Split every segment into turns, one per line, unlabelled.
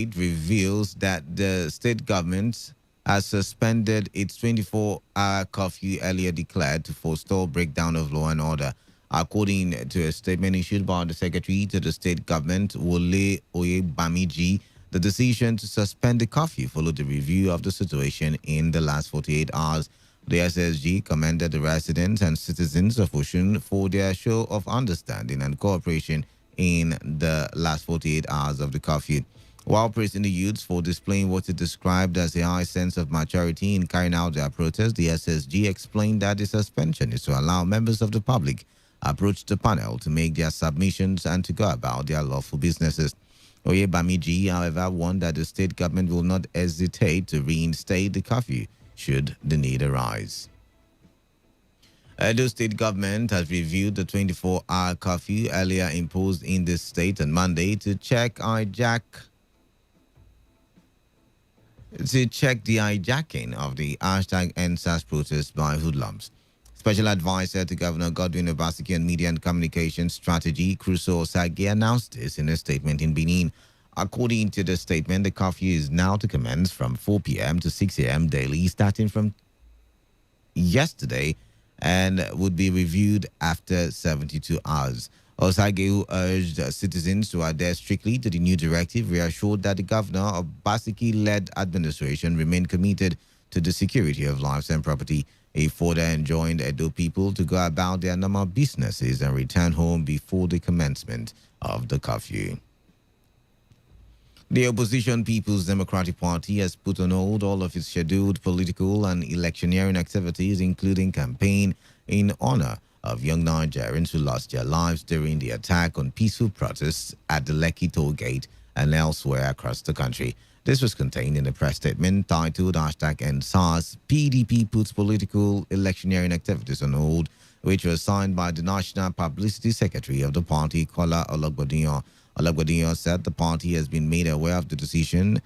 It reveals that the state government has suspended its 24-hour curfew earlier declared to forestall breakdown of law and order. According to a statement issued by the secretary to the state government, Wole Oyebamiji, the decision to suspend the curfew followed the review of the situation in the last 48 hours. The SSG commended the residents and citizens of Oshun for their show of understanding and cooperation in the last 48 hours of the curfew. While praising the youths for displaying what it described as a high sense of maturity in carrying out their protest, the SSG explained that the suspension is to allow members of the public approach the panel to make their submissions and to go about their lawful businesses. Oyebamiji, however, warned that the state government will not hesitate to reinstate the curfew should the need arise. Edo state government has reviewed the 24-hour curfew earlier imposed in the state on Monday to check the hijacking of the hashtag #EndSARS protest by hoodlums. Special Advisor to Governor Godwin Obaseki on Media and Communication Strategy, Crusoe Osage, announced this in a statement in Benin. According to the statement, the curfew is now to commence from 4 p.m. to 6 a.m. daily, starting from yesterday, and would be reviewed after 72 hours. Osage, who urged citizens to adhere strictly to the new directive, reassured that the governor of Basiki-led administration remained committed to the security of lives and property. He further enjoined Edo people to go about their normal businesses and return home before the commencement of the curfew. The opposition People's Democratic Party has put on hold all of its scheduled political and electioneering activities, including campaign in honor of young Nigerians who lost their lives during the attack on peaceful protests at the Lekki toll gate and elsewhere across the country. This was contained in a press statement titled #EndSARS. PDP puts political electioneering activities on hold, which was signed by the National Publicity Secretary of the party, Kola Ologbondiyan. Ologbondiyan said the party has been made aware of the decision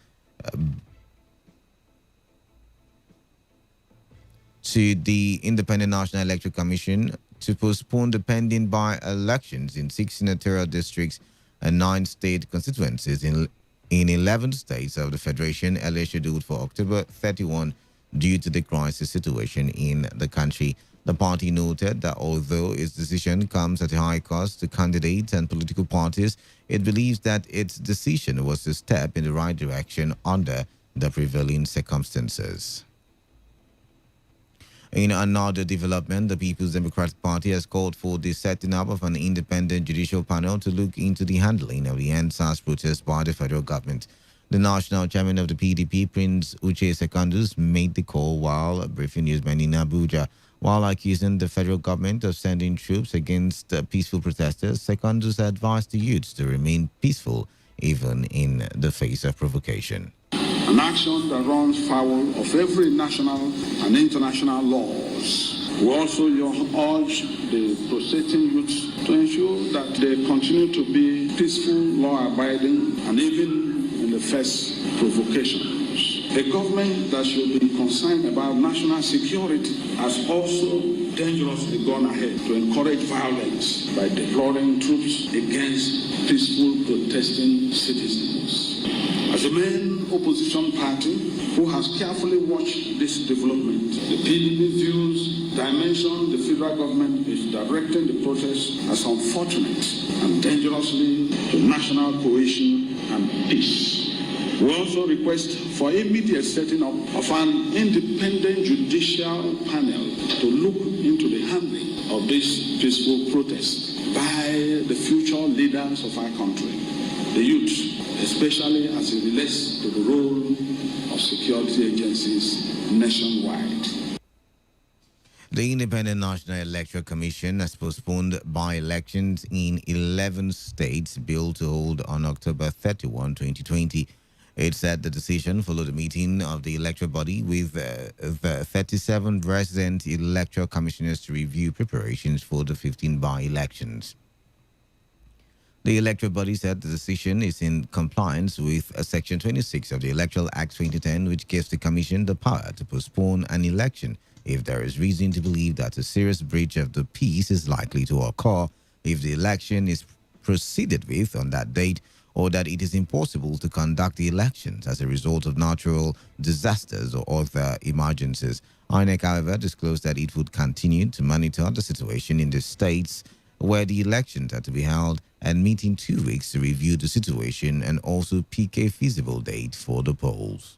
to the Independent National Electoral Commission to postpone the pending by-elections in 6 senatorial districts and 9 state constituencies in 11 states of the Federation, earlier scheduled for October 31 due to the crisis situation in the country. The party noted that although its decision comes at a high cost to candidates and political parties, it believes that its decision was a step in the right direction under the prevailing circumstances. In another development, the People's Democratic Party has called for the setting up of an independent judicial panel to look into the handling of the #EndSARS protest by the federal government. The national chairman of the PDP, Prince Uche Secondus, made the call while briefing newsmen in Abuja. While accusing the federal government of sending troops against peaceful protesters, Secondus advised the youths to remain peaceful even in the face of provocation.
An action that runs foul of every national and international laws. We also urge the protesting youths to ensure that they continue to be peaceful, law-abiding, and even in the face provocations. A government that should be concerned about national security has also dangerously gone ahead to encourage violence by deploying troops against peaceful protesting citizens. As a main opposition party who has carefully watched this development, the PDP views dimension the federal government is directing the protest as unfortunate and dangerously to national cohesion and peace. We also request for immediate setting up of an independent judicial panel to look into the handling of this peaceful protest by the future leaders of our country, the youth, especially as it relates to the role of security agencies nationwide.
The Independent National Electoral Commission has postponed by-elections in 11 states billed to hold on October 31, 2020. It said the decision followed a meeting of the electoral body with the 37 resident electoral commissioners to review preparations for the 15 by-elections. The electoral body said the decision is in compliance with Section 26 of the Electoral Act 2010, which gives the Commission the power to postpone an election if there is reason to believe that a serious breach of the peace is likely to occur if the election is proceeded with on that date, or that it is impossible to conduct the elections as a result of natural disasters or other emergencies. INEC, however, disclosed that it would continue to monitor the situation in the states where the elections are to be held and meet in 2 weeks to review the situation and also pick a feasible date for the polls.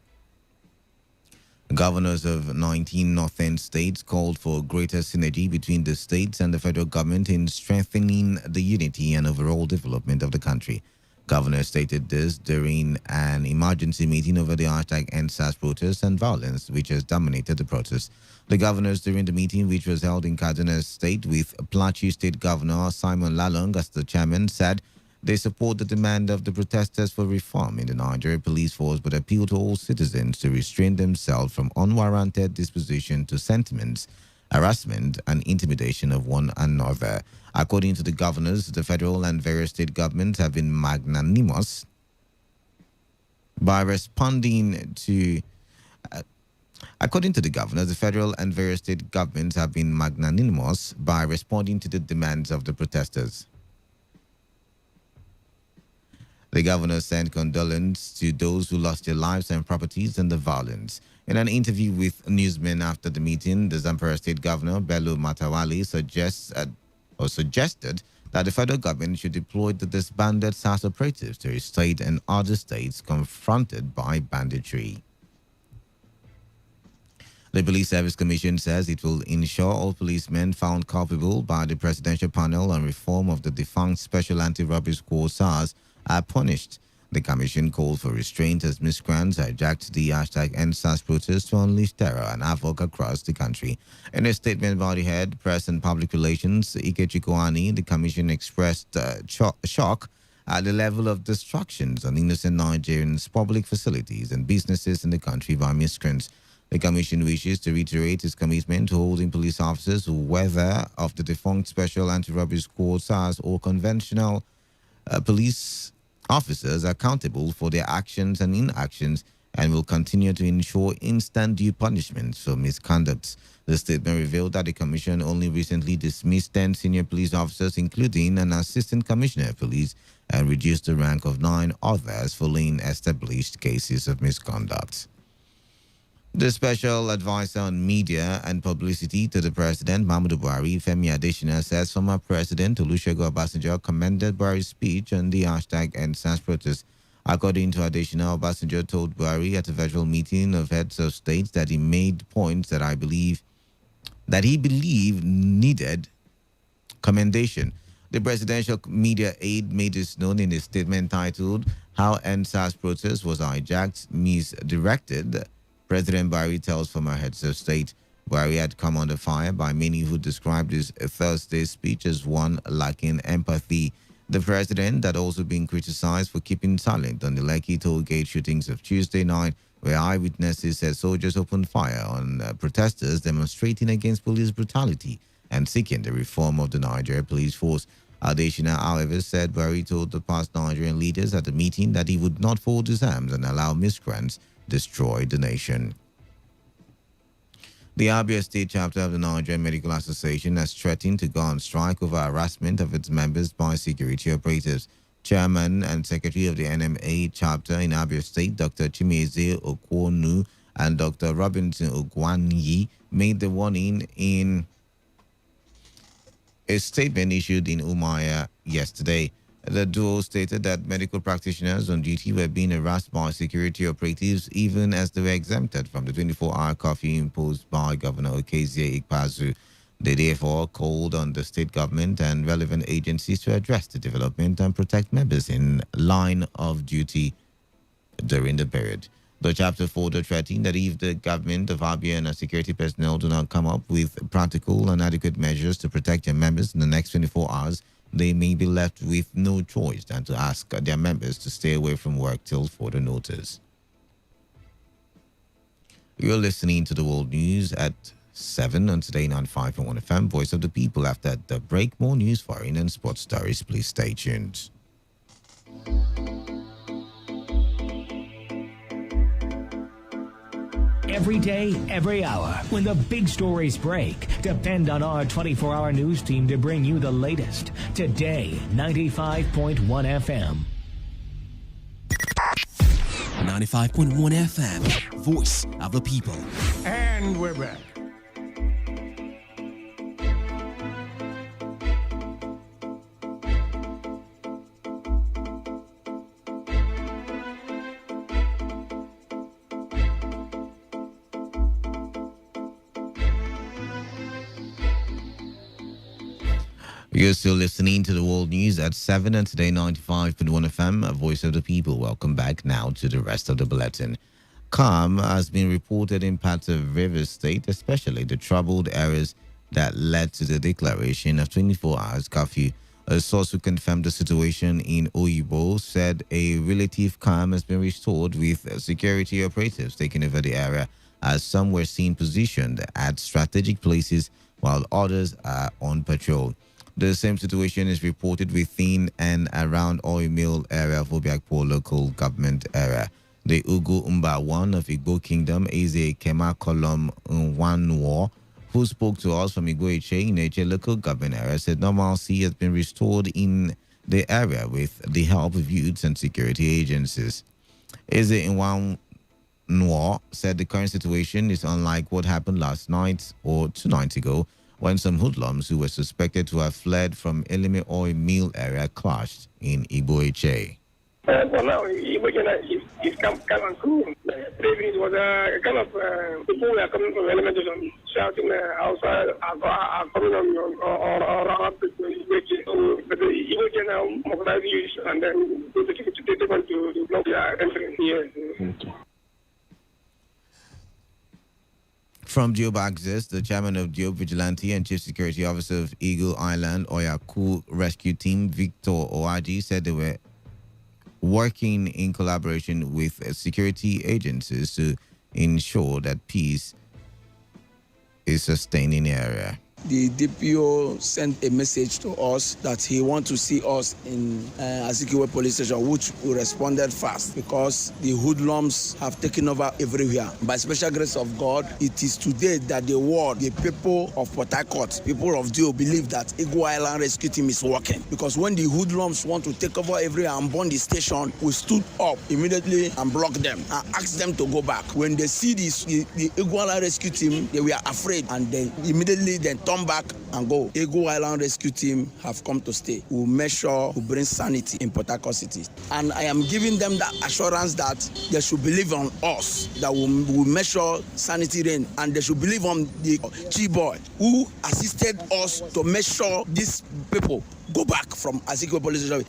Governors of 19 northern states called for greater synergy between the states and the federal government in strengthening the unity and overall development of the country. Governors stated this during an emergency meeting over the hashtag #EndSARS protests and violence, which has dominated the protests. The governors during the meeting, which was held in Kaduna State with Plateau State Governor Simon Lalong as the chairman, said they support the demand of the protesters for reform in the Nigeria police force, but appeal to all citizens to restrain themselves from unwarranted disposition to sentiments, harassment, and intimidation of one another. According to the governors, the federal and various state governments have been magnanimous by responding to. According to the governors, the federal and various state governments have been magnanimous by responding to the demands of the protesters. The governor sent condolences to those who lost their lives and properties in the violence. In an interview with newsmen after the meeting, the Zamfara State Governor Bello Matawali suggested that the federal government should deploy the disbanded SARS operatives to his state and other states confronted by banditry. The Police Service Commission says it will ensure all policemen found culpable by the Presidential Panel on Reform of the defunct Special Anti-Robbery Squad SARS are punished. The commission called for restraint as miscreants hijacked the hashtag #EndSARS protest to unleash terror and havoc across the country. In a statement by the head, Press and Public Relations, Ike Chikoani, the commission expressed shock at the level of destructions on innocent Nigerians' public facilities and businesses in the country by miscreants. The commission wishes to reiterate its commitment to holding police officers, whether of the defunct Special Anti-Robbery Squad SARS or conventional police officers, accountable for their actions and inactions, and will continue to ensure instant due punishment for misconduct. The statement revealed that the commission only recently dismissed 10 senior police officers, including an assistant commissioner of police, and reduced the rank of 9 others following established cases of misconduct. The special advisor on media and publicity to the president, Muhammadu Buhari, Femi Adesina, says former President Olusegun Obasanjo commended Buhari's speech on the hashtag #EndSARS protest. According to Adesina, Obasanjo told Buhari at a virtual meeting of heads of states that he made points that he believed needed commendation. The presidential media aide made this known in a statement titled "How #EndSARS protest was hijacked, misdirected." President Buhari tells former heads of state Buhari had come under fire by many who described his Thursday speech as one lacking empathy. The president had also been criticized for keeping silent on the Lekki toll gate shootings of Tuesday night, where eyewitnesses said soldiers opened fire on protesters demonstrating against police brutality and seeking the reform of the Nigeria police force. Adesina, however, said Buhari told the past Nigerian leaders at the meeting that he would not fold his arms and allow miscreants destroy the nation. The Abia State chapter of the Nigerian Medical Association has threatened to go on strike over harassment of its members by security operatives. Chairman and Secretary of the NMA chapter in Abia State, Dr. Chimeze Okwonu and Dr. Robinson Ogwanyi, made the warning in a statement issued in Umuahia yesterday. The duo stated that medical practitioners on duty were being harassed by security operatives even as they were exempted from the 24-hour curfew imposed by Governor Okezie Ikpeazu. They therefore called on the state government and relevant agencies to address the development and protect members in line of duty during the period. The chapter further threatened that if the government of Abia and security personnel do not come up with practical and adequate measures to protect their members in the next 24 hours, they may be left with no choice than to ask their members to stay away from work till further notice. You're listening to the World News at 7 on Today95.1 FM, Voice of the People. After the break, more news, foreign and sports stories. Please stay tuned.
Every day, every hour, when the big stories break, depend on our 24-hour news team to bring you the latest. Today, 95.1 FM.
Today95.1 FM, voice of the people.
And we're back.
You're still listening to the World News at 7 and Today 95.1 FM, a voice of the people. Welcome back now to the rest of the bulletin. Calm has been reported in parts of Rivers State, especially the troubled areas that led to the declaration of 24 hours curfew. A source who confirmed the situation in Oyibo said a relative calm has been restored with security operatives taking over the area, as some were seen positioned at strategic places while others are on patrol. The same situation is reported within and around Oil Mill area of Obiakpo local government area. The Ugu Umba one of Igbo Kingdom, Eze Kema Kolom Nwanwo, who spoke to us from Igbo Eche in Eche local government area, said normalcy has been restored in the area with the help of youths and security agencies. Eze Nwanwo said the current situation is unlike what happened last night or 2 nights ago, when some hoodlums who were suspected to have fled from Elime Oil Mill area clashed in Igbo Eche.
For now, it's kind of cool. It was a kind of people were coming from elementary shouting outside, are coming on or around the Igbo, but the Igbo now mobilize youth and then they take them to block their entering here.
From Job Access, the chairman of Job Vigilante and chief security officer of Eagle Island Oyaku Rescue Team, Victor Oaji, said they were working in collaboration with security agencies to ensure that peace is sustained in the area.
The DPO sent a message to us that he wants to see us in Azikiwe police station, which we responded fast because the hoodlums have taken over everywhere. By special grace of God, it is today that the world, the people of Port Harcourt, people of Dio believe that Eagle Island Rescue Team is working. Because when the hoodlums want to take over everywhere and burn the station, we stood up immediately and blocked them and asked them to go back. When they see this, the Eagle Island Rescue Team, they were afraid and they immediately then turn back and go. Eagle Island Rescue Team have come to stay. We'll make sure we bring sanity in Port Harcourt City. And I am giving them that assurance that they should believe on us, that we'll make sure sanity reign, and they should believe on the G-boy who assisted us to make sure these people go back from Azikiwe police station.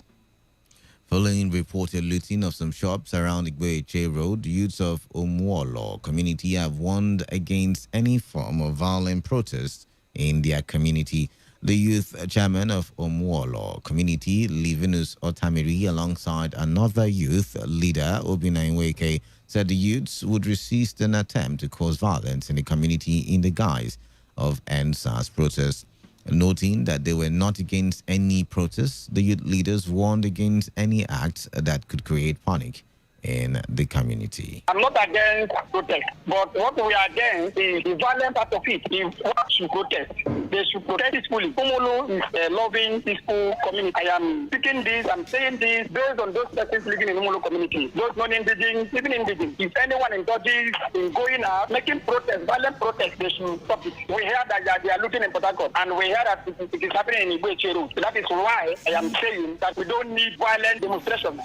Following reported looting of some shops around Igbo Road, youths of Omuolo community have warned against any form of violent protest in their community. The youth chairman of Omuolo community, Livinus Otamiri, alongside another youth leader, Obina Nweke, said the youths would resist an attempt to cause violence in the community in the guise of NSAS protests. Noting that they were not against any protests, the youth leaders warned against any acts that could create panic in the community.
I'm not against protest, but what we are against is the violent part of it. If one should protest, they should protest peacefully. Umulu is a loving, peaceful community. I am speaking this, I'm saying this based on those persons living in Umulu community. Those non-indigenous, even indigenous. If anyone indulges in going out, making protests, violent protests, they should stop it. We hear that they are looting in Port Harcourt, and we hear that it is happening in Igbo Road. That is why I am saying that we don't need violent demonstrations.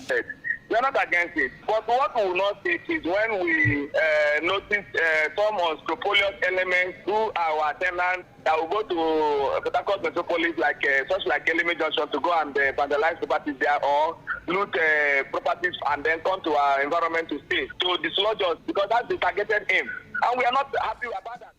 We are not against it. But what we will not take is when we notice some unscrupulous elements through our tenants that will go to Port Harcourt Metropolis, like such like Elime Junction, to go and vandalize properties there or loot properties and then come to our environment to stay, to dislodge us, because that's the targeted aim. And we are not happy about that.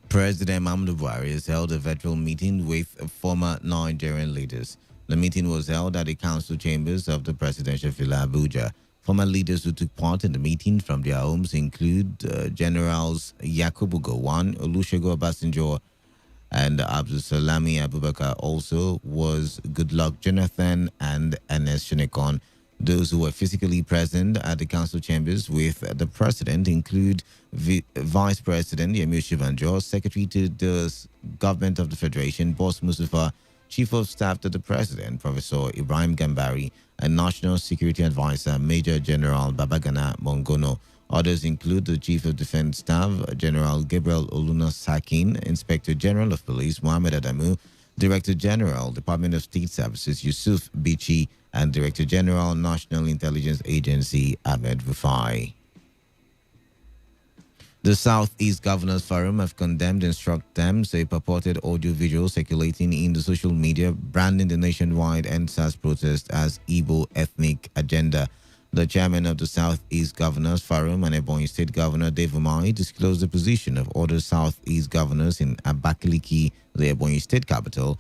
President Muhammadu Buhari has held a virtual meeting with former Nigerian leaders. The meeting was held at the council chambers of the presidential villa Abuja. Former leaders who took part in the meeting from their homes include Generals Yakubu Gowon, Olusegun Obasanjo, and Abdul Salami Abubakar. Also was Goodluck Jonathan and Ernest Shonekon. Those who were physically present at the council chambers with the president include Vice President Yemi Oshibanjo, Secretary to the Government of the Federation, Boss Mustafa, Chief of Staff to the President, Professor Ibrahim Gambari, and National Security Advisor, Major General Babagana Mongono. Others include the Chief of Defense Staff, General Gabriel Oluna Sakin, Inspector General of Police, Mohammed Adamu, Director General, Department of State Services, Yusuf Bichi, and Director General, National Intelligence Agency, Ahmed Rufai. The Southeast Governors Forum have condemned Instruct Dems, a purported audio-visual circulating in the social media branding the nationwide NSAS protest as Igbo ethnic agenda. The chairman of the Southeast Governors Forum and Ebonyi State Governor Dave Umahi disclosed the position of other Southeast governors in Abakaliki, the Ebonyi State capital.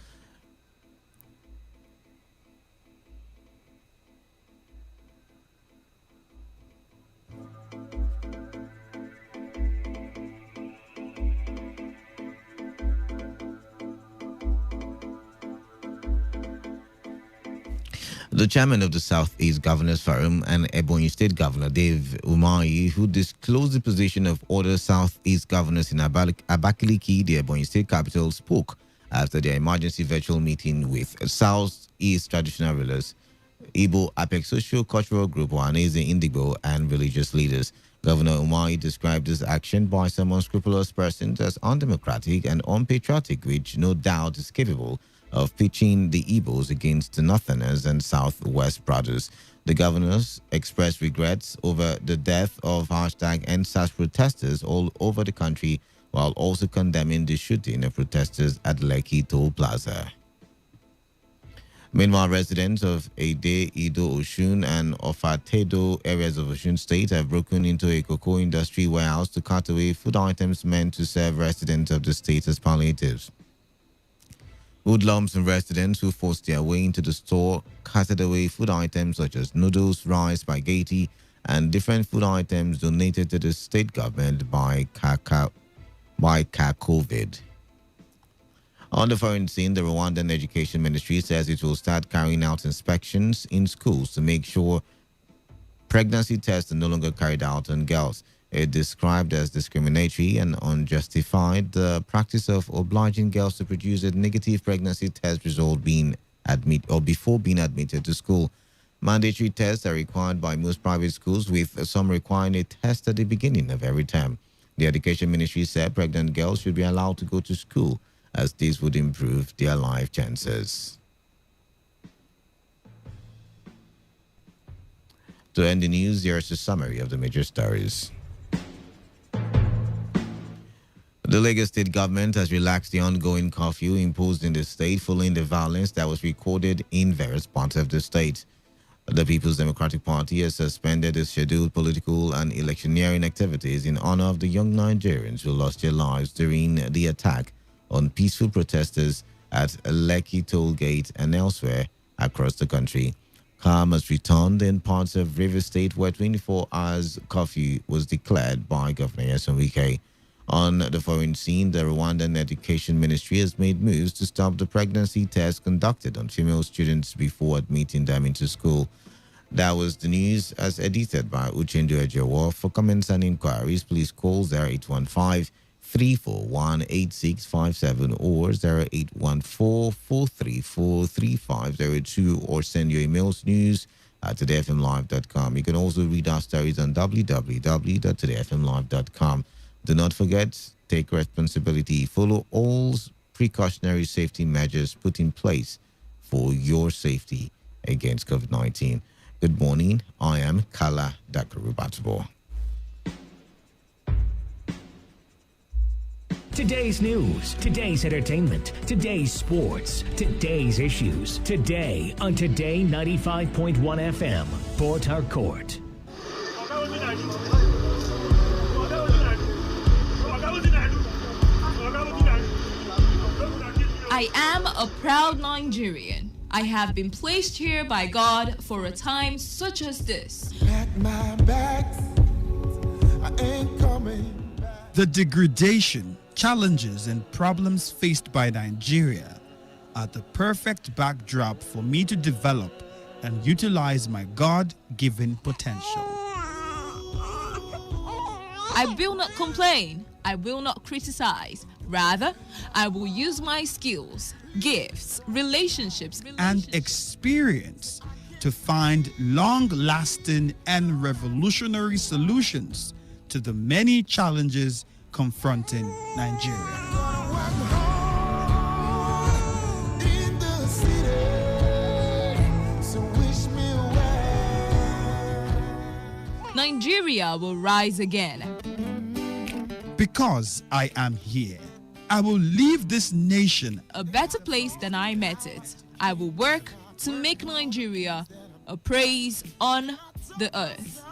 The chairman of the Southeast Governors Forum and Ebonyi State Governor Dave Umahi, who disclosed the position of other Southeast governors in Abakaliki, the Ebonyi State capital, spoke after their emergency virtual meeting with Southeast traditional rulers, Igbo Apex Socio-Cultural Group, Ohaneze Indigo, and religious leaders. Governor Umahi described this action by some unscrupulous persons as undemocratic and unpatriotic, which no doubt is capable of pitching the Igbos against the Northerners and Southwest brothers. The governors expressed regrets over the death of #NSAS protesters all over the country, while also condemning the shooting of protesters at Lekki Toll Plaza. Meanwhile, residents of Ede, Ido, Oshun, and Ofatedo areas of Oshun State have broken into a cocoa industry warehouse to cut away food items meant to serve residents of the state as palliatives. Hoodlums and residents who forced their way into the store carted away food items such as noodles, rice, spaghetti, and different food items donated to the state government by COVID. On the foreign scene, the Rwandan Education Ministry says it will start carrying out inspections in schools to make sure pregnancy tests are no longer carried out on girls. It described as discriminatory and unjustified the practice of obliging girls to produce a negative pregnancy test result before being admitted to school. Mandatory tests are required by most private schools, with some requiring a test at the beginning of every term. The Education Ministry said pregnant girls should be allowed to go to school, as this would improve their life chances. To end the news, here's a summary of the major stories. The Lagos State government has relaxed the ongoing curfew imposed in the state following the violence that was recorded in various parts of the state. The People's Democratic Party has suspended its scheduled political and electioneering activities in honor of the young Nigerians who lost their lives during the attack on peaceful protesters at Lekki Toll Gate and elsewhere across the country. Calm has returned in parts of Rivers State where 24 hours curfew was declared by Governor Nyesom Wike. On the foreign scene, the Rwandan Education Ministry has made moves to stop the pregnancy test conducted on female students before admitting them into school. That was the news as edited by Uchendu Ejewo. For comments and inquiries, please call 0815-341-8657 or 0814-434-3502 or send your emails news@todayfmlive.com. You can also read our stories on www.todayfmlive.com. Do not forget, take responsibility. Follow all precautionary safety measures put in place for your safety against COVID-19. Good morning. I am Kala Dakarubatbo.
Today's news, today's entertainment, today's sports, today's issues. Today on Today 95.1 FM, Port Harcourt.
I am a proud Nigerian. I have been placed here by God for a time such as this.
The degradation, challenges, and problems faced by Nigeria are the perfect backdrop for me to develop and utilize my God-given potential.
I will not complain. I will not criticize. Rather, I will use my skills, gifts, relationships,
and experience to find long-lasting and revolutionary solutions to the many challenges confronting Nigeria.
Nigeria will rise again.
Because I am here, I will leave this nation
A better place than I met it. I will work to make Nigeria a praise on the earth.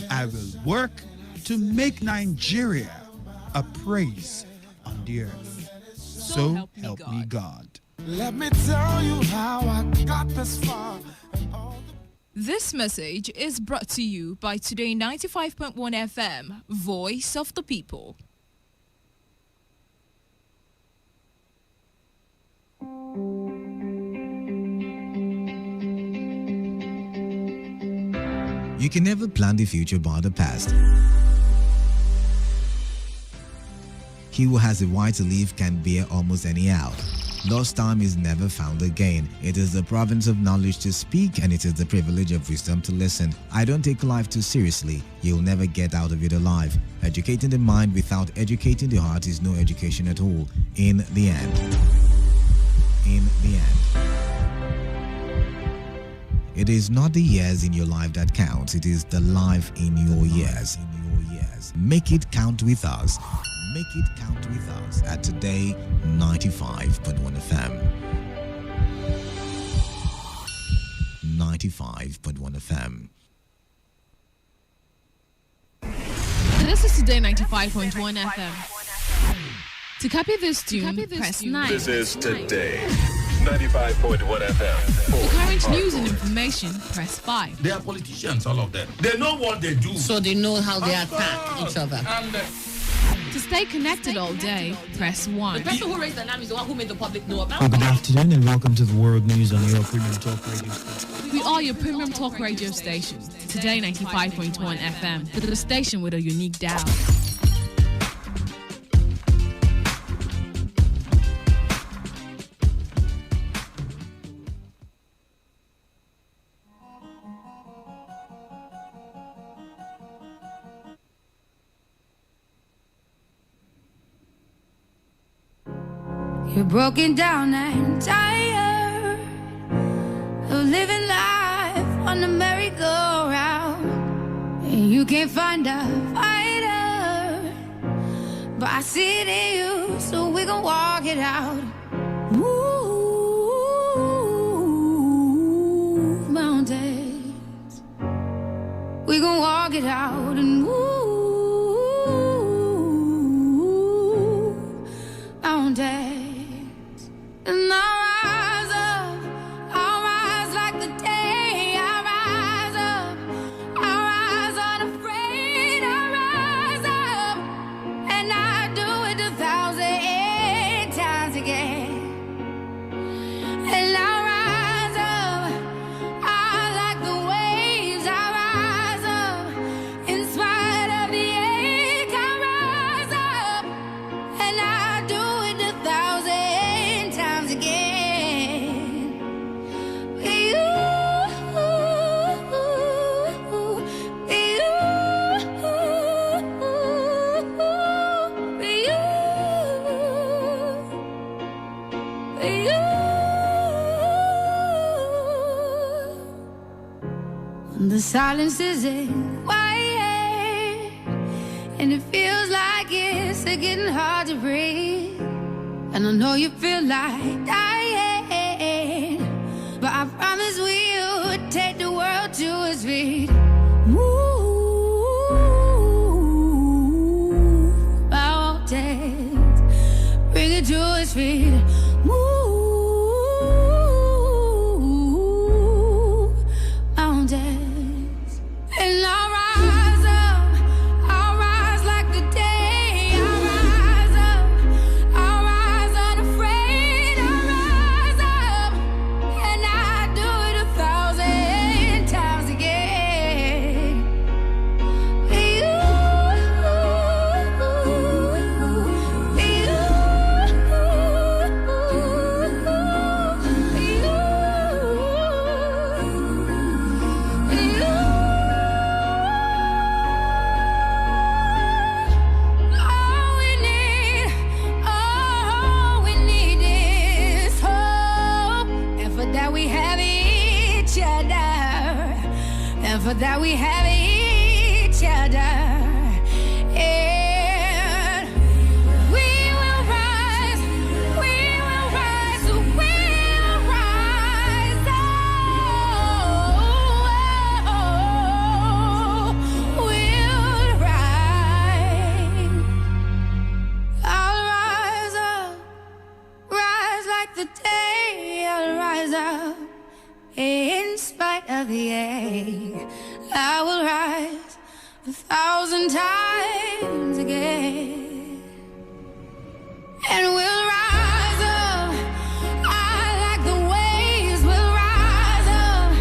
I will work to make Nigeria a praise on the earth. So help me God.
Let me tell you how I got this far.
This message is brought to you by Today 95.1 FM, Voice of the People.
You can never plan the future by the past. He who has a right to live can bear almost anyhow. Lost time is never found again. It is the province of knowledge to speak, and it is the privilege of wisdom to listen. I don't take life too seriously. You'll never get out of it alive. Educating the mind without educating the heart is no education at all. In the end. It is not the years in your life that counts. It is the life in your years. Make it count with us. Make it count with us at Today 95.1 FM. 95.1 FM.
This is Today 95.1 FM. To copy this tune, press 9.
This is Today 95.1 FM.
For current news and information, press 5.
They are politicians, all of them. They know what they do.
So they know how they attack each other.
To stay connected all day, press 1.
The person who raised the alarm is the one who made the public know about
it. Good afternoon and welcome to the World News on your Premium Talk Radio station.
We are your Premium Talk Radio station. Today 95.1 FM, the station with a unique dial.
You're broken down and tired of living life on the merry-go-round, and you can't find a fighter, but I see it in you, so we gon' walk it out. Move mountains, we gon' walk it out and move mountains. And I'll rise like the day. I'll rise unafraid. I'll rise up, and I'll do it 1,000 times again. And I'll rise up, I like the waves. I'll rise up, in spite of the ache. I'll rise up, and I'll do it 1,000 times again. The silence isn't quiet, and it feels like it's getting hard to breathe. And I know you feel like dying, but I promise we'll take the world to its feet. Move mountains, bring it to its feet. Move mountains. And I'll rise up, I'll rise like the day. I'll rise up, I'll rise unafraid. I'll rise up, and I'll do it 1,000 times again. for that we have each other. And we will rise, we will rise, we will rise. Oh, we'll rise. I'll rise up, rise like the day. I'll rise up in spite of the ache. I will rise 1,000 times again, and we'll rise up. I like the waves. We'll rise up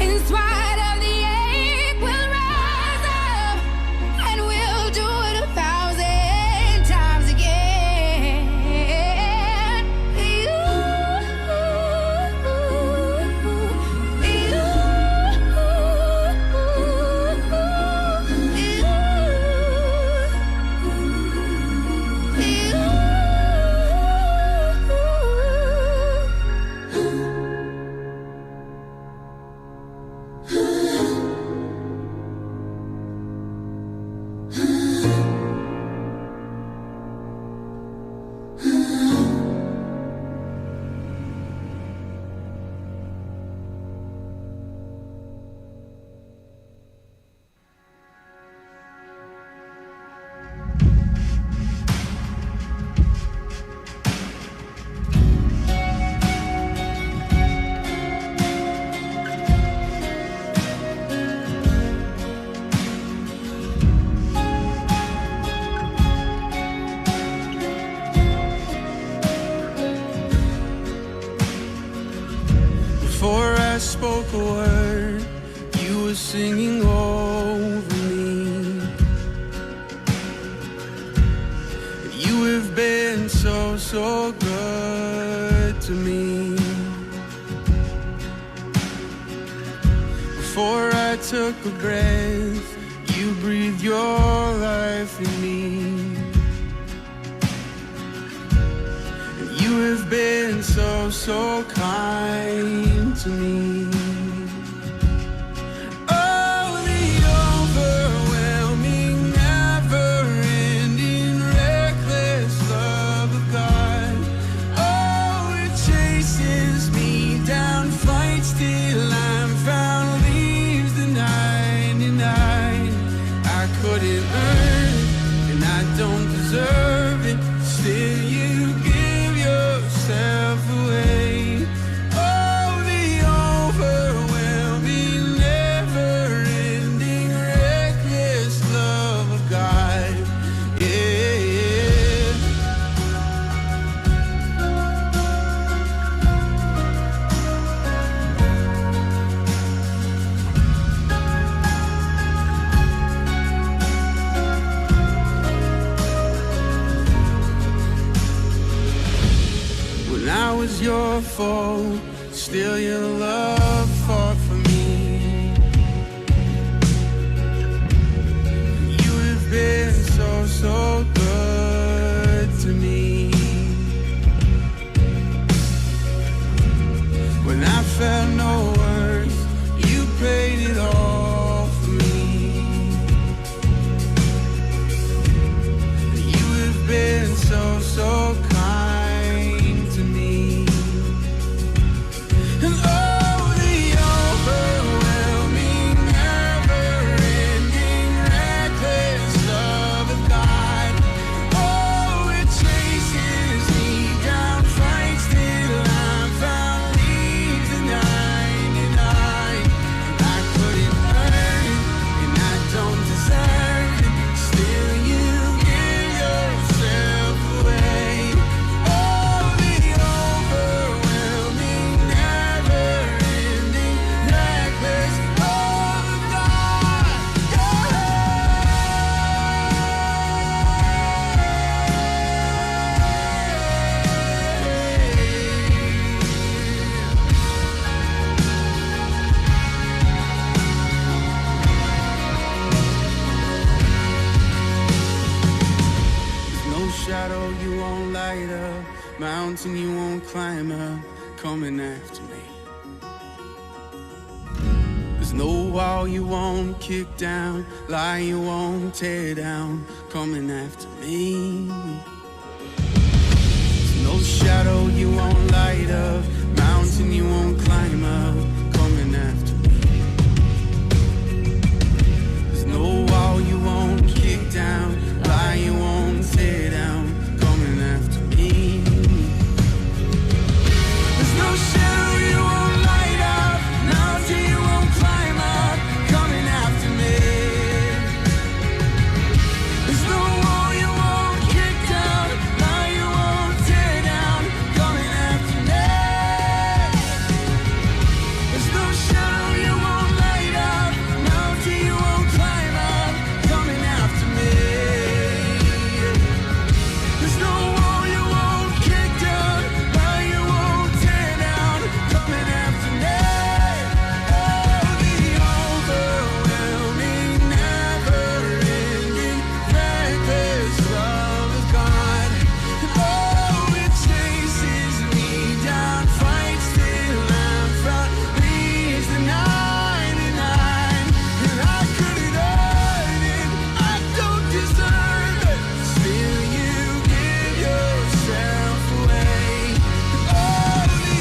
in spite of the ache. We'll rise up, and we'll do it 1,000 times again.
Before I spoke a word, you were singing over me. You have been so, so good to me. Before I took a breath, you breathed your life in me. You have been so, so kind to me. Oh, the overwhelming, never-ending, reckless love of God. Oh, it chases me down, fights till I'm found, leaves the 99. I couldn't earn it, and I don't deserve it. Still, you give yourself away. Oh, the overwhelming, never-ending, reckless love of God. Yeah. When I was your foe, still your love fought for me. You have been so, so good to me. When I felt no worth, you paid it all for me. You have been so, so kind to me. And oh, the overwhelming, never-ending, reckless love of God. Oh, it chases me down, fights till I'm found, leaves the 99. And I couldn't earn it, and I don't deserve it. Still, you give yourself away. Oh, the overwhelming, never-ending, reckless love of God. There's no shadow you won't light up, mountain you won't climb up, coming after me. There's There's no wall you won't kick down, lie you won't tear down, coming after me. There's no shadow you won't light up, mountain you won't climb up, coming after me. There's no wall you won't kick down, lie you won't tear down, coming after me. There's no shadow you won't light up, mountain you won't climb up, coming after me. There's no wall you won't kick down, lie you won't tear down, coming after me. There's no shadow you won't light up, mountain you won't climb up, coming after me. There's no wall you won't kick down, lie you won't tear down, coming after me. Oh, the overwhelming, never-ending, reckless love of God. Oh, it chases me down, fights till I'm found, leaves the 99, and I couldn't earn it, I don't deserve it, still you give yourself away. Oh, the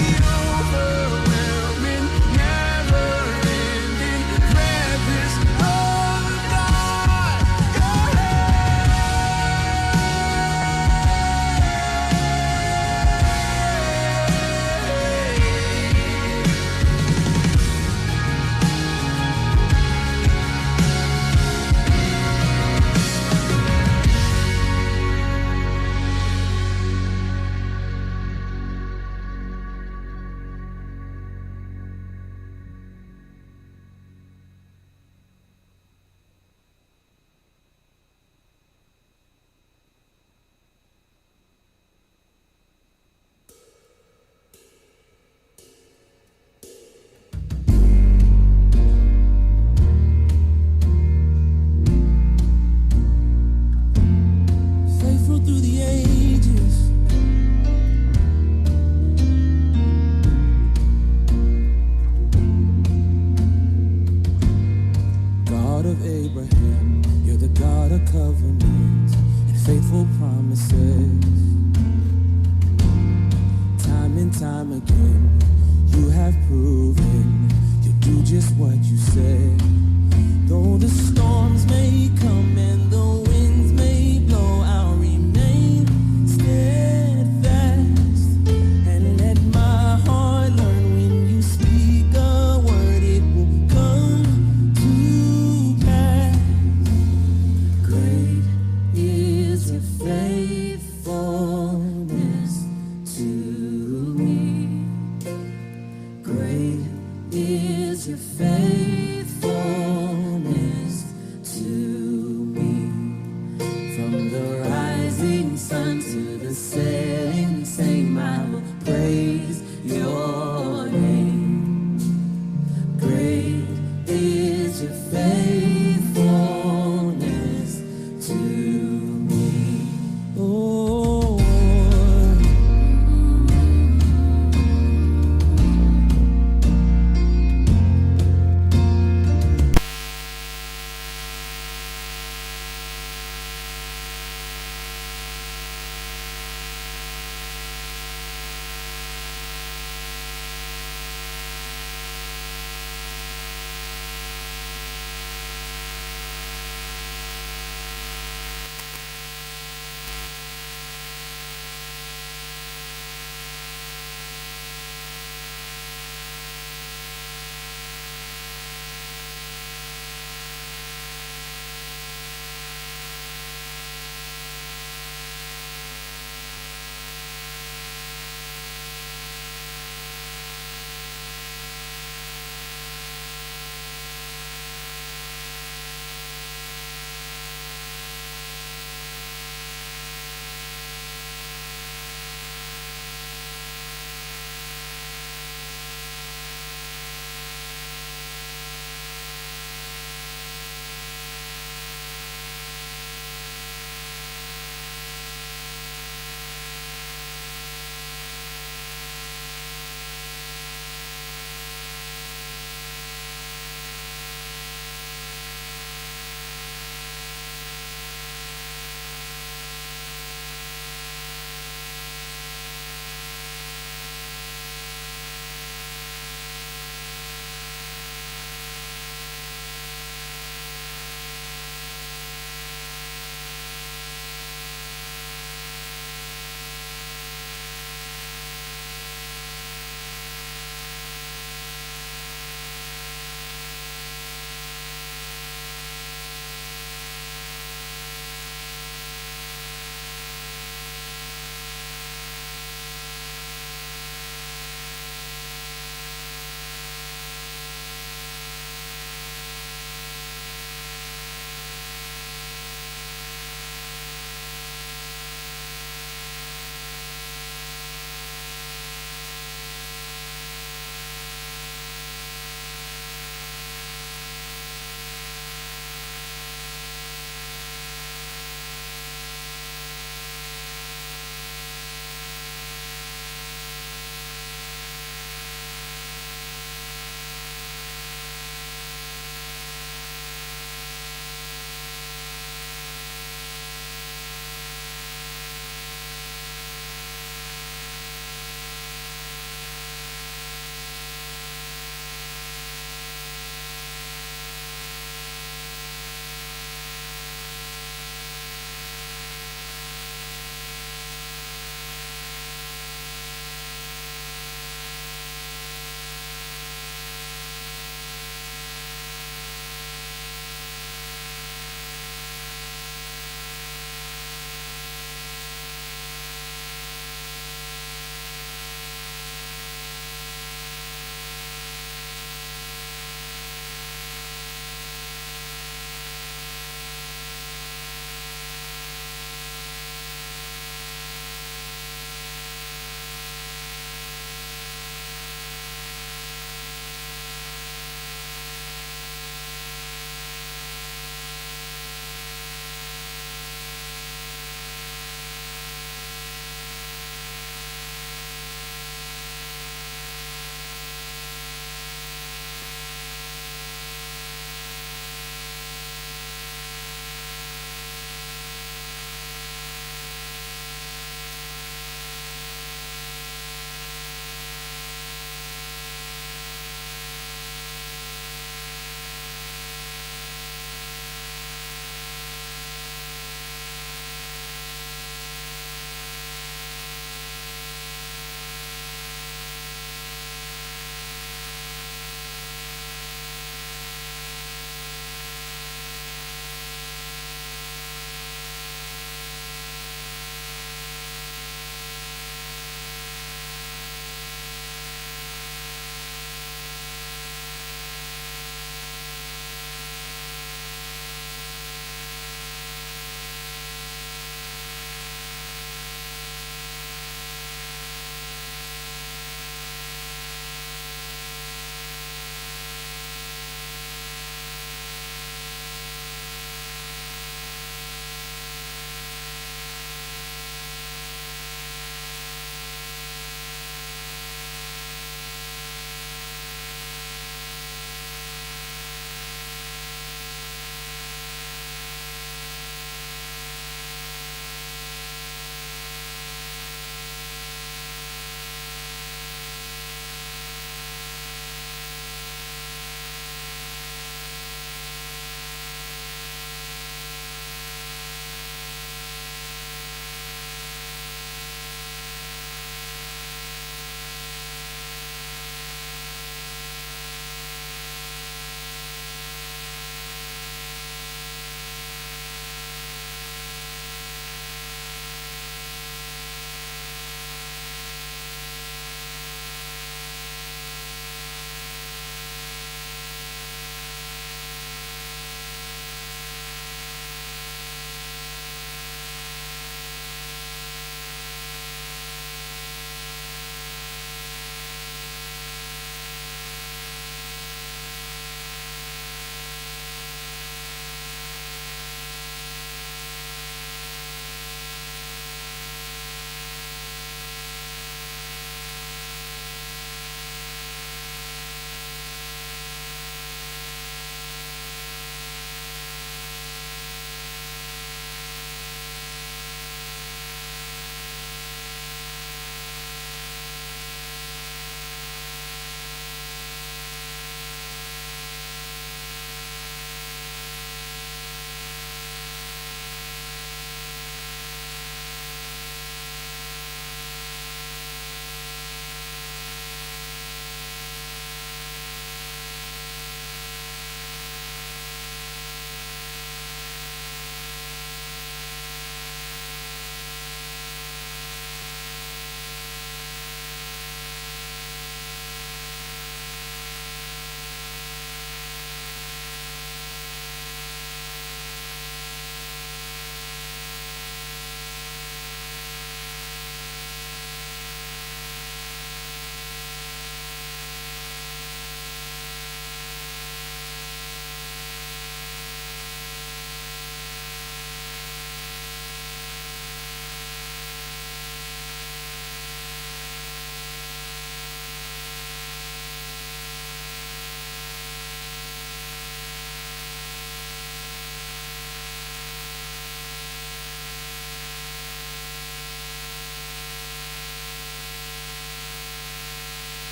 overwhelming, never-ending, reckless love of God.
Faithful through the ages, God of Abraham, you're the God of covenants and faithful promises. Time and time again, you have proven you'll do just what you said. Though the storms may come and the winds may blow, I'll remain steadfast and let my heart learn when you speak a word, it will come to pass. Great is your faithfulness to me. Great is your faithfulness to me. From the rising sun to the setting same, I will praise your name. Great is your faithfulness to me. Oh,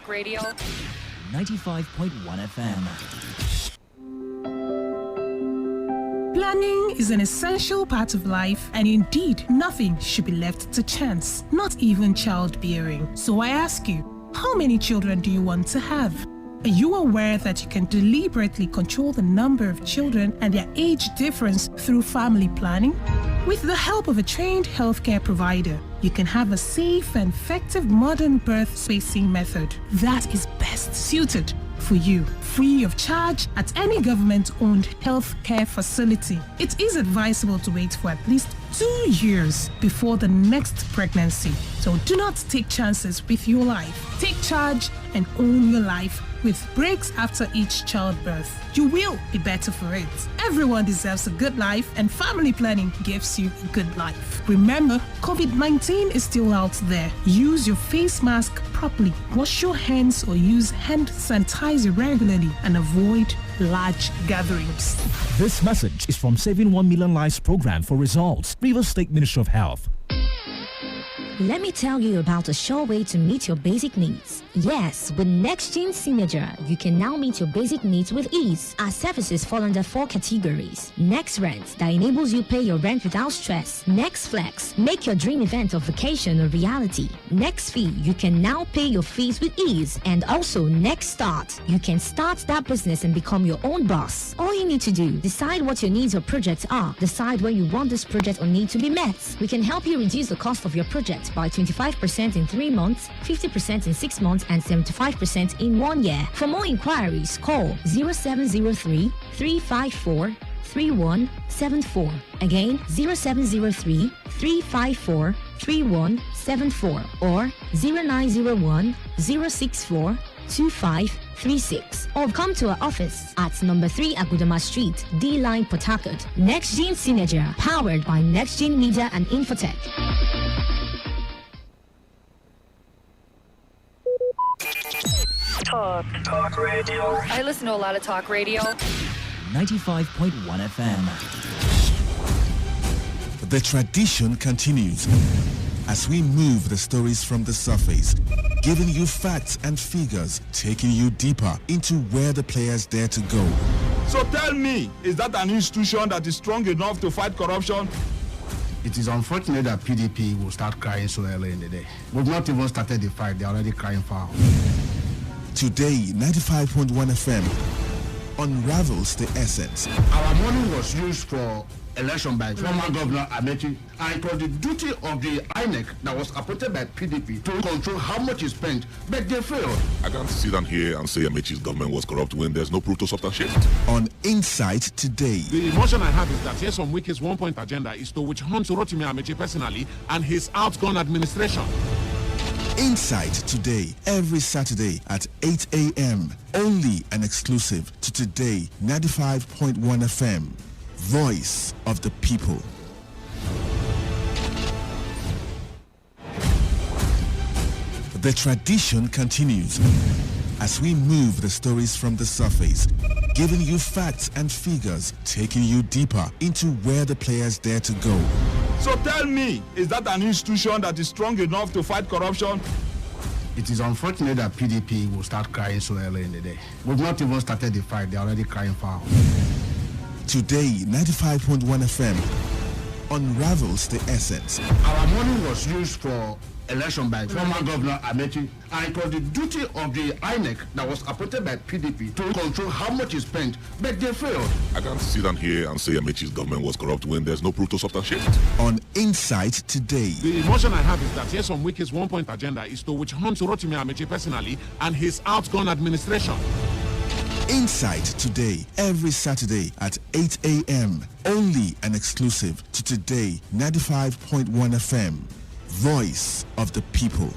Talk Radio.
95.1 FM.
Planning is an essential part of life, and indeed, nothing should be left to chance, not even childbearing. So I ask you, how many children do you want to have? Are you aware that you can deliberately control the number of children and their age difference through family planning? With the help of a trained healthcare provider, you can have a safe and effective modern birth spacing method that is best suited for you, free of charge at any government-owned healthcare facility. It is advisable to wait for at least 2 years before the next pregnancy. So do not take chances with your life. Take charge and own your life with breaks after each childbirth. You will be better for it. Everyone deserves a good life, and family planning gives you a good life. Remember, COVID-19 is still out there. Use your face mask properly. Wash your hands or use hand sanitizer regularly and avoid large gatherings.
This message is from Saving 1 Million Lives Program for Results, Rivers State Ministry of Health.
Let me tell you about a sure way to meet your basic needs. Yes, with NextGen Signature, you can now meet your basic needs with ease. Our services fall under 4 categories. Next Rent, that enables you pay your rent without stress. Next Flex, make your dream event or vacation a reality. Next Fee, you can now pay your fees with ease. And also Next Start, you can start that business and become your own boss. All you need to do, decide what your needs or projects are. Decide when you want this project or need to be met. We can help you reduce the cost of your project by 25% in 3 months, 50% in 6 months, and 75% in 1 year. For more inquiries, call 0703 354 3174. Again, 0703 354 3174 or 0901 064 2536, or come to our office at number 3 Agudama Street, D-Line, Port Harcourt. NextGen Signature, powered by NextGen Media and Infotech.
Talk radio. I listen to a lot of talk radio.
95.1 FM.
The tradition continues as we move the stories from the surface, giving you facts and figures, taking you deeper into where the players dare to go.
So tell me, is that an institution that is strong enough to fight corruption?
It is unfortunate that PDP will start crying so early in the day. We've not even started the fight, they're already crying foul.
Today, 95.1 FM unravels the essence.
Our money was used for election by former Governor Amechi, and it was the duty of the INEC that was appointed by PDP to control how much is spent, but they failed.
I can't sit down here and say Amechi's government was corrupt when there's no proof to substantiate.
On Insight Today.
The emotion I have is that Yesom Wike's one-point agenda is to witch hunt Rotimi Amechi personally and his outgone administration.
Insight Today, every Saturday at 8 a.m. Only an exclusive to Today 95.1 FM. Voice of the people. The tradition continues as we move the stories from the surface, giving you facts and figures, taking you deeper into where the players dare to go.
So tell me, is that an institution that is strong enough to fight corruption?
It is unfortunate that PDP will start crying so early in the day. We've not even started the fight, they're already crying foul.
Today, 95.1 FM unravels the essence.
Our money was used for election by former Governor Amechi, and it was the duty of the INEC that was appointed by PDP to control how much is spent, but they failed.
I can't sit down here and say Amechi's government was corrupt when there's no proof to substantiate.
On Insight Today.
The emotion I have is that Yesom Wike's one-point agenda is to witch hunt Rotimi Amechi personally and his outgone administration.
Insight Today, every Saturday at 8 a.m. Only an exclusive to Today 95.1 FM. Voice of the people.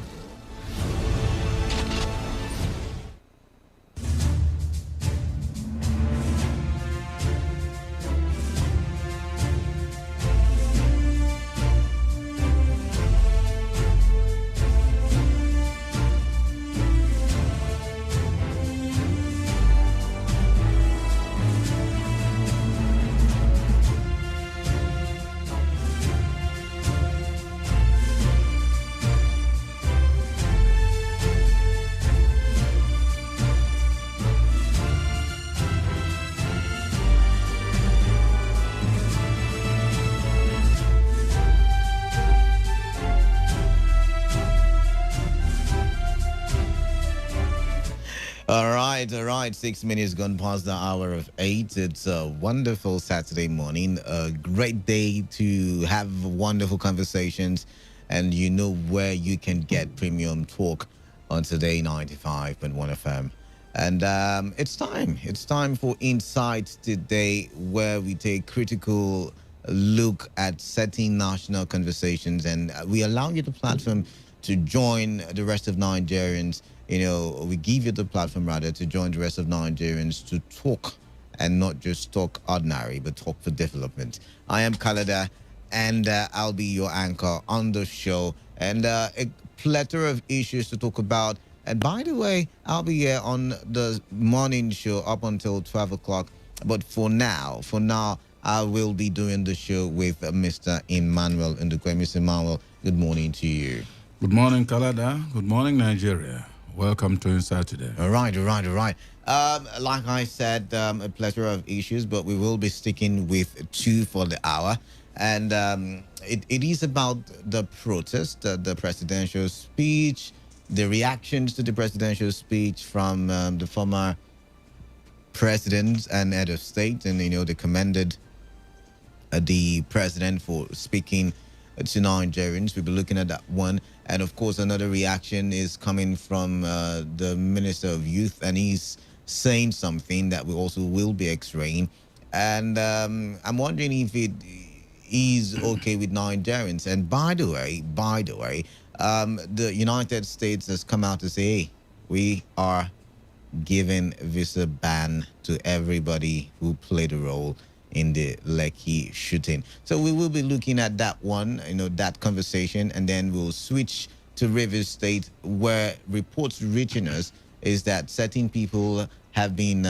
all right. 6 minutes gone past the hour of 8. It's a wonderful Saturday morning. A great day to have wonderful conversations. And you know where you can get premium talk on Today 95.1 FM. And it's time. It's time for Insights Today, where we take critical look at setting national conversations, and we allow you the platform to join the rest of Nigerians. We give you the platform rather to join the rest of Nigerians to talk and not just talk ordinary, but talk for development. I am Kalada, and I'll be your anchor on the show, and a plethora of issues to talk about. And by the way, I'll be here on the morning show up until 12 o'clock. But for now, I will be doing the show with Mr. Emmanuel Ndukwe. Mr. Emmanuel, good morning to you.
Good morning, Kalada. Good morning, Nigeria. Welcome to Inside Today.
All right. Like I said, a plethora of issues, but we will be sticking with 2 for the hour. And it is about the protest, the presidential speech, the reactions to the presidential speech from the former president and head of state. And, they commended the president for speaking to Nigerians. We'll be looking at that one. And of course, another reaction is coming from the Minister of Youth, and he's saying something that we also will be x-raying. And I'm wondering if it is okay with Nigerians. And by the way, the United States has come out to say, hey, we are giving visa ban to everybody who played a role in the Lekki shooting. So we will be looking at that one, that conversation, and then we'll switch to Rivers State, where reports reaching us is that certain people have been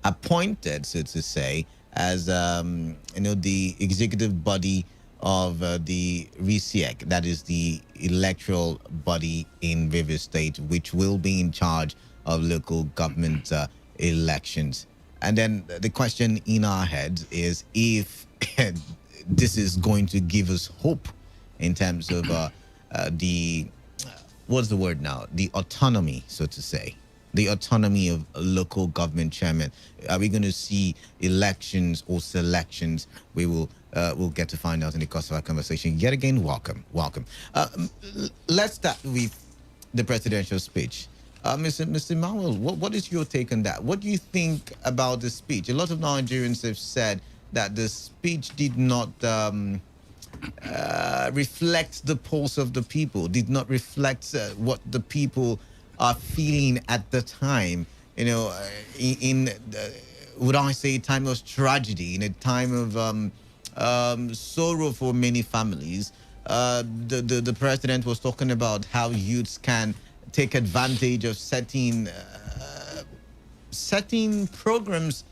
appointed, so to say, as the executive body of the RISIEC, that is the electoral body in Rivers State, which will be in charge of local government elections. And then the question in our heads is if this is going to give us hope in terms of what's the word now? The autonomy, so to say. The autonomy of local government chairman. Are we going to see elections or selections? We'll get to find out in the course of our conversation. Yet again, welcome. Let's start with the presidential speech. Mr. Manuel, what is your take on that? What do you think about the speech? A lot of Nigerians have said that the speech did not reflect the pulse of the people, did not reflect what the people are feeling at the time. In would I say, a time of tragedy, in a time of sorrow for many families. The president was talking about how youths can take advantage of setting programs,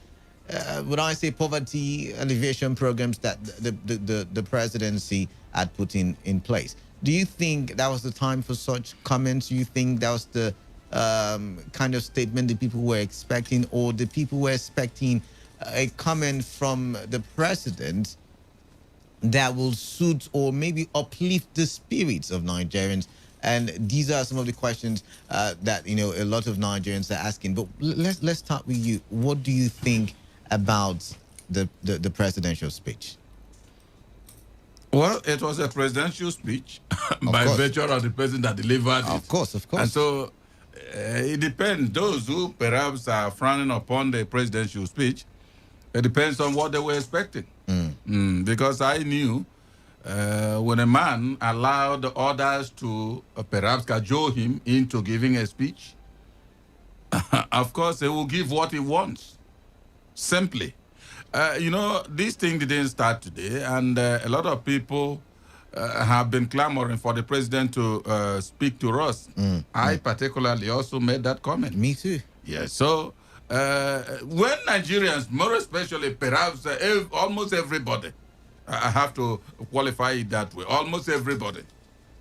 would I say poverty alleviation programs that the presidency had put in place. Do you think that was the time for such comments? Do you think that was the kind of statement the people were expecting, or the people were expecting a comment from the president that will suit or maybe uplift the spirits of Nigerians? And these are some of the questions that a lot of Nigerians are asking. But let's start with you. What do you think about the presidential speech?
Well, it was a presidential speech by virtue of the president that delivered it.
Of course.
And so it depends. Those who perhaps are frowning upon the presidential speech, it depends on what they were expecting. Because I knew when a man allowed others to perhaps cajole him into giving a speech, of course, he will give what he wants, simply. This thing didn't start today, and a lot of people have been clamoring for the president to speak to us. I particularly also made that comment.
Me too.
Yes, so when Nigerians, more especially perhaps almost everybody, I have to qualify it that way, almost everybody,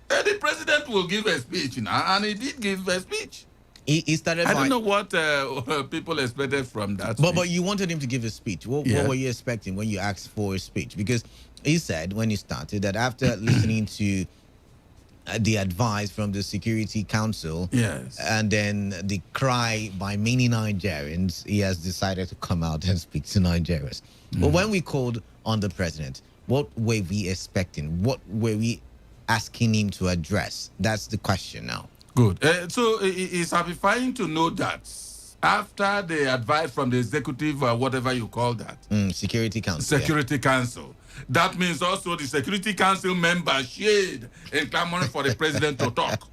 the president will give a speech now, and he did give a speech.
He started.
I don't know what people expected from that.
But you wanted him to give a speech. What were you expecting when you asked for a speech? Because he said when he started that after listening to the advice from the Security Council,
Yes.
and then the cry by many Nigerians, he has decided to come out and speak to Nigerians. But when we called on the president, what were we expecting? What were we asking him to address? That's the question now.
Good. So it's satisfying to know that after the advice from the executive or whatever you call that,
Security Council.
Security Council. That means also the Security Council members shared in clamoring for the president to talk.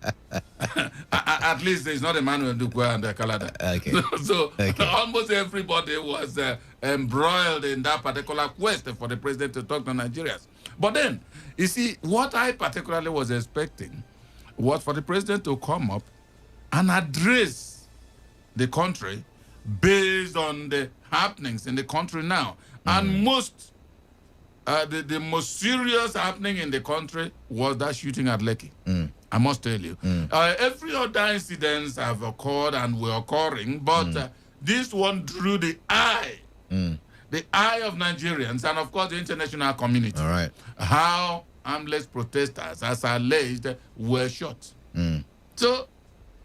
At least there's not Emmanuel Dukwa and Kalada.
Okay.
So almost everybody was embroiled in that particular quest for the president to talk to Nigerians. But then, you see, what I particularly was expecting was for the president to come up and address the country based on the happenings in the country now. And the most serious happening in the country was that shooting at Lekki. I must tell you. Every other incidents have occurred and were occurring, but this one drew the eye of Nigerians and, of course, the international community.
All right.
How armless protesters, as alleged, were shot. So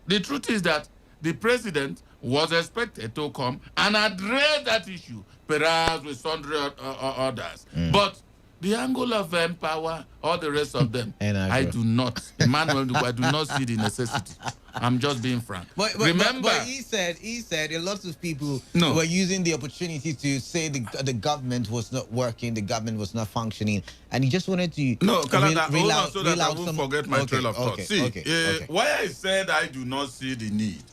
the truth is that the president was expected to come and address that issue, perhaps with sundry others. But the angle of power, all the rest of them, I do not. Emmanuel, I do not see the necessity. I'm just being frank. Remember,
but he said a lot of people were using the opportunity to say the government was not working, the government was not functioning, and he just wanted to
hold on so that I won't forget my trail of thought. Why I said I do not see the need,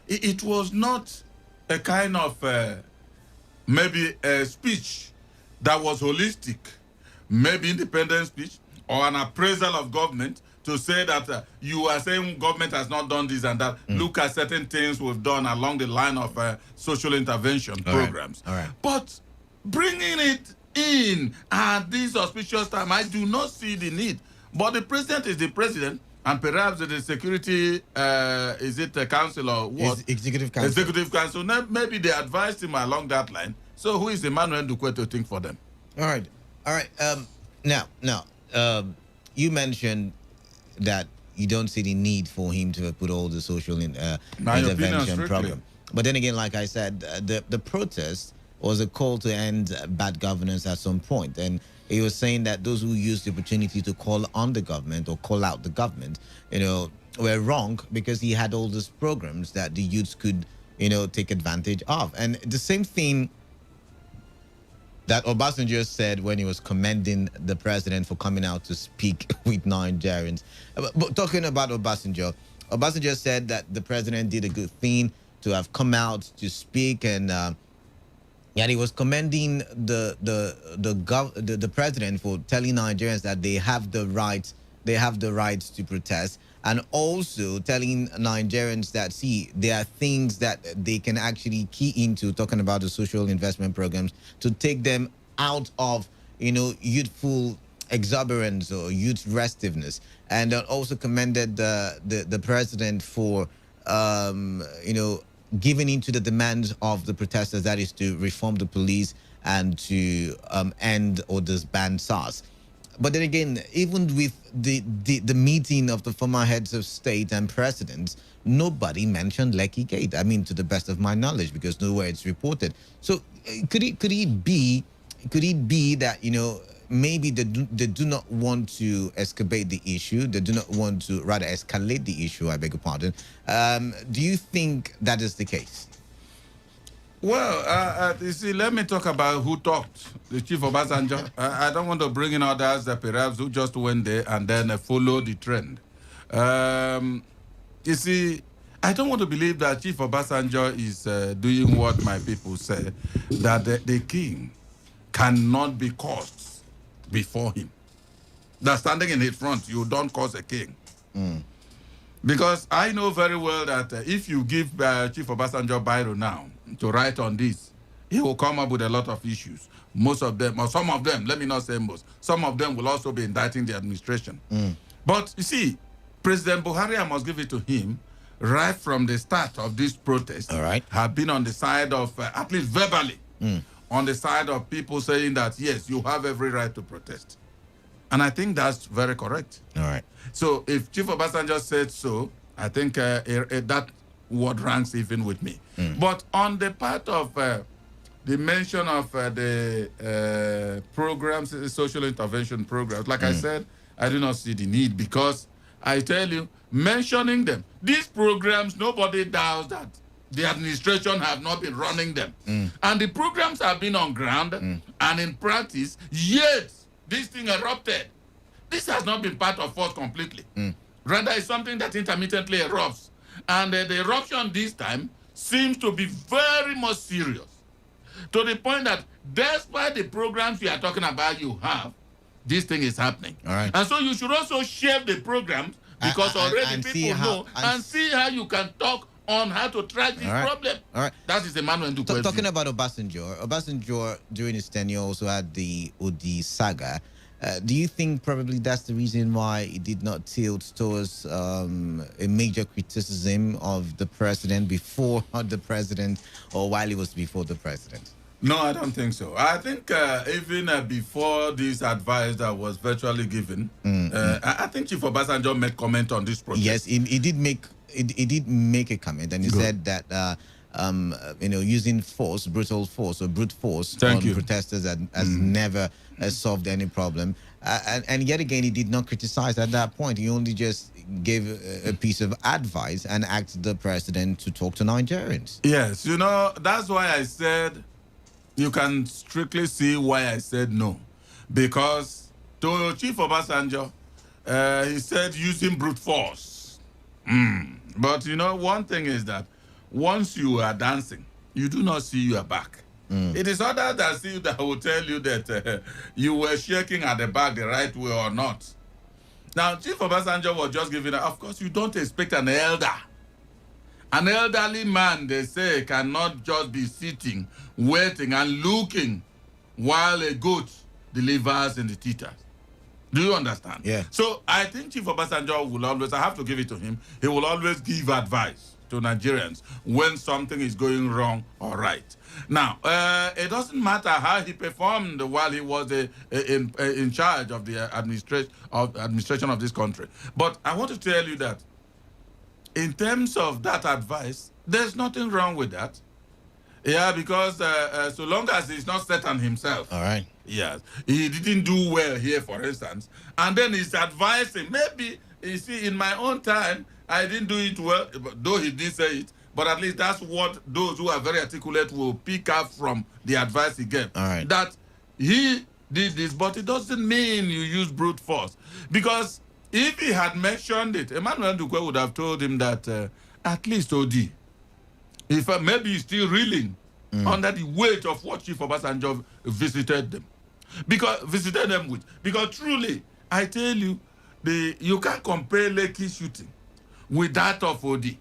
it was not a kind of maybe a speech that was holistic, maybe independent speech or an appraisal of government to say that you are saying government has not done this and that. Look at certain things we've done along the line of social intervention programs.
All right.
But bringing it in at this auspicious time, I do not see the need. But the president is the president, and perhaps the security, is it a council or what?
Executive council.
Executive council. Maybe they advised him along that line. So who is Emmanuel Dukwe to think for them?
All right. Now, you mentioned that you don't see the need for him to put all the social intervention program. But then again, like I said, the protest was a call to end bad governance at some point. And he was saying that those who used the opportunity to call on the government or call out the government, were wrong, because he had all these programs that the youths could, take advantage of. And the same thing that Obasanjo said when he was commending the president for coming out to speak with Nigerians. But talking about Obasanjo said that the president did a good thing to have come out to speak, and he was commending the president for telling Nigerians that they have the right to protest, and also telling Nigerians that, see, there are things that they can actually key into, talking about the social investment programs, to take them out of, youthful exuberance or youth restiveness. And also commended the president for, giving into the demands of the protesters, that is to reform the police and to end or disband SARS. But then again, even with the meeting of the former heads of state and presidents, nobody mentioned Lekki Gate. I mean, to the best of my knowledge, because nowhere it's reported. So could it be that, maybe they do not want to excavate the issue, they do not want to rather escalate the issue, I beg your pardon. Do you think that is the case?
Well, you see, let me talk about who talked. The Chief Obasanjo. I don't want to bring in others perhaps who just went there and then follow the trend. You see, I don't want to believe that Chief Obasanjo is doing what my people say, that the king cannot be caused before him. That standing in his front, you don't cause a king. Because I know very well that if you give Chief Obasanjo Biro now to write on this, he will come up with a lot of issues. Most of them, or some of them, let me not say most, some of them will also be indicting the administration. But you see, President Buhari, I must give it to him, right from the start of this protest, have been on the side of, at least verbally, on the side of people saying that, yes, you have every right to protest. And I think that's very correct.
All right.
So if Chief Obasanjo said so, I think that word ranks even with me. But on the part of the mention of the programs, social intervention programs, like I said, I do not see the need, because I tell you, mentioning them, these programs, nobody doubts that the administration have not been running them. And the programs have been on ground and in practice, yet this thing erupted. This has not been part of us completely. Rather, it's something that intermittently erupts. And the eruption this time seems to be very much serious, to the point that despite the programs we are talking about you have, this thing is happening.
All right.
And so you should also share the programs, because already people know, and see how you can talk on how to track this problem.
All right.
That is the manual to question.
Talking about Obasanjo during his tenure also had the Odi saga. Do you think probably that's the reason why he did not tilt towards a major criticism of the president before the president, or while he was before the president?
No, I don't think so. I think even before this advice that was virtually given, I think Chief Obasanjo made comment on this project.
Yes, he did make a comment, and he said that using force, brutal force or brute force on protesters has never solved any problem. And yet again, he did not criticize at that point. He only just gave a piece of advice and asked the president to talk to Nigerians.
Yes, that's why I said, you can strictly see why I said no. Because to Chief Obasanjo, he said using brute force. But one thing is that once you are dancing, you do not see your back. It is others that see you that will tell you that you were shaking at the back the right way or not. Now, Chief Obasanjo was just giving, of course, you don't expect an elder. An elderly man, they say, cannot just be sitting, waiting and looking while a goat delivers in the teethers. Do you understand?
Yeah.
So I think Chief Obasanjo will always, I have to give it to him, he will always give advice to Nigerians when something is going wrong or right. Now, it doesn't matter how he performed while he was in charge of the administration of this country. But I want to tell you that in terms of that advice, there's nothing wrong with that. Yeah, because so long as he's not set on himself.
All right.
Yes. He didn't do well here, for instance. And then he's advising, maybe, you see, in my own time, I didn't do it well, though he did say it. But at least that's what those who are very articulate will pick up from the advice he gave.
All right.
That he did this, but it doesn't mean you use brute force. Because if he had mentioned it, Emmanuel Dukwe would have told him that at least OD, if maybe he's still reeling under the weight of what Chief Obasanjo visited them with. Because truly, I tell you, you can't compare Lekki shooting with that of OD.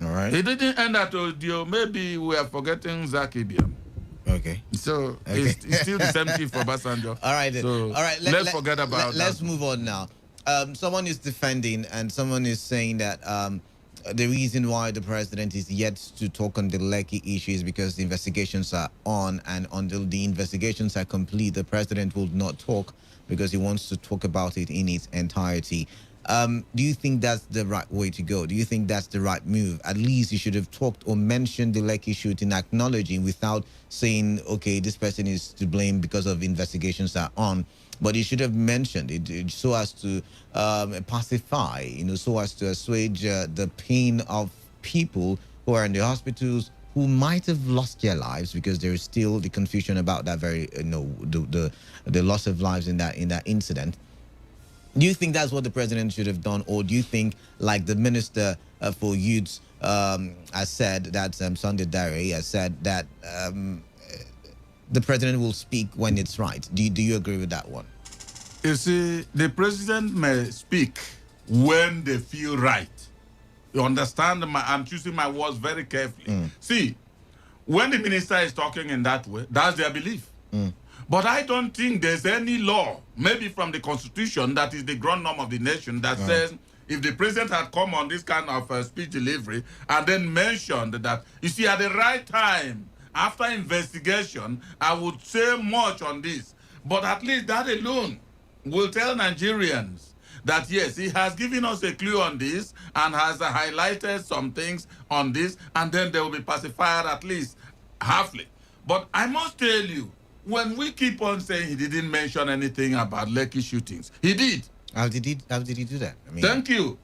All right.
It didn't end at OD. Maybe we are forgetting Zach Ibiam.
Okay.
So it's still the same Chief Obasanjo.
All right.
So
all right.
Let's forget about that.
Let's move on now. Someone is defending, and someone is saying that the reason why the president is yet to talk on the Lekki issue is because the investigations are on, and until the investigations are complete, the president will not talk because he wants to talk about it in its entirety. Do you think that's the right way to go? Do you think that's the right move? At least you should have talked or mentioned the Lekki shooting, acknowledging, without saying, okay, this person is to blame because of investigations are on. But you should have mentioned it so as to pacify, so as to assuage the pain of people who are in the hospitals, who might have lost their lives, because there is still the confusion about that very, the loss of lives in that incident. Do you think that's what the president should have done, or do you think, like the Minister for Youth has said, that Sunday Dare has said that the president will speak when it's right? Do you agree with that one?
You see, the president may speak when they feel right. You understand? I'm choosing my words very carefully. See, when the minister is talking in that way, that's their belief. But I don't think there's any law, maybe from the Constitution, that is the ground norm of the nation, that says if the president had come on this kind of speech delivery and then mentioned that, you see, at the right time, after investigation, I would say much on this. But at least that alone will tell Nigerians that yes, he has given us a clue on this and has highlighted some things on this, and then they will be pacified at least halfly. But I must tell you, when we keep on saying he didn't mention anything about Lekki shootings, he did.
How did he do that? I mean,
Thank you.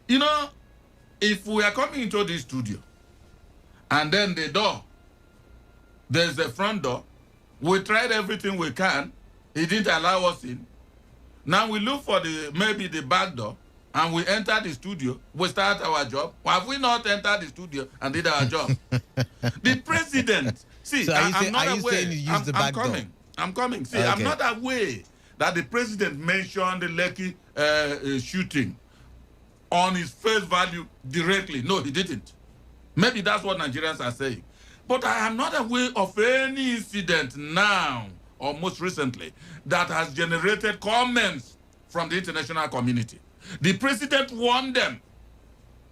You know, if we are coming into this studio and then the door, there's the front door, we tried everything we can, he didn't allow us in. Now we look for maybe the back door and we enter the studio, we start our job. Have we not entered the studio and did our job? The president, see,
so
I'm not
are you saying you use the back door?
I'm coming. See,
Okay.
I'm not aware that the president mentioned the Lekki shooting on his face value directly. No, he didn't. Maybe that's what Nigerians are saying. But I am not aware of any incident now or most recently that has generated comments from the international community. The president warned them.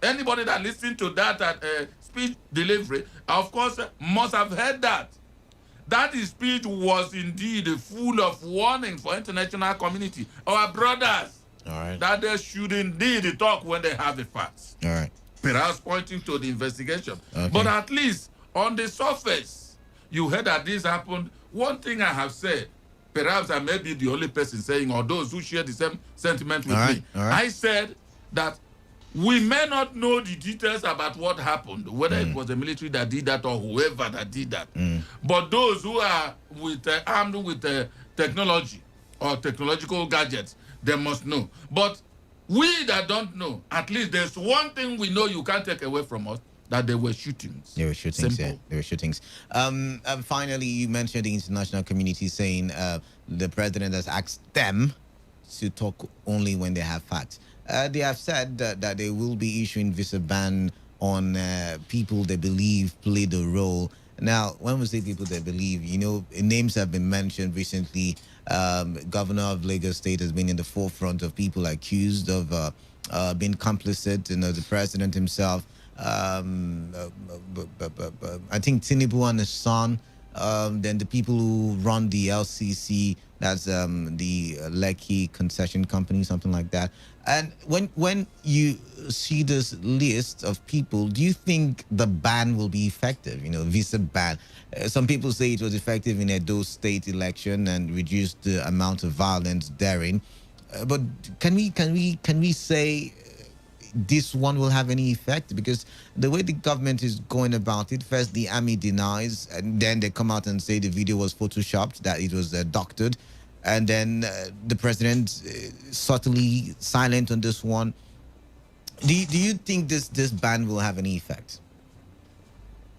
Anybody that listened to that speech delivery, of course, must have heard that. That speech was indeed full of warnings for international community, our brothers,
all right,
that they should indeed talk when they have the facts.
All right.
Perhaps pointing to the investigation.
Okay.
But at least on the surface, you heard that this happened. One thing I have said, perhaps I may be the only person saying, or those who share the same sentiment with me.
All right.
I said that we may not know the details about what happened, whether it was the military that did that or whoever that did that. But those who are armed with technology or technological gadgets, they must know. But we that don't know, at least there's one thing we know you can't take away from us, that there were shootings.
There were shootings,
Simple.
yeah. There were shootings. Finally, you mentioned the international community saying the president has asked them to talk only when they have facts. They have said that they will be issuing visa ban on people they believe played a role. Now, when we say people they believe, you know, names have been mentioned recently. Governor of Lagos State has been in the forefront of people accused of being complicit. You know, the president himself. I think Tinubu and his son. Then the people who run the LCC, that's the Lekki Concession Company, something like that. And when you see this list of people, do you think the ban will be effective? You know, visa ban. Some people say it was effective in Edo State election and reduced the amount of violence therein. But can we say this one will have any effect? Because the way the government is going about it, first the army denies, and then they come out and say the video was photoshopped, that it was doctored, and then the president subtly silent on this one. Do you think this ban will have any effect?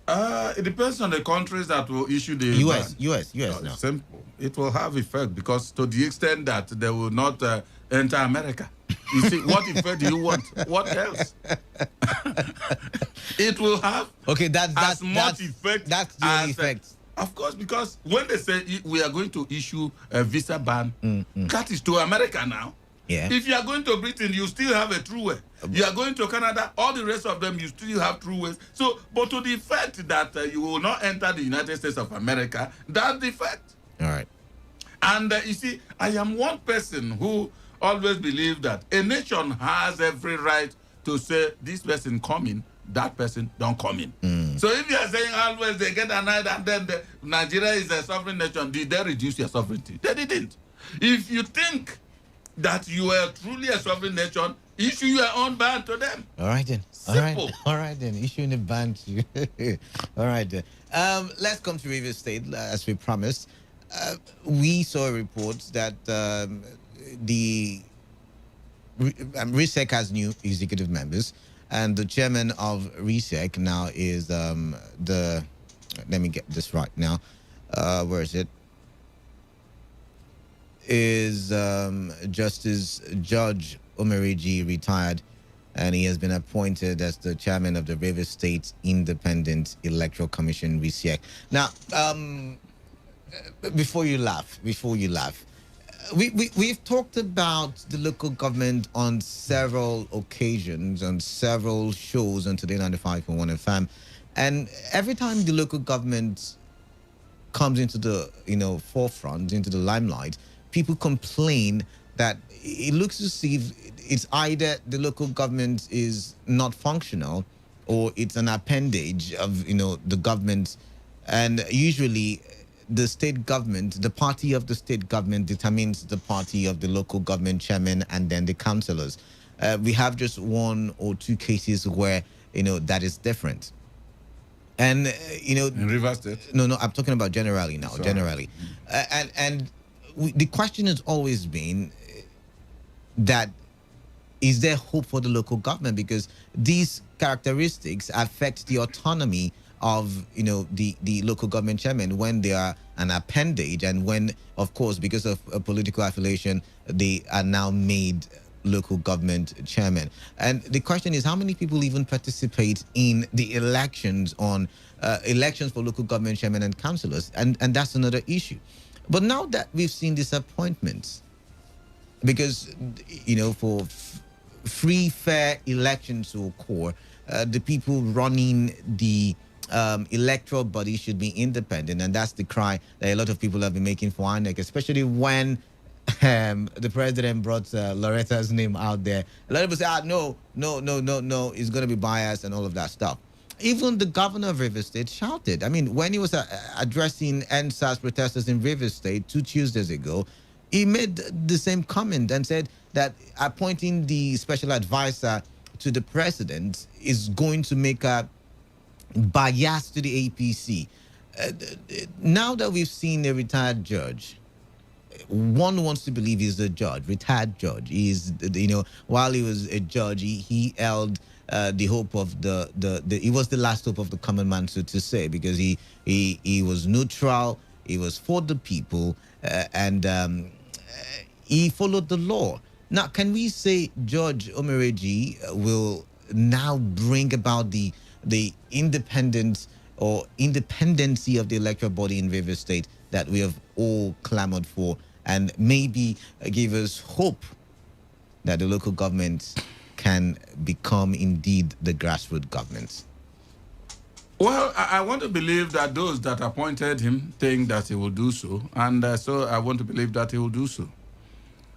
It depends on the countries that will issue the
US
ban.
now.
Simple. It will have effect because to the extent that they will not enter America. You see, what effect do you want? What else? It will have as much effect.
That's the only effect.
Of course, because when they say we are going to issue a visa ban, that is to America now.
Yeah.
If you are going to Britain, you still have a true way. You are going to Canada, all the rest of them, you still have true ways. So, but to the effect that you will not enter the United States of America, that's the fact.
All right.
And you see, I am one person who always believe that a nation has every right to say this person coming, that person don't come in. So if you are saying always they get annoyed and then Nigeria is a sovereign nation, did they reduce your sovereignty? They didn't. If you think that you are truly a sovereign nation, issue your own ban to them.
All right then.
Simple.
All right then. Issuing a ban to. All right then. Let's come to Rivers State as we promised. We saw a report that the RISEC has new executive members, and the chairman of RISEC now is let me get this right now. Where is it? Is Justice Judge Omeriji, retired, and he has been appointed as the chairman of the Rivers State Independent Electoral Commission, RISEC. Now, before you laugh, we've talked about the local government on several occasions, on several shows on Today95.1 FM, and every time the local government comes into the forefront, into the limelight, people complain that it looks as if it's either the local government is not functional or it's an appendage of the government, and usually the state government, the party of the state government determines the party of the local government chairman and then the councillors. We have just one or two cases where that is different. And
in Rivers State.
No, I'm talking about generally now.
Sorry.
Generally, the question has always been that is there hope for the local government, because these characteristics affect the autonomy of the local government chairman when they are an appendage, and when, of course, because of a political affiliation, they are now made local government chairman. And the question is, how many people even participate in the elections for local government chairman and councillors? And that's another issue. But now that we've seen disappointments, because for free, fair elections to occur, the people running the electoral body should be independent, and that's the cry that a lot of people have been making for INEC, especially when the president brought Loretta's name out there. A lot of people say, no, it's going to be biased and all of that stuff. Even the governor of Rivers State shouted. I mean, when he was addressing NSAS protesters in Rivers State 2 Tuesdays ago, he made the same comment and said that appointing the special advisor to the president is going to make a bias to the APC. Now that we've seen a retired judge, one wants to believe he's a judge, retired judge. He's, while he was a judge, he held the hope of he was the last hope of the common man, so to say, because he was neutral, he was for the people, and he followed the law. Now, can we say Judge Omereji will now bring about the independence or independency of the electoral body in Rivers State that we have all clamored for, and maybe give us hope that the local government can become indeed the grassroots governments?
Well, I want to believe that those that appointed him think that he will do so, and so I want to believe that he will do so.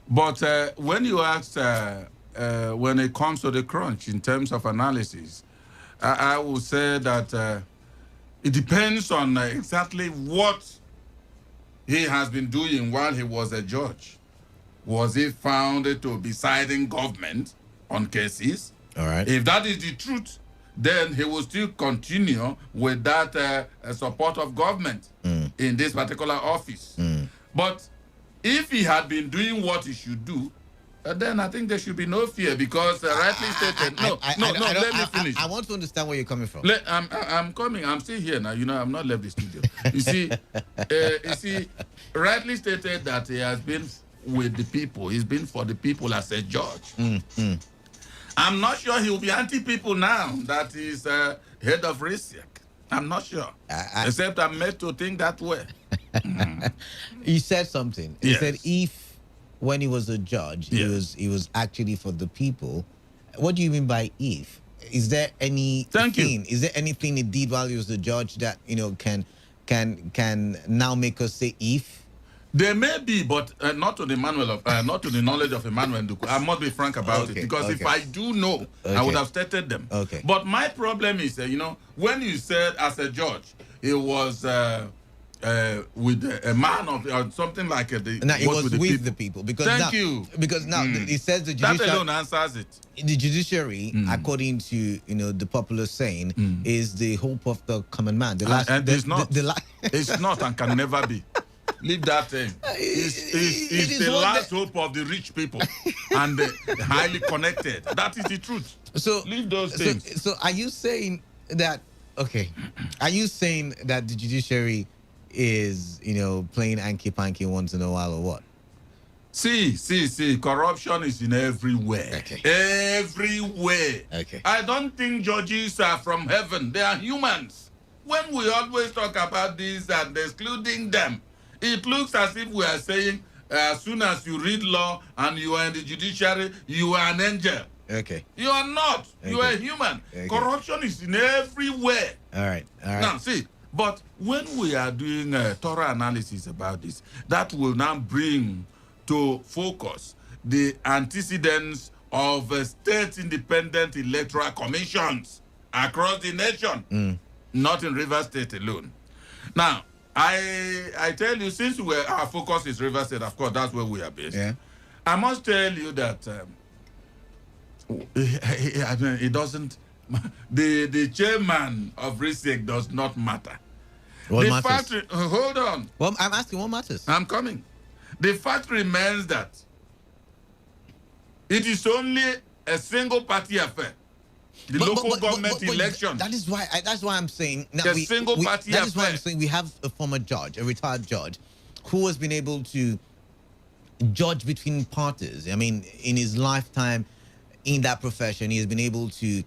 But when you ask, when it comes to the crunch in terms of analysis, I will say that it depends on exactly what he has been doing while he was a judge. Was he found to be siding government on cases?
All right.
If that is the truth, then he will still continue with that support of government in this particular office. But if he had been doing what he should do, then I think there should be no fear, because rightly stated. Let me finish.
I want to understand where you're coming from.
I'm coming. I'm still here now. I'm not left the studio. You see, rightly stated that he has been with the people. He's been for the people as a judge. I'm not sure he will be anti-people now that he's head of RISIAC. I'm not sure. Except I'm made to think that way.
You said something. You said if, when he was a judge, he was actually for the people. What do you mean by if? Is there anything? Is there anything he did while he was a judge that can now make us say if?
There may be, but not to the manual of, not to the knowledge of Emmanuel Nduku. I must be frank about it, because if I do know, I would have stated them. But my problem is, when you said as a judge, it was with a man of something like
now it was with the people, because
thank you,
because now it says the judiciary,
that alone answers it.
The judiciary, according to the popular saying, is the hope of the common man. The last,
and it's not. It's not and can never be. Leave that thing. It's the last hope of the rich people and the highly connected. That is the truth.
So
leave those things.
So are you saying that? Okay, are you saying that the judiciary is playing hanky-panky once in a while, or what?
See, corruption is in everywhere. Everywhere. I don't think judges are from heaven. They are humans. When we always talk about this and excluding them, it looks as if we are saying as soon as you read law and you are in the judiciary, you are an angel. You are not. You are a human. Corruption is in everywhere.
All right.
Now, see, but when we are doing a thorough analysis about this, that will now bring to focus the antecedents of state independent electoral commissions across the nation, not in Rivers State alone. Now, I tell you, since our focus is Rivers State, of course, that's where we are based.
Yeah.
I must tell you that I mean, it doesn't. The chairman of RISEC does not matter.
What matters?
Hold on.
Well, I'm asking what matters.
I'm coming. The fact remains that it is only a single party affair. The local government election.
That is why. That's why I'm saying. Now
the single party
that
affair.
is why I'm saying we have a former judge, a retired judge, who has been able to judge between parties. I mean, in his lifetime, in that profession, he has been able to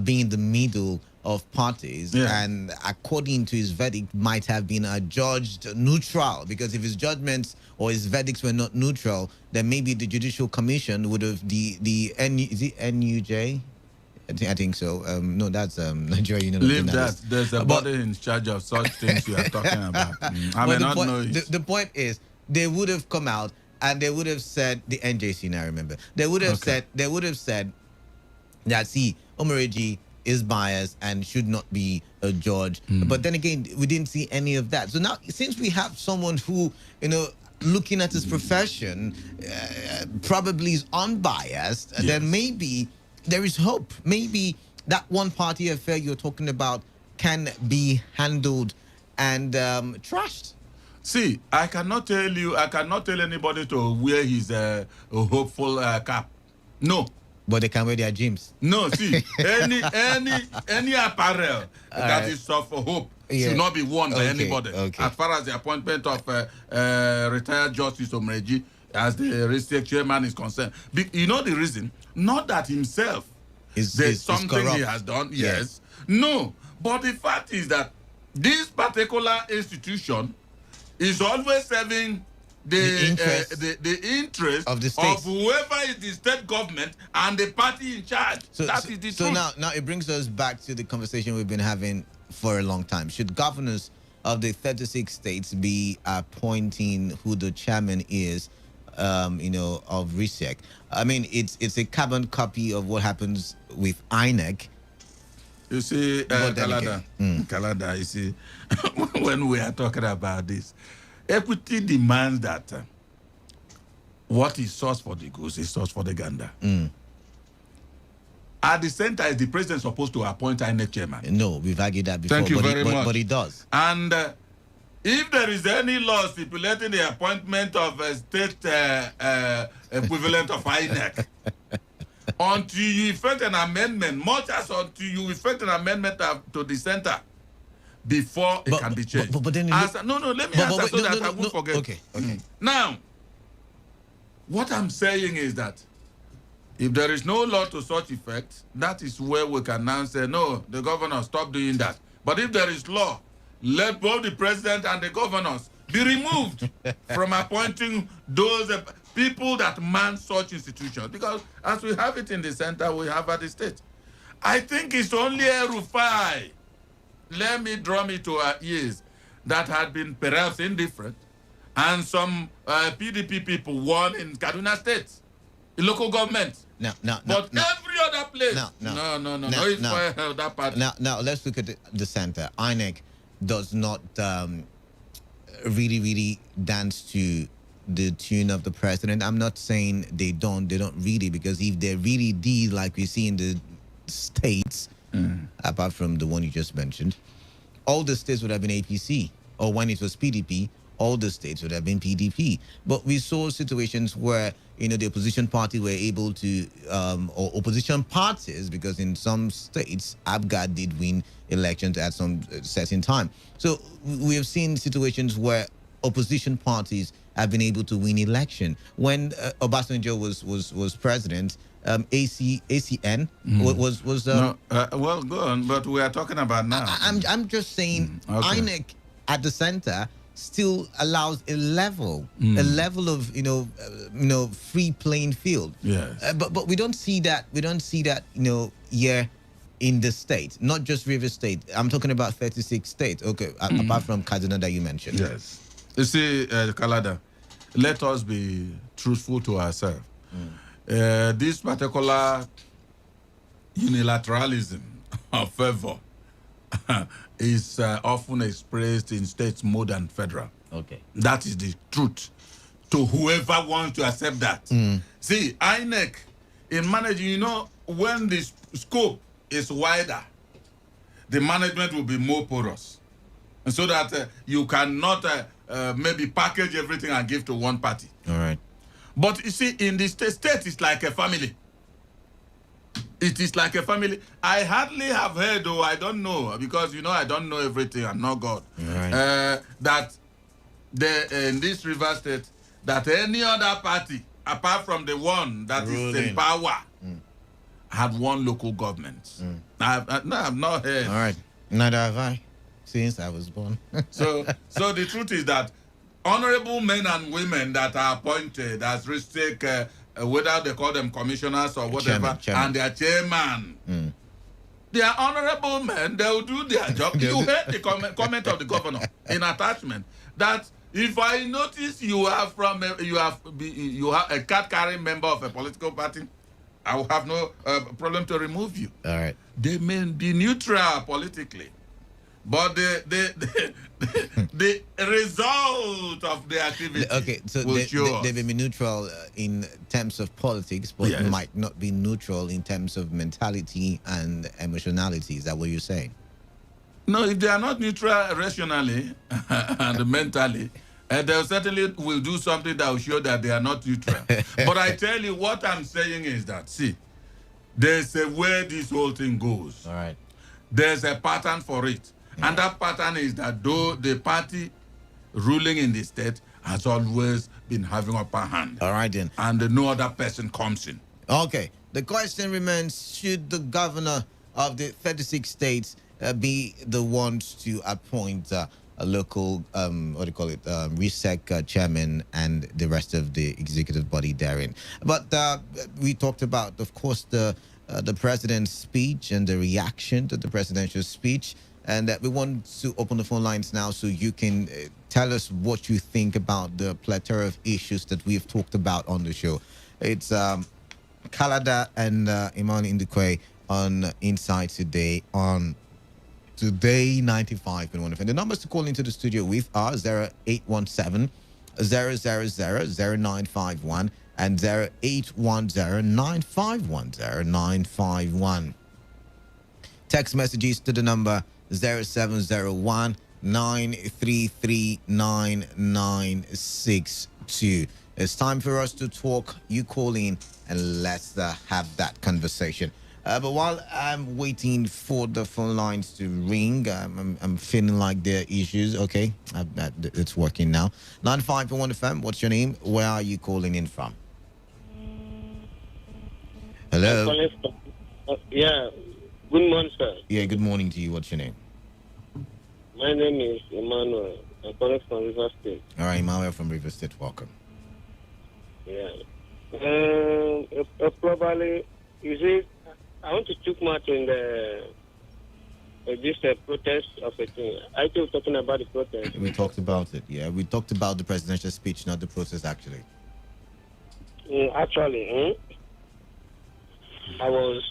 be in the middle of parties, and according to his verdict, might have been adjudged neutral, because if his judgments or his verdicts were not neutral, then maybe the Judicial Commission would have is it NUJ? I think so. No, that's Nigeria Union.
Leave that. There's a body in charge of such things you are talking about. I may not know it.
The point is, they would have come out and they would have said, the NJC, now I remember, they would have said that, see, Omoreji is biased and should not be a judge. But then again, we didn't see any of that. So now, since we have someone who, looking at his profession, probably is unbiased, then maybe there is hope. Maybe that one-party affair you're talking about can be handled and trashed.
See, I cannot tell anybody to wear his hopeful cap. No.
But they can wear their gyms.
No, see, any apparel that is of hope should not be worn by anybody. As far as the appointment of retired Justice Omoreji as the RISEC chairman is concerned. You know the reason? Not that himself there's something he has done. Yes. No. But the fact is that this particular institution is always serving the interest of the state, of whoever is the state government and the party in charge. That is the truth.
So now it brings us back to the conversation we've been having for a long time. Should governors of the 36 states be appointing who the chairman is, of RISEC? I mean, it's a carbon copy of what happens with INEC.
You see, Kalada, you see, when we are talking about this, equity demands that what is source for the goose is source for the gander. At the center, is the president supposed to appoint INEC chairman?
No, we've argued that before.
Thank you very much.
But he does.
And if there is any law stipulating the appointment of a state equivalent of INEC, until you effect an amendment, much as until you effect an amendment to the center, before it can be changed.
But then
let me answer so that I won't forget.
Okay.
Now, what I'm saying is that if there is no law to such effect, that is where we can now say, no, the governor, stop doing that. But if there is law, let both the president and the governors be removed from appointing those people that man such institutions. Because as we have it in the center, we have at the state. I think it's only a Rufai, let me draw me to our ears, that had been perhaps indifferent, and some PDP people won in Kaduna State, in local government. Every other place.
Now, let's look at the center. INEC does not really dance to the tune of the president. I'm not saying they don't really, because if they really did, like we see in the states, apart from the one you just mentioned, all the states would have been APC, or when it was PDP, all the states would have been PDP. But we saw situations where, the opposition party were able to, or opposition parties, because in some states, ABGA did win elections at some certain time. So we have seen situations where opposition parties have been able to win election. When Obasanjo was president, ACN was
well, go on, but we are talking about now.
I'm just saying, INEC at the center still allows a level of free playing field.
Yes.
But we don't see that. Here in the state, not just Rivers State. I'm talking about 36 states. Okay, apart from Kaduna that you mentioned.
Yes. You see, Kalada, let us be truthful to ourselves. This particular unilateralism of favor is often expressed in states more than federal.
Okay.
That is the truth. To whoever wants to accept that. See, INEC, in managing, when the scope is wider, the management will be more porous. And so that you cannot maybe package everything and give to one party.
All right.
But you see, in the state it's like a family. It is like a family. I hardly have heard, or I don't know, because I don't know everything. I'm not God.
Right.
That in this River State, that any other party, apart from the one that is in power, had one local government. I've not heard.
All right. Neither have I, since I was born.
So the truth is that honorable men and women that are appointed as risk whether they call them commissioners or whatever,
Chairman.
and their chairman, they are honorable men. They will do their job. You heard the comment of the governor in attachment that if I notice you are you have a card-carrying member of a political party, I will have no problem to remove you.
All right.
They may be neutral politically, but the result of the activity
they may be neutral in terms of politics, but
Yes.
might not be neutral in terms of mentality and emotionality. Is that what you're saying?
No, if they are not neutral rationally and mentally, they certainly will do something that will show that they are not neutral. But I tell you, what I'm saying is that, see, there's a way this whole thing goes.
All right.
There's a pattern for it. And that pattern is that though the party ruling in the state has always been having upper hand.
All right, then.
And no other person comes in.
Okay. The question remains, should the governor of the 36 states be the ones to appoint a local, RESEC chairman and the rest of the executive body therein? But we talked about, of course, the president's speech and the reaction to the presidential speech. And we want to open the phone lines now so you can tell us what you think about the plethora of issues that we've talked about on the show. It's Kalada and Iman Indukwe on Inside Today on Today95.1fm. The numbers to call into the studio with are 0817 000 0951 and 0810 951 0951. Text messages to the number 0701 933 9962. It's time for us to talk. You call in and let's have that conversation. But while I'm waiting for the phone lines to ring, I'm feeling like there are issues. Okay, it's working now. 95.1 FM, what's your name? Where are you calling in from? Hello?
Yeah, good morning, sir.
Yeah, good morning to you. What's your name?
My name is Emmanuel. I'm calling from River State.
All right, Emmanuel from River State. Welcome.
Yeah. Probably, you see, I want to took much in this protest of a thing. I still talking about the protest.
We talked about it, yeah. We talked about the presidential speech, not the protest, actually.
Actually, I want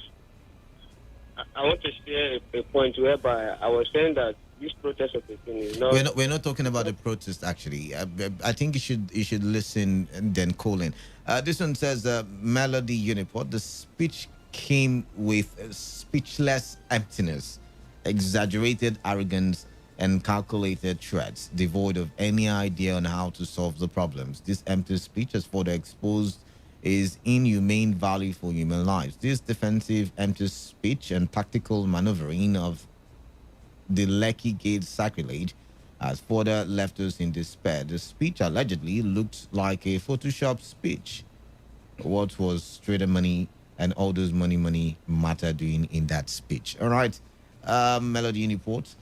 to share a point whereby I was saying that this protest of a thing is not...
We're not talking about the protest, actually. I think you should listen and then call in. This one says, Melody Uniport, the speech came with speechless emptiness, exaggerated arrogance, and calculated threats, devoid of any idea on how to solve the problems. This empty speech has further exposed is inhumane value for human lives. This defensive, empty speech and tactical maneuvering of the Lekki Gate sacrilege has further left us in despair. The speech allegedly looked like a Photoshop speech. What was trader money and all those money matter doing in that speech? All right, Melody Uniport.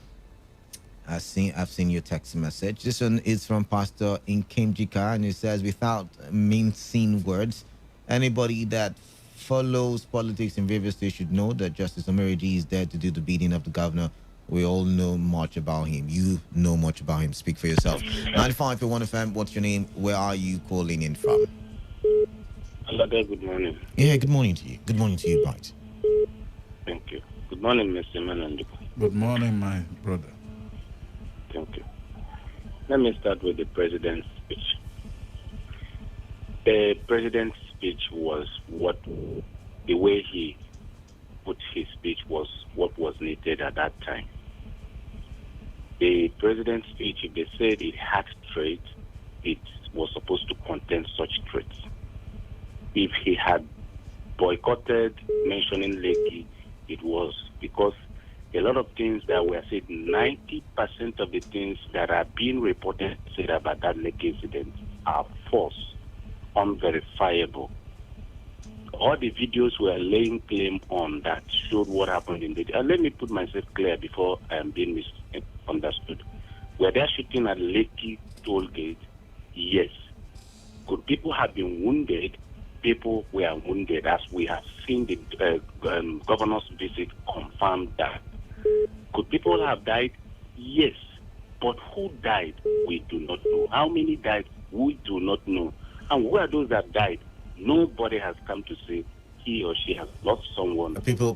I've seen your text message. This one is from Pastor Inkemjika, and it says, without mincing words, anybody that follows politics in various states should know that Justice Omeriji is there to do the bidding of the governor We all know much about him. You know much about him. Speak for yourself. 95.1 FM. What's your name? Where are you calling in from?
Hello there, good morning.
Yeah, good morning to you. Good morning to you, Bright.
Thank you. Good morning, Mr. Menandu.
Good morning, my brother.
Thank you. Let me start with the president's speech. The president's speech was the way he put his speech was what was needed at that time. The president's speech, if they said it had traits, it was supposed to contain such traits. If he had boycotted mentioning Lekki, it was because a lot of things that were said, 90% of the things that are being reported said about that Lekki incident are false, unverifiable. All the videos were laying claim on that showed what happened in the... let me put myself clear before I am being misunderstood. Were they shooting at Lekki toll gate? Yes. Could people have been wounded? People were wounded, as we have seen the governor's visit confirm that. Could people have died? Yes. But who died? We do not know. How many died? We do not know. And who are those that died? Nobody has come to say he or she has lost someone.
People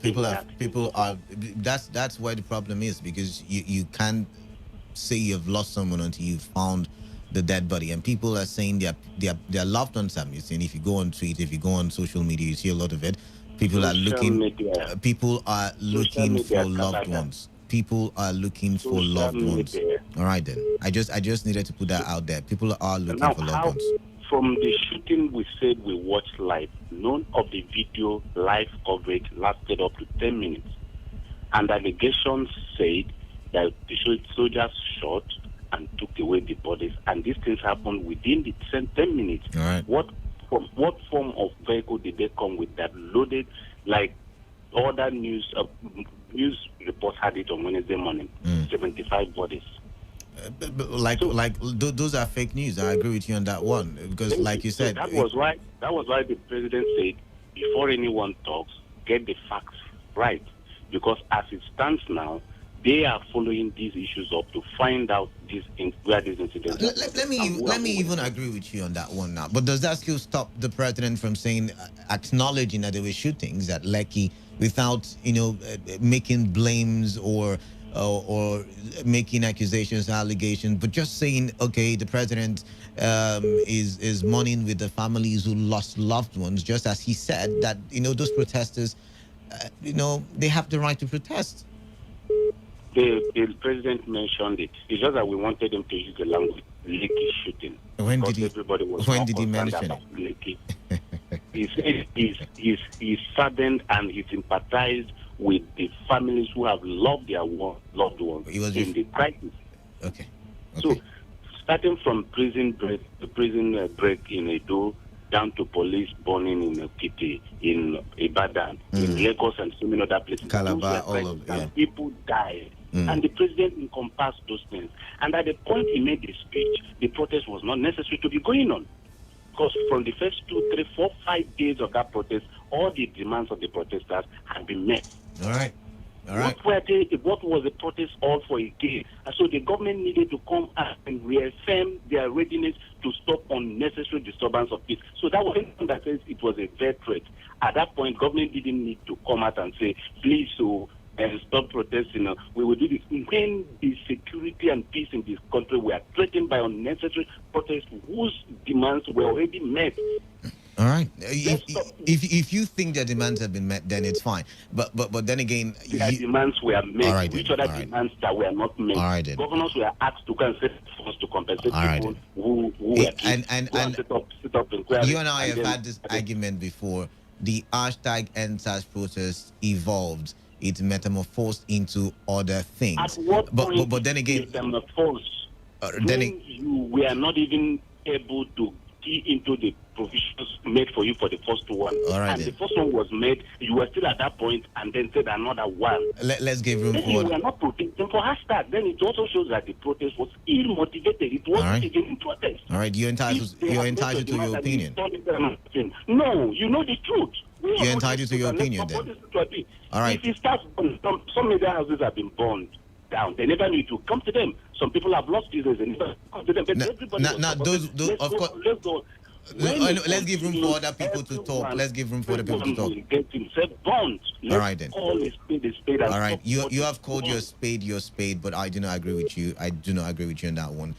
are. That's where the problem is, because you can't say you've lost someone until you've found the dead body, and people are saying their loved ones are missing. If you go on Twitter, if you go on social media, you see a lot of it. People are looking. People are looking for loved ones. People are looking for loved ones. All right then. I just needed to put that out there. People are looking for loved ones.
From the shooting we said we watched live, none of the video live coverage lasted up to 10 minutes. And allegations said that the soldiers shot and took away the bodies, and these things happened within the 10 minutes.
All right.
What form of vehicle did they come with that loaded, like other news reports had it on Wednesday morning, 75 bodies.
Those are fake news. I agree with you on that one, because like you said,
that was why the president said, before anyone talks, get the facts right, because as it stands now, they are following these issues up to find out where these incidents.
Let me even agree with you on that one now. But does that still stop the president from saying, acknowledging that there were shootings at Lekki without making blames or making accusations, allegations, but just saying, okay, the president is mourning with the families who lost loved ones, just as he said that those protesters, they have the right to protest.
The president mentioned it. It's just that we wanted him to use the language Lekki shooting.
When did he mention
it? He said he's saddened and he sympathized with the families who have loved their loved ones in the crisis.
Okay.
So, starting from prison break in Edo, down to police burning in Okiti, in Ibadan, in Lagos, and so many other places.
Calabar, all of it.
People died. And the president encompassed those things. And at the point he made the speech, the protest was not necessary to be going on. Because from the first 2, 3, 4, 5 days of that protest, all the demands of the protesters had been met.
All right.
What was the protest all for again? And so the government needed to come and reaffirm their readiness to stop unnecessary disturbance of peace. So that was something that says it was a fair threat. At that point, government didn't need to come out and say, please, stop protesting. We will do this. When the security and peace in this country were threatened by unnecessary protests whose demands were already met.
All right. If you think their demands have been met, then it's fine. But then again,
their demands were met.
All right,
which other demands that were not met?
All right, then.
Governors were asked to come force to compensate people who were
and
sit up inquiry.
You and I have had this argument before. The hashtag #EndSARS protest evolved. It metamorphosed into other things.
At what point
but then again,
metamorphosed? You were not even able to key into the provisions made for you for the first one.
All right,
and
then.
The first one was made, you were still at that point, and then said another one.
Let's give room
then
for...
you were not protesting for hashtag. Then it also shows that the protest was ill-motivated. It wasn't even protest.
All right, you're entitled to your opinion.
No, you know the truth.
You're entitled to your opinion, then.
All
right.
If it starts, some media houses have been burned. down. They never knew it would come to them. Some people have lost business and it never come to them. But everybody was
those
let's
of
go,
course.
let's go.
Let's give room for other people to talk. Let's give room for other people to talk.
Get himself burned.
All right then.
Call a spade.
All right, you have called your spade, but I do not agree with you. I do not agree with you on that one.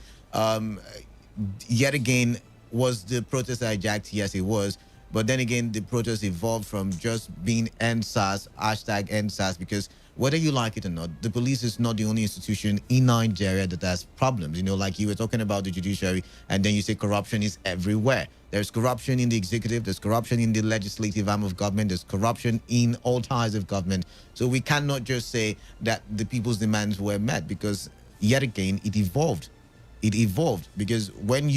Yet again, was the protest hijacked? Yes, it was. But then again, the protest evolved from just being NSAS, hashtag NSAS, because whether you like it or not, the police is not the only institution in Nigeria that has problems. You know, like you were talking about the judiciary, and then you say corruption is everywhere. There's corruption in the executive, there's corruption in the legislative arm of government, there's corruption in all ties of government. So we cannot just say that the people's demands were met, because yet again, it evolved. It evolved because when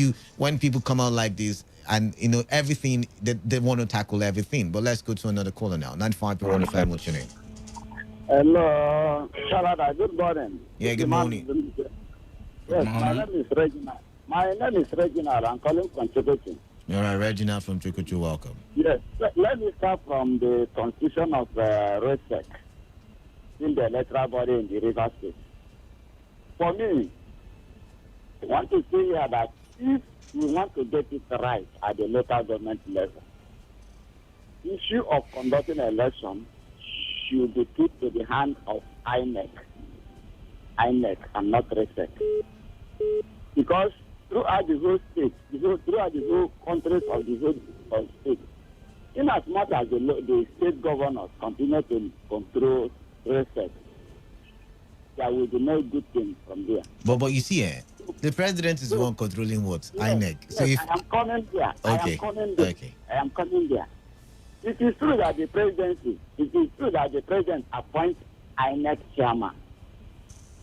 people come out like this, and you know everything, they want to tackle everything. But let's go to another caller now. 95.1 FM, what's your name?
Hello, Shalada. Good morning.
Yeah, good morning.
Yes, my name is Regina. I'm calling from Chukwuchu.
All right, Regina from Chukwuchu, welcome.
Yes, let me start from the constitution of RESEC in the electoral body in the River State. For me, I want to say here that if we want to get it right at the local government level, issue of conducting an election should be put to the hand of INEC and not RESEC. Because throughout the whole state, throughout the whole countries of the whole state, in as much as the state governors continue to control RESEC, there will be no good thing from there.
But you see, the president is the one controlling what?
Yes,
INEC.
Yes,
So if
I am coming there.
Okay.
I am coming there. It is true that the president appoints INEC chairman.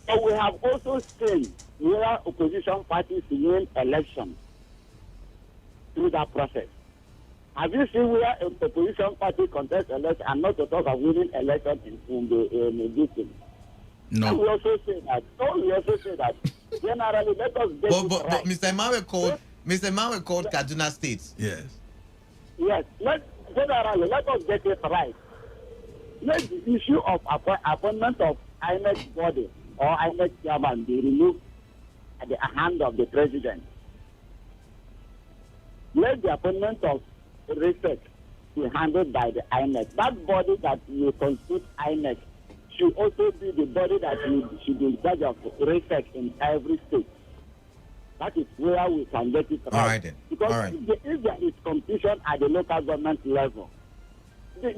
But we have also seen where opposition parties win elections through that process. Have you seen where an opposition party contests election and not to talk of winning election in the distance?
No.
And we also say that generally let us get it
but
right.
Mr. Emmanuel called Kaduna State.
Yes.
Yes, let us get it right. Let the issue of appointment of INEC body or INEC chairman be removed at the hand of the president. Let the appointment of RESEC be handled by the INEC. That body that will constitute INEC should also be the body that should be in charge of RESEC in every state. That is where we can get it right.
All right then.
Because
All right.
if there is competition at the local government level, we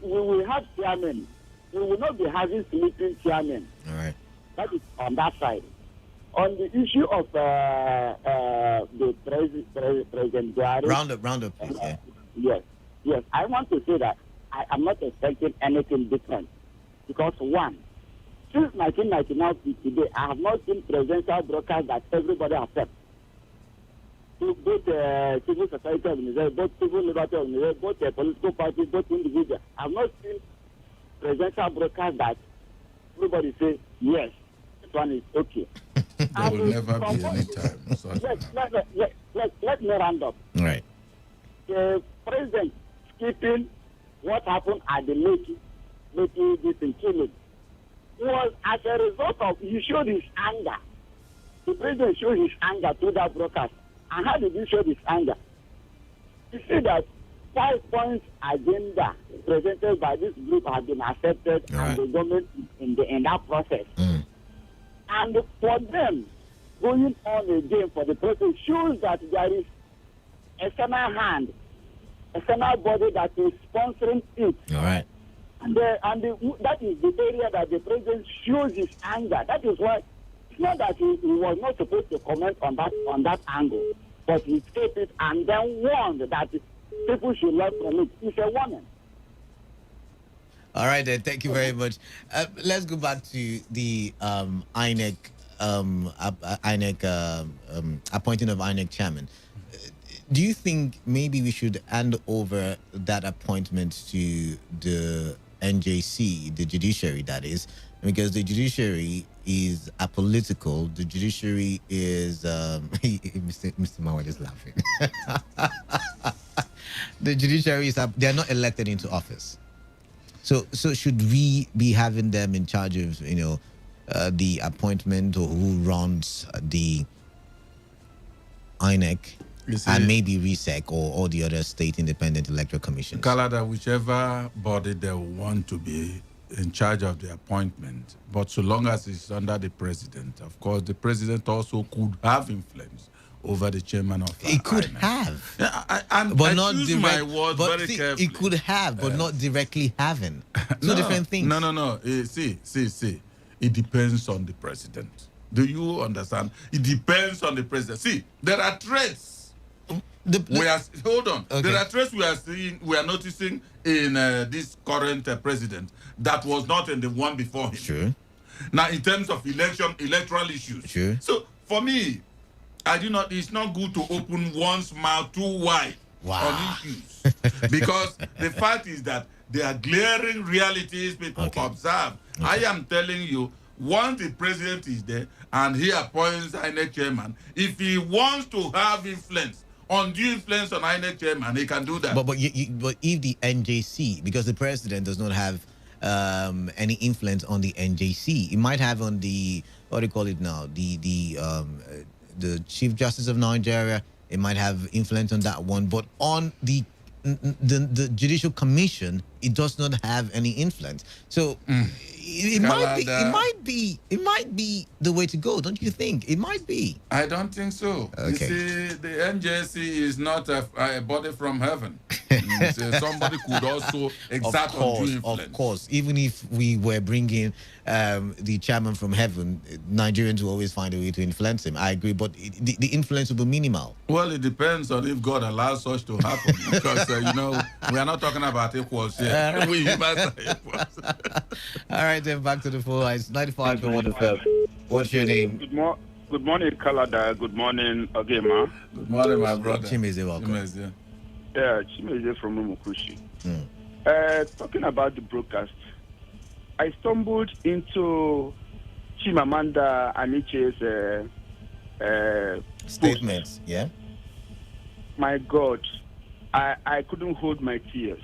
will have chairmen. We will not be having sleeping chairmen.
All right.
That is on that side. On the issue of the President Buhari.
Round up, please.
Yes. I want to say that I am not expecting anything different. Because one, since 1999 to today, I have not seen presidential broadcast that everybody accepts. Both civil society organizations, both civil liberty organizations, both political parties, both individuals. I have not seen presidential broadcast that everybody says, yes, this one is okay.
There will never be any time.
Let me round up.
All right.
The president skipping what happened at the Lekki this in killing was as a result of he showed his anger. The president showed his anger through that broadcast. And how did he show his anger? You see that 5 points agenda presented by this group has been accepted and the government in that process. And for them going on again for the process shows that there is external hand, external body that is sponsoring it.
All right.
And that is the area that the president shows his anger. That is why it's not that he was not supposed to comment on that angle, but he escaped it and then warned that people should learn from it. It's a warning.
All right, then. Thank you very much. Let's go back to the INEC appointing of INEC chairman. Do you think maybe we should hand over that appointment to the NJC, the judiciary, that is, because the judiciary is apolitical. The judiciary is Mr. Mawa is laughing. The judiciary is they are not elected into office. So should we be having them in charge of the appointment or who runs the INEC and maybe RESEC or all the other state independent electoral commissions.
Canada, whichever body they want to be in charge of the appointment, but so long as it's under the president, of course, the president also could have influence over the chairman of
It could
INEC.
have.
Yeah,
but
I
not
choose my words very carefully.
It could have, but not directly having. Two
No,
different things.
No. See. It depends on the president. Do you understand? It depends on the president. See, there are threats. Hold on.
Okay.
There are threats we are noticing in this current president that was not in the one before him.
Sure.
Now, in terms of electoral issues.
Sure.
So, for me, it's not good to open one's mouth too wide on issues. Because the fact is that there are glaring realities people observe. I am telling you, once the president is there and he appoints INEC chairman, if he wants to have undue influence on INEC chairman, he can do that.
But if the NJC, because the president does not have any influence on the NJC, it might have on the, what do you call it now, the Chief Justice of Nigeria. It might have influence on that one, but on the Judicial Commission, it does not have any influence. So it might be the way to go, don't you think? It might be.
I don't think so.
Okay.
You see, the NJC is not a body from heaven. So somebody could also exert undue influence.
Of course, even if we were bringing the chairman from heaven, Nigerians will always find a way to influence him. I agree, but the influence will be minimal.
Well, it depends on if God allows such to happen. Because, we are not talking about equals here. We humans are equals.
All right, then back to the phone lines. 95.1 FM. What's your name?
Good morning, Kalada. Good morning, Ogema.
Good morning, my brother.
Chimeze, welcome.
Yeah, Chimeze from Umukushi. Talking about the broadcast, I stumbled into Chimamanda Aniche's
statements. Yeah.
My God, I couldn't hold my tears.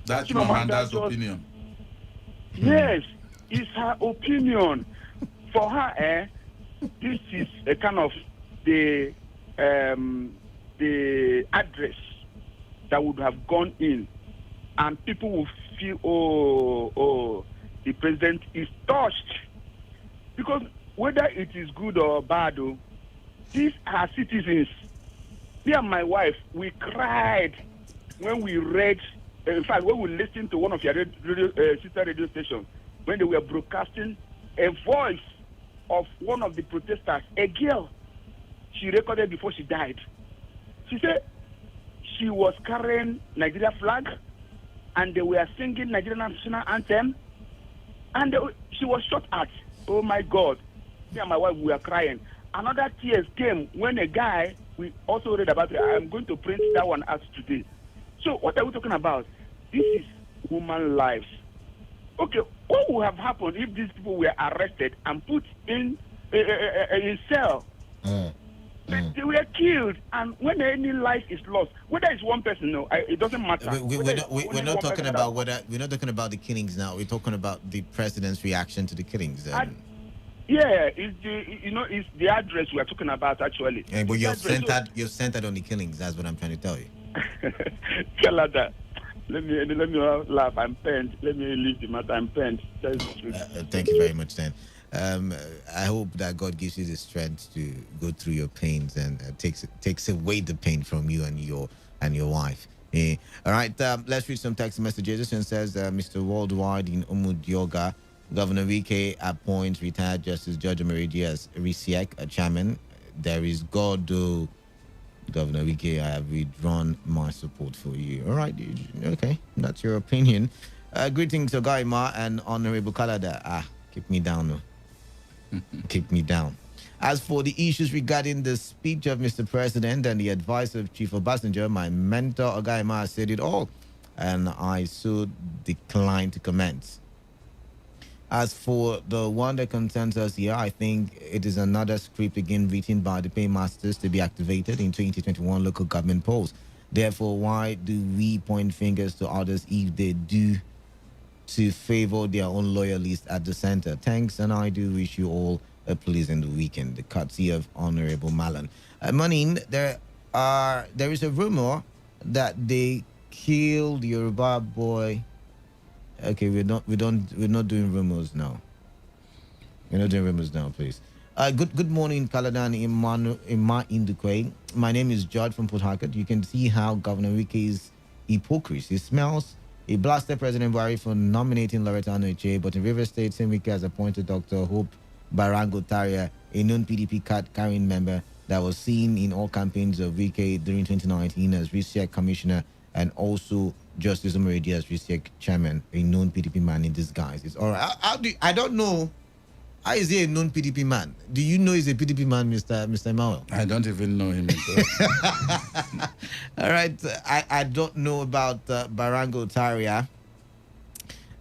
That's Chimamanda's opinion.
Yes, it's her opinion. For her, this is a kind of the address that would have gone in, and people will feel, oh, the president is touched. Because whether it is good or bad, these are citizens. Me and my wife, we cried when we read, in fact, when we listened to one of your sister radio stations, when they were broadcasting a voice of one of the protesters, a girl she recorded before she died. She said she was carrying Nigeria flag and they were singing Nigerian national anthem and she was shot at. Oh my God. Me and my wife, we were crying. Another tears came when a guy, we also read about it. I'm going to print that one out today. So what are we talking about? This is human lives. Okay, what would have happened if these people were arrested and put in a cell? They were killed, and when any life is lost, whether it's one person, no, it doesn't matter.
We're not talking about we're not talking about the killings now. We're talking about the president's reaction to the killings.
Yeah, it's the address we're talking about actually.
Yeah, but you're centered on the killings. That's what I'm trying to tell you.
Kalada, let me laugh. I'm pained. Let me leave the matter. I'm pained.
Thank you very much, then. I hope that God gives you the strength to go through your pains and takes away the pain from you and your wife. All right, let's read some text messages. This one says, Mr. Worldwide in Umudioga, Governor Wike appoints retired Justice Judge Meridi as RESEC, a chairman. There is God, though. Governor Wike, I have withdrawn my support for you. All right, okay, that's your opinion. Greetings, Ogaima and Honorable Kalada. Keep me down, though. Keep me down. As for the issues regarding the speech of Mr. President and the advice of Chief Obasanjo, my mentor Ogaima said it all, and I so decline to comment. As for the one that concerns us here, I think it is another script again written by the paymasters to be activated in 2021 local government polls. Therefore, why do we point fingers to others if they do to favor their own loyalists at the center. Thanks, and I do wish you all a pleasant weekend. The courtesy of Honorable Malon. Morning. There is a rumor that they killed Yoruba boy. Okay, we're not doing rumors now. We're not doing rumors now, please. Good morning, Kaladan Ima Indukwe. My name is George from Port Harcourt. You can see how Governor Wike's hypocrisy smells. He blasted President Buhari for nominating Loretta Anoche, but in Rivers State, same week has appointed Dr. Hope Barango Taria, a known PDP card-carrying member that was seen in all campaigns of Wike during 2019 as RISEC commissioner, and also Justice Omeredi as RISEC chairman, a known PDP man in disguise. It's all right. I don't know. How is he a known PDP man? Do you know he's a PDP man, Mr. Emmanuel?
I don't even know him.
All right. I don't know about Barango Taria.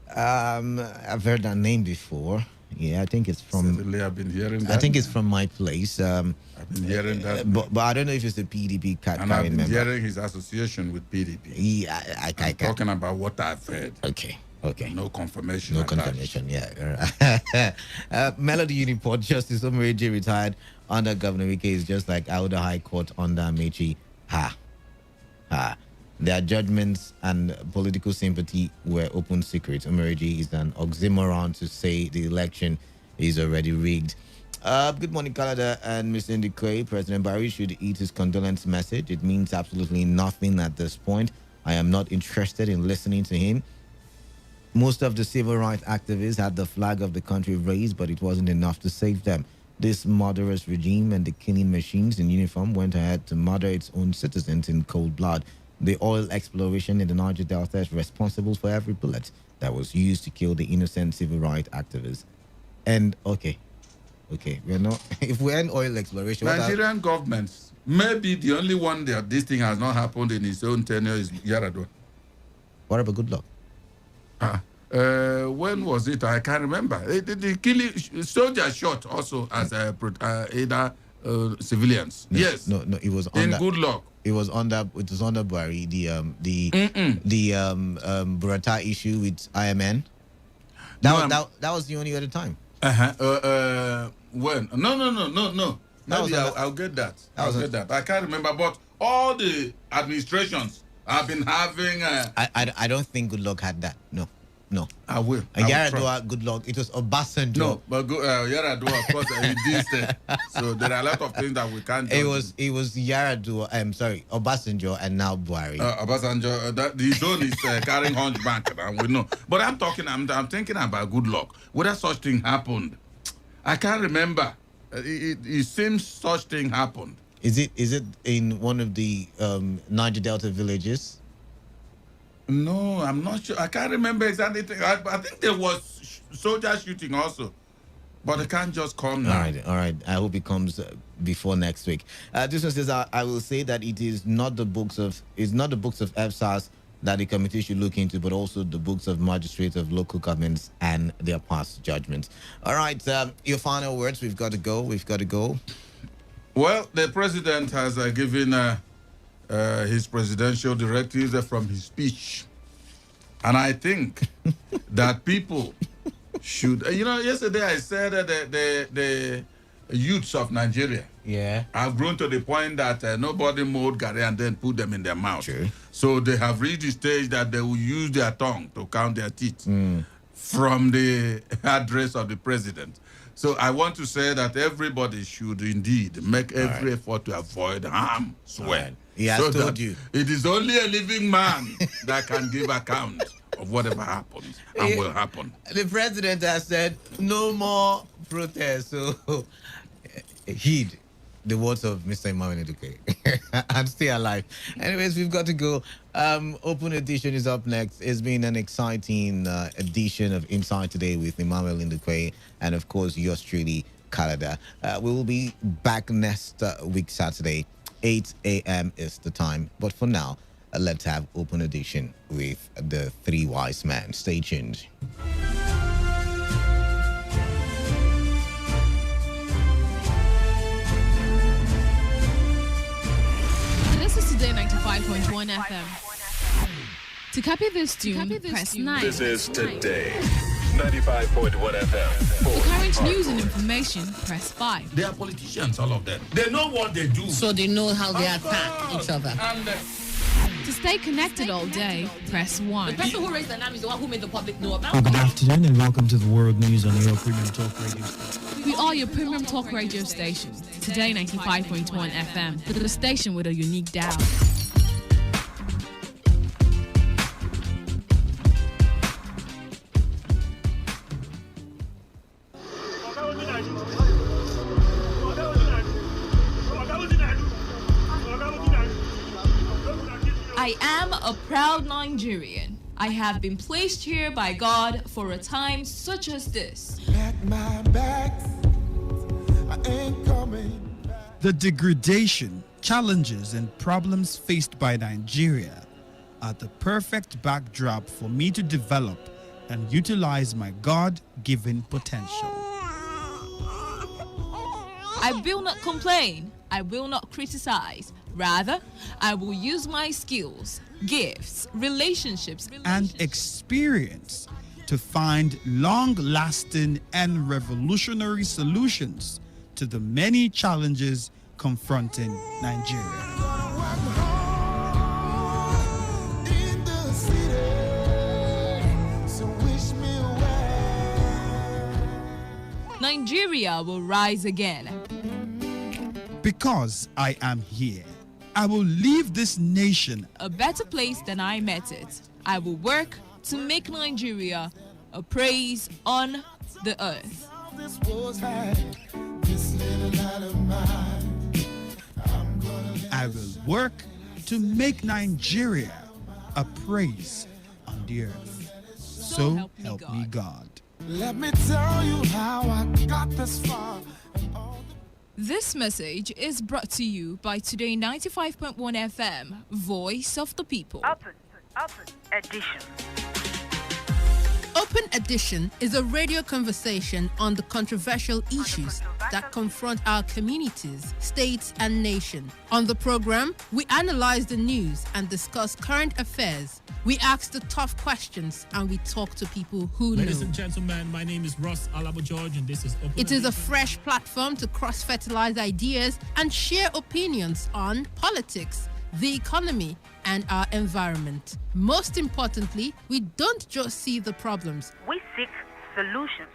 I've heard that name before. Yeah, I think it's from.
Certainly, I've been hearing that.
I think it's from my place.
I've been hearing that.
But I don't know if it's a PDP card
and I've been
member.
hearing his association with PDP.
Yeah, I'm
talking about what I've heard.
Okay.
No confirmation.
No confirmation, yeah. Melody Uniport, Justice Omeredi retired under Governor Wike is just like Auda High Court under Amechi. Their judgments and political sympathy were open secrets. Omeredi is an oxymoron to say the election is already rigged. Good morning, Canada and Mr. Ndikwe. President Barry should eat his condolence message. It means absolutely nothing at this point. I am not interested in listening to him. Most of the civil rights activists had the flag of the country raised, but it wasn't enough to save them. This murderous regime and the killing machines in uniform went ahead to murder its own citizens in cold blood. The oil exploration in the Niger Delta is responsible for every bullet that was used to kill the innocent civil rights activists. And okay, we're not. If we end oil exploration,
Nigerian governments, maybe the only one that this thing has not happened in his own tenure is Yaradua.
What about Goodluck?
When was it? I can't remember. The killing soldier shot also as either civilians.
No,
yes.
No, it was
in Goodluck.
It was under Buhari. The Burata issue with IMN. That was the only other time.
When? No. Maybe I'll get that. I'll get that. I can't remember, but all the administrations have been having.
I don't think Goodluck had that. No.
I will.
Yaradua, Goodluck. It was Obasanjo.
No, but Yaradua, of course, he did stay. So there are a lot of things that we can't.
It was Yaradua. I'm sorry, Obasanjo, and now Buhari.
Obasanjo, his own is carrying hunchback, and we know. But I'm thinking about Goodluck. Whether such thing happened, I can't remember. It seems such thing happened.
Is it in one of the Niger Delta villages?
No, I'm not sure. I can't remember exactly. I think there was soldier shooting also, but it can't just come now.
All right. I hope it comes before next week. This one says, I will say that it is not the books of FSAS that the committee should look into, but also the books of magistrates of local governments and their past judgments. All right, your final words. We've got to go.
Well, the president has given his presidential directives from his speech. And I think that people should... yesterday I said that the youths of Nigeria have grown to the point that nobody mold Gary and then put them in their mouth.
Sure.
So they have reached the stage that they will use their tongue to count their teeth from the address of the president. So I want to say that everybody should indeed make every effort to avoid harm, swear.
He has told you.
It is only a living man that can give account of whatever happens and will happen.
The president has said no more protests. So heed the words of Mr. Emmanuel Eduke and stay alive. Anyways, we've got to go. Open edition is up next. It's been an exciting edition of Inside Today with Emmanuel Eduke and, of course, yours truly, Canada. We will be back next week, Saturday. 8 a.m. is the time. But for now, let's have open edition with the three wise men. Stay tuned.
This is Today 95.1 FM. To copy this tune, press 9.
This is Today 95.1 FM.
For current news and information, press 5.
They are politicians, all of them. They know what they do.
So they know how they attack each other.
To stay connected all day, press 1.
The person who raised the name is the one who made the public know about.
Good afternoon and welcome to the world news on your premium talk radio station.
We are your premium talk radio station. Today 95.1 FM, the station with a unique dial. I am a proud Nigerian. I have been placed here by God for a time such as this.
The degradation, challenges, and problems faced by Nigeria are the perfect backdrop for me to develop and utilize my God-given potential.
I will not complain. I will not criticize. Rather, I will use my skills, gifts, relationships,
and experience to find long-lasting and revolutionary solutions to the many challenges confronting Nigeria.
Nigeria will rise again.
Because I am here, I will leave this nation
a better place than I met it. I will work to make Nigeria a praise on the earth.
I will work to make Nigeria a praise on the earth. So help me God.
Let me tell you how I got this far.
This message is brought to you by Today 95.1 FM, Voice of the People.
Open Edition. Open Edition is a radio conversation on the controversial issues that confront our communities, states, and nation. On the program, we analyze the news and discuss current affairs. We ask the tough questions and we talk to people who know.
Ladies and gentlemen, my name is Ross Alabo George and this is Open
It is a fresh platform to cross-fertilize ideas and share opinions on politics, the economy, and our environment. Most importantly, we don't just see the problems. We seek solutions.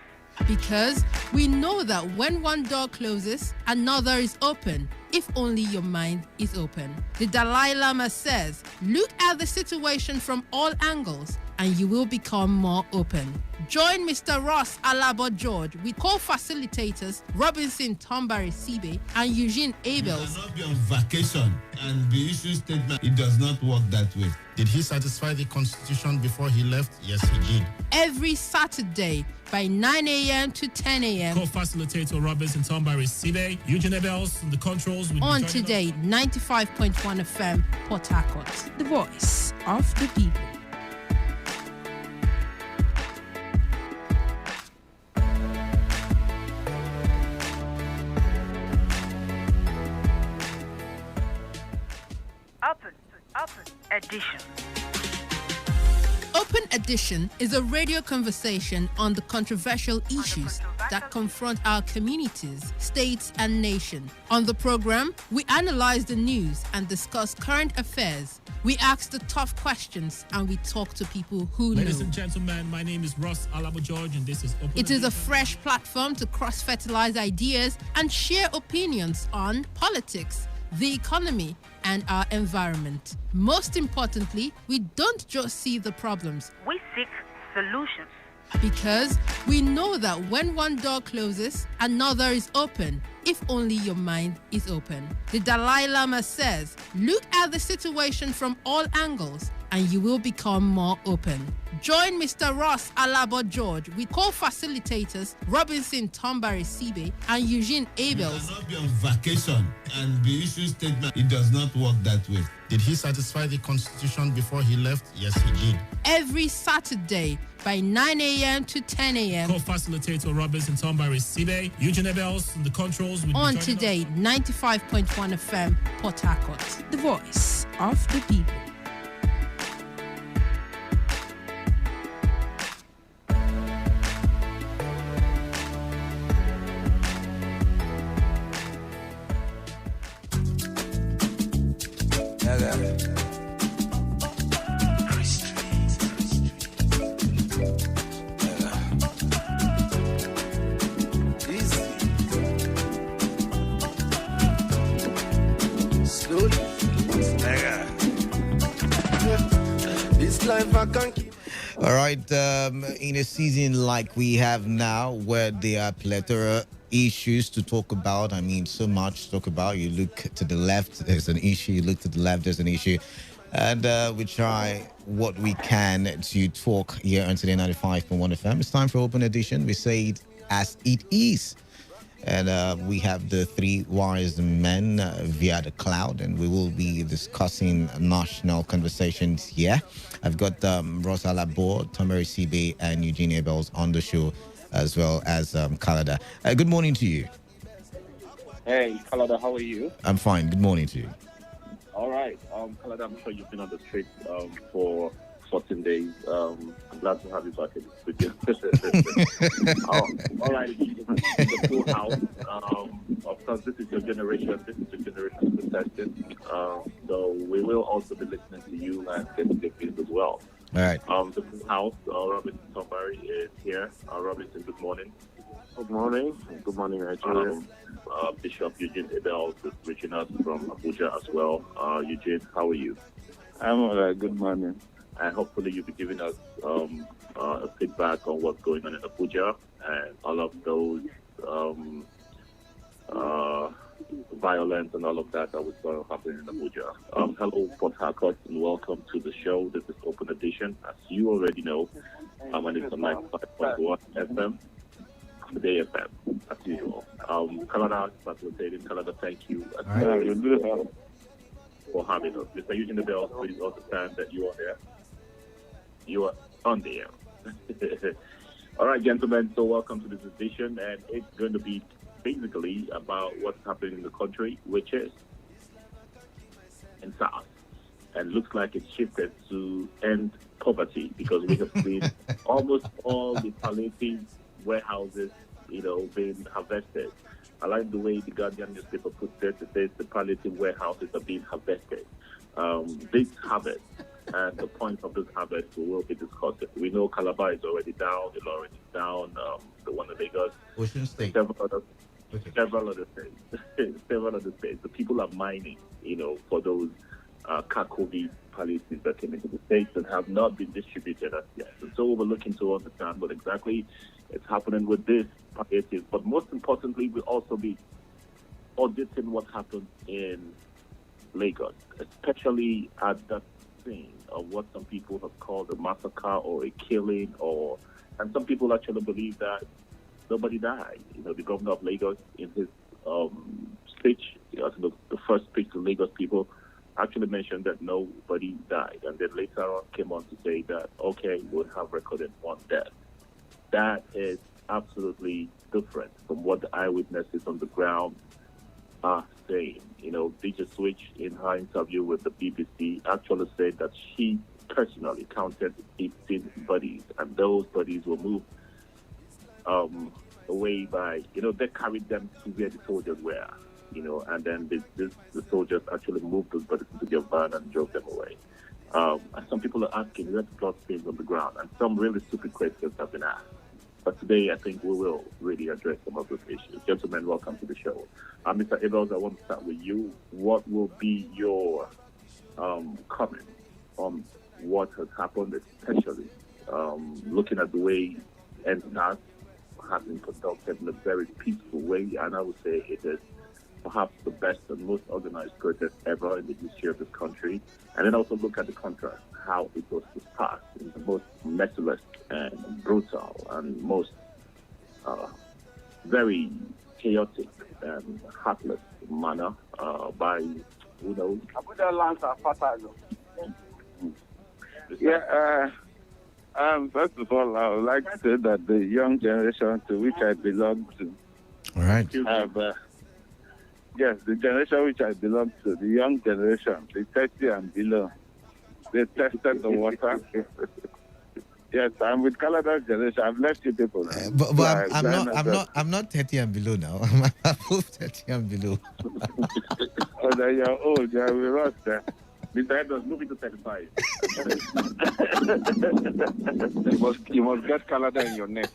Because we know that when one door closes, another is open, if only your mind is open. The Dalai Lama says, look at the situation from all angles and you will become more open. Join Mr. Ross Alabo George with co-facilitators Robinson Tombari Sibe and Eugene Abels.
You cannot be on vacation and be issuing statement. It does not work that way. Did he satisfy the Constitution before he left? Yes, he did.
Every Saturday by 9 a.m. to 10 a.m.
Co-facilitator Robinson Tombari Sibe, Eugene Abels, the controls.
On Today 95.1 FM, Port Harcourt.
The voice of the people.
Open Edition. Open Edition is a radio conversation on the controversial issues that confront our communities, states, and nation. On the program, we analyze the news and discuss current affairs. We ask the tough questions and we talk to people who know.
Ladies and gentlemen, my name is Ross Alabo George and this is Open
It is a fresh platform to cross-fertilize ideas and share opinions on politics, the economy, and our environment. Most importantly, we don't just see the problems. We seek solutions. Because we know that when one door closes, another is open, if only your mind is open. The Dalai Lama says, look at the situation from all angles and you will become more open. Join Mr. Ross Alabo George with co-facilitators Robinson Tombari Sibe and Eugene Abels.
You cannot be on vacation and be issuing statement. It does not work that way. Did he satisfy the Constitution before he left? Yes, he did.
Every Saturday by 9 a.m. to 10 a.m.
Co-facilitator Robinson Tombari Sibe, Eugene Abels, the controls.
On Today 95.1 FM, Port Harcourt.
The voice of the people.
Slowly. This life I can't keep.
All right, in a season like we have now, where there are plethora issues to talk about, I mean, so much to talk about. You look to the left, there's an issue. You look to the left, there's an issue. And we try what we can to talk here on Today 95.1 FM. It's time for Open Edition. We say it as it is. And we have the three wise men via the cloud, and we will be discussing national conversations here. I've got Rosa Labor, Tomeri Sibe, and Eugenia Bells on the show, as well as Kalada. Good morning to you.
Hey, Kalada, how are you?
I'm fine. Good morning to you.
All right. Kalada, I'm sure you've been on the street for 14 days. I'm glad to have you back in the studio. All right, the full house. Of course, this is your generation. This is your generation protesting. So we will also be listening to you and getting your views as well.
All right.
The full house. Robinson Tomari is here. Robinson, good morning.
Good morning. Good morning, Nigeria.
Bishop Eugene Ebel is reaching out from Abuja as well. Eugene, how are you?
I'm all right. Good morning.
And hopefully you'll be giving us a feedback on what's going on in Abuja and all of those violence and all of that we saw happening in Abuja. Hello, Port Harcourt, and welcome to the show. This is Open Edition. As you already know, my name is 95.1 FM, Today FM, as usual. Canada, facilitating. Canada, thank you. For having us. Mr. Eugene Bell, please understand that you are there. You are on the air. All right, gentlemen, so welcome to this edition, and it's going to be basically about what's happening in the country, which is in South. And looks like it's shifted to end poverty, because we have seen almost all the palliative warehouses, being harvested. I like the way the Guardian newspaper puts it. It says the palliative warehouses are being harvested. This harvest and the point of this harvest we will be discussing. We know Calabar is already down, Ilorin is down, the one in Lagos,
Ocean State,
several other states. Several other states. The people are mining, for those COVID palliatives that came into the states and have not been distributed as yet. And so we're looking to understand what exactly is happening with this palliative. But most importantly, we'll also be auditing what happened in Lagos, especially at that scene of what some people have called a massacre or a killing, and some people actually believe that nobody died. The governor of Lagos, in his speech, the first speech to Lagos people, actually mentioned that nobody died, and then later on came on to say that, okay, we'll have recorded one death. That is absolutely different from what the eyewitnesses on the ground are saying. DJ Switch, in her interview with the BBC, actually said that she personally counted 18 bodies, and those bodies were moved away by, they carried them to where the soldiers were, and then the soldiers actually moved those bodies into their van and drove them away. And some people are asking, where's the blood stains on the ground? And some really stupid questions have been asked. But today, I think we will really address some of those issues. Gentlemen, welcome to the show. Mr. Ebels, I want to start with you. What will be your comment on what has happened, especially looking at the way NSAS has been conducted in a very peaceful way? And I would say it is perhaps the best and most organized protest ever in the history of this country. And then also look at the contrast, how it was dispersed in the most merciless and brutal and most very chaotic and heartless manner by,
Abuja lands are fertile. Yeah, first of all, I would like to say that the young generation to which I belong to,
all right,
yes, the generation which I belong to, the young generation, the 30 and below, they tested the water. Yes, I'm with Canada's generation. I've left you people now.
But I'm not 30 and below now. I'm above 30 and below.
Oh, then you're old. You're with us there.
Mr. Edwards, move it to 35.
You must get Canada in your neck.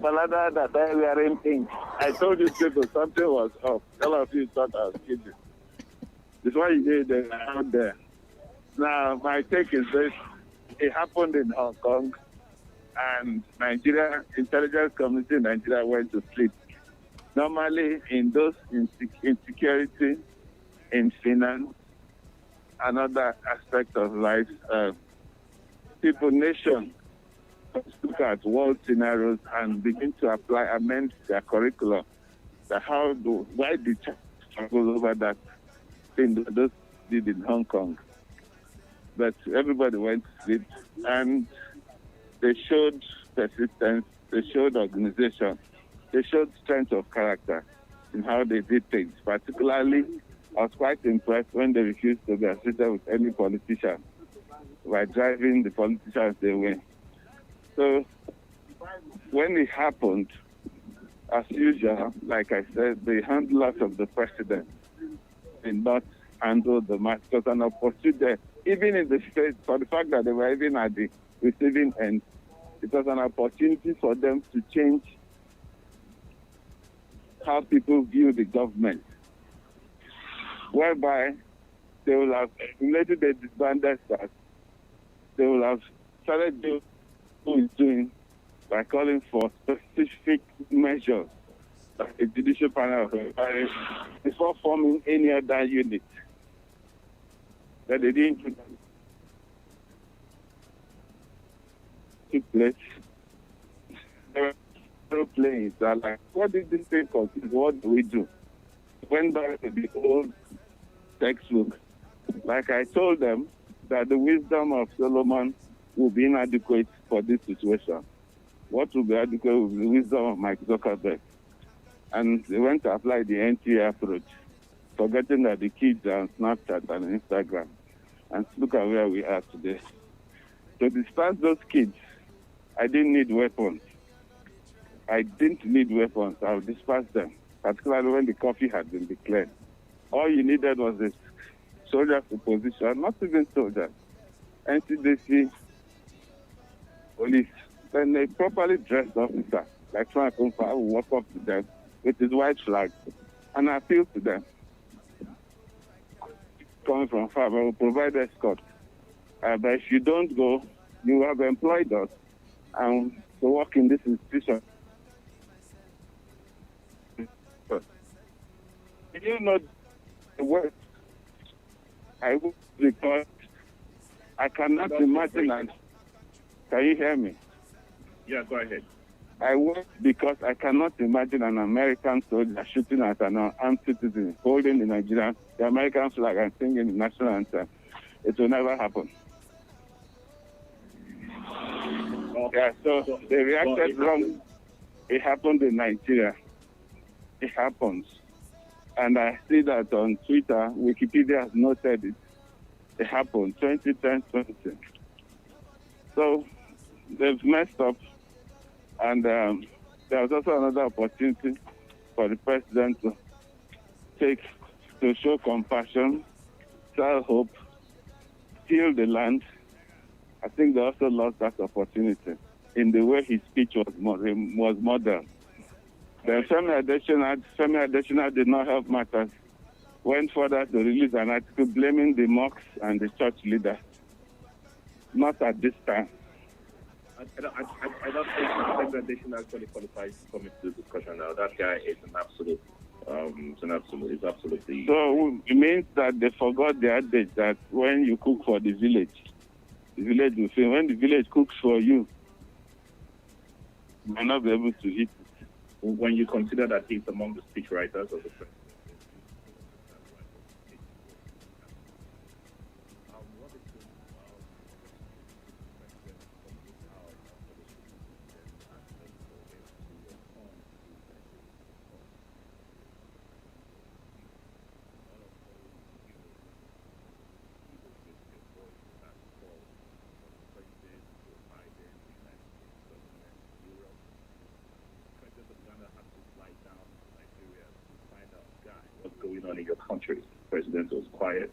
Canada, that time we are in pink. I told you people something was up. All of you thought I was kidding. This why you did out there. Now, my take is this. It happened in Hong Kong, and Nigeria, intelligence community in Nigeria went to sleep. Normally, in those insecurity, in finance, and other aspects of life, nation look at world scenarios and begin to amend their curriculum. Why the struggle over that thing that those did in Hong Kong? But everybody went to sleep, and they showed persistence, they showed organization, they showed strength of character in how they did things. Particularly, I was quite impressed when they refused to be associated with any politician by driving the politicians away. So when it happened, as usual, like I said, the handlers of the president did not handle the matter. It was an opportunity, even in the state, for the fact that they were even at the receiving end, it was an opportunity for them to change how people view the government, whereby they will have accumulated the disbanded staff. They will have started doing what is doing by calling for specific measures, like a judicial panel of inquiry, before forming any other unit. That they didn't do that. Took place. There were aeroplanes that are like, what did this thing consist? What do we do? Went back to the old textbook. Like I told them that the wisdom of Solomon will be inadequate for this situation. What will be adequate will be the wisdom of Mike Zuckerberg. And they went to apply the NTA approach, forgetting that the kids are on Snapchat and Instagram. And look at where we are today. To disperse those kids, I didn't need weapons. I didn't need weapons. I would disperse them, particularly when the coffee had been declared. All you needed was a soldier to position, not even soldiers, NCDC, police, then a properly dressed officer, like Frank Umfa, will walk up to them with his white flag and appeal to them. Coming from far, but will provide escort. But if you don't go, you have employed us to work in this institution. You know the word. I would, because I cannot imagine. And can you hear me?
Yeah, go ahead.
I work because I cannot imagine an American soldier shooting at an armed citizen, holding the American flag and singing the national anthem. It will never happen. Yeah, so they reacted wrong. It happened in Nigeria. It happens. And I see that on Twitter, Wikipedia has noted it. It happened 2010-20. So they've messed up. And there was also another opportunity for the president to show compassion, sell hope, heal the land. I think they also lost that opportunity in the way his speech was modeled. Then Femi Adesina did not help matters. Went further to release an article blaming the mosques and the church leaders. Not at this time.
I don't think segregation actually qualifies to come into this discussion now. That guy is an absolute. It's absolutely.
So it means that they forgot the adage that when you cook for the village will fail. When the village cooks for you, you will not be able to eat it.
When you consider that he's among the speechwriters of the president. What's going on in your country? president was quiet.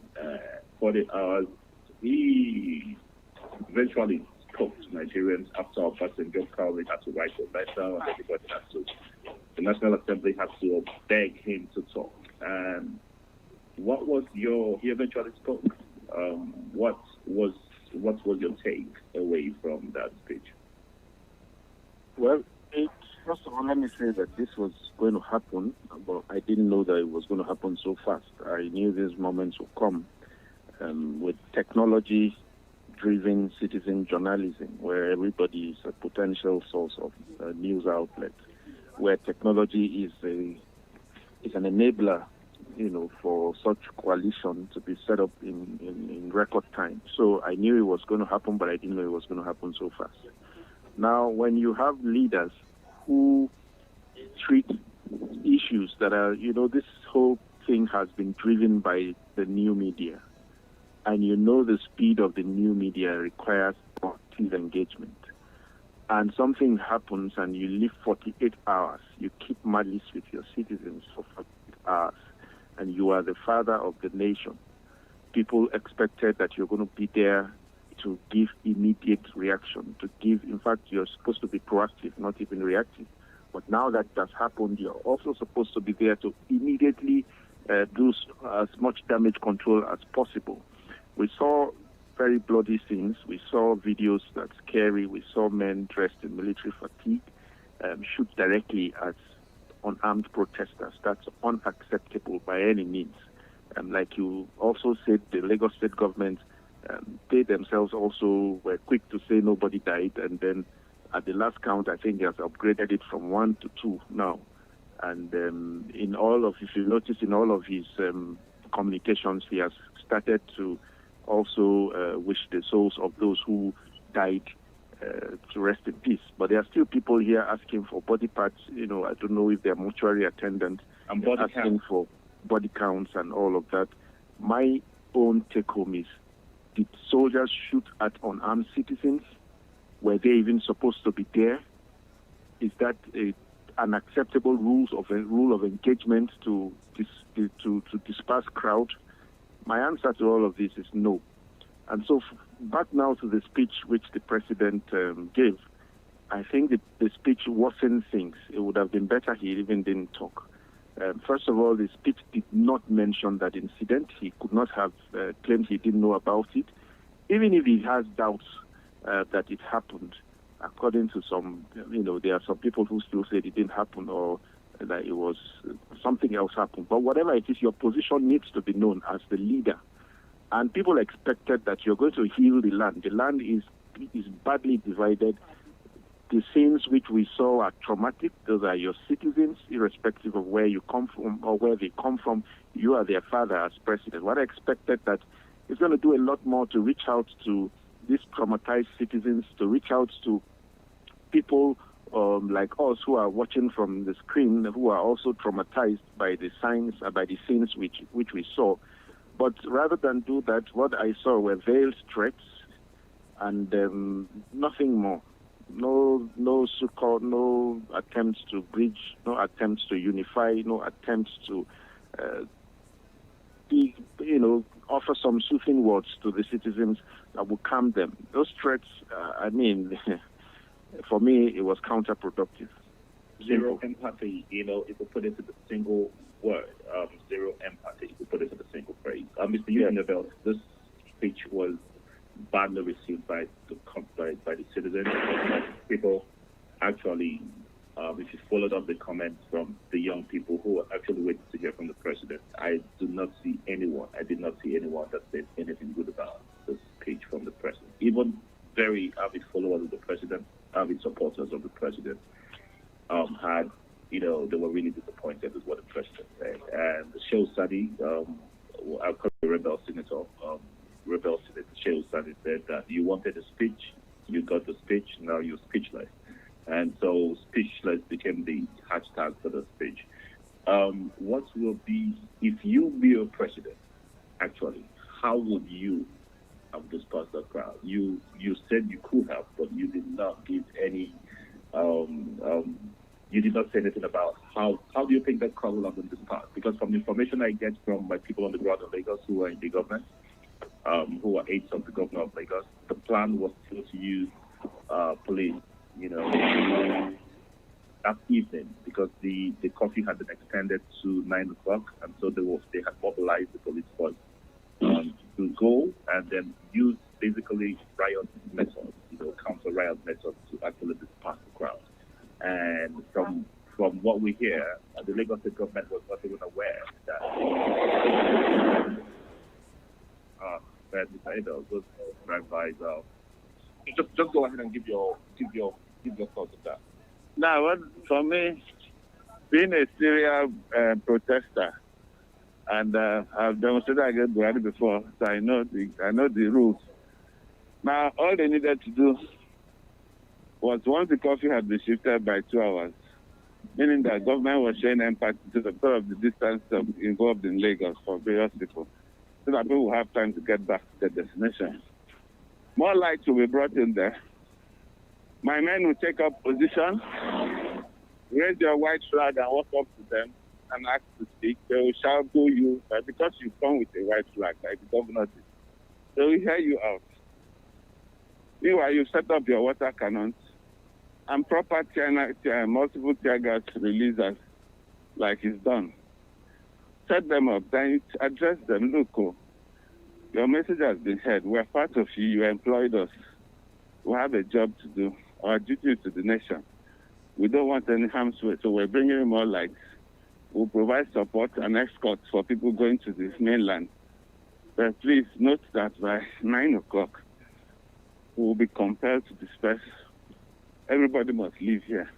40 hours. He eventually spoke to Nigerians after Obasanjo probably had to write a letter and everybody had to, the National Assembly had to beg him to talk. And what was he eventually spoke. What was your take away from that speech?
Well, first of all, let me say that this was going to happen, but I didn't know that it was going to happen so fast. I knew these moments would come with technology-driven citizen journalism, where everybody is a potential source of news outlet, where technology is an enabler, for such coalition to be set up in record time. So I knew it was going to happen, but I didn't know it was going to happen so fast. Now, when you have leaders who treat issues that are, this whole thing has been driven by the new media, and the speed of the new media requires active engagement. And something happens and you live 48 hours, you keep malice with your citizens for 48 hours, and you are the father of the nation. People expected that you're going to be there to give immediate reaction, in fact, you're supposed to be proactive, not even reactive. But now that that's happened, you're also supposed to be there to immediately do as much damage control as possible. We saw very bloody scenes. We saw videos that's scary. We saw men dressed in military fatigue shoot directly at unarmed protesters. That's unacceptable by any means. Like you also said, the Lagos state government, they themselves also were quick to say nobody died, and then at the last count, I think he has upgraded it from 1 to 2 now. And if you notice in all of his communications, he has started to also wish the souls of those who died to rest in peace. But there are still people here asking for body parts. I don't know if they're mortuary attendants
and asking
for body counts and all of that. My own take home is, did soldiers shoot at unarmed citizens? Were they even supposed to be there? Is that an acceptable rule of engagement to disperse crowd? My answer to all of this is no. And so back now to the speech which the president gave, I think the speech worsened things. It would have been better he even didn't talk. First of all, the speech did not mention that incident. He could not have claimed he didn't know about it. Even if he has doubts that it happened, according to some, there are some people who still say it didn't happen or that it was something else happened. But whatever it is, your position needs to be known as the leader. And people expected that you're going to heal the land. The land is badly divided. The scenes which we saw are traumatic. Those are your citizens, irrespective of where you come from or where they come from. You are their father as president. What I expected that he's going to do a lot more to reach out to these traumatized citizens, to reach out to people like us who are watching from the screen, who are also traumatized by the scenes which we saw. But rather than do that, what I saw were veiled threats and nothing more. No so-called, no attempts to bridge, no attempts to unify, no attempts to offer some soothing words to the citizens that will calm them. Those threats, for me, it was counterproductive.
Zero empathy, if we put it into the single word, zero empathy, if we put it into the single phrase. Mr. Univel, this speech was badly received by the citizens. People actually, if you followed up the comments from the young people who were actually waiting to hear from the president, I did not see anyone that said anything good about this speech from the president. Even very avid followers of the president, avid supporters of the president, they were really disappointed with what the president said. And the show study, I'll call the Rebel Senator, Shehu Sani said that you wanted a speech, you got the speech, now you're speechless. And so speechless became the hashtag for the speech. What will be, if you be a president, actually, how would you have dispersed the crowd? You said you could have, but you did not give any you did not say anything about how do you think that crowd will have been dispersed? Because from the information I get from my people on the ground in Lagos who are in the government, who are aides of the governor of Lagos, the plan was still to use police, that evening, because the curfew had been extended to 9 o'clock, and so they had mobilized the police force to go and then use basically riot methods, counter riot methods to actually disperse the crowd. And from what we hear, the Lagos State government was not even aware that Mr. Abel, those drive-bys. Just go ahead and give your thoughts on that.
Now, for me, being a serial protester, and I've demonstrated against Buhari before, so I know the rules. Now, all they needed to do was once the curfew had been shifted by 2 hours, meaning that government was showing empathy to the part of the distance involved in Lagos for various people, so that people will have time to get back to their destination. More lights will be brought in there. My men will take up position, raise your white flag and walk up to them and ask to speak. They will shout to you, but because you come with a white flag, like the governor did, they will hear you out. Meanwhile, you set up your water cannons and proper multiple tear gas releasers, like it's done. Set them up, then you address them. Look, your message has been heard. We're part of you. You employed us. We have a job to do. Our duty is to the nation. We don't want any harm's way, so we're bringing in more lights. We'll provide support and escorts for people going to the mainland. But please note that by 9 o'clock, we will be compelled to disperse. Everybody must leave here.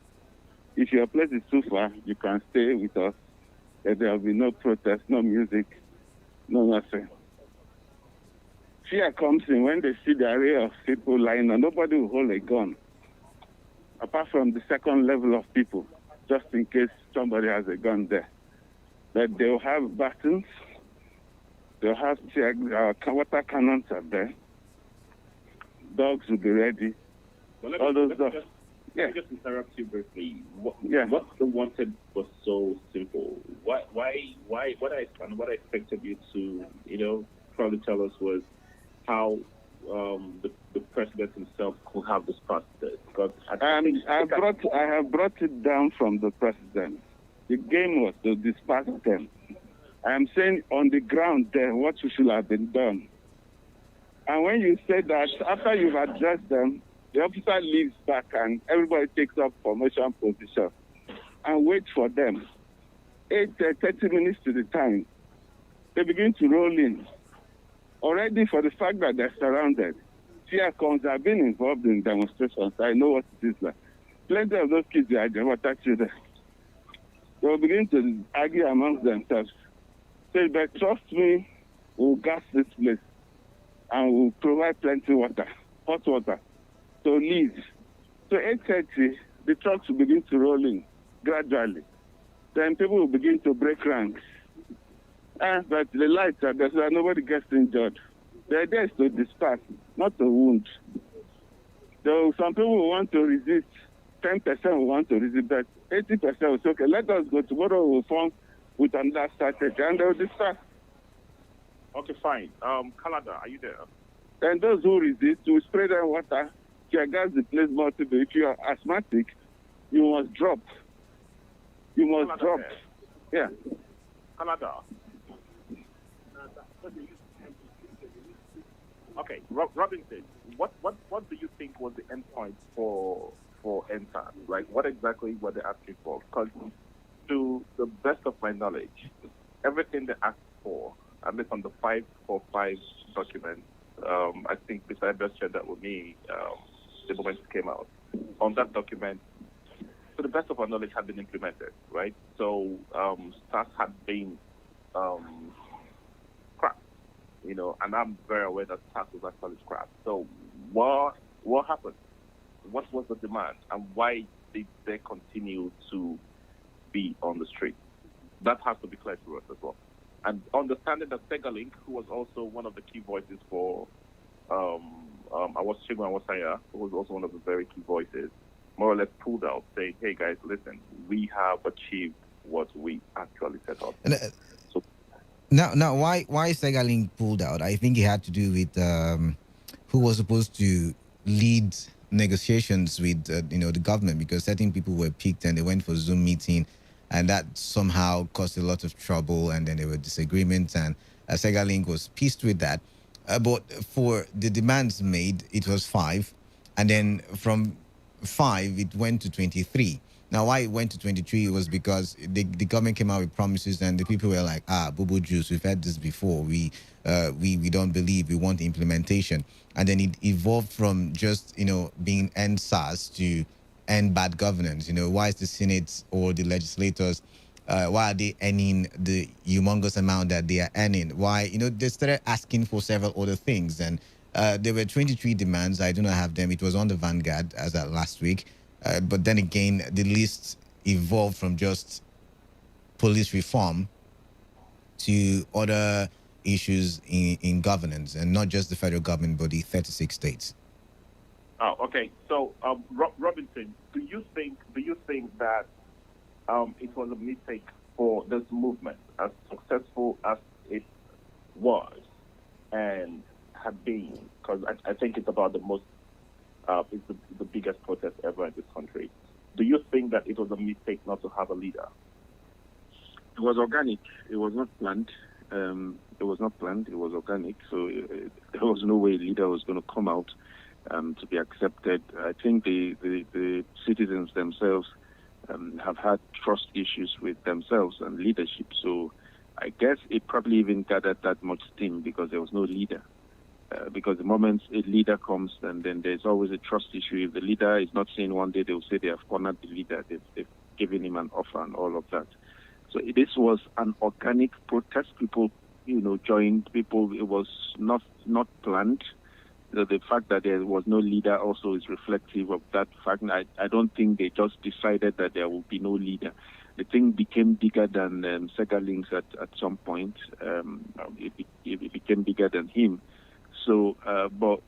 If your place is too far, you can stay with us. There will be no protest, no music, no nothing. Fear comes in when they see the array of people lying on. Nobody will hold a gun, apart from the second level of people, just in case somebody has a gun there. But they will have batons, they'll have water cannons are there, dogs will be ready, all those dogs.
Let me just interrupt you briefly. What the wanted was so simple. What I expected you to, probably tell us was how the president himself could have dispersed it. Because
I have brought it down from the president. The game was to disperse them. I am saying on the ground there what should have been done. And when you say that, after you've addressed them, the officer leaves back and everybody takes up formation position and wait for them. 30 minutes to the time, they begin to roll in. Already for the fact that they're surrounded, fear comes. I've been involved in demonstrations. I know what it is like. Plenty of those kids are water children. They will begin to argue amongst themselves. Say, but trust me, we'll gas this place and we'll provide plenty water, hot water. So leave. So 8:30, the trucks will begin to roll in gradually. Then people will begin to break ranks. But the lights are there so that nobody gets injured. The idea is to disperse, not to wound. So some people will want to resist. 10% will want to resist, but 80% will say, okay, let us go. Tomorrow we'll form with another strategy, and they'll disperse.
Okay, fine. Canada, are you there?
And those who resist, we spray them water, tear gas the place multiple. If you are asthmatic, you must drop. You must
Canada
drop.
There.
Yeah.
Canada. Okay, Robinson, what do you think was the end point for NSAS? Like, what exactly were they asking for? Because to the best of my knowledge, everything they asked for, at least on the 545 document, I think Mr. Ebers shared that with me the moment it came out. On that document, to the best of our knowledge, had been implemented, right? So SARS had been scrapped, and I'm very aware that SARS was actually scrapped. So what happened? What was the demand, and why did they continue to be on the street? That has to be clear to us as well. And understanding that Segalink, who was also one of the key voices for Awashigun Awasanya, who was also one of the very key voices, more or less pulled out, say, hey guys, listen, we have achieved what we actually set out.
Now, why Segalink pulled out? I think it had to do with who was supposed to lead negotiations with the government, because certain people were picked and they went for Zoom meeting, and that somehow caused a lot of trouble, and then there were disagreements, and Segalink was pissed with that. But for the demands made, it was 5, and then from 5 it went to 23. Now, why it went to 23 was because the government came out with promises, and the people were like, boo-boo juice, we've had this before. We don't believe, we want implementation. And then it evolved from just, being end SARS to end bad governance. Why is the Senate or the legislators, why are they earning the humongous amount that they are earning? Why, they started asking for several other things. And there were 23 demands. I do not have them. It was on the Vanguard as at last week. But then again, the list evolved from just police reform to other issues in governance, and not just the federal government, but the 36 states.
Oh, okay. So, Robinson, do you think that it was a mistake for this movement, as successful as it was and had been? Because I think it's about the most. It's the biggest protest ever in this country. Do you think that it was a mistake not to have a leader?
It was organic. It was not planned. It was not planned. It was organic. So there was no way a leader was going to come out to be accepted. I think the citizens themselves have had trust issues with themselves and leadership. So I guess it probably even gathered that much steam because there was no leader. Because the moment a leader comes, and then there's always a trust issue. If the leader is not seen one day, they'll say they have cornered the leader. They've given him an offer and all of that. So this was an organic protest. People, joined. People. It was not planned. The fact that there was no leader also is reflective of that fact. I don't think they just decided that there will be no leader. The thing became bigger than Segalinks at some point. It became bigger than him. So, but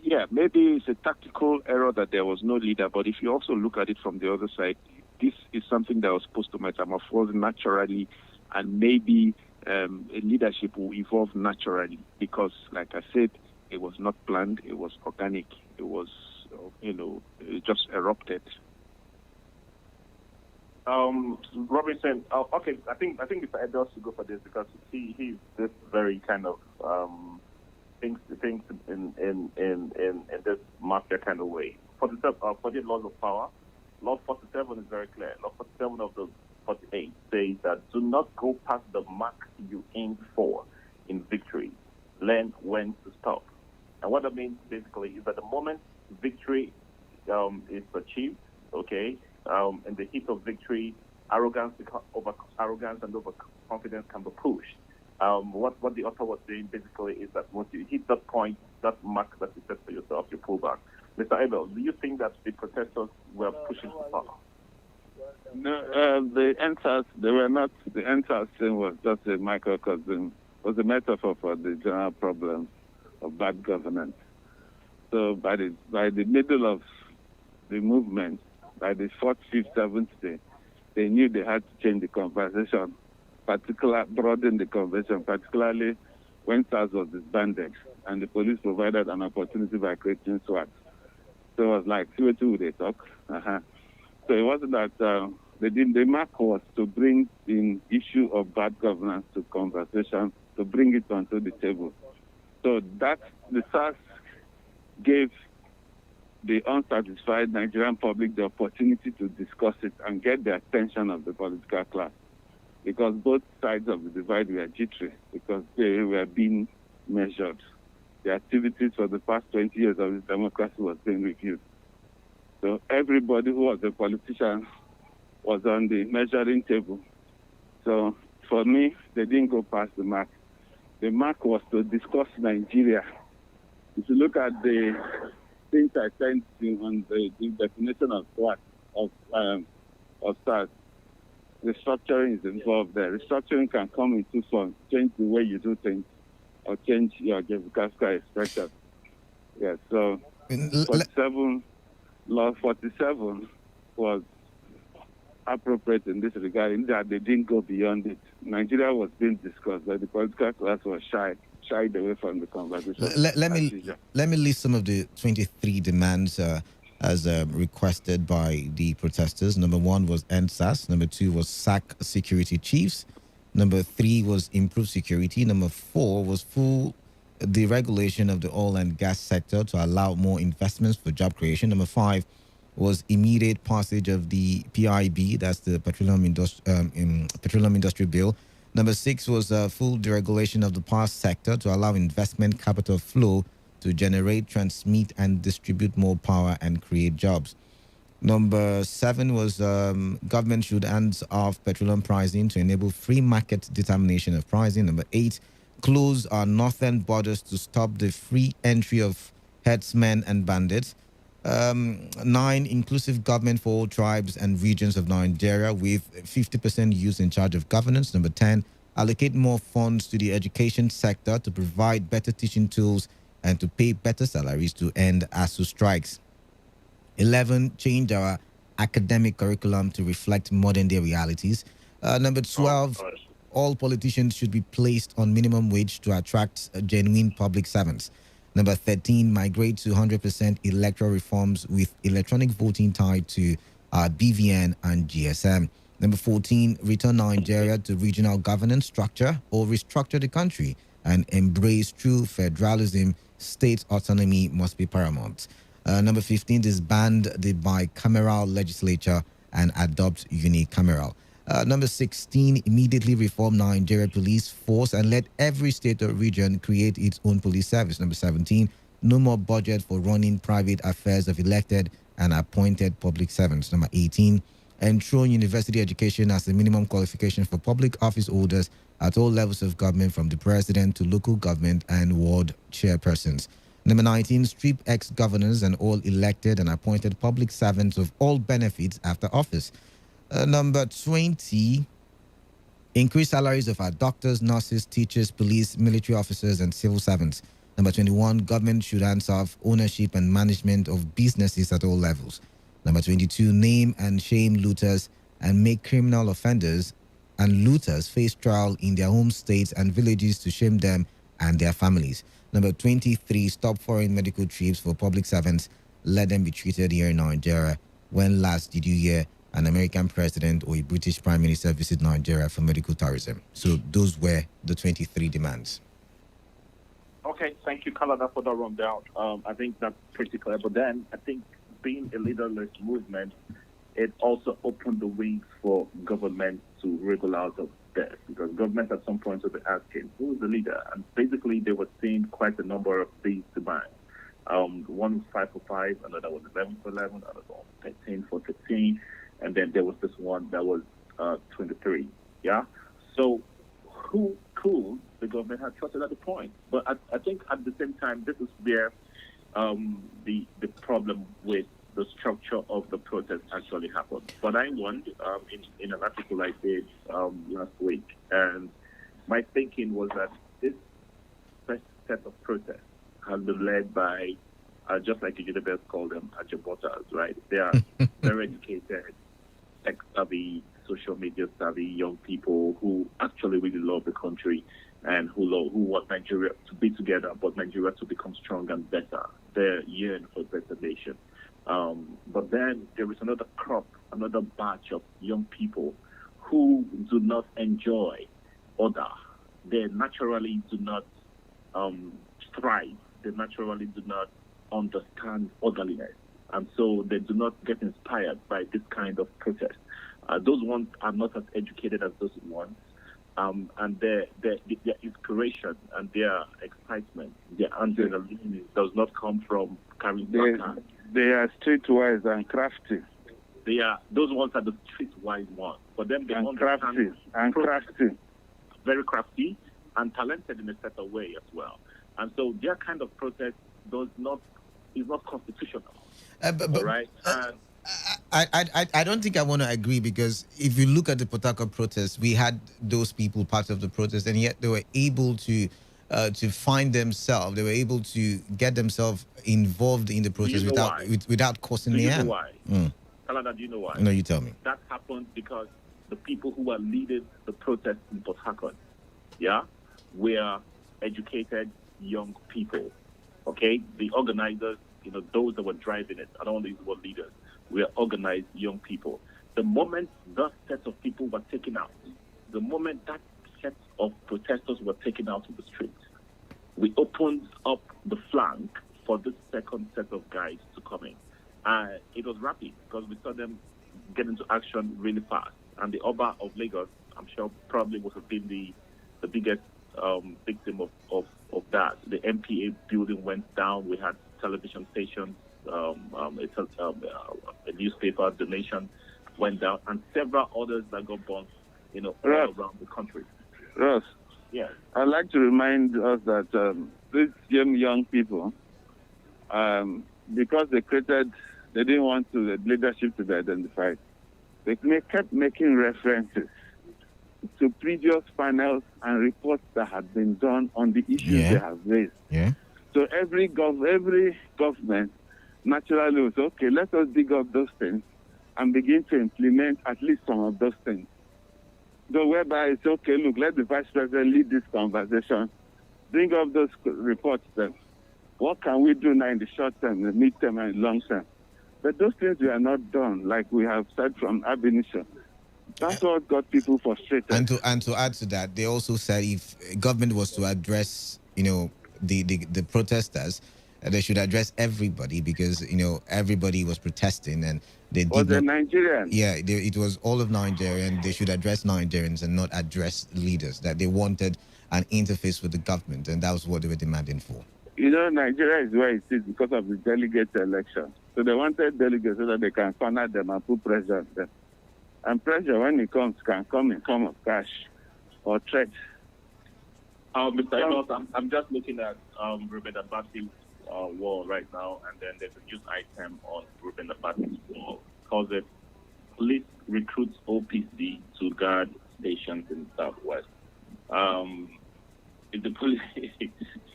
yeah, maybe it's a tactical error that there was no leader. But if you also look at it from the other side, this is something that was supposed to metamorphose naturally, and maybe a leadership will evolve naturally because, like I said, it was not planned. It was organic. It was, it just erupted.
Robinson, okay, I think Mr. Edwards should go for this because he's this very kind of things in this mafia kind of way. For the laws of power, Law 47 is very clear. Law 47 of the 48 says that do not go past the mark you aim for in victory. Learn when to stop. And what that means basically is that the moment victory is achieved, okay, in the heat of victory, arrogance and overconfidence can be pushed. What the author was saying basically is that once you hit that point, that mark that you set for yourself, you pull back. Mr. Abel, do you think that the protesters were pushing too far?
No, the NSAS, they were not. The NSAS thing was just a microcosm, was a metaphor for the general problem of bad governance. So by the middle of the movement, by the 4th, 5th, 7th day, they knew they had to change the conversation, broaden the conversation, particularly when SARS was disbanded, and the police provided an opportunity by creating SWAT. So it was like, see what they talk. So it wasn't that the mark was to bring the issue of bad governance to conversation, to bring it onto the table. So that the SARS gave the unsatisfied Nigerian public the opportunity to discuss it and get the attention of the political class, because both sides of the divide were jittery, because they were being measured. The activities for the past 20 years of this democracy was being reviewed. So everybody who was a politician was on the measuring table. So for me, they didn't go past the mark. The mark was to discuss Nigeria. If you look at the things I sent you on the definition of SWAT, of SARS, restructuring is involved there. Restructuring can come in two forms: change the way you do things, or change your geographical expression. Yeah, so 47 Law 47 was appropriate in this regard, in that they didn't go beyond it. Nigeria was being discussed, but the political class was shied away from the conversation.
Let me list some of the 23 demands as requested by the protesters. Number 1 was NSAS. Number 2 was sack security chiefs. Number 3 was improve security. Number 4 was full deregulation of the oil and gas sector to allow more investments for job creation. Number 5 was immediate passage of the PIB, that's the Petroleum Industry Bill. Number 6 was full deregulation of the power sector to allow investment capital flow to generate, transmit, and distribute more power and create jobs. Number 7 was government should hands off petroleum pricing to enable free market determination of pricing. Number 8, close our northern borders to stop the free entry of herdsmen and bandits. 9, inclusive government for all tribes and regions of Nigeria with 50% youth in charge of governance. Number 10, allocate more funds to the education sector to provide better teaching tools and to pay better salaries to end ASU strikes. 11, change our academic curriculum to reflect modern day realities. Number 12, all politicians should be placed on minimum wage to attract genuine public servants. Number 13, migrate to 100% electoral reforms with electronic voting tied to BVN and GSM. Number 14, return Nigeria to regional governance structure or restructure the country and embrace true federalism. State autonomy must be paramount. Number 15, disband the bicameral legislature and adopt unicameral. Number 16, immediately reform Nigeria police force and let every state or region create its own police service. Number 17, no more budget for running private affairs of elected and appointed public servants. Number 18, enthrone university education as a minimum qualification for public office holders at all levels of government, from the president to local government and ward chairpersons. Number 19, strip ex-governors and all elected and appointed public servants of all benefits after office. Number 20, increase salaries of our doctors, nurses, teachers, police, military officers, and civil servants. Number 21, government should hands off ownership and management of businesses at all levels. Number 22, name and shame looters and make criminal offenders and looters face trial in their home states and villages to shame them and their families. Number 23, stop foreign medical trips for public servants. Let them be treated here in Nigeria. When last did you hear an American president or a British prime minister visit Nigeria for medical tourism? So those were the 23 demands.
Okay, thank you, Kalada, for that rundown. I think that's pretty clear. But then I think being a leaderless movement, it also opened the wings for government to wriggle out of this, because government at some point will be asking, who's the leader? And basically they were seeing quite a number of these demands. One was 5 for 5, another was 11 for 11, another was 13 for 13, and then there was this one that was 23. Yeah. So who could the government have trusted at the point? But I think at the same time, this is where the problem with the structure of the protest actually happened. But I wondered in an article I did last week, and my thinking was that this first set of protests has been led by, just like Ejidebes called them, Ajabotas, right? They are very educated, tech-savvy, social media savvy young people who actually really love the country and who want Nigeria to be together, but Nigeria to become strong and better. They're yearning for a better nation. But then there is another crop, another batch of young people who do not enjoy order. They naturally do not thrive. They naturally do not understand orderliness. And so they do not get inspired by this kind of protest. Those ones are not as educated as those ones. And their inspiration and their excitement, their adrenaline does not come from carrying placards.
They are streetwise and crafty.
Those ones are the streetwise ones. For them, they
understand crafty.
Very crafty and talented in a certain way as well. And so their kind of protest is not constitutional. All right.
I don't think I want to agree, because if you look at the Port Harcourt protest, we had those people part of the protest, and yet they were able to to find themselves. They were able to get themselves involved in the
Do you
protest
know
without
why?
without causing
Do
the
you know
harm.
why? Canada, do you know why?
No, you tell me.
That happened because the people who were leading the protest in Port Harcourt, were educated young people. Okay? The organizers, those that were driving it, I don't want to use the word leaders, were organized young people. The moment that set of people were taken out, the moment that set of protesters were taken out of the streets, we opened up the flank for this second set of guys to come in. It was rapid because we saw them get into action really fast. And the Oba of Lagos, I'm sure, probably would have been the biggest victim of that. The MPA building went down. We had television stations, a newspaper, The Nation went down, and several others that got burned, all around the country.
Ross,
yeah,
I'd like to remind us that these young people, because they didn't want the leadership to be identified, they kept making references to previous panels and reports that had been done on the issues they have raised.
Yeah.
So every government naturally was, okay, let us dig up those things and begin to implement at least some of those things. So whereby it's okay, look, let the vice president lead this conversation, bring up those reports then. What can we do now in the short term, the mid-term, and long term? But those things were not done, like we have said from ab initio. That's what got people frustrated.
And to add to that, they also said if government was to address, the protesters, they should address everybody because everybody was protesting and they did not.
Nigerian?
Yeah, it was all of Nigeria, and they should address Nigerians and not address leaders. That they wanted an interface with the government, and that was what they were demanding for.
Nigeria is where it is because of the delegate election. So they wanted delegates so that they can corner them and put pressure on them. And pressure, when it comes, can come in form of cash or threat.
Mr. Edwards, I'm just looking at Ruben Abati's wall right now, and then there's a news item on Ruben Abati's wall. Calls it Police Recruits OPC to Guard Stations in the Southwest. The police,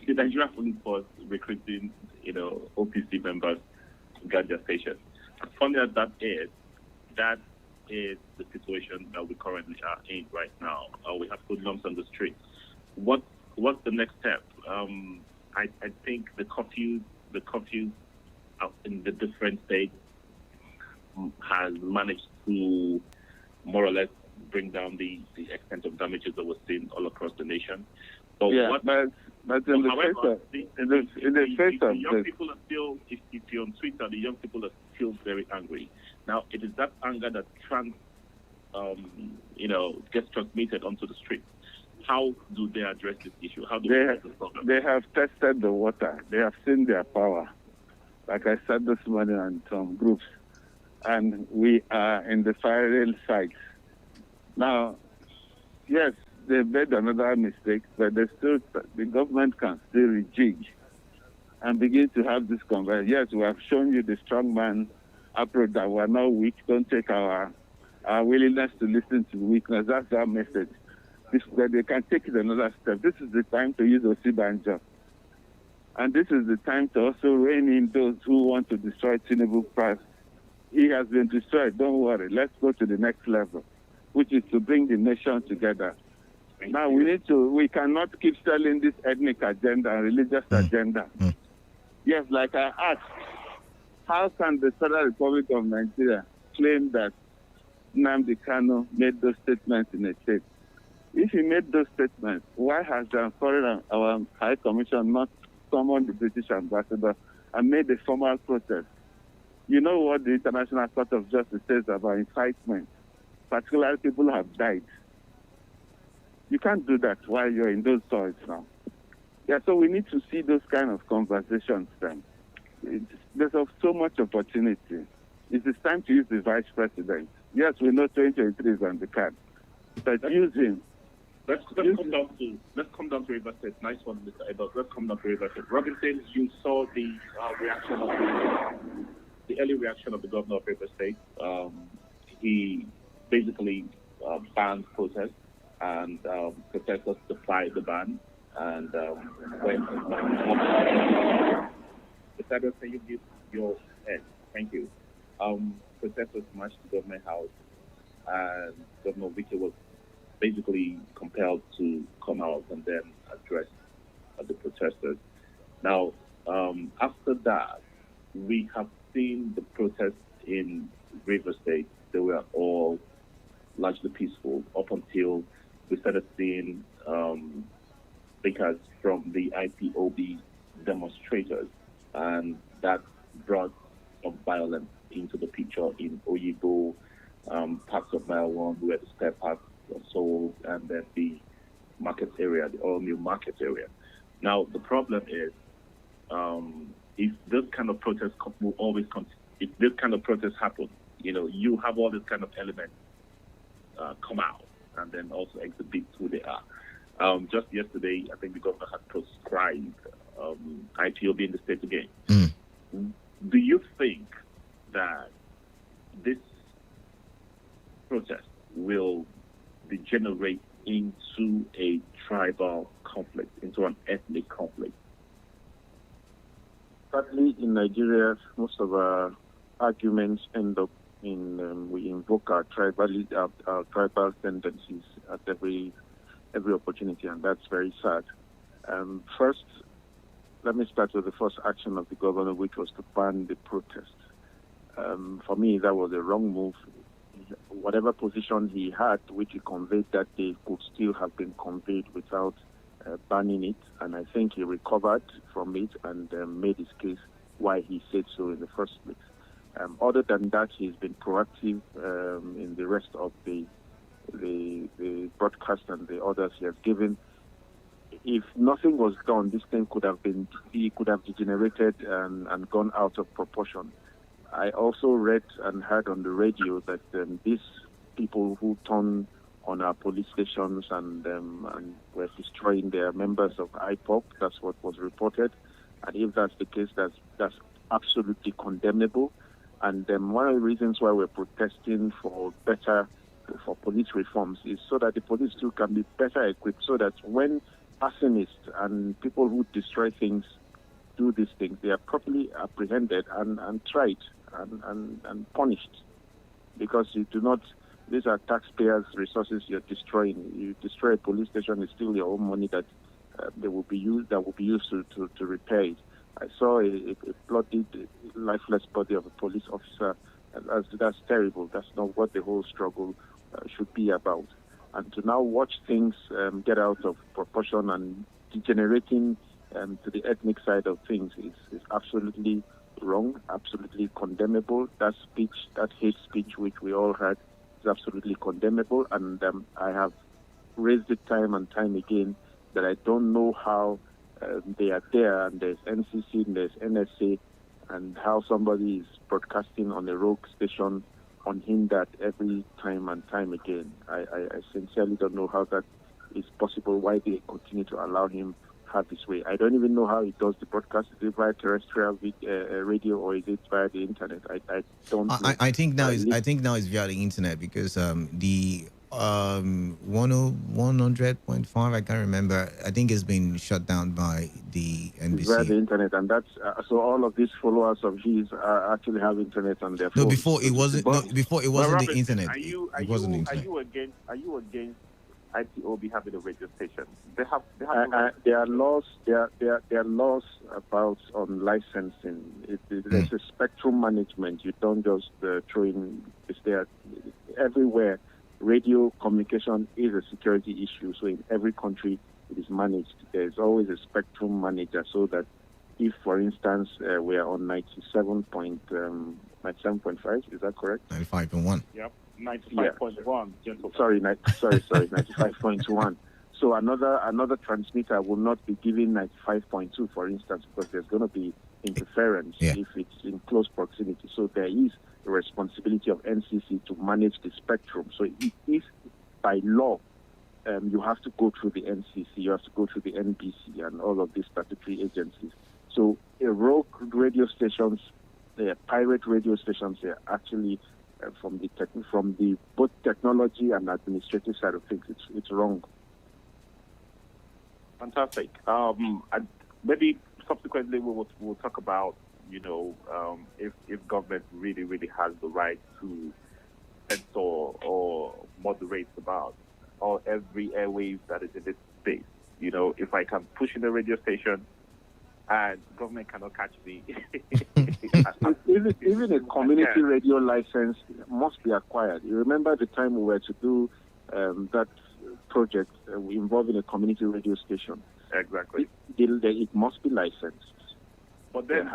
the Nigerian Police Force recruiting, OPC members to guard their stations. As funny as that is the situation that we currently are in right now. We have hoodlums on the streets. What's the next step? I think the curfews out in the different states has managed to more or less bring down the extent of damages that we're seeing all across the nation. But
in the face of
young people are still, if you're on Twitter, the young people are still very angry. Now, it is that anger that gets transmitted onto the streets. How do they address this issue? How do they address this problem?
They have tested the water. They have seen their power. Like I said this morning on some groups. And we are in the firing sites. Now, yes, they made another mistake, but the government can still rejig and begin to have this conversation. Yes, we have shown you the strongman approach that we're not weak. Don't take our willingness to listen to weakness. That's our message. That they can take it another step. This is the time to use Osibanjo. And this is the time to also rein in those who want to destroy Tinubu price. He has been destroyed. Don't worry. Let's go to the next level, which is to bring the nation together. Now we cannot keep selling this ethnic agenda and religious agenda. Yes, like I asked, how can the Federal Republic of Nigeria claim that Nnamdi Kanu made those statements in a tape? If he made those statements, why has our High Commission not summoned the British ambassador and made a formal protest? You know what the International Court of Justice says about incitement. Particularly, people have died. You can't do that while you're in those soils now. Yeah, so we need to see those kind of conversations then. There's so much opportunity. It is time to use the vice president. Yes, we know 2023 is on the card, but use him.
Let's come down to River State. Nice one, Mr. Edwards. Let's come down to River State. Robinson, you saw the reaction of the early reaction of the governor of River State. He basically banned protests and protesters defied the ban. And when the Senator, can you give your head? Thank you. Protesters marched to Government House, and Governor Vicky was basically compelled to come out and then address the protesters. Now, after that, we have seen the protests in River State. They were all largely peaceful up until we started seeing because from the IPOB demonstrators, and that brought some violence into the picture in Oyibo, parts of Mile 1 where the spare parts were sold, and then the market area, the all-new market area. Now, the problem is, if this kind of protest will always continue, if this kind of protest happens, you have all this kind of elements come out and then also exhibit who they are. Just yesterday, I think the governor had proscribed IPOB in the state again. Do you think that this protest will degenerate into a tribal conflict, into an ethnic conflict?
Sadly, in Nigeria, most of our arguments end up in we invoke our tribal tendencies at every opportunity, and that's very sad. First, let me start with the first action of the governor, which was to ban the protest. For me, that was a wrong move. Whatever position he had, which he conveyed that day, could still have been conveyed without banning it, and I think he recovered from it and made his case why he said so in the first place. Other than that, he's been proactive in the rest of the broadcast and the orders he has given. If nothing was done, this thing could have degenerated and gone out of proportion. I also read and heard on the radio that these people who turn on our police stations and were destroying their members of IPOP, that's what was reported. And if that's the case, that's absolutely condemnable. And one of the reasons why we're protesting for police reforms is so that the police too can be better equipped, so that when arsonists and people who destroy things do these things, they are properly apprehended and tried and punished. Because you do not, these are taxpayers' resources you're destroying. You destroy a police station, it's still your own money that will be used to repair it. I saw a bloody, lifeless body of a police officer. That's terrible. That's not what the whole struggle should be about. And to now watch things get out of proportion and degenerating to the ethnic side of things is absolutely wrong, absolutely condemnable. That speech, that hate speech, which we all heard, is absolutely condemnable. And I have raised it time and time again that I don't know how they are there, and there's NCC and there's NSA, and how somebody is broadcasting on a rogue station unhindered every time and time again. I sincerely don't know how that is possible, why they continue to allow him have his way. I don't even know how he does the broadcast. Is it via terrestrial radio, or is it via the internet? I don't know.
I think now it's via the internet, because the 100.5, I can't remember, I think it's been shut down by the NBC.
Via the internet, and that's so all of these followers of his actually have internet on their phones.
No, before it wasn't. Before it wasn't the internet.
Are you against IPOB having a radio station? They have
there are laws. There are laws about on licensing. There's a spectrum management. You don't just throw in. It's there everywhere. Radio communication is a security issue, so in every country it is managed. There's always a spectrum manager, so that if, for instance, we are on 97.5, is that correct?
95.1.
Yep, 95.1.
Yeah. Sorry, 95.1. So another transmitter will not be giving 95.2, for instance, because there's going to be interference if it's in close proximity. So there is the responsibility of NCC to manage the spectrum. So if by law you have to go through the NCC, you have to go through the NBC and all of these statutory agencies. So rogue radio stations, pirate radio stations, are actually from the both technology and administrative side of things, it's wrong. Fantastic. Maybe subsequently we'll talk about, if government really has the right to censor or moderate about or every airwave that is in this space. If I can push in a radio station and government cannot catch me.
Even a community radio license must be acquired. You remember the time we were to do that project involving a community radio station.
Exactly.
It must be licensed.
But then,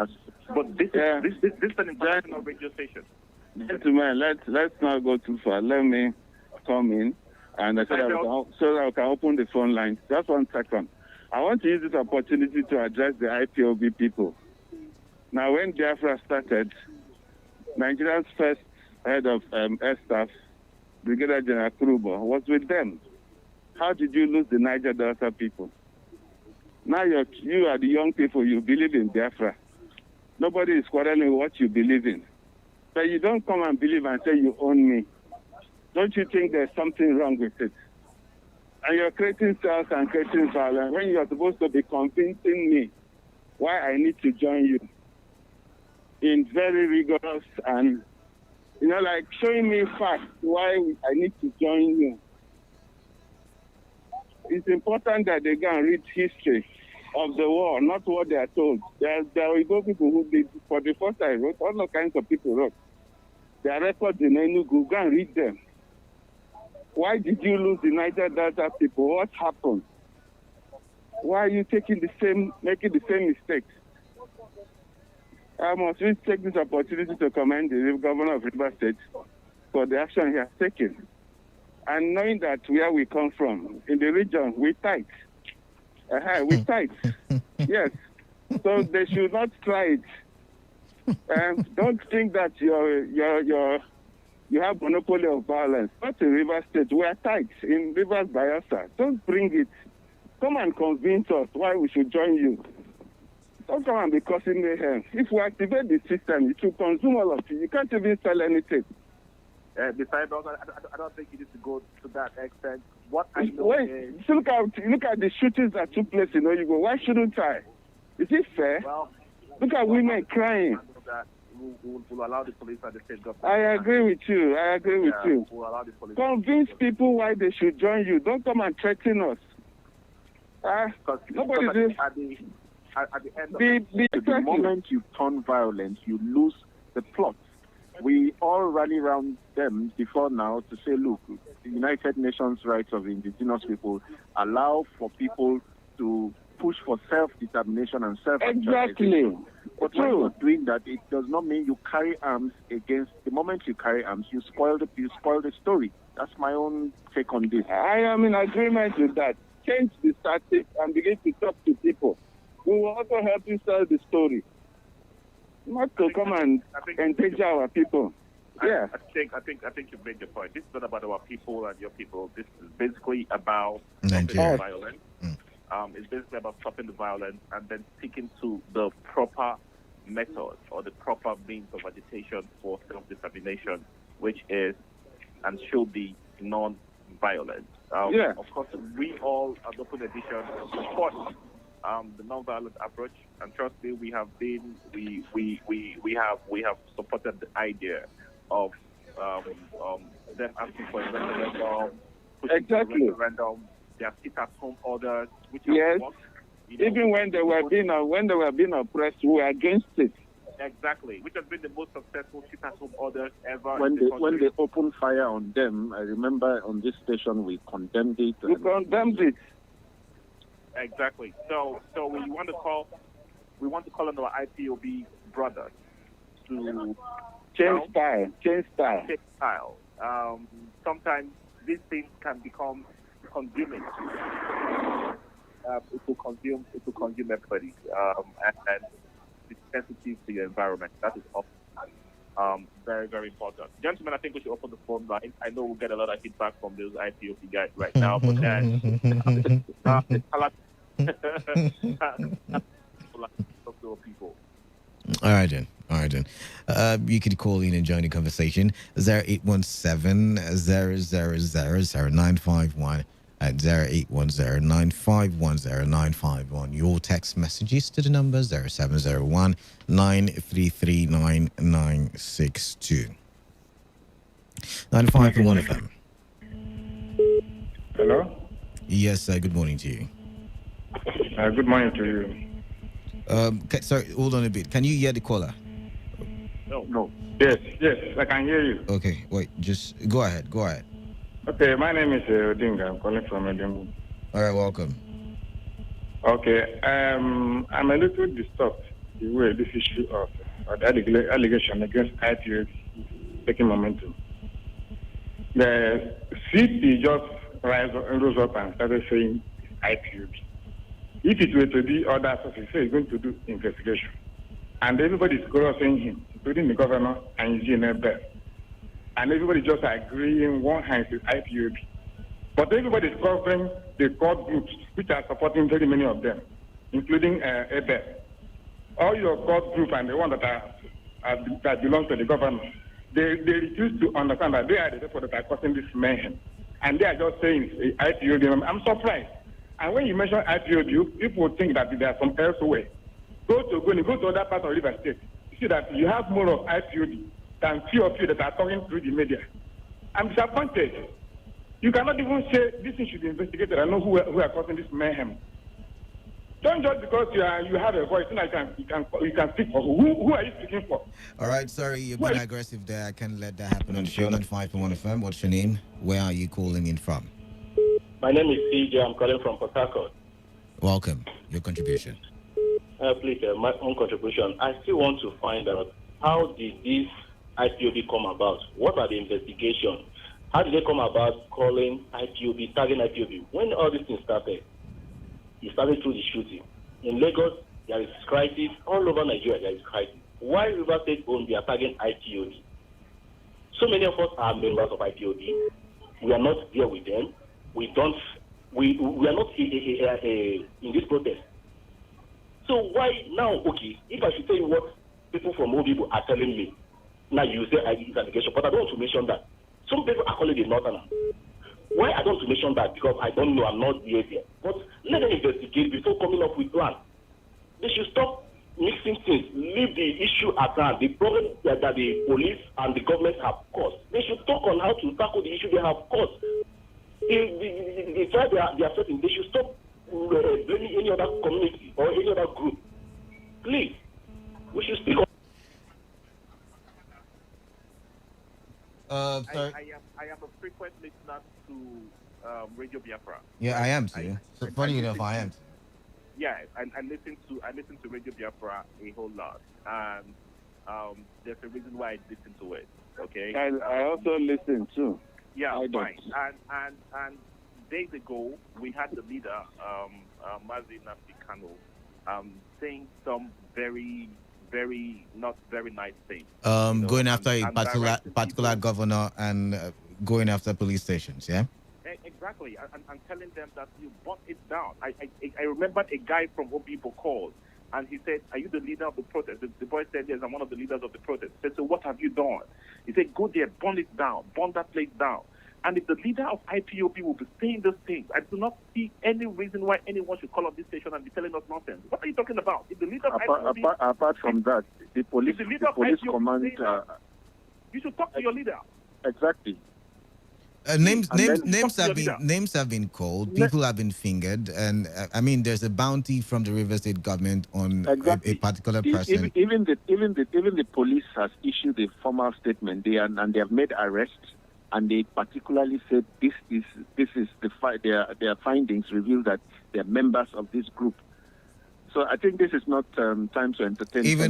this is an international radio station.
Gentlemen, let's not go too far. Let me come in and so that I can open the phone lines. Just 1 second. I want to use this opportunity to address the IPOB people. Now, when Biafra started, Nigeria's first head of air staff, Brigadier General Krubo, was with them. How did you lose the Niger Delta people? Now you are the young people, you believe in Biafra. Nobody is quarreling what you believe in. But you don't come and believe and say you own me. Don't you think there's something wrong with it? And you're creating cells and creating violence when you're supposed to be convincing me why I need to join you in very rigorous and, like showing me facts why I need to join you. It's important that they go and read history of the war, not what they are told. There will go people who did, for the first time, wrote, all kinds of people wrote. There are records in Enugu, go and read them. Why did you lose the Niger Delta people? What happened? Why are you making the same mistakes? I must really take this opportunity to commend the governor of Rivers State for the action he has taken. And knowing that where we come from, in the region, we tight. We tight. Yes. So they should not try it. Don't think that you have monopoly of violence. Not in Rivers State. We are tight in Rivers Bayelsa. Don't bring it. Come and convince us why we should join you. Don't come and be causing mayhem. If we activate the system, it will consume all of it. You can't even sell anything.
Besides, I don't think you need to go to that extent. What I know is...
Look at the shootings that took place in Oyibo. Why shouldn't I? Is it fair?
Well,
look at women crying.
We'll allow the police and the state government.
I agree with you.
We'll allow the police.
Convince people why they should join you. Don't come and threaten us. Nobody
at the end of the moment you turn violent, you lose the plot. We all rally around them before now to say, look, the United Nations rights of indigenous people allow for people to push for self-determination and self-actualization.
Exactly.
But when you're doing that, it does not mean you carry arms against. The moment you carry arms, you spoil the story. That's my own take on this.
I am in agreement with that. Change the tactics and begin to talk to people. We will also help you tell the story. Not to come and endanger our people.
I think you've made your point. This is not about our people and your people. This is basically about stopping the violence. It's basically about stopping the violence and then sticking to the proper method or the proper means of agitation for self-determination, which is and should be non-violent. Of course, we all at Open Edition support the non-violent approach, and trust me, we have supported the idea of them asking for a referendum, pushing for a referendum, their sit-at-home orders, which have worked.
Even when they were being oppressed, we were against it.
Exactly, which has been the most successful sit-at-home orders ever.
When they opened fire on them, I remember on this station we condemned it. We condemned it.
Exactly. So we want to call on our IPOB brothers to
change style.
Sometimes these things can become consuming. It will consume everybody, and it's sensitive to your environment. That is often very, very important. Gentlemen, I think we should open the phone line. I know we'll get a lot of feedback from those IPOP guys right now, but then people.
All right then. You could call in and join the conversation. 0817 000 0951. at 0810-9510951. Your text messages to the number 0701 933 9962. 95.1 FM.
Hello?
Yes, sir. Good morning to you.
Good morning to you.
Sorry, hold on a bit. Can you hear the caller?
No. Yes, I can hear you.
Okay, wait, just go ahead.
Okay, my name is Odinga. I'm calling from Edinburgh.
All right, welcome.
Okay, I'm a little disturbed the way this issue of the allegation against IPOB is taking momentum. The CP just rose up and started saying it's IPOB. If it were to be other sources, say he's going to do investigation. And everybody is saying him, including the governor and Eugene Bell. And everybody just agreeing one hand is IPOB. But everybody is covering the court groups, which are supporting very many of them, including Abel. All your court group and the one that belong to the government, they refuse to understand that they are the people that are causing this mayhem. And they are just saying it's IPOB. I'm surprised. And when you mention IPOB, people think that they are from elsewhere. Go to other parts of River State. You see that you have more of IPOB than few of you that are talking through the media. I'm disappointed. You cannot even say this thing should be investigated. I know who are causing this mayhem. Don't just because you have a voice, you can speak for who are you speaking for?
All right, sorry, you've been aggressive there. I can't let that happen on the show. 95.1 FM. What's your name? Where are you calling in from?
My name is CJ. I'm calling from Port Harcourt.
Welcome. Your contribution.
Please, my own contribution. I still want to find out how did this IPOB come about? What are the investigations? How did they come about calling IPOB, tagging IPOB? When all these things started, it started through the shooting. In Lagos, there is crisis. All over Nigeria, there is crisis. Why River State own they are tagging IPOB? So many of us are members of IPOB. We are not there with them. We are not in this protest. So why now, okay, if I should tell you what people from Obibo are telling me, now you say I did allegation, but I don't want to mention that. Some people are calling the Northerners. Why I don't want to mention that? Because I don't know, I'm not there. But let them investigate before coming up with plans. They should stop mixing things, leave the issue at hand, the problem that the police and the government have caused. They should talk on how to tackle the issue they have caused. They try they are certain, they should stop blaming any other community or any other group. Please, we should speak on.
I am a frequent listener to Radio Biafra.
Yeah, I am too. So funny enough, I am too.
Yeah, I listen to Radio Biafra a whole lot, and there's a reason why I listen to it. Okay.
I also listen too.
Yeah, fine. And days ago, we had the leader, Mazi Nafikano, saying some very, very not very nice things.
Going after a particular governor and going after police stations, yeah?
Exactly, and telling them that you brought it down. I remember a guy from Obibo called, and he said, "Are you the leader of the protest?" The boy said, "Yes, I'm one of the leaders of the protest." He said, "So what have you done?" He said, "Go there, burn it down, burn that place down." And if the leader of IPOB will be saying those things, I do not see any reason why anyone should call on this station and be telling us nonsense. What are you talking about? If the leader of IPOB,
apart from that, the police command.
You should talk to your leader.
Exactly.
Names have been called. People have been fingered, and I mean, there's a bounty from the River State government on a particular person.
Even the police has issued a formal statement. They have made arrests, and they particularly said this is their findings reveal that they are members of this group. So I think this is not time to entertain. We are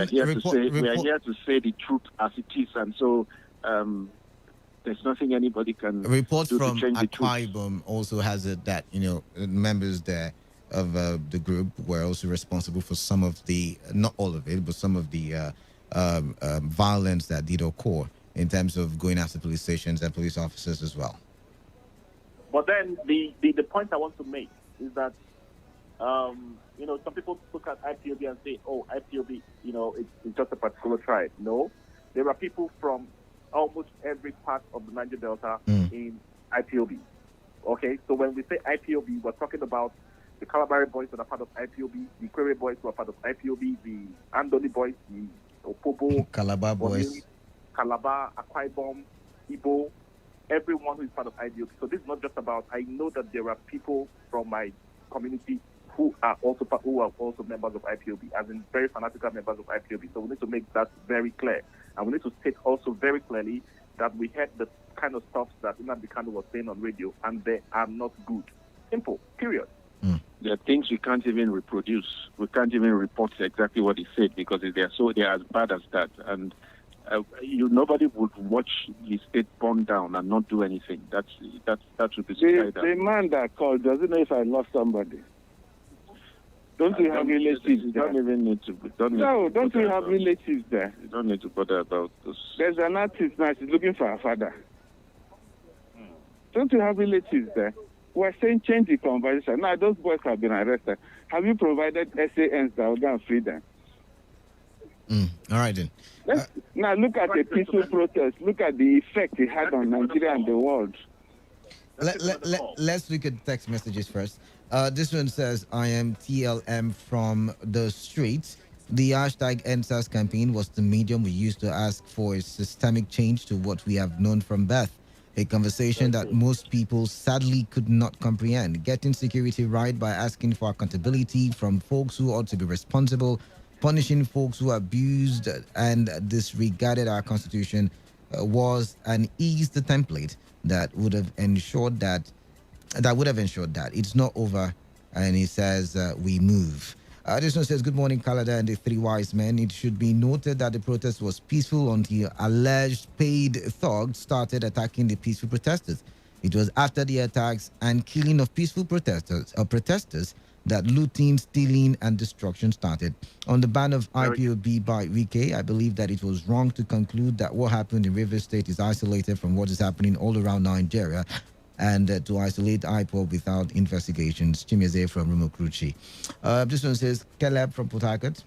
here to say the truth as it is, and so. There's nothing anybody can
Reports
do
from
to change the truth.
Akwa Ibom also has it that members there of the group were also responsible for some of the, not all of it, but some of the violence that did occur in terms of going after police stations and police officers as well.
But then the point I want to make is that some people look at IPOB and say, "Oh, IPOB, it's just a particular tribe." No, there are people from almost every part of the Niger Delta in IPOB. Okay, so when we say IPOB, we're talking about the Calabari boys that are part of IPOB, the Query boys who are part of IPOB, the Andoni boys, the Opobo,
Calabar boys,
Calabar, Akwa Ibom, Igbo, everyone who is part of IPOB. So this is not just about. I know that there are people from my community who are also members of IPOB, as in very fanatical members of IPOB. So we need to make that very clear, and we need to state also very clearly that we heard the kind of stuff that Nnamdi Kanu was saying on radio, and they are not good. Simple. Period.
There are things we can't even reproduce. We can't even report exactly what he said because they are as bad as that. And nobody would watch the state burn down and not do anything. That would be suicidal.
The man that called doesn't know if I lost somebody. Don't we have relatives there?
Don't even need to.
Don't we have relatives there?
You don't need to bother about this.
There's an artist now. She's looking for her father. Don't we have relatives there? We're saying change the conversation. Now, those boys have been arrested. Have you provided SANs that will go and free them?
All right, then.
Now, look at the peaceful protest. Look at the effect it had on Nigeria and the world.
Let's look at text messages first. This one says, I am TLM from the streets. The hashtag NSAS campaign was the medium we used to ask for a systemic change to what we have known from birth. A conversation that most people sadly could not comprehend. Getting security right by asking for accountability from folks who ought to be responsible, punishing folks who abused and disregarded our constitution was and is the template that would have ensured that it's not over. And he says we move. This one says, good morning, Kalada and the three wise men. It should be noted that the protest was peaceful until alleged paid thugs started attacking the peaceful protesters. It was after the attacks and killing of peaceful protesters that looting, stealing, and destruction started. On the ban of IPOB by Wike, I believe that it was wrong to conclude that what happened in Rivers State is isolated from what is happening all around Nigeria, and to isolate IPOB without investigations. Chimeze from Rumokruchi. This one says, Caleb from Port Harcourt.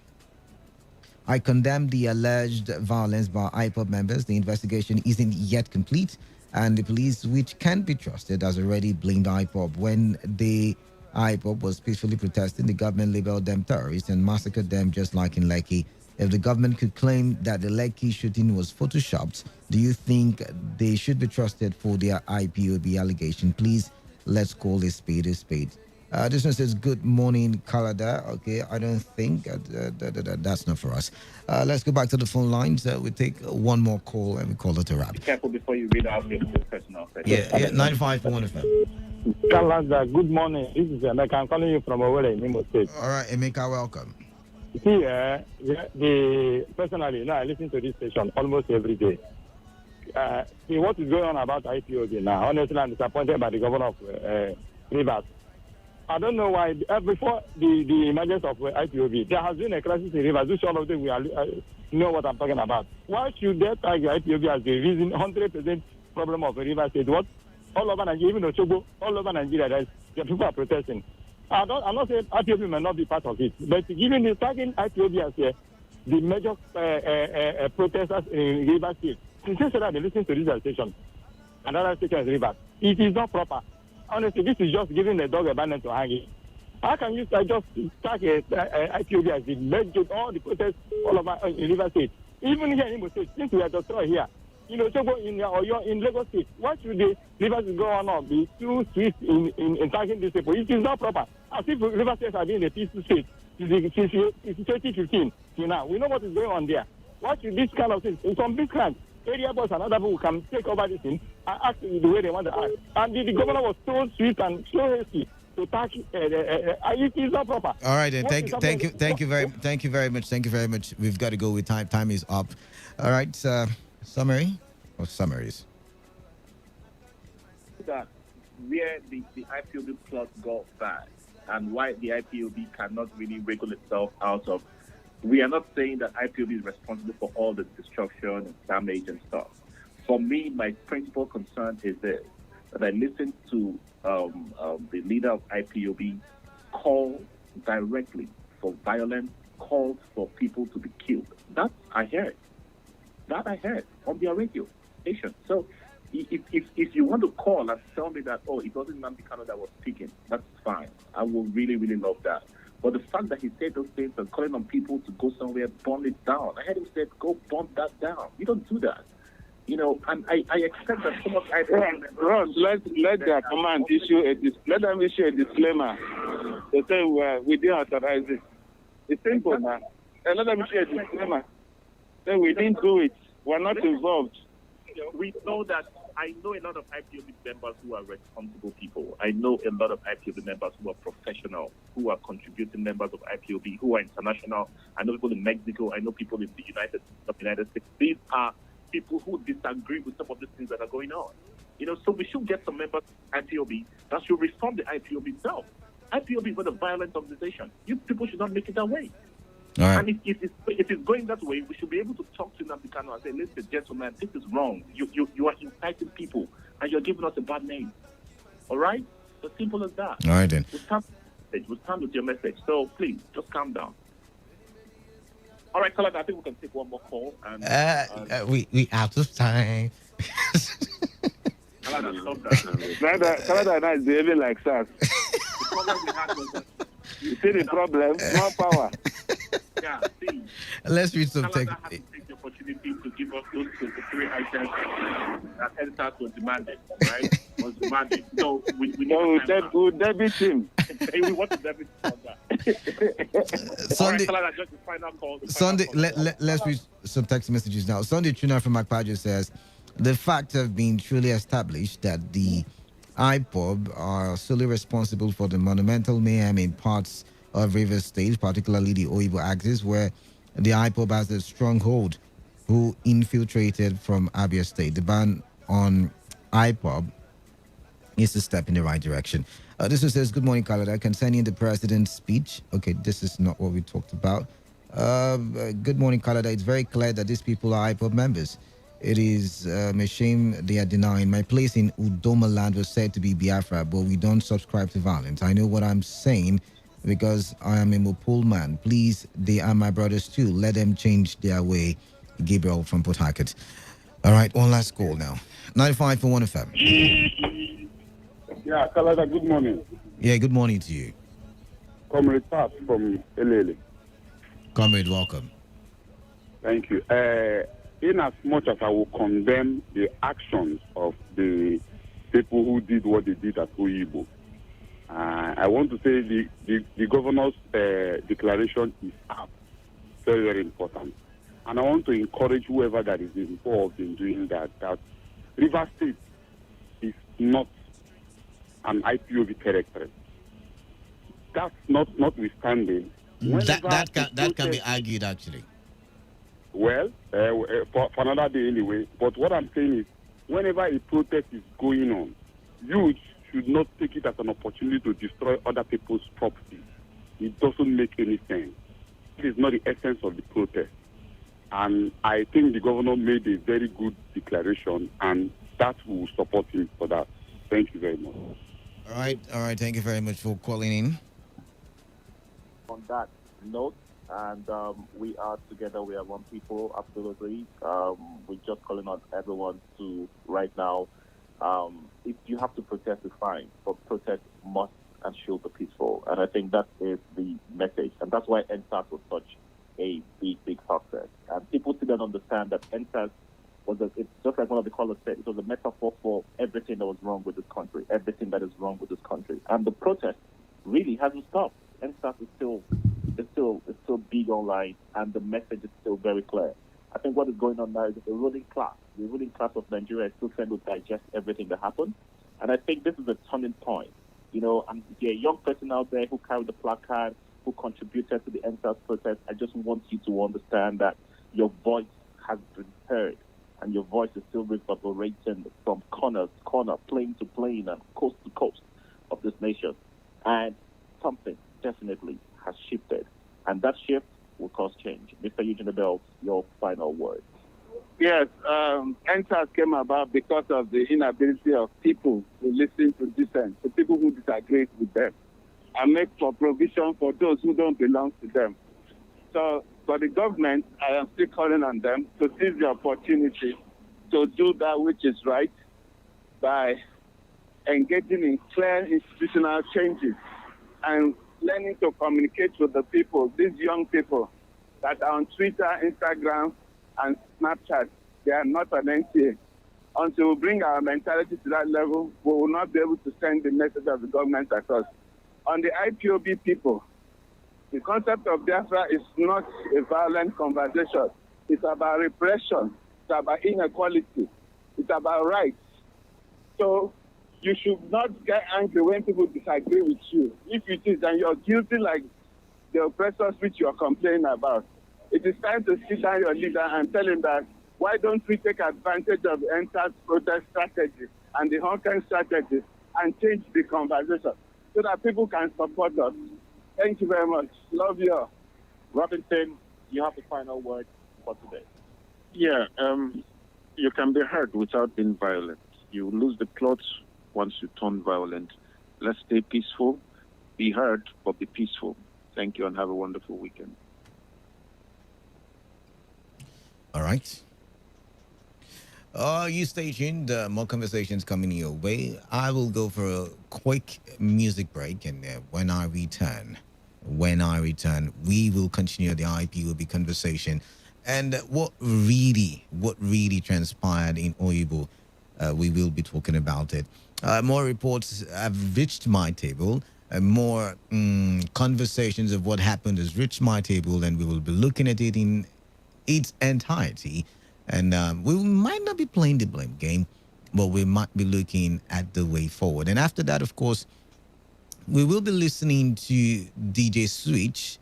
I condemn the alleged violence by IPOB members. The investigation isn't yet complete, and the police, which can be trusted, has already blamed IPOB. When the IPOB was peacefully protesting, the government labeled them terrorists and massacred them just like in Lekki. If the government could claim that the Lekki shooting was photoshopped, do you think they should be trusted for their IPOB allegation? Please, let's call a spade a spade. This one says, good morning, Kalada. Okay, I don't think that's not for us. Let's go back to the phone lines. We take one more call and we call it a wrap.
Be careful before you read out your personal.
Yeah, 95.1 FM.
Kalada, good morning. This is Emeka. I'm calling you from Owerri, Imo State.
All right, Emeka, welcome.
See, personally, I listen to this station almost every day. See what is going on about IPOB now. Honestly, I'm disappointed by the governor of Rivers. I don't know why. Before the emergence of IPOB, there has been a crisis in Rivers. Which all of them know what I'm talking about. Why should they tag IPOB as the reason 100% problem of Rivers State? What all over Nigeria, even Ochobo, all over Nigeria, the people are protesting. I'm not saying IPOB may not be part of it, but given the tagging IPOB as the major protesters in Rivers State, since yesterday they listen to this station, another station is Rivers. It is not proper. Honestly, this is just giving the dog a band to hang it. How can you just tag IPOB as the major, all the protests all over in Rivers State? Even here in Imo State, since we are destroyed here, in Lagos State, why should the Rivers go on be too swift in tagging these people? It is not proper. As if Rivers State have been in a peaceful state since 2015 till now. We know what is going on there. Why should this kind of thing, in some big crimes, area boys and other people can take over this thing and act the way they want to act? And the governor was so sweet and so hasty to tag it is not proper.
All right, then. Thank you very much. We've got to go with time. Time is up. All right, summary or summaries.
That where the IPOB plot got bad and why the IPOB cannot really wriggle itself out of. We are not saying that IPOB is responsible for all the destruction and damage and stuff. For me, my principal concern is this, that I listened to the leader of IPOB call directly for violence, calls for people to be killed. That I heard on their radio station. So If you want to call and tell me that, oh, it wasn't Nnamdi Kanu that was speaking, that's fine. I will really, really love that. But the fact that he said those things and calling on people to go somewhere, burn it down. I heard him say, go burn that down. You don't do that. You know, and I expect that some of
Ross, let their command let them issue a disclaimer. They say we didn't authorize it. It's simple now. And let them issue a disclaimer. Say we didn't do it. We're not involved.
We know that. I know a lot of IPOB members who are responsible people. I know a lot of IPOB members who are professional, who are contributing members of IPOB, who are international. I know people in Mexico. I know people in the United States. These are people who disagree with some of the things that are going on. You know, so we should get some members of IPOB that should reform the IPOB itself. IPOB is not a violent organization. You people should not make it that way.
All right.
And if it's going that way, we should be able to talk to Nnamdi Kanu and say, listen, gentlemen, this is wrong. You are inciting people and you're giving us a bad name. All right? As simple as that.
All right, then.
We'll stand with your message. So please, just calm down. All right, Kalada, I think we can take one more call. And
we out of time.
Kalada, stop that.
Canada is behaving like SARS.
The problem we had was that
you see the problem? More power.
Yeah, see.
Let's read some text.
Canada has to take the opportunity to give us those 23 items that NSAS was demanded, right? Was demanded. So we
we'll debit him.
We want to debit him on that.
Sunday,
All right, just the final call.
Sunday, let's read some text messages now. Sunday Tuna from Makpajo says, the fact have been truly established that the IPOB are solely responsible for the monumental mayhem in parts of Rivers State, particularly the Oibo axis, where the IPOB has a stronghold, who infiltrated from Abia State. The ban on IPOB is a step in the right direction. This one says, good morning, Canada. Concerning the president's speech. Okay, this is not what we talked about. Good morning, Canada. It's very clear that these people are IPOB members. It is a shame they are denying. My place in Udoma land was said to be Biafra, but we don't subscribe to violence. I know what I'm saying because I am a Mopul man. Please, they are my brothers too. Let them change their way. Gabriel from Port Harcourt. All right, one last call now. 95.1 FM.
Yeah, Kalada, good morning.
Yeah, good morning to you.
Comrade Pat from Elele.
Comrade, welcome.
Thank you. In as much as I will condemn the actions of the people who did what they did at Oyibo, I want to say the governor's declaration is up. Very, very important. And I want to encourage whoever that is involved in doing that River State is not an IPOB territory. That's notwithstanding.
That can be argued, actually.
Well, for another day anyway. But what I'm saying is, whenever a protest is going on, youth should not take it as an opportunity to destroy other people's property. It doesn't make any sense. It is not the essence of the protest. And I think the governor made a very good declaration, and that will support him for that. Thank you very much.
All right. Thank you very much for calling in.
On that note, and we are together. We are one people, absolutely. We're just calling on everyone to right now. If you have to protest, it's fine, but protest must and should be peaceful. And I think that is the message, and that's why NSAS was such a big success. And people still don't understand that NSAS it's just like one of the callers said, it was a metaphor for everything that was wrong with this country, everything that is wrong with this country. And the protest really hasn't stopped. NSAS is still big online, and the message is still very clear. I think what is going on now is that the ruling class of Nigeria is still trying to digest everything that happened. And I think this is a turning point. You know, and if you're a young person out there who carried the placard, who contributed to the NSAS protest, I just want you to understand that your voice has been heard, and your voice is still reverberating from corner to corner, plane to plane, and coast to coast of this nation. And something definitely has shifted, and that shift will cause change. Mr. Eugene Abel, your final word.
Yes, NSAS came about because of the inability of people to listen to dissent, to people who disagree with them, and make for provision for those who don't belong to them. So, for the government, I am still calling on them to seize the opportunity to do that which is right, by engaging in clear institutional changes and learning to communicate with the people, these young people that are on Twitter, Instagram, and Snapchat. They are not on NTA. Until we bring our mentality to that level, we will not be able to send the message of the government across. On the IPOB people, the concept of Biafra is not a violent conversation. It's about repression. It's about inequality. It's about rights. So you should not get angry when people disagree with you. If it is, then you're guilty like the oppressors which you're complaining about. It is time to sit down your leader and tell him that why don't we take advantage of the NTA's protest strategy and the Honkan strategy and change the conversation so that people can support us. Thank you very much. Love you all.
Robinson, you have the final word for today. Yeah, you can be heard without being violent. You lose the plot once you turn violent. Let's stay peaceful, be heard, but be peaceful. Thank you and have a wonderful weekend.
All right. You stay tuned. More conversations coming your way. I will go for a quick music break, and when I return, we will continue the IPOB conversation and what really transpired in Oyibo. We will be talking about it. More reports have reached my table. More conversations of what happened has reached my table, and we will be looking at it in its entirety. And we might not be playing the blame game, but we might be looking at the way forward. And after that, of course, we will be listening to DJ Switch.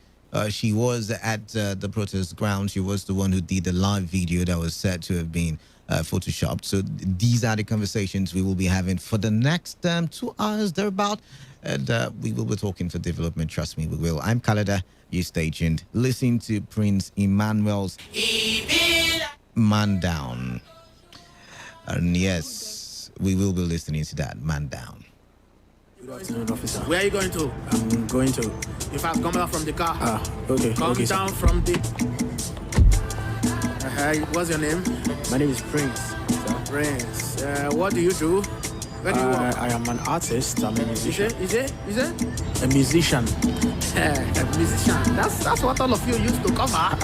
She was at the protest ground. She was the one who did the live video that was said to have been photoshopped. So these are the conversations we will be having for the next 2 hours thereabout. And we will be talking for development. Trust me, we will. I'm Kalada. You stay tuned. Listen to Prince Emmanuel's Man Down. And yes, we will be listening to that, Man Down.
Good afternoon, officer. Where are you going to? I'm going to. In fact, come down from the car. Okay. Come down from the... what's your name? My name is Prince. Sir. Prince. What do you do? Where do you work? I am an artist. I'm a musician. Is it? A musician. A musician. That's what all of you used to cover.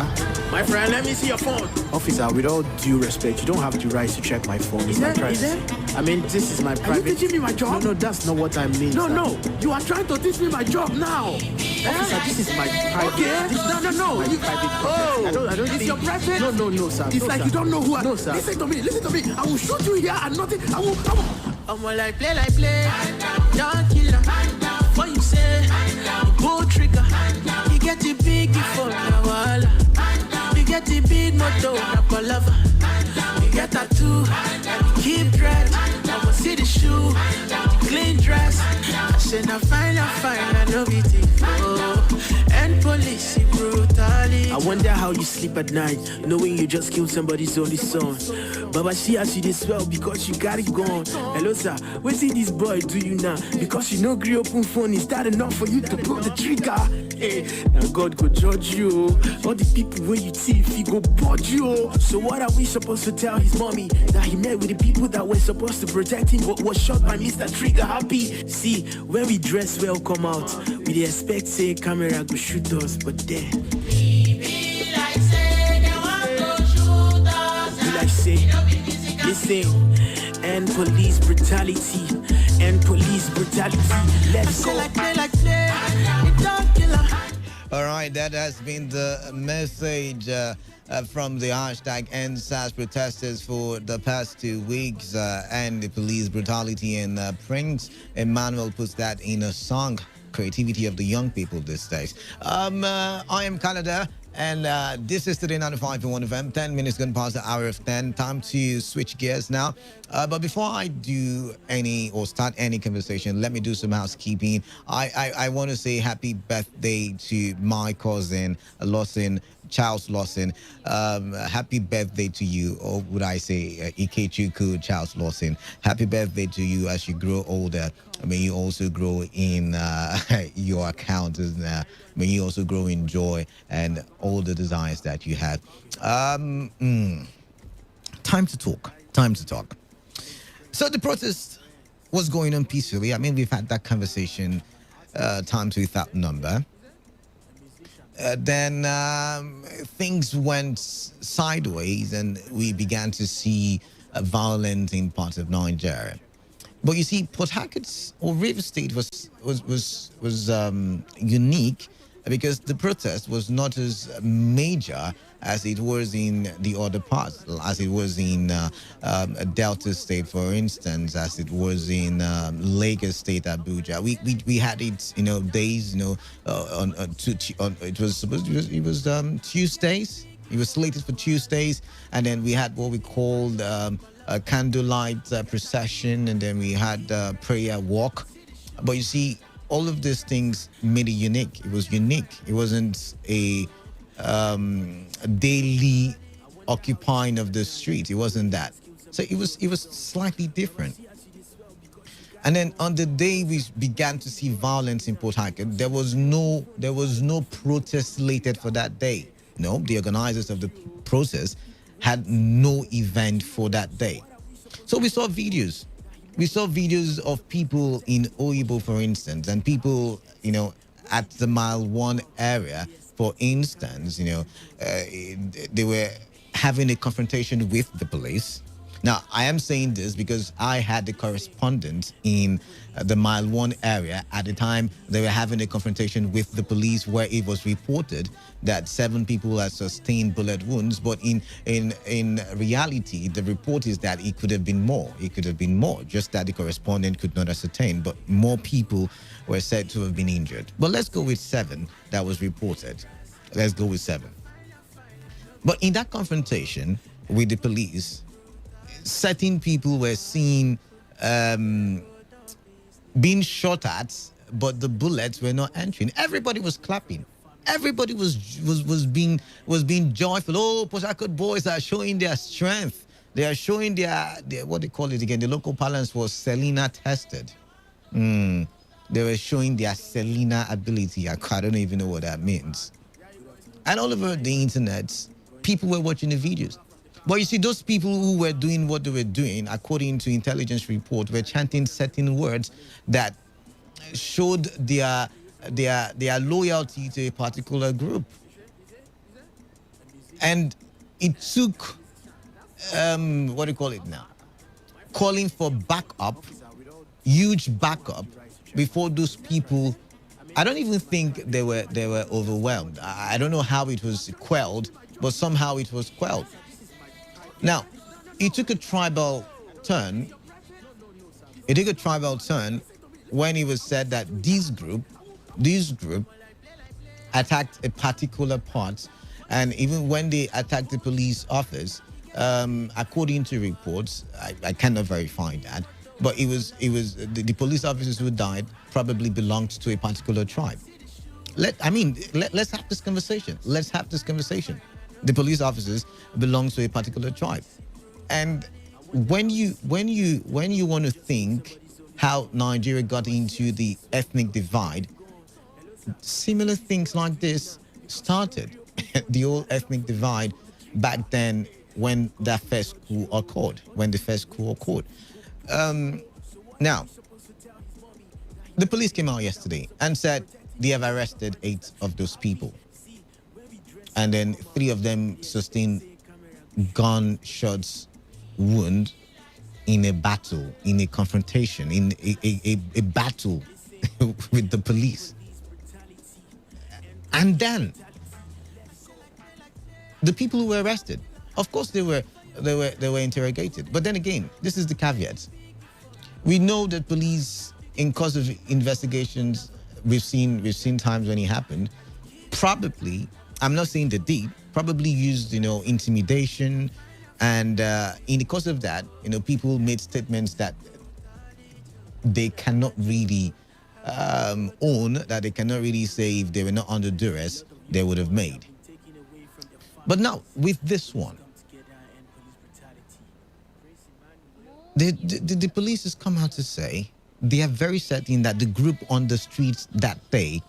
My friend, let me see your phone. Officer, with all due respect, you don't have the right to check my phone. It's my private. I mean, this is my private. Are you teaching me my job? No, that's not what I mean. No. You are trying to teach me my job now. Officer, this is my private. Okay. No. My private. Oh, I don't. It's your private. No, sir. It's like you don't know who I. No, sir. Listen to me. I will shoot you here and nothing. I will. I'm like play. Don't kill her. What you say? Pull trigger. You get the big for now. You get the big motor. Lover. You get tattoo. Keep dread. I will see the shoe. The clean dress. I said I fine. I know it. And police brutality. I wonder how you sleep at night, knowing you just killed somebody's only son. But I see how she did swell because you got it gone. Hello, sir. What see this boy do you now? Because you know grew open phone, is that enough for you to pull the trigger? Hey, now God go judge you. All the people when you thief, he go budge you. So what are we supposed to tell his mommy? That he met with the people that were supposed to protect him but was shot by Mr. Trigger Happy? See, when we dress well come out, we expect say camera go shoot us, but then be like say they want to shoot us. Be like say, listen, and police brutality. Let's go.
All right, that has been the message from the hashtag NSAS protesters for the past 2 weeks, and the police brutality. And Prince Emmanuel puts that in a song, creativity of the young people these days. I am Canada, and this is Today95.1 FM. 10 minutes gone past the hour of 10. Time to switch gears now. But before I do any or start any conversation, let me do some housekeeping. I want to say happy birthday to my cousin Lawson, Charles Lawson. Happy birthday to you, or would I say Ikechuku Charles Lawson. Happy birthday to you as you grow older. May you also grow in your account. May you also grow in joy and all the desires that you have. Time to talk. So the protest was going on peacefully. I mean, we've had that conversation times without number. Then things went sideways, and we began to see violence in parts of Nigeria. But you see, Port Harcourt's or River State was unique because the protest was not as major as it was in the other parts, as it was in Delta State, for instance, as it was in Lagos State, Abuja. We had it, days, on it was supposed it was Tuesdays. It was slated for Tuesdays, and then we had what we called a candlelight procession, and then we had prayer walk. But you see, all of these things made it unique. It was unique. It wasn't a daily occupying of the street. It wasn't that. So it was slightly different. And then on the day we began to see violence in Port Harcourt, there was no protest slated for that day. No, the organizers of the process had no event for that day. So we saw videos. We saw videos of people in Oyibo, for instance, and people, at the Mile 1 area, for instance, they were having a confrontation with the police. Now, I am saying this because I had the correspondent in the Mile 1 area at the time they were having a confrontation with the police, where it was reported that 7 people had sustained bullet wounds. But in reality, the report is that it could have been more. It could have been more, just that the correspondent could not ascertain. But more people were said to have been injured. But let's go with 7 that was reported. Let's go with 7. But in that confrontation with the police, certain people were seen being shot at, but the bullets were not entering. Everybody was clapping. Everybody was being joyful. Oh, Port Harcourt boys are showing their strength. They are showing their what they call it again. The local parlance was Selena tested. They were showing their Selena ability. I don't even know what that means. And all over the internet, people were watching the videos. But you see, those people who were doing what they were doing, according to intelligence report, were chanting certain words that showed their loyalty to a particular group. And it took, what do you call it now? Calling for backup, huge backup, before those people. I don't even think they were overwhelmed. I don't know how it was quelled, but somehow it was quelled. Now, it took a tribal turn. It took a tribal turn when it was said that this group attacked a particular part, and even when they attacked the police office, according to reports, I cannot verify that, but it was the police officers who died probably belonged to a particular tribe. Let's have this conversation. Let's have this conversation. The police officers belong to a particular tribe. And when you want to think how Nigeria got into the ethnic divide, similar things like this started. The old ethnic divide back then when that first coup occurred. Now, the police came out yesterday and said they have arrested 8 of those people. And then 3 of them sustained gunshots wound in a battle, in a confrontation, in a battle with the police. And then the people who were arrested, of course they were interrogated. But then again, this is the caveat. We know that police, in course of investigations, we've seen times when it happened, probably, I'm not saying they did, probably used, intimidation. And in the course of that, people made statements that they cannot really own, that they cannot really say if they were not under duress, they would have made. But now, with this one, the police has come out to say they are very certain that the group on the streets that day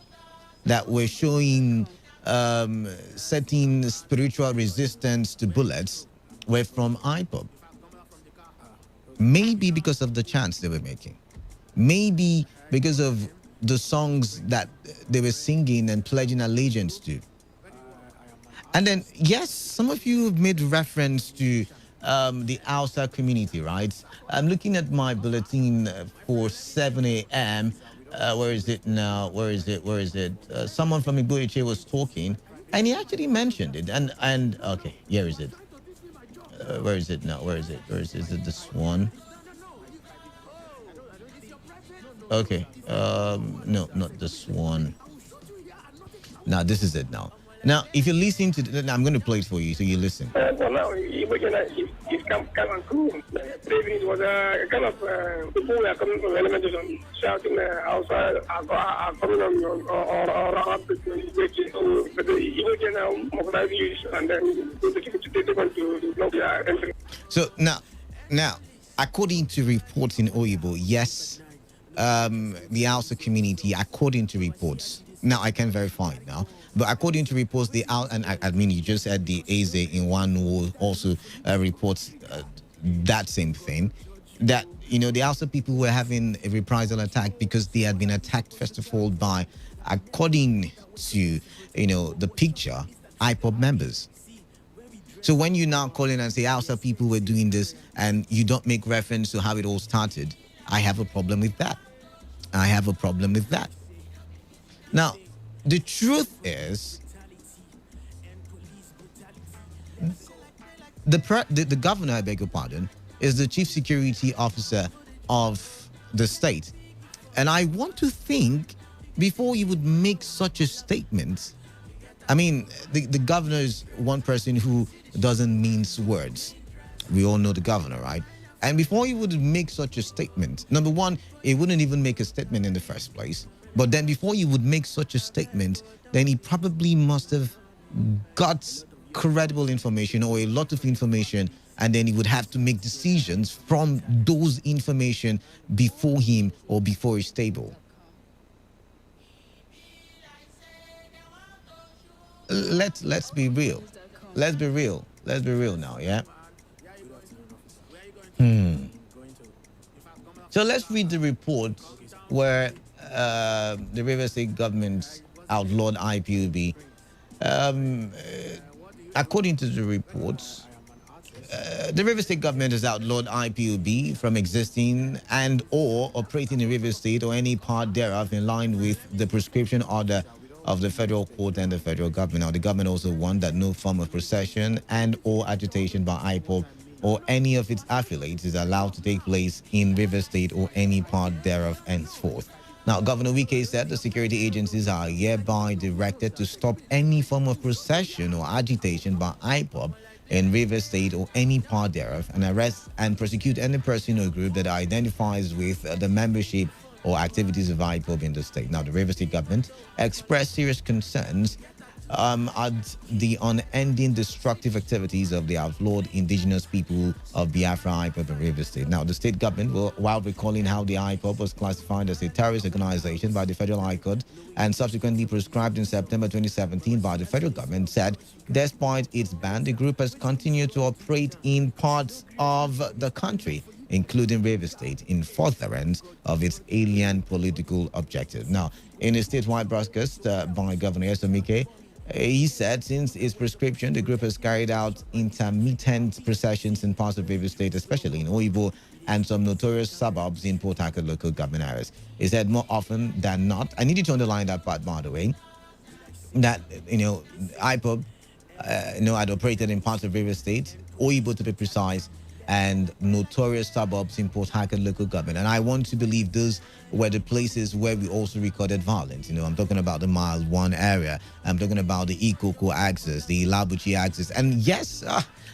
that were showing certain spiritual resistance to bullets were from IPOB. Maybe because of the chants they were making. Maybe because of the songs that they were singing and pledging allegiance to. And then, yes, some of you have made reference to the Hausa community, right? I'm looking at my bulletin for 7 a.m. Where is it now? Where is it? Where is it? Someone from Igboiche was talking, and he actually mentioned it. And okay, here is it. Where is it now? Where is it? Where is it? Is it this one? Okay. No, not this one. Now this is it now. Now, if you're listening to, I'm going to play it for you, so you listen.
Well, now, it's come and cool. David was a kind of people were coming from elementary school, shouting outside, are coming or up between but the Iboke now mobilize youth and then they want to block their entry.
So now, according to reports in Oyibo, yes, the Hausa community, according to reports, now I can verify it now, but according to reports, and I mean, you just said the Eze in one who also reports that same thing, that, you know, the Hausa people were having a reprisal attack because they had been attacked, first of all, by, according to, you know, the picture, IPOB members. So when you now call in and say Hausa people were doing this and you don't make reference to how it all started, I have a problem with that. I have a problem with that. Now, the truth is, the governor, I beg your pardon, is the chief security officer of the state. And I want to think, before you would make such a statement, I mean, the governor is one person who doesn't mince words. We all know the governor, right? And before he would make such a statement, number one, he wouldn't even make a statement in the first place. But then before he would make such a statement, then he probably must have got credible information or a lot of information, and then he would have to make decisions from those information before him or before his table. Let's be real. Let's be real. Let's be real now, yeah? So let's read the report where the Rivers State government outlawed IPOB. According to the reports, the Rivers State government has outlawed IPOB from existing and or operating in Rivers State or any part thereof in line with the prescription order of the federal court and the federal government. Now, the government also warned that no form of procession and or agitation by IPOB or any of its affiliates is allowed to take place in Rivers State or any part thereof henceforth. Now, Governor Wike said the security agencies are hereby directed to stop any form of procession or agitation by IPOB in Rivers State or any part thereof, and arrest and prosecute any person or group that identifies with the membership or activities of IPOB in the state. Now, the Rivers State government expressed serious concerns at the unending destructive activities of the outlawed indigenous people of Biafra IPOB in Rivers State. Now, the state government, while recalling how the IPOB was classified as a terrorist organization by the Federal High Court and subsequently prescribed in September 2017 by the federal government, said despite its ban, the group has continued to operate in parts of the country, including Rivers State, in furtherance of its alien political objectives. Now, in a statewide broadcast by Governor Esomike, he said since its prescription, the group has carried out intermittent processions in parts of Rivers State, especially in Oyibo and some notorious suburbs in Port Harcourt local government areas. He said more often than not, I need you to underline that part, by the way, that, you know, IPOB, had operated in parts of Rivers State, Oyibo to be precise, and notorious suburbs in Port Harcourt local government. And I want to believe those were the places where we also recorded violence. You know, I'm talking about the Mile 1 area. I'm talking about the Ikoko axis, the Labuchi axis. And yes,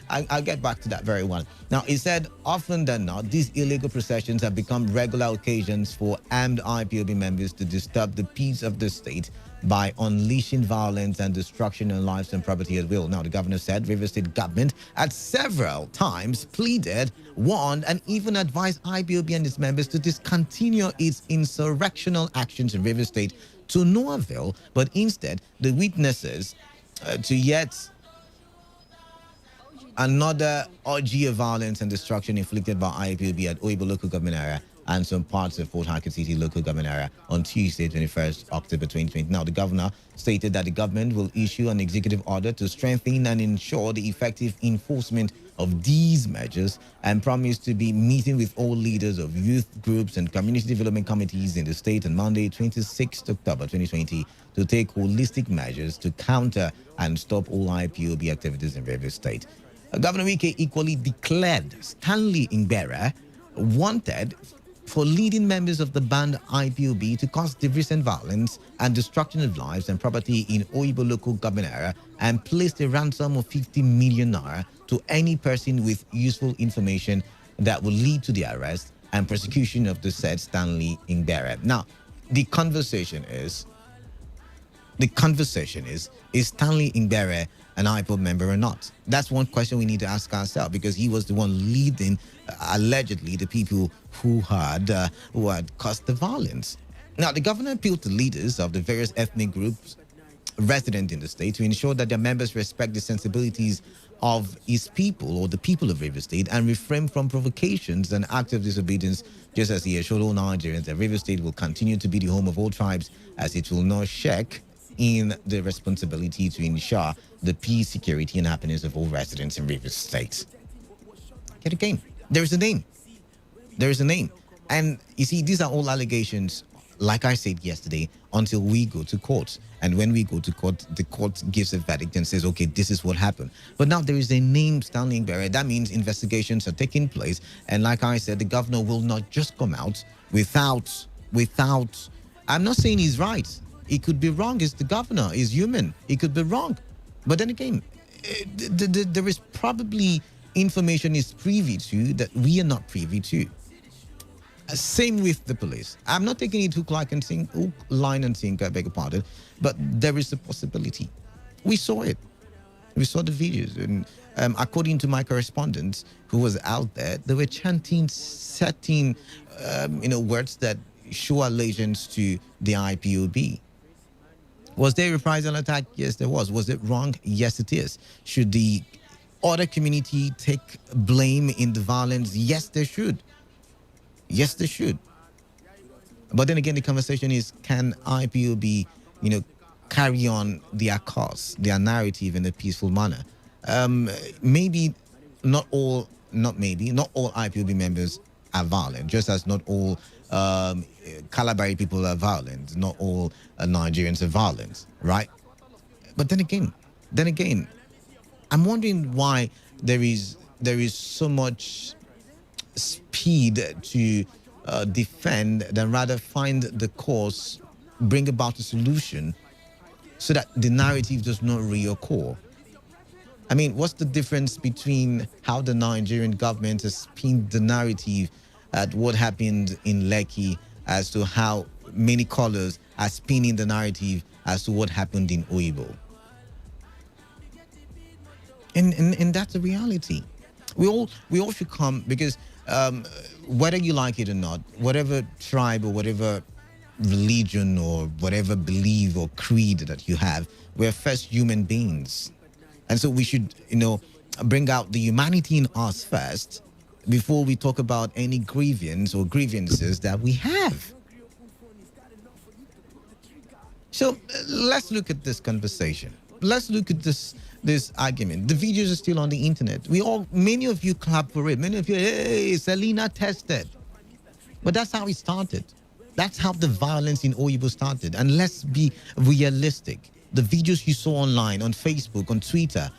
I'll get back to that very one. Now, he said, often than not, these illegal processions have become regular occasions for armed IPOB members to disturb the peace of the state by unleashing violence and destruction on lives and property at will. Now, the governor said Rivers State government at several times pleaded, warned, and even advised IPOB and its members to discontinue its insurrectional actions in Rivers State to no avail, but instead, the witnesses to yet Another orgy of violence and destruction inflicted by IPOB at Oibo local government area and some parts of Port Harcourt City local government area on Tuesday, 21st October 2020. Now, the governor stated that the government will issue an executive order to strengthen and ensure the effective enforcement of these measures and promised to be meeting with all leaders of youth groups and community development committees in the state on Monday, 26th October 2020 to take holistic measures to counter and stop all IPOB activities in Rivers State. Governor Wike equally declared Stanley Ngbera wanted for leading members of the band IPOB to cause the recent violence and destruction of lives and property in Oibo local government area and placed a ransom of 50 million naira to any person with useful information that will lead to the arrest and prosecution of the said Stanley Ngbera. Now, the conversation is Stanley Ngbere an IPOB member or not? That's one question we need to ask ourselves, because he was the one leading, allegedly, the people who had caused the violence. Now, the governor appealed to leaders of the various ethnic groups resident in the state to ensure that their members respect the sensibilities of his people or the people of Rivers State and refrain from provocations and acts of disobedience, just as he assured all Nigerians that Rivers State will continue to be the home of all tribes, as it will not shirk in the responsibility to ensure the peace, security, and happiness of all residents in Rivers State. Get again. There is a name. There is a name. And you see, these are all allegations, like I said yesterday, until we go to court. And when we go to court, the court gives a verdict and says, okay, this is what happened. But now there is a name, Stanley Ngbere. That means investigations are taking place. And like I said, the governor will not just come out without, I'm not saying he's right. He could be wrong. He's the governor. He's human. He could be wrong. But then again, there is probably information is privy to that we are not privy to. Same with the police. I'm not taking it hook, line and sinker, I beg your pardon, but there is a possibility. We saw it. We saw the videos. And according to my correspondent who was out there, they were chanting certain words that show allegiance to the IPOB. Was there a reprisal attack? Yes, there was. Was it wrong? Yes, it is. Should the other community take blame in the violence? Yes, they should. Yes, they should. But then again, the conversation is, can IPOB, carry on their cause, their narrative in a peaceful manner? Maybe not all IPOB members are violent, just as not all Calabari people are violent, not all Nigerians are violent, right? But then again, I'm wondering why there is so much speed to defend than rather find the cause, bring about a solution so that the narrative does not reoccur. I mean, what's the difference between how the Nigerian government has pinned the narrative at what happened in Lekki as to how many colors are spinning the narrative as to what happened in Oibo? And that's a reality. We all should come, because whether you like it or not, whatever tribe or whatever religion or whatever belief or creed that you have, we're first human beings. And so we should, bring out the humanity in us first before we talk about any grievance or grievances that we have. So let's look at this conversation. Let's look at this argument. The videos are still on the internet. Many of you clap for it. Many of you, hey, Selena tested. But that's how it started. That's how the violence in Oyibo started. And let's be realistic. The videos you saw online, on Facebook, on Twitter,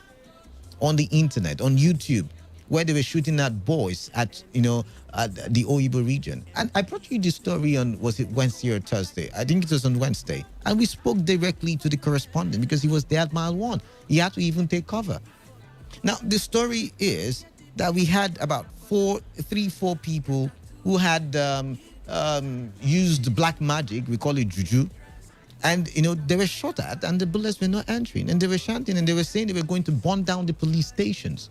on the internet, on YouTube, where they were shooting at boys at the Oyibo region. And I brought you the story on, was it Wednesday or Thursday? I think it was on Wednesday. And we spoke directly to the correspondent because he was there at mile 1. He had to even take cover. Now, the story is that we had about 4 people who had used black magic. We call it juju. And, they were shot at and the bullets were not entering. And they were chanting and they were saying they were going to burn down the police stations.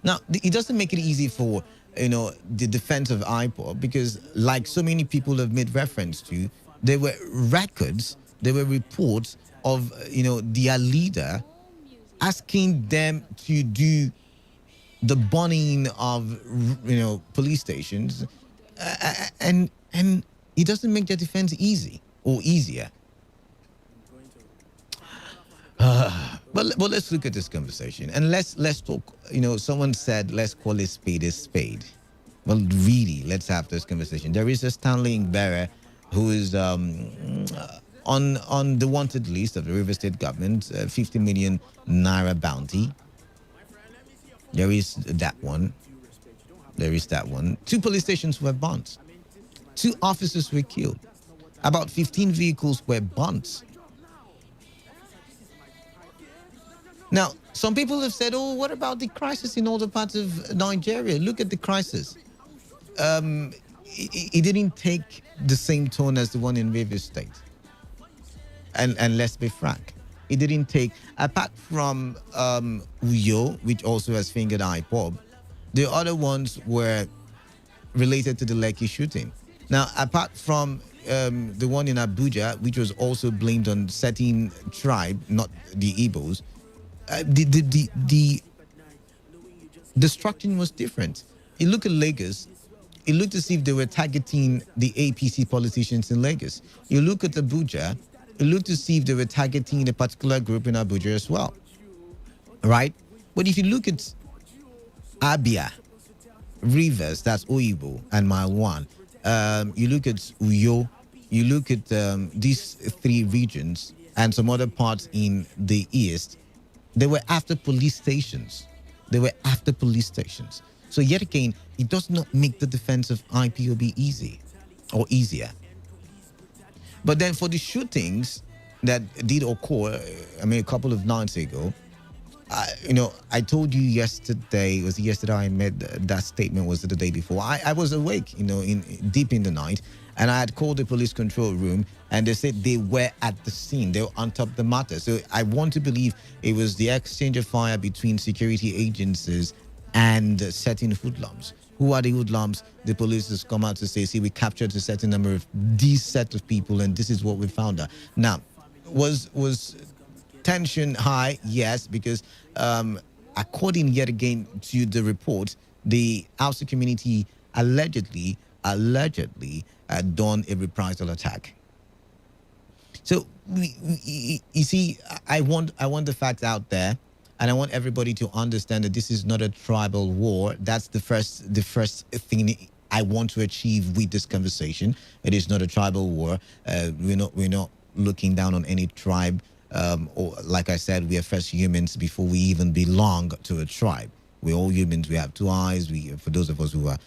Now, it doesn't make it easy for, the defense of IPOB, because like so many people have made reference to, there were records, there were reports of, their leader asking them to do the burning of police stations, and it doesn't make their defense easy or easier. But let's look at this conversation and let's talk. Someone said let's call a spade a spade. Well, really, let's have this conversation. There is a Stanley Ngbere who is on the wanted list of the River State government, 50 million naira bounty. There is that one. There is that one. 2 police stations were burnt. 2 officers were killed. About 15 vehicles were burnt. Now, some people have said, oh, what about the crisis in other parts of Nigeria? Look at the crisis. It didn't take the same tone as the one in Rivers State. And let's be frank, it didn't take, apart from Uyo, which also has fingered IPOB, the other ones were related to the Lekki shooting. Now, apart from the one in Abuja, which was also blamed on certain tribe, not the Igbos, the destruction was different. You look at Lagos, it looked as if they were targeting the APC politicians in Lagos. You look at Abuja, it looked as if they were targeting a particular group in Abuja as well. Right? But if you look at Abia, Rivers, that's Oyibo, and Mile 1, you look at Uyo, you look at these 3 regions and some other parts in the east, they were after police stations. So yet again, it does not make the defense of IPOB easy or easier. But then for the shootings that did occur, a couple of nights ago, I told you yesterday, was it yesterday I made that statement, was it the day before? I was awake, deep in the night, and I had called the police control room, and they said they were at the scene. They were on top of the matter. So I want to believe it was the exchange of fire between security agencies and certain hoodlums. Who are the hoodlums? The police has come out to say, see, we captured a certain number of these set of people, and this is what we found out. Now, was tension high? Yes, because according yet again to the report, the Hausa community allegedly had done a reprisal attack. So you see, I want the facts out there, and I want everybody to understand that this is not a tribal war. That's the first thing I want to achieve with this conversation. It is not a tribal war. We're not looking down on any tribe. Or like I said, we are first humans before we even belong to a tribe. We're all humans. We have 2 eyes. For those of us who are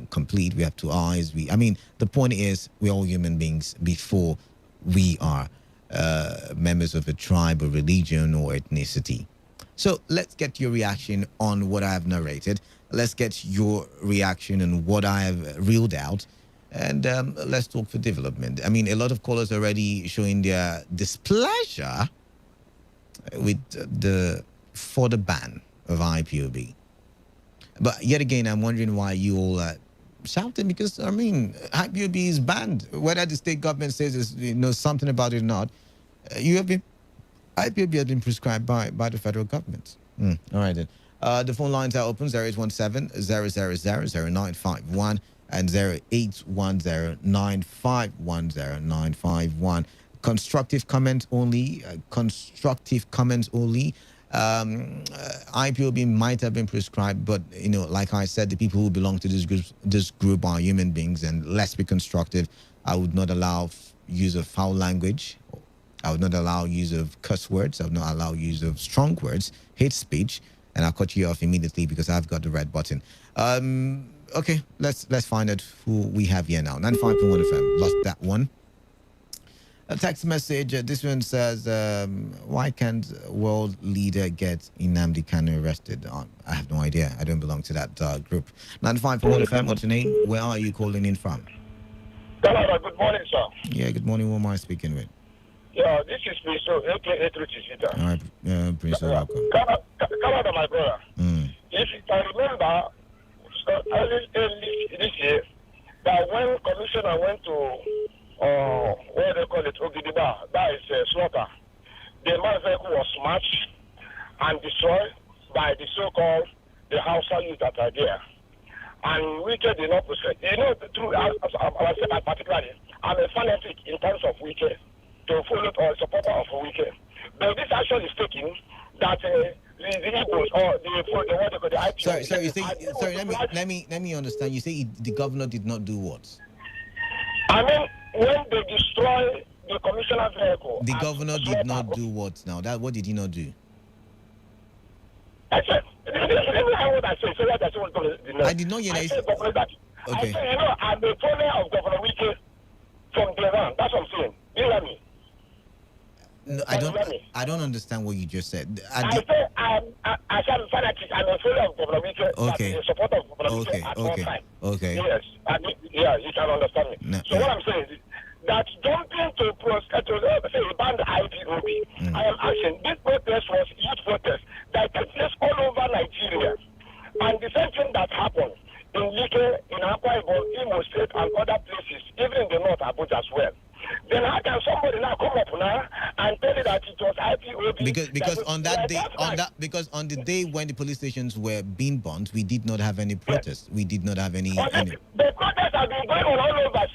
complete, we have 2 eyes. The point is, we're all human beings before we are members of a tribe or religion or ethnicity. So let's get your reaction on what I have narrated. Let's get your reaction on what I have reeled out. And let's talk for development. A lot of callers already showing their displeasure with the further ban of IPOB. But yet again, I'm wondering why you all shouting, because IPOB is banned. Whether the state government says something about it or not, IPOB has been prescribed by the federal government. All right then. The phone lines are open: 0817-000-0951 and 0810-951-0951. Constructive comments only. IPOB might have been prescribed, but like I said, the people who belong to this group are human beings, and let's be constructive. I would not allow use of foul language. I would not allow use of curse words. I would not allow use of strong words, hate speech, and I'll cut you off immediately because I've got the red button. Okay, let's find out who we have here now. 95.1 FM. Lost that one. A text message. This one says, why can't world leader get Nnamdi Kanu arrested? I have no idea. I don't belong to that group. 95.1 FM. What's your name? Where are you calling in from?
Canada, good morning, sir.
Yeah, good morning. Who am I speaking with?
Yeah, this is Prince, aka Truchisita.
All right, Prince, welcome.
Canada, my brother. If I remember, early this year, that when commissioner went to what they call it, Ogidiba, that is slaughter, the man vehicle was smashed,
and destroyed by the so-called the Hausa youth that are there. And Wike did not proceed. You know, myself particularly, I'm a fanatic in terms of Wike, to follow or supporter of Wike. But this action is taken that the Igbos or the IPO.
Sorry. Let me understand. You say the governor did not do what?
I mean, when they destroy the commissioner vehicle.
The governor did not do what now? What did he not do?
I said,
I did not hear that.
I said, you know, I'm the follower of Governor Wike from day one. That's what I'm saying. You hear me?
No, I don't understand what you just said.
I said I'm a fanatic. I'm a follower of Governor Wike.
Okay.
A supporter of Governor Wike at all time.
Okay.
Yes. You can understand me.
No,
so what I'm saying is that jumping to say ban the IPOB, I am asking, this protest was youth protest that took place all over Nigeria. And the same thing that happened in Like, in Akwa Ibom, Imo State, and other places, even in the north, Abuja as well. Then how can somebody now come up now and tell you that it was IPOB?
Because on the day when the police stations were being burnt, we did not have any protests. We did not have any.
The protests have been going on all over.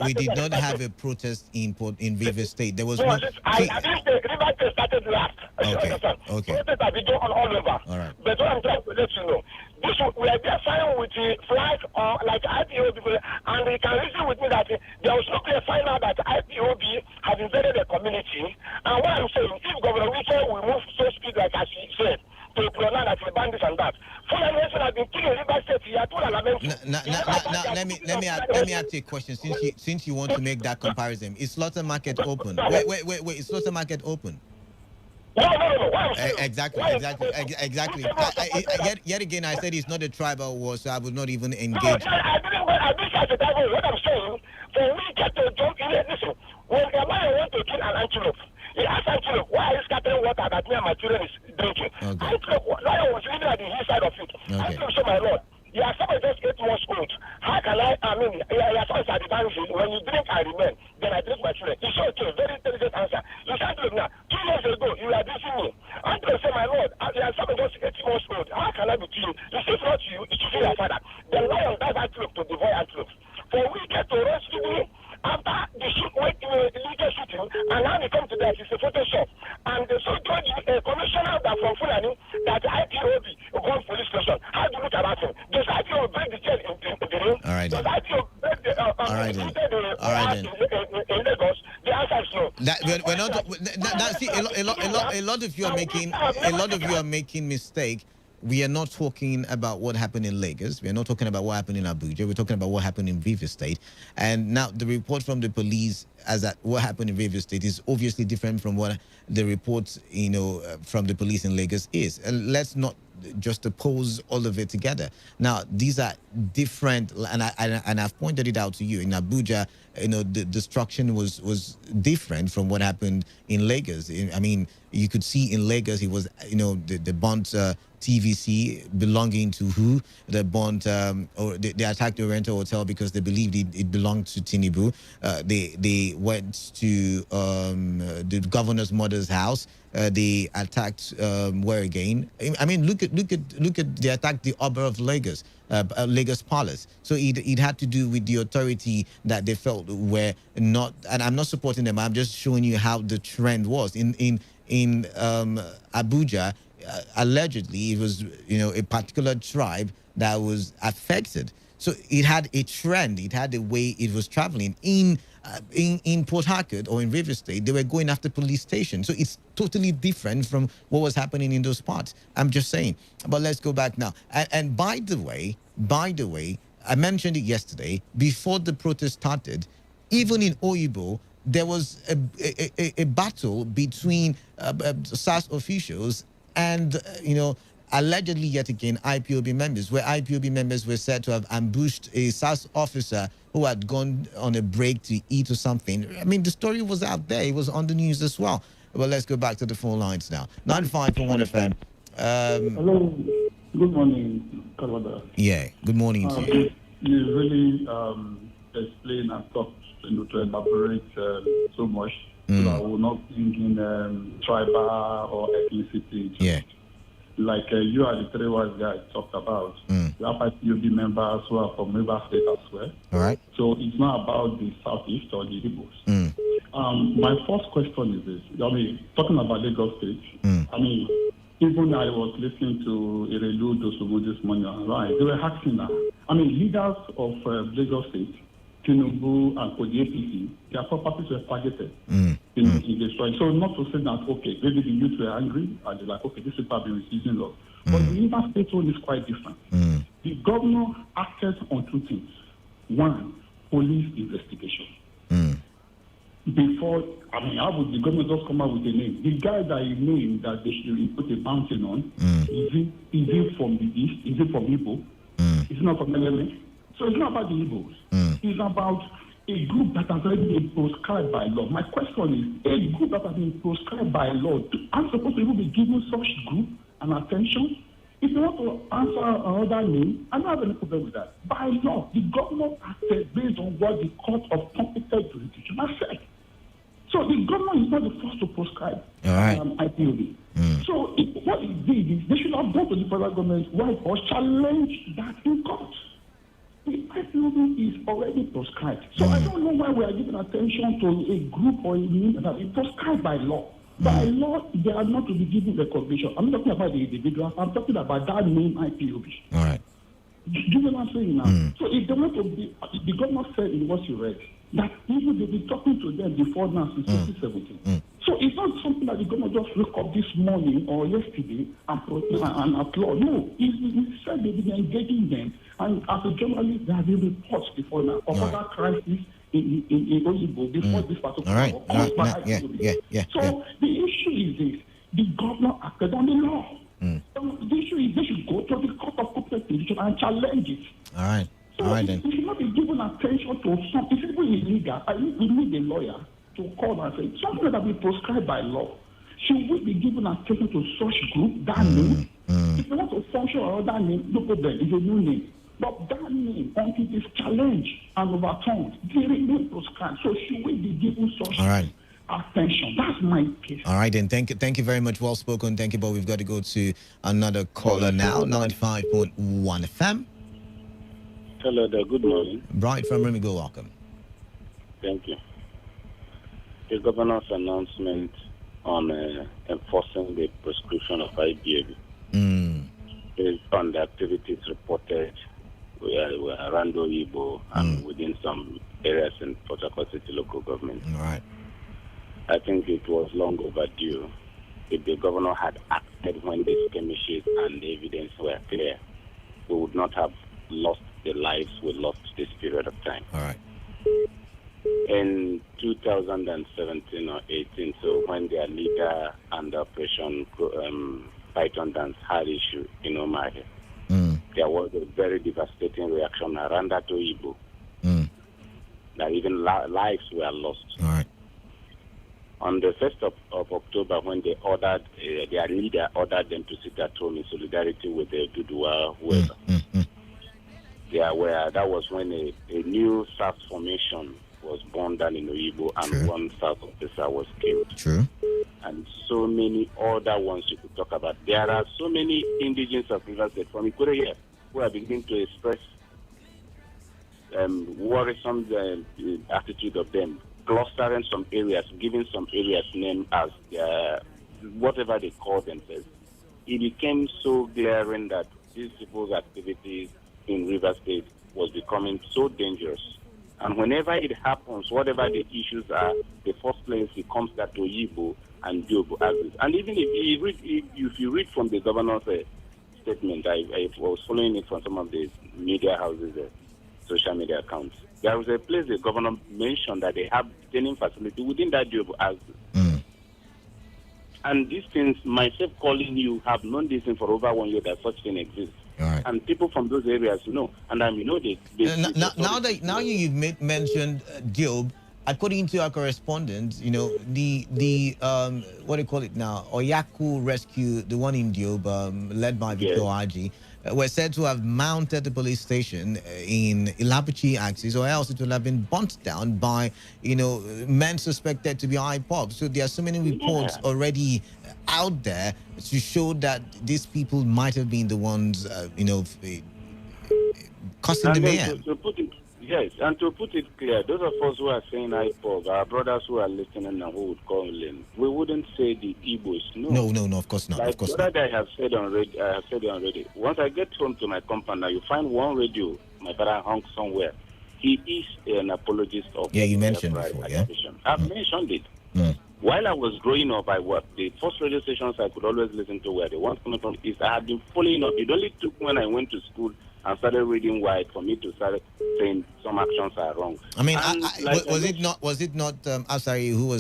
We did not have a protest in Rivers State. There was no.
I think the Rivers State started last.
Okay.
Protests have been going on all over.
All right.
But what I'm trying to let you know, we are there signing with the flag or like IPOB, and they can reason with me that there was no clear sign out that IPOB have invaded the community. And what I'm saying, if Governor Wike will move so speed like as he said, to pronounce that he banned this and that. Fulani Nation has been killing Rivers State. He had told
let me ask you a question. Since you want to make that comparison, is Slaughter Market open? Wait. Is Slaughter Market open?
No.
Exactly. Yet again, I said it's not a tribal war, so I would not even engage.
I didn't say tribal. What I'm saying, for we get to jump in here, listen, when a man wants to kill an antelope, he asks antelope, why are you scattering water that me and my children is drinking?
Okay.
Antelope, lion was living at the hillside of it. Antelope say, my lord, your son is just 8 months old. How can your son is at the boundary. When you drink, I remain. Then I drink my children. It's okay, very intelligent answer. You said to him now, 2 years ago, you were dissing me. Antelope say, my lord, your son is just 8 months old. How can I be to you? You say, not you, it should be your father. The lion does antelope to devour antelope. For we get to rescue me after the illegal shooting, and now they come to that, it's a Photoshop. And they so told you, a commissioner that from Fulani, that the IPOB going police station. How do you look about him? Does IPOB break the chain in the room?
All right.
Does IPOB break the in Lagos? The answer is no.
We're not. See, a lot of you are making mistake. We are not talking about what happened in Lagos. We are not talking about what happened in Abuja. We're talking about what happened in Rivers State. And now the report from the police as that what happened in Rivers State is obviously different from what the report, from the police in Lagos is. And let's not just oppose all of it together. Now, these are different, and I've pointed it out to you. In Abuja, the destruction was different from what happened in Lagos. You could see in Lagos, it was, the burnt TVC belonging to who? The burnt, or they attacked the rental hotel because they believed it belonged to Tinubu. They went to the governor's mother's house. They attacked where again? Look at they attacked the Oba of Lagos, Lagos Palace. So it had to do with the authority that they felt were not. And I'm not supporting them. I'm just showing you how the trend was in Abuja. Allegedly, it was a particular tribe that was affected. So it had a trend. It had a way it was traveling in Port Harcourt or in Rivers State. They were going after police stations. So it's totally different from what was happening in those parts. I'm just saying. But let's go back now. And by the way, I mentioned it yesterday. Before the protest started, even in Oyibo, there was a battle between SAS officials and allegedly yet again IPOB members, where IPOB members were said to have ambushed a SAS officer who had gone on a break to eat or something. The story was out there. It was on the news as well. Well, let's go back to the phone lines now. 95.1 FM.
Hello. Good morning, Kalwada.
Yeah, good morning to you.
You really explain and talk to elaborate so much. so that we're not bringing tribal or ethnicity.
Yeah.
Like you are the three wise guys talked about. We have IPOB members who are from River State as well.
All right.
So it's not about the Southeast or the Igbos. My first question is this. I mean, talking about Lagos State, I mean, even I was listening to Erelu Dosumu this morning, right? They were asking that. I mean, leaders of Lagos State, Tinubu and for the APC, their properties were targeted in destroying. So not to say that, okay, maybe the youth were angry and they're like, okay, this people have been refusing law. But the River State one is quite different. The governor acted on two things. One, police investigation. Before, I mean, how would the government just come out with a name? The guy that you named that they should put a bounty on, is it from the East? Is it from Igbo? Is it not from LMA? So it's not about the Igbos. It's about a group that has already been proscribed by law. My question is, a group that has been proscribed by law, I'm supposed to even be giving such group an attention? If you want to answer another name, I don't have any problem with that. By law, the government acted based on what the court of competent jurisdiction has said. So the government is not the first to prescribe IPOB. So what it did is they should have gone to the federal government right or challenge that in court. The IPOB is already prescribed. So I don't know why we are giving attention to a group or a name that is prescribed by law. By law, they are not to be given recognition. I'm not talking about the individuals. I'm talking about that name IPOB.
All right.
Do you know what I'm saying now? So if they want to be, the government said in what you read, that even they've been talking to them before now since 2017. So it's not something that the government just woke up this morning or yesterday and applaud. No, he said they've been engaging them. And as a journalist, there have been reports before now of other crises in Oyibo before this particular So the issue is this. The governor acted on the law. So the issue is they should go to the court of competent jurisdiction and challenge it.
All right.
So
All right then.
we should not be given attention to something. It's even illegal. We need a lawyer to call and say something that will be prescribed by law. Should we be given attention to such group, that name? If you want to function or that name, no problem. It's a new name. But that name, until it is challenged and overturned, they remain prescribed. So should we be given such attention? That's my case.
All right, then. Thank you very much. Well spoken. Thank you, but we've got to go to another caller now. 95.1 FM.
Hello there. Good morning.
Bright from Remigo, welcome.
Thank you. The governor's announcement on enforcing the prescription of IBAB based on the activities reported around Oyibo and within some areas in Port Harcourt City local government.
All right.
I think it was long overdue. If the governor had acted when the skirmishes and the evidence were clear, we would not have lost the lives we lost this period of time.
All right.
In 2017 or 18, so when their leader and Operation Python Dance had issue in Omahe, there was a very devastating reaction around that Oyibo. That even lives were lost.
All right.
On the 1st of October, when they ordered, their leader ordered them to sit at home in solidarity with the Dudua, whoever. That was when a new SARS formation was born down in Oyibo, and one SARS officer was killed.
True.
And so many other ones you could talk about. There are so many indigenous of Rivers State from Ikure here who are beginning to express worrisome attitude of them, clustering some areas, giving some areas name as whatever they call themselves. It became so glaring that these people's activities in River State was becoming so dangerous. And whenever it happens, whatever the issues are, the first place it comes that Oyibo and Jobo axis. And even if you read from the governor's statement, I was following it from some of the media houses, social media accounts. There was a place the governor mentioned that they have detaining facility within that Jobo axis. And these things, myself calling you, have known this thing for over 1 year that such thing exists.
Right.
And people from those areas know. And now you've mentioned Job,
according to our correspondent, the what do you call it now? Oyaku Rescue, the one in Diob, led by Victor Aji, were said to have mounted the police station in Ilapichi axis, or else it would have been burnt down by, men suspected to be IPOB. So there are so many reports already out there to show that these people might have been the ones, causing the mayhem.
Yes, and to put it clear, those of us who are saying IPOB, our brothers who are listening and who would call in, we wouldn't say the Igbos.
No, of course not.
Like
of course
what
not.
I have said already. Once I get home to my compound, now you find one radio my father hung somewhere. He is an apologist of.
Yeah, you mentioned before. Yeah,
I've mentioned it. While I was growing up, the first radio stations I could always listen to were the ones coming from East. I had been following up. It only took when I went to school and started reading White for me to start saying some actions are wrong.
I mean, was it not Asari who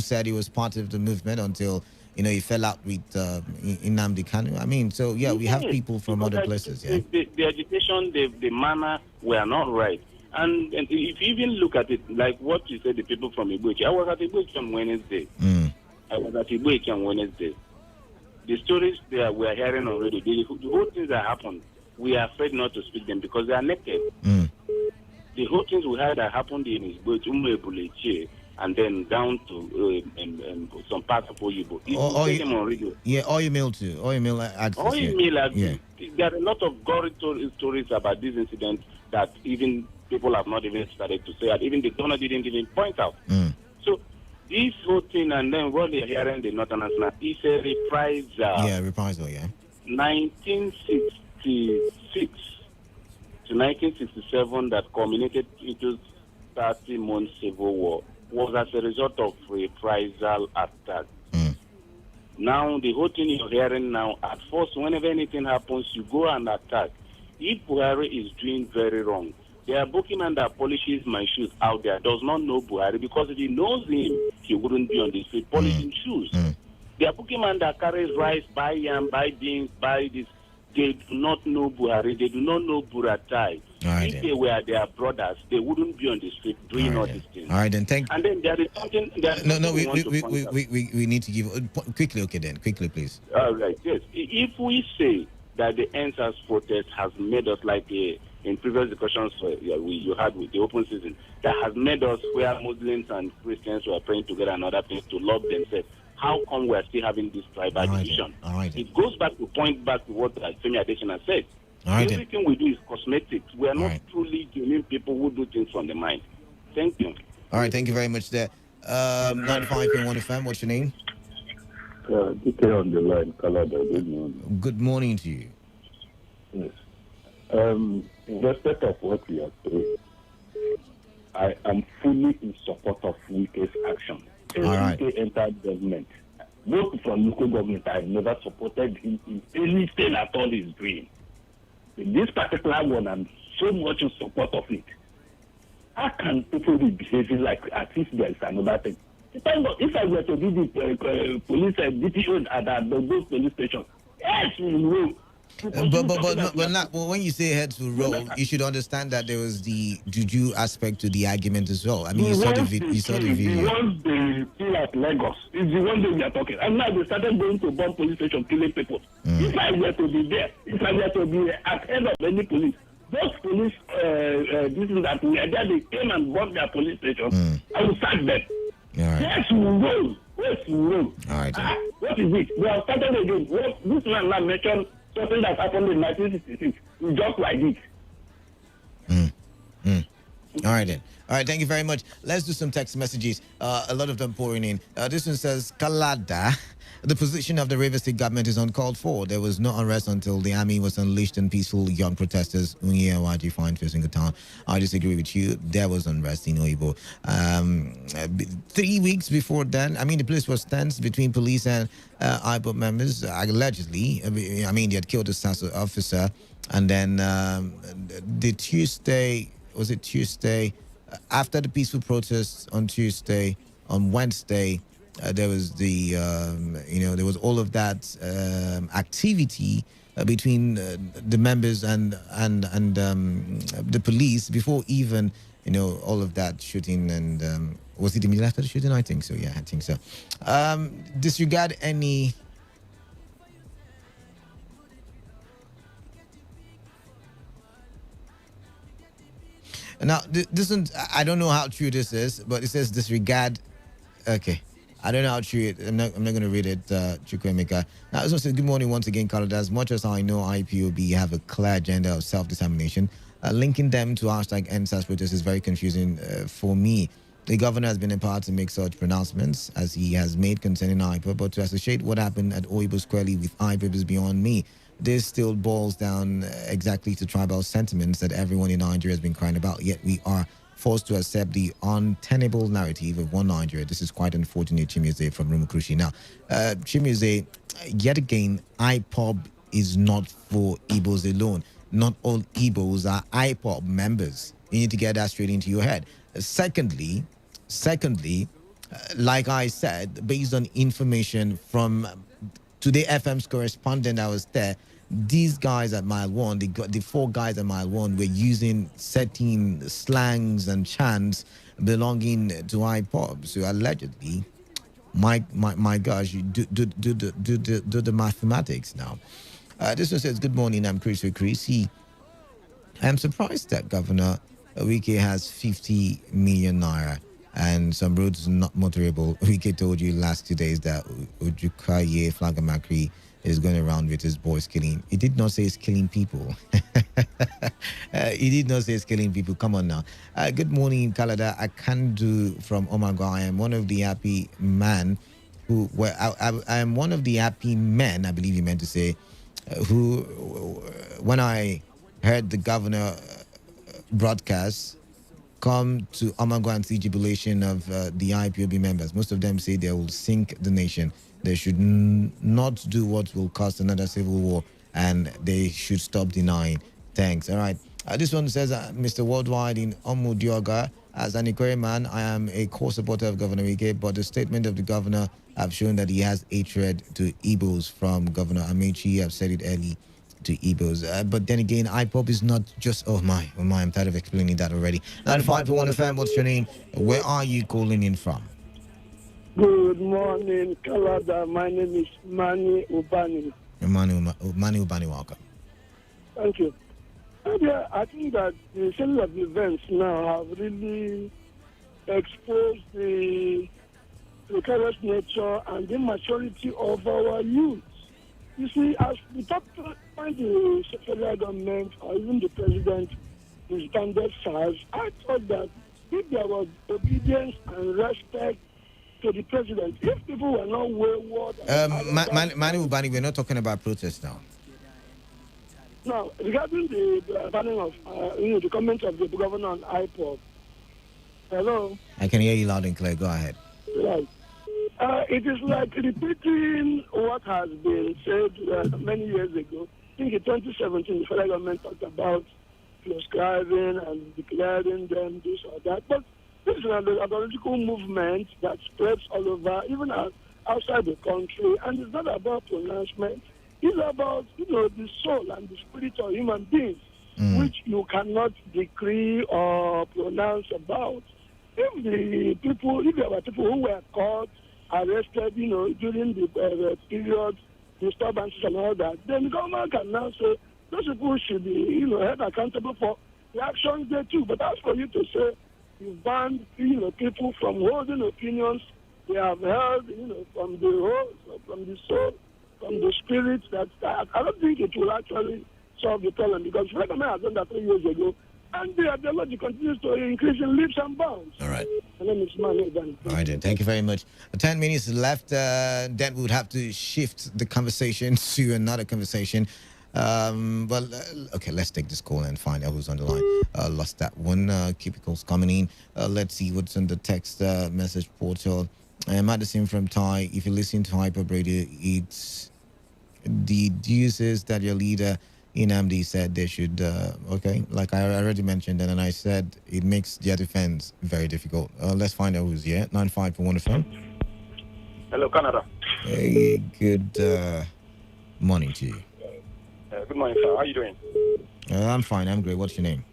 said he was part of the movement until he fell out with Nnamdi Kanu? I mean, so yeah, we have people from other places. Yeah,
the agitation, the manner were not right. And if you even look at it, like what you said, the people from Igbochi, I was at Igbochi on Wednesday. The stories we are hearing already, the whole things that happened, we are afraid not to speak them because they are naked. The whole things we heard that happened in Igbochi, and then down to some parts of Oyibo.
Yeah, oil mill too. Oil mill access.
Yeah. There are a lot of gory stories about this incident that even people have not even started to say, and even the donor didn't even point out. So this whole thing, and then what they're hearing the Northern National is a reprisal.
Yeah, reprisal, yeah.
1966 to 1967 that culminated into 30 months civil war was as a result of reprisal attack. Now, the whole thing you're hearing now, at first, whenever anything happens, you go and attack. If Buhari is doing very wrong, they are booking and that polishes my shoes out there, does not know Buhari, because if he knows him, he wouldn't be on the street polishing shoes. They are booking man that carries rice, buy yam, buy beans, buy this. They do not know Buhari. They do not know Buratai. If they were their brothers, they wouldn't be on the street doing all these things.
All right, then
And then there is something.
We need to give quickly. Okay, then quickly, please.
All right. Yes. If we say that the NSAS protest has made us like in previous discussions you had with the open season, that has made us where Muslims and Christians were praying together and other things to love themselves. How come we're still having this tribal division? It goes back to what Femi Adesina said. Everything we do is cosmetics. We are not truly genuine people who do things from the mind. Thank you.
All right, thank you very much there. 95.1 FM, what's your name?
DK on the line, Canada. Good morning.
Good morning to you.
Yes. In respect of what we are saying, I am fully in support of Wike's action. Wike entered government. Both from local government, I never supported him in anything at all he's doing. In this particular one, I'm so much in support of it. How can people be behaving like as if there is another thing? If I were to be the police DPO at those police stations, yes, we will.
But when you say heads will roll, you should understand that there was the juju aspect to the argument as well. I mean, you saw the video.
The ones they kill at Lagos is the one we are talking. And now they started going to bomb police station, killing people. If I were to be there, if I were to be at head of any police, those police, this is that we are there, they came and bombed their police station. I will sack them. Yes, we will roll. Yes, we will roll. What is it? They have started again. This man now mentioned something that happened in 1966. It's just like this.
All right, then. All right, thank you very much. Let's do some text messages. A lot of them pouring in. This one says, Kalada, the position of the Rivers State government is uncalled for. There was no arrest until the army was unleashed on peaceful young protesters. Unyewaji find facing the town. I disagree with you. There was unrest in Oibo. 3 weeks before then, I mean, the place was tense between police and IPOB members. Allegedly, I mean, they had killed a SAS officer. And then the Tuesday, was it Tuesday? After the peaceful protests on Tuesday, on Wednesday, there was there was all of that activity between the members and the police before even all of that shooting and was it immediately after the shooting? I think so. Yeah, I think so. Disregard any. Now, this one, I don't know how true this is, but it says disregard. Okay. I don't know how true it. I'm not going to read it, Chukwemeka. Now, this one says, good morning once again, Canada. As much as I know IPOB have a clear agenda of self-determination, linking them to hashtag NSAS protest is very confusing for me. The governor has been empowered to make such pronouncements as he has made concerning IPOB, but to associate what happened at Oibo Squarely with IPOB is beyond me. This still boils down exactly to tribal sentiments that everyone in Nigeria has been crying about, yet we are forced to accept the untenable narrative of one Nigeria. This is quite unfortunate, Chimize from Rumukurushi. Now, Chimize, yet again, IPOB is not for Igbos alone. Not all Igbos are IPOB members. You need to get that straight into your head. Secondly, like I said, based on information from Today FM's correspondent that was there, these guys at Mile 1, the four guys at Mile 1 were using certain slangs and chants belonging to IPOB. So allegedly, my gosh, you do the mathematics now. This one says, good morning, I'm Chris Chrissy. I'm surprised that Governor Wike has 50 million naira and some roads not motorable. Wike told you last 2 days that Ujukaye Flagamakri is going around with his boys killing. He did not say he's killing people. He did not say he's killing people. Come on now. Good morning, Kalada. I can do from Omago. I am one of the happy men who, I am one of the happy men, I believe you meant to say, who, when I heard the governor broadcast, come to Omago and see jubilation of the IPOB members. Most of them say they will sink the nation. They should not do what will cause another civil war, and they should stop denying. Thanks. All right. This one says, Mr. Worldwide in Omudioga, as an Ikore man, I am a core supporter of Governor Wike, but the statement of the governor have shown that he has hatred to Igbos from Governor Amechi. I've said it early to Igbos. But then again, IPOP is not just, oh my, I'm tired of explaining that already. 95.1 FM, what's your name? Where are you calling in from?
Good morning, Canada. My name is Mani Ubani.
Mani Ubani, welcome.
Thank you. Yeah, I think that the series of events now have really exposed the precarious nature and the immaturity of our youth. You see, as we talk to the federal government or even the president is standard size, I thought that if there was obedience and respect to the president, if people were not wayward...
Mani Ubani, we're not talking about protests now.
Now, regarding the banning of, the comment of the governor on IPOB. Hello?
I can hear you loud and clear. Go ahead.
Right. It is like repeating what has been said many years ago. I think in 2017, the federal government talked about prescribing and declaring them this or that. But this is an ideological movement that spreads all over, even outside the country. And it's not about pronouncement. It's about, the soul and the spirit of human beings, which you cannot decree or pronounce about. If there were people who were caught, arrested, during the period, disturbances and all that, then the government can now say those people should be, held accountable for the actions they took. But as for you to say you banned, people from holding opinions they have held, from the soul, from the spirit, that I don't think it will actually solve the problem, because the government has done that 3 years ago, and the ideology continues to increase in leaps and bounds.
All right.
My name is Manu Ubani.
All right, then. Thank you very much. 10 minutes left. Then we would have to shift the conversation to another conversation. Okay, let's take this call and find out who's on the line. Lost that one. Keep calls coming in. Let's see what's on the text message portal. Madison from Thai. If you listen to Hyper Radio, it's the deuces that your leader Inamdi said they should, like I already mentioned, and then I said it makes their defense very difficult. Let's find out who's here. 95.1 FM.
Hello, Canada.
Hey, good morning to you.
Good morning, sir. How are you doing?
I'm fine. I'm great. What's your name?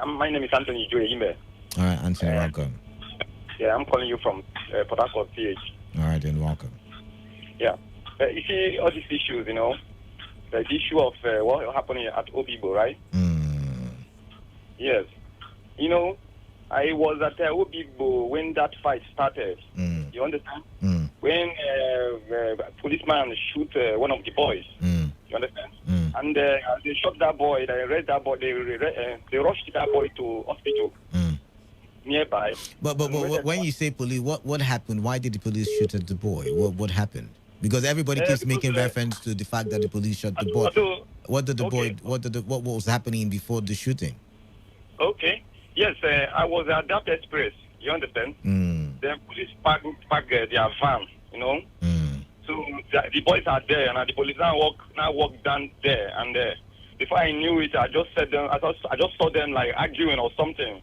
My name is Anthony Joe Ime.
All right, Anthony, welcome.
Yeah, I'm calling you from Port Harcourt, PH.
All right, then welcome.
Yeah. You see, all these issues, the issue of what happened at Obibo, right? Yes. I was at Obibo when that fight started. You understand? When policeman shoot one of the boys. You understand? And they shot that boy. They arrested that boy. They rushed that boy to hospital nearby.
But when you say police, what happened? Why did the police shoot at the boy? What happened? Because everybody keeps making reference to the fact that the police shot the boy. What was happening before the shooting?
Okay. Yes, I was at that express. You understand? The police park their van. So the boys are there, and the police now walk down there, and before I knew it, I just saw them like arguing or something.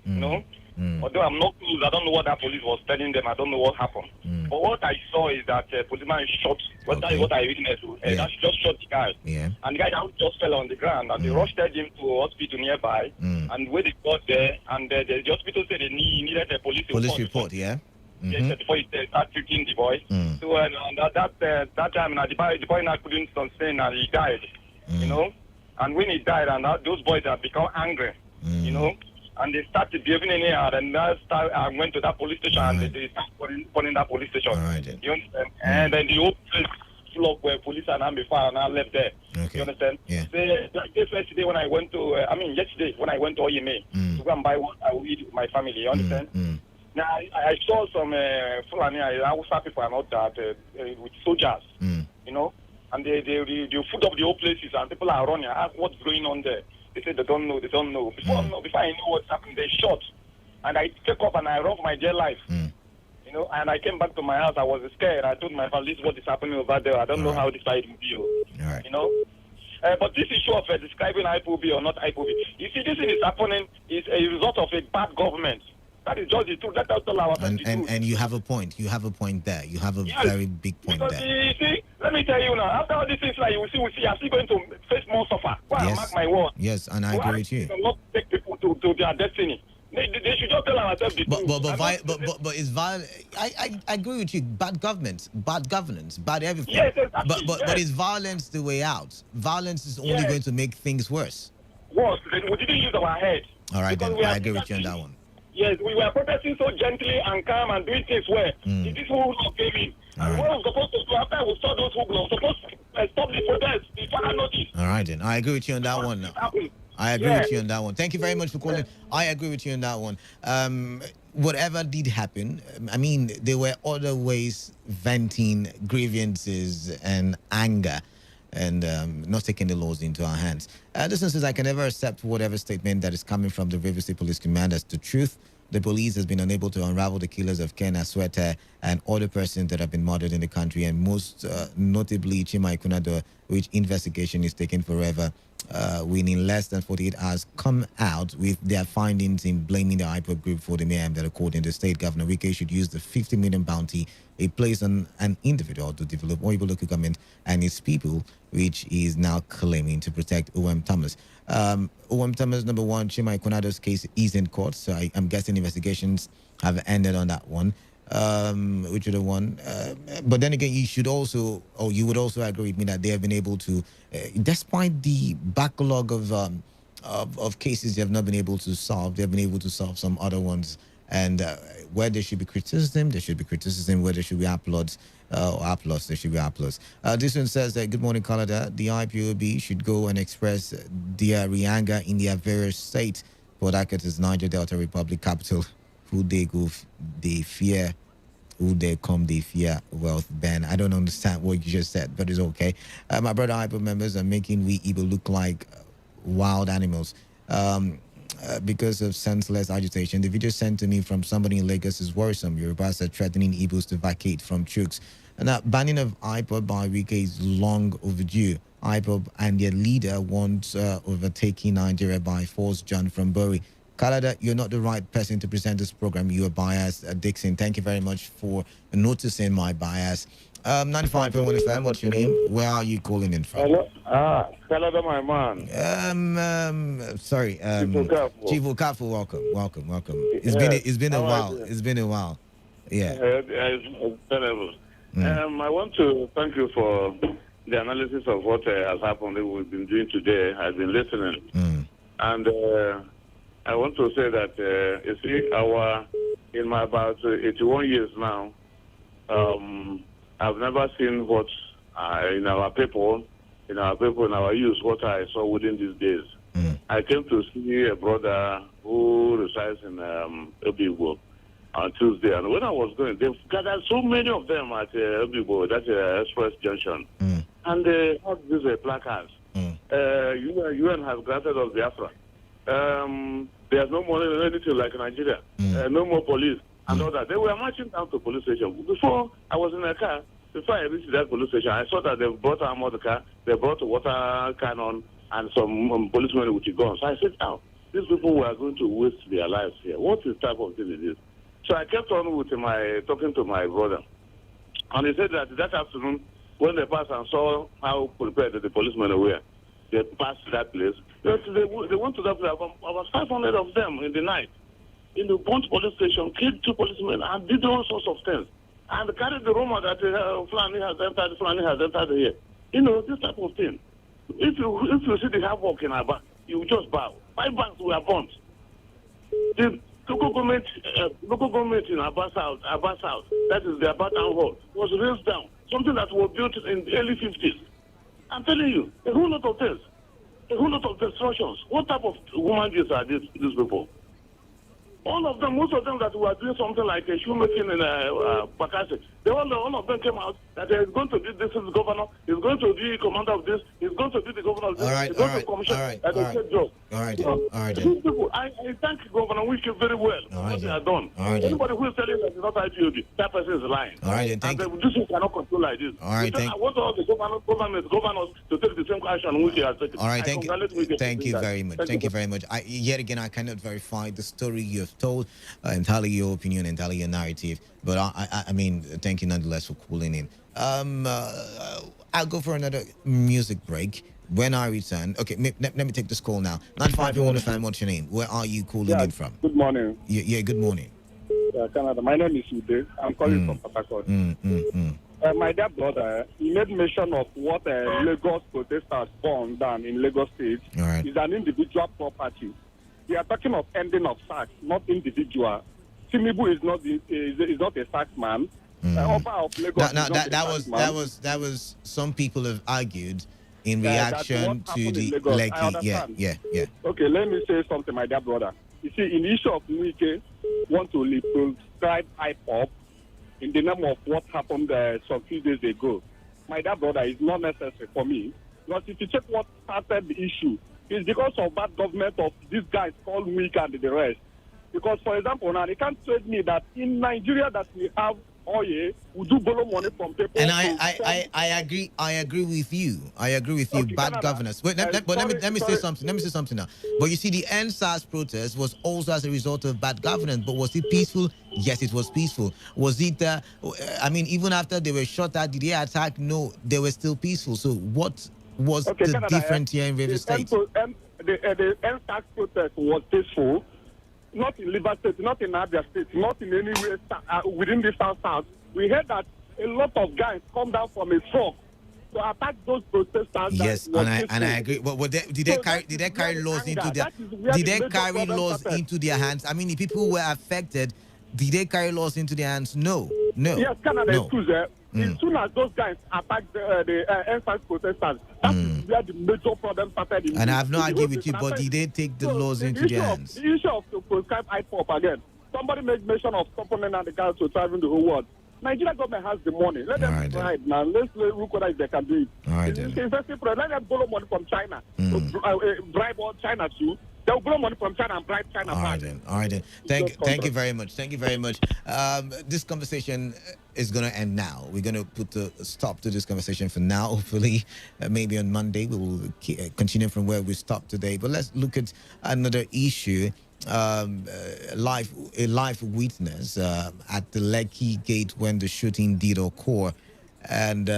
Although I'm not close, I don't know what that police was telling them. I don't know what happened. But what I saw is that policeman shot. That is what I witnessed. That just shot the guy. And the guy just fell on the ground. And they rushed him to a hospital nearby. And when they got there, and the hospital said they needed a police report.
Yeah.
Yes, before he started treating the boy. So that time, the boy now couldn't sustain, and he died. And when he died, and those boys have become angry. And they started behaving anyhow. And I went to that police station, and they started calling that police station. You understand? And then the whole place full of police and army fire, and I left there. You understand?
Yeah.
Yesterday when I went to, yesterday when I went to OEMA to go and buy what I will eat with my family. You understand? Now I saw some Fulani, Hausa people and all that with soldiers. And they food up the whole places, and people are running. I ask what's going on there. They say they don't know. Before I know what's happening, they shot. And I take up and I run for my dear life. And I came back to my house. I was scared. I told my family, this is what is happening over there. I don't know how this side will be. But this issue of describing IPOB or not IPOB, you see, this thing is happening is a result of a bad government. That is just the truth. That's all our
and you have a point. You have a point there. You have a very big point there.
You see, let me tell you now, after all these things, like we see, I'm still going to face more suffer. Mark my word.
Yes, and I agree with you.
Not take people to their destiny. They should just tell ourselves the truth.
But it's violent. I agree with you. Bad government, bad governance, bad everything.
Yes, exactly.
But is violence the way out? Violence is only going to make things worse.
Worse. We didn't use our head.
All right, then I agree with you on that one.
Yes, we were protesting so gently and calm and doing things well. It is who came in. And what was supposed to do after we saw those who were supposed to stop the protest, the final notice.
All right, then. I agree with you on that one. I agree with you on that one. Thank you very much for calling. I agree with you on that one. Whatever did happen, there were other ways venting grievances and anger and not taking the laws into our hands. This one says, I can never accept whatever statement that is coming from the River State Police Command as the truth. The police has been unable to unravel the killers of Ken Aswete and other persons that have been murdered in the country, and most notably Chima Ikunado, which investigation is taking forever. In less than 48 hours, come out with their findings in blaming the IPOB group for the mayhem that according to State Governor Wike should use the 50 million bounty he placed on an individual to develop Oyibo local government and its people, which is now claiming to protect O.M. Thomas. O.M. Thomas, number one, Chima Ikunado's case is in court, so I'm guessing investigations have ended on that one. Which are the one, but then again, you would also agree with me that they have been able to, despite the backlog of cases they have not been able to solve, they have been able to solve some other ones. And where there should be criticism, there should be criticism. Where there should be applause, there should be applause. This one says that, good morning, Canada. The IPOB should go and express their anger in their various states. Port Harcourt is Niger Delta Republic capital. Who they go, they fear. Who they come, they fear wealth. Ben, I don't understand what you just said, but it's okay. My brother IPOB members are making we Igbo look like wild animals. Because of senseless agitation. The video sent to me from somebody in Lagos is worrisome. Yorubas are threatening Igbos to vacate from Chooks. And that banning of IPOB by Wike is long overdue. IPOB and their leader wants overtaking Nigeria by force. John from Bury. Kalada, you're not the right person to present this program. You are biased. Dixon, thank you very much for noticing my bias. 95.1 FM. What's your name? Where are you calling in from?
Hello. Canada, my man.
Sorry. Chief Okafu, welcome. It's been a while. It's been a while. Yeah.
It's terrible. I want to thank you for the analysis of what has happened that we've been doing today. I've been listening. And I want to say that, you see, in my about 81 years now, I've never seen what in our people, in our youth, what I saw within these days. I came to see a brother who resides in Obigbo on Tuesday, and when I was going, they've gathered so many of them at Obigbo, that's Express Junction, and they have these placards. UN has granted us Biafra. There's no money or anything like Nigeria. No more police and all that. They were marching down to police station. Before I was in a car, before I reached that police station, I saw that they brought armored car, they brought a water cannon and some policemen with guns. So I said, these people were going to waste their lives here. What is type of thing is this? So I kept on with talking to my brother. And he said that afternoon, when they passed and saw how prepared the policemen were, they passed that place. They went to that place, about 500 of them in the night, in the Bond police station, killed 2 policemen and did all sorts of things. And carried the rumor that Fulani has entered here. You know, this type of thing. If you see the havoc in Aba, you just bow. 5 banks were burnt. The local government in Aba South, that is the Aba Town Hall, was raised down. Something that was built in the early 50s. I'm telling you, a whole lot of things. A whole lot of destructions. What type of human beings are these people? All of them, most of them that were doing something like a shoemaking in Bakassi, all of them came out that they're going to be this is the governor, he's going to be commander of this, he's going to be the governor of this, he's going to commission at the state job. These people, I thank Governor Wiki very well for what they have done. Anybody who is telling that it's not IPOB, that person is lying. This one cannot control like this. I want all the governors to take the same action Wiki has taken.
Thank you very much. Thank you very much. Yet again, I cannot verify the story you have told, entirely your opinion, entirely your narrative. But I mean, thank you nonetheless for calling in. I'll go for another music break. When I return, okay, let me take this call now. 95.1 FM, what's your name? Where are you calling in from?
Good morning.
Yeah, good morning.
Canada. My name is Ude. I'm calling from Port Harcourt. My dear brother, he made mention of what Lagos protesters burned down in Lagos State is an individual property. We are talking of ending of sacks, not individual. Tinubu is not a sack man. Of Lagos
that was some people have argued in reaction to the Lekki. Yeah.
Okay, let me say something, my dear brother. You see, in the issue of Nwike, want to prescribe IPOP in the name of what happened some few days ago. My dear brother, is not necessary for me. Because if you check what started the issue, it's because of bad government of these guys called Nwike and the rest. Because, for example, now they can't trade me that in Nigeria that we have oil, we do borrow money from people.
And I agree with you. Okay, bad governance. Wait, let me say something. Let me say something now. But you see, the NSAS protest was also as a result of bad governance. But was it peaceful? Yes, it was peaceful. Was it? I mean, even after they were shot at, did they attack? No, they were still peaceful. So what was the difference here in Rivers State?
The NSAS protest was peaceful. Not in Liver State, not in Abia State, not in any way within the South. We heard that a lot of guys come down from a truck to attack those protesters.
Yes, and I agree. Well, did they carry laws into their? Did they carry laws into their hands? I mean, the people who were affected, did they carry laws into their hands? No.
Yes, Canada is true there. As soon as those guys attacked the NSAS protesters, that is where the major problem started.
And I have not argued with you, but did they take the laws into their hands?
The issue of to prescribe IPOP again. Somebody made mention of supplement and the guys to travel the whole world. Nigeria government has the money. Let them try it now. Let's look whether they can do it. Let them borrow money from China. Bribe all China too. They'll borrow money from China and bribe China back.
All right then. Thank you very much. This conversation is going to end now. We're going to put a stop to this conversation for now. Hopefully, maybe on Monday, we will continue from where we stopped today. But let's look at another issue. A life witness at the Lekki gate when the shooting did occur. and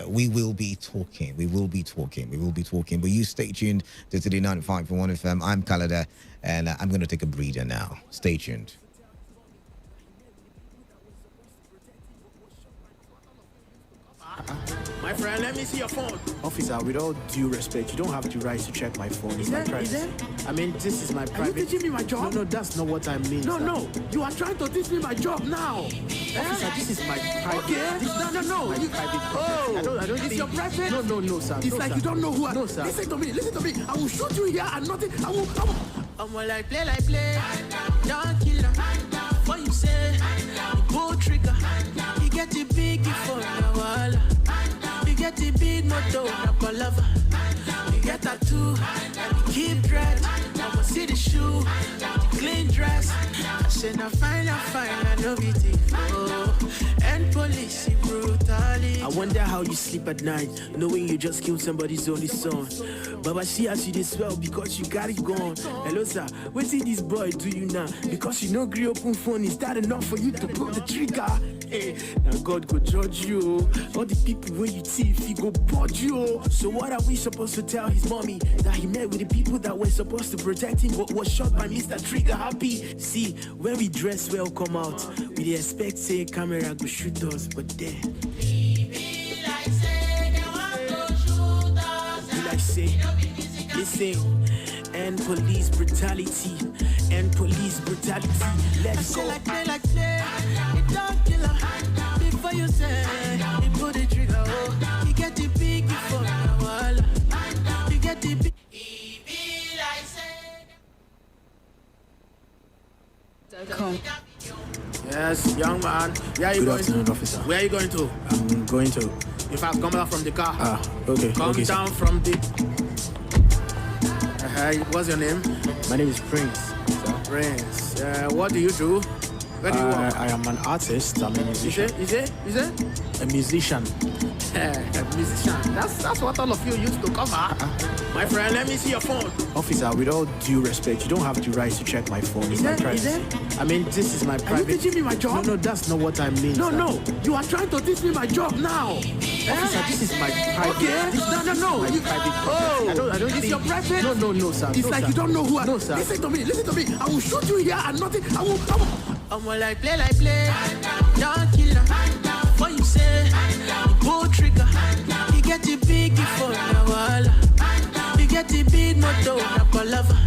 we will be talking. We will be talking. But you stay tuned to Today 95.1 FM. I'm Kalada, and I'm going to take a breather now. Stay tuned.
My friend, let me see your phone. Officer, with all due respect, you don't have the right to check my phone. It's my privacy. I mean, this is my private... Are you teaching me my job? No, that's not what I mean. No, you are trying to teach me my job now. Officer, this is my private... Okay. No. My private... Oh, I don't it's think... your private? No, sir. It's like you don't know who I... No, sir. Listen to me. I will shoot you here and nothing... I will... I'm like play. Don't kill her. What you say? Pull trigger. You get the big for the wall. You get the big motor, a lover. You get tattoo, keep dread. I will see the shoe, clean dress. I said, I fine, I know it. And police brutally. I wonder how you sleep at night, knowing you just killed somebody's only son. Baba, see as you did swell because you got it gone. Hello, sir, what did this boy do you now? Because you know, agree open phone, is that enough for you to pull the trigger? Hey, now God go judge you. All the people when you thief, he go budge you. So what are we supposed to tell his mommy? That he met with the people that were supposed to protect him but was shot by Mr. Trigger Happy? See, when we dress well come out, we dey expect say camera go shoot us, but then be like say, listen, and police brutality, let's go. Like play, it don't kill her. Before you say, you put the trigger, oh, you get the big for the wall. You get the big. Come. Yes, young man. Where are you going to? Officer. Where are you going to? I'm going to. In fact, come down from the car. Okay. Come down from the... what's your name? My name is Prince. Sir. Prince. What do you do? Where do you work? I am an artist. I'm a musician. Is it? A musician. A musician. That's what all of you used to cover. My friend, let me see your phone. Officer, with all due respect, you don't have the right to check my phone. It's my privacy. I mean, this is my private... Are you teaching me my job? No, that's not what I mean. No, you are trying to teach me my job now. Officer, this is my private... Okay. No. My private... Oh, I don't it's think... your private? No, sir. It's like you don't know who I... No, sir. Listen to me. I will shoot you here and nothing... I will... I'm like play. Don't kill her. What you say? Pull trigger. You get the big for the wall. You get the big motor, a lover.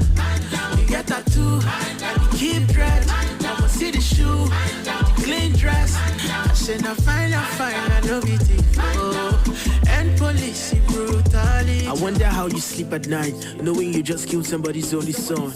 You get tattoo, keep dread. I will see the shoe, clean dress. I said, I fine, I know it. And police brutally. I wonder how you sleep at night, knowing you just killed somebody's only son.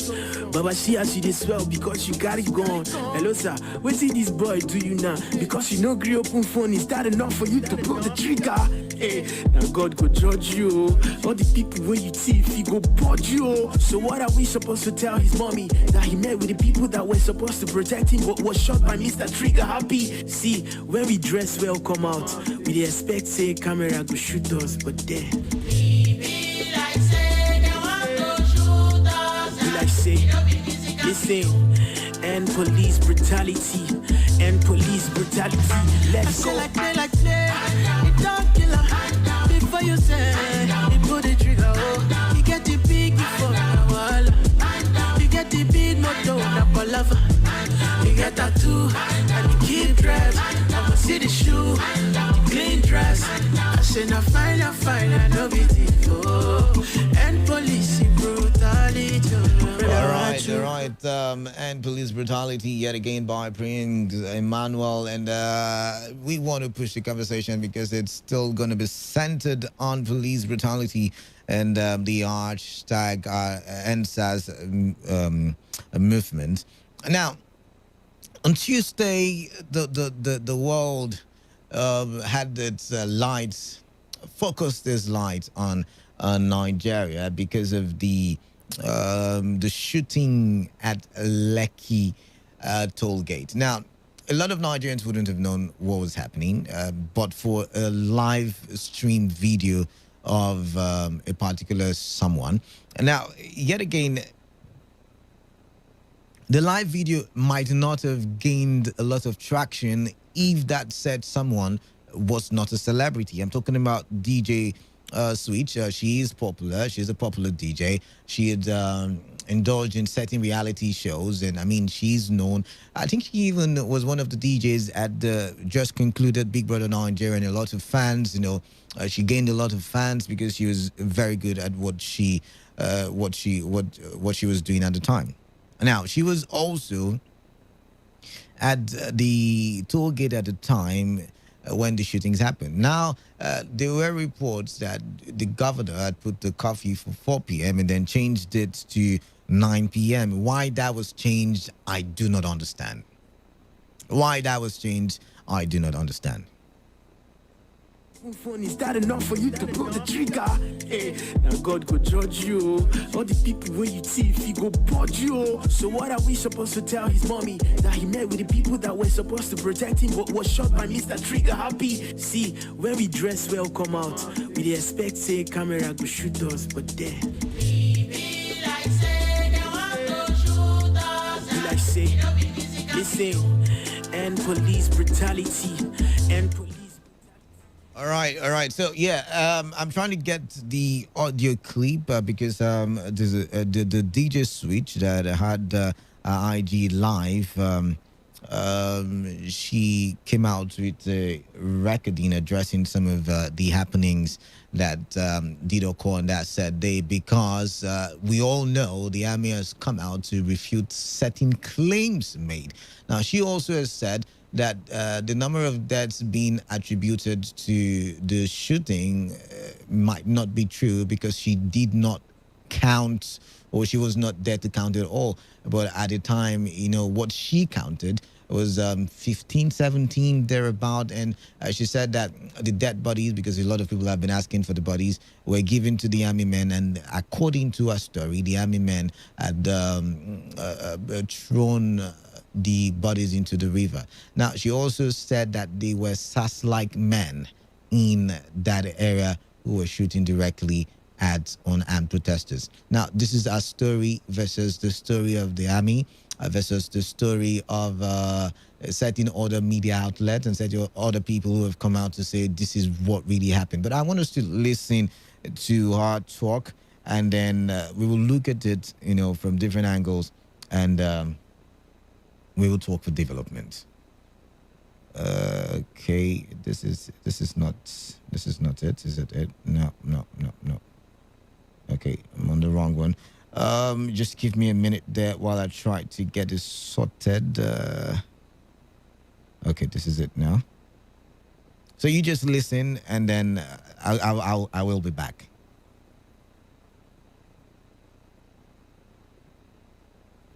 Baba, see as you did swell because you got it gone. Hello, sir, what did this boy do you now? Because you know, agree open phone, is that enough for you to pull the trigger? Hey, now God go judge you. All the people when you thief, he go budge you. So what are we supposed to tell his mommy? That he met with the people that were supposed to protect him but was shot by Mr. Trigger Happy? See, when we dress well come out, we dey expect say camera go shoot us, but then be like say, listen, and police brutality, let's go. Like play, it don't kill her. Before you say, you put the trigger, oh, you get the big for the wall. You get the big motor, a lover. You get tattoo, and you keep dread. I will see the shoe, clean dress. I said, I fine, I know it. And police brutality. All right. And police brutality yet again by Prince Emmanuel. And we want to push the conversation because it's still going to be centered on police brutality and the hashtag NSAS movement. Now, on Tuesday, the world had its lights, focused its lights on Nigeria because of the shooting at Lekki toll gate. Now, a lot of Nigerians wouldn't have known what was happening, but for a live stream video of a particular someone. Now, yet again, the live video might not have gained a lot of traction if that said someone
was not a celebrity. I'm talking about DJ Switch. She is popular. She's a popular DJ. She had indulged in certain reality shows, and I mean, she's known. I think she even was one of the DJs at the just concluded Big Brother Nigeria, and a lot of fans. She gained a lot of fans because she was very good at what she was doing at the time. Now, she was also at the toll gate at the time when the shootings happened. Now, there were reports that the governor had put the curfew for 4 p.m. and then changed it to 9 p.m. Why that was changed, I do not understand. Why that was changed, I do not understand.
Phone, is that enough for you to pull the trigger? Hey, now God could judge you. All the people when you see, if he go budge you. So what are we supposed to tell his mommy? That he met with the people that were supposed to protect him but was shot by Mr. Trigger Happy? See, when we dress well come out, we expect say camera go shoot us, but then be like say they want to shoot us. Be like say, listen, and police brutality, and police.
All right. So yeah, I'm trying to get the audio clip because there's the DJ Switch that had IG live. She came out with a recording addressing some of the happenings that did occur on that said day, because we all know the army has come out to refute certain claims made. Now, she also has said that the number of deaths being attributed to the shooting might not be true because she did not count, or she was not there to count it all. But at the time, what she counted was 15, 17, thereabout. And she said that the dead bodies, because a lot of people have been asking for the bodies, were given to the army men. And according to her story, the army men had thrown the bodies into the river. Now, she also said that they were SAS-like men in that area who were shooting directly at unarmed protesters. Now, this is our story versus the story of the army versus the story of certain other media outlets and certain other people who have come out to say this is what really happened. But I want us to listen to her talk, and then we will look at it, from different angles, and we will talk for development. Okay, this is not it. Is it it? No. Okay, I'm on the wrong one. Just give me a minute there while I try to get this sorted. Okay, this is it now. So you just listen, and then I will be back.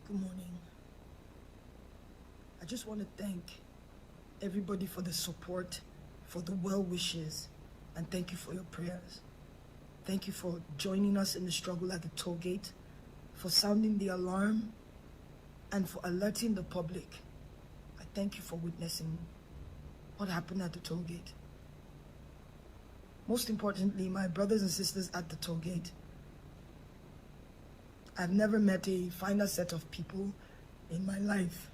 Good morning. I just want to thank everybody for the support, for the well wishes, and thank you for your prayers. Thank you for joining us in the struggle at the toll gate, for sounding the alarm, and for alerting the public. I thank you for witnessing what happened at the toll gate. Most importantly, my brothers and sisters at the toll gate, I've never met a finer set of people in my life.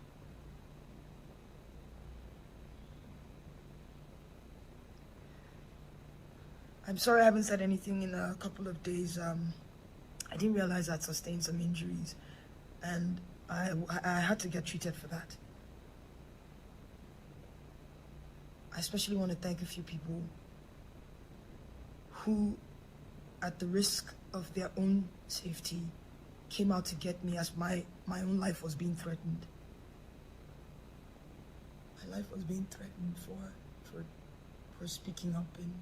I'm sorry I haven't said anything in a couple of days. I didn't realize I'd sustained some injuries, and I had to get treated for that. I especially want to thank a few people who, at the risk of their own safety, came out to get me as my own life was being threatened. My life was being threatened for speaking up, and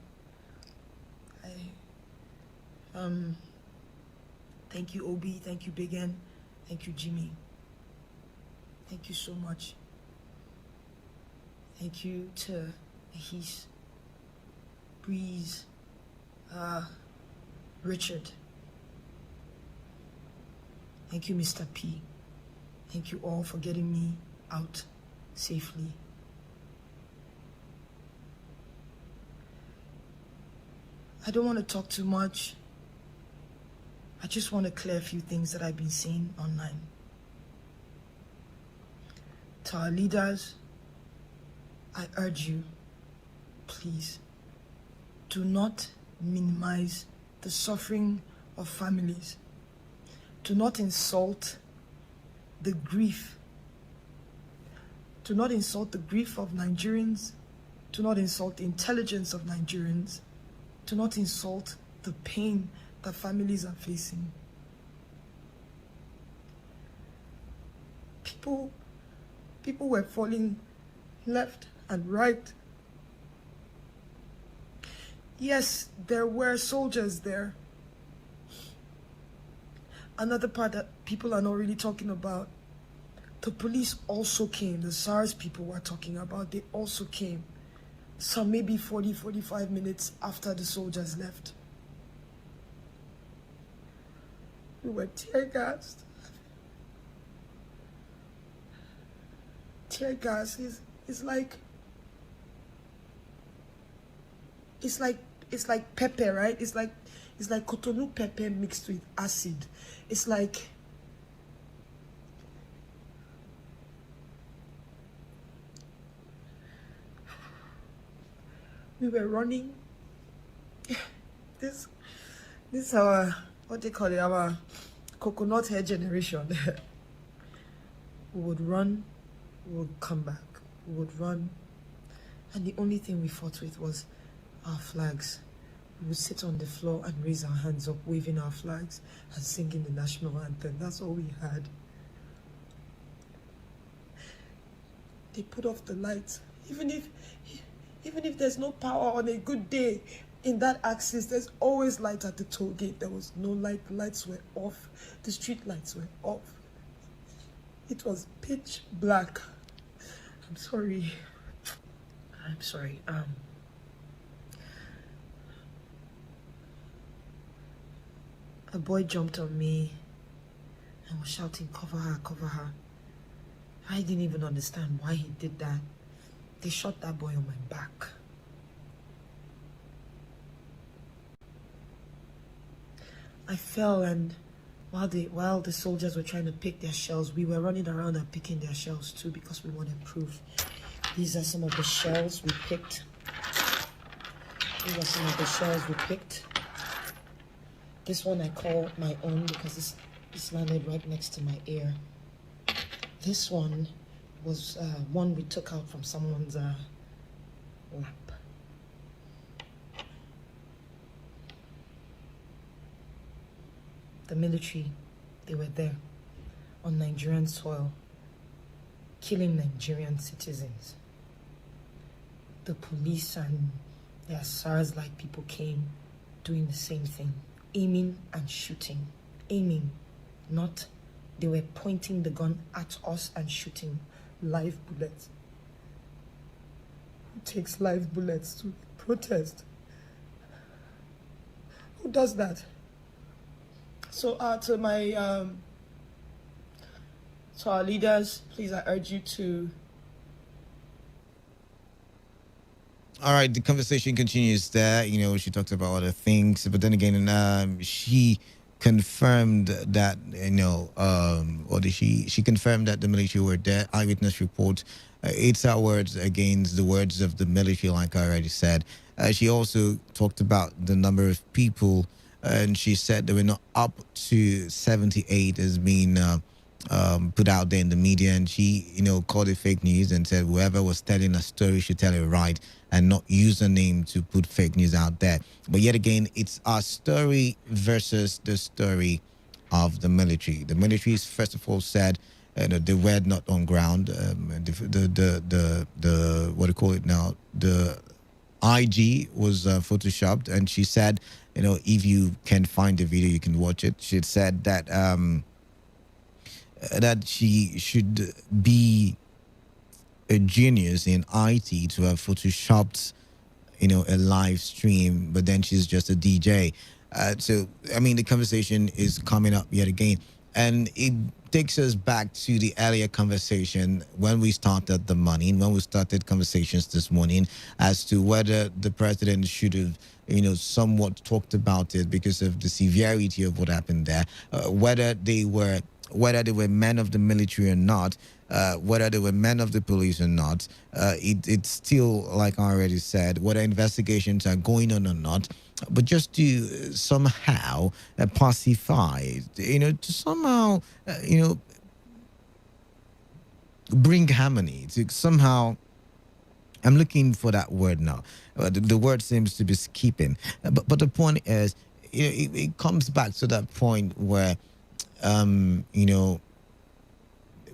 thank you, Obi. Thank you, Big N. Thank you, Jimmy. Thank you so much. Thank you to Ahis, Breeze, Richard. Thank you, Mr. P. Thank you all for getting me out safely. I don't want to talk too much. I just want to clear a few things that I've been seeing online. To our leaders, I urge you, please, do not minimize the suffering of families. Do not insult the grief. Do not insult the grief of Nigerians. Do not insult the intelligence of Nigerians. Do not insult the pain that families are facing. People were falling left and right. Yes, there were soldiers there. Another part that people are not really talking about, the police also came. The SARS people were talking about, they also came. Some maybe 40, 45 minutes after the soldiers left. We were tear gassed. Tear gas is like pepper, right? It's like Cotonou pepper mixed with acid. It's like we were running. This is our, what they call it, our coconut hair generation. We would run, we would come back, we would run, and the only thing we fought with was our flags. We would sit on the floor and raise our hands up, waving our flags and singing the national anthem. That's all we had. They put off the lights. Even if there's no power on a good day in that axis, there's always light at the toll gate. There was no light. The lights were off. The street lights were off. It was pitch black. I'm sorry. A boy jumped on me and was shouting, "Cover her, cover her." I didn't even understand why he did that. They shot that boy on my back. I fell, and while the soldiers were trying to pick their shells, we were running around and picking their shells too because we wanted proof. These are some of the shells we picked. This one I call my own because it's landed right next to my ear. This one was one we took out from someone's lap. The military, they were there on Nigerian soil, killing Nigerian citizens. The police and their SARS-like people came doing the same thing, aiming and shooting. Aiming, not, they were pointing the gun at us and shooting live bullets. Who takes live bullets to protest? Who does that? So to our leaders, please, I urge you to.
All right, the conversation continues there. You know, she talked about other things, but then again, she confirmed that, she confirmed that the military were there. Eyewitness report. It's her words against the words of the military, like I already said. She also talked about the number of people, and she said they were not up to 78 as being put out there in the media, and she, called it fake news and said whoever was telling a story should tell it right and not use a name to put fake news out there. But yet again, it's our story versus the story of the military. The military, first of all, said they were not on ground. The what do you call it now? The IG was photoshopped, and she said, if you can find the video, you can watch it. She had said that that she should be a genius in IT to have photoshopped, a live stream, but then she's just a DJ. So, I mean, the conversation is coming up yet again. And it takes us back to the earlier conversation when we started the morning, when we started conversations this morning as to whether the president should have, somewhat talked about it because of the severity of what happened there, whether they were men of the military or not. whether they were men of the police or not. It's still, like I already said, whether investigations are going on or not. But just to somehow pacify, to somehow, bring harmony, to somehow. I'm looking for that word now. The word seems to be skipping. But the point is, it comes back to that point where, you know,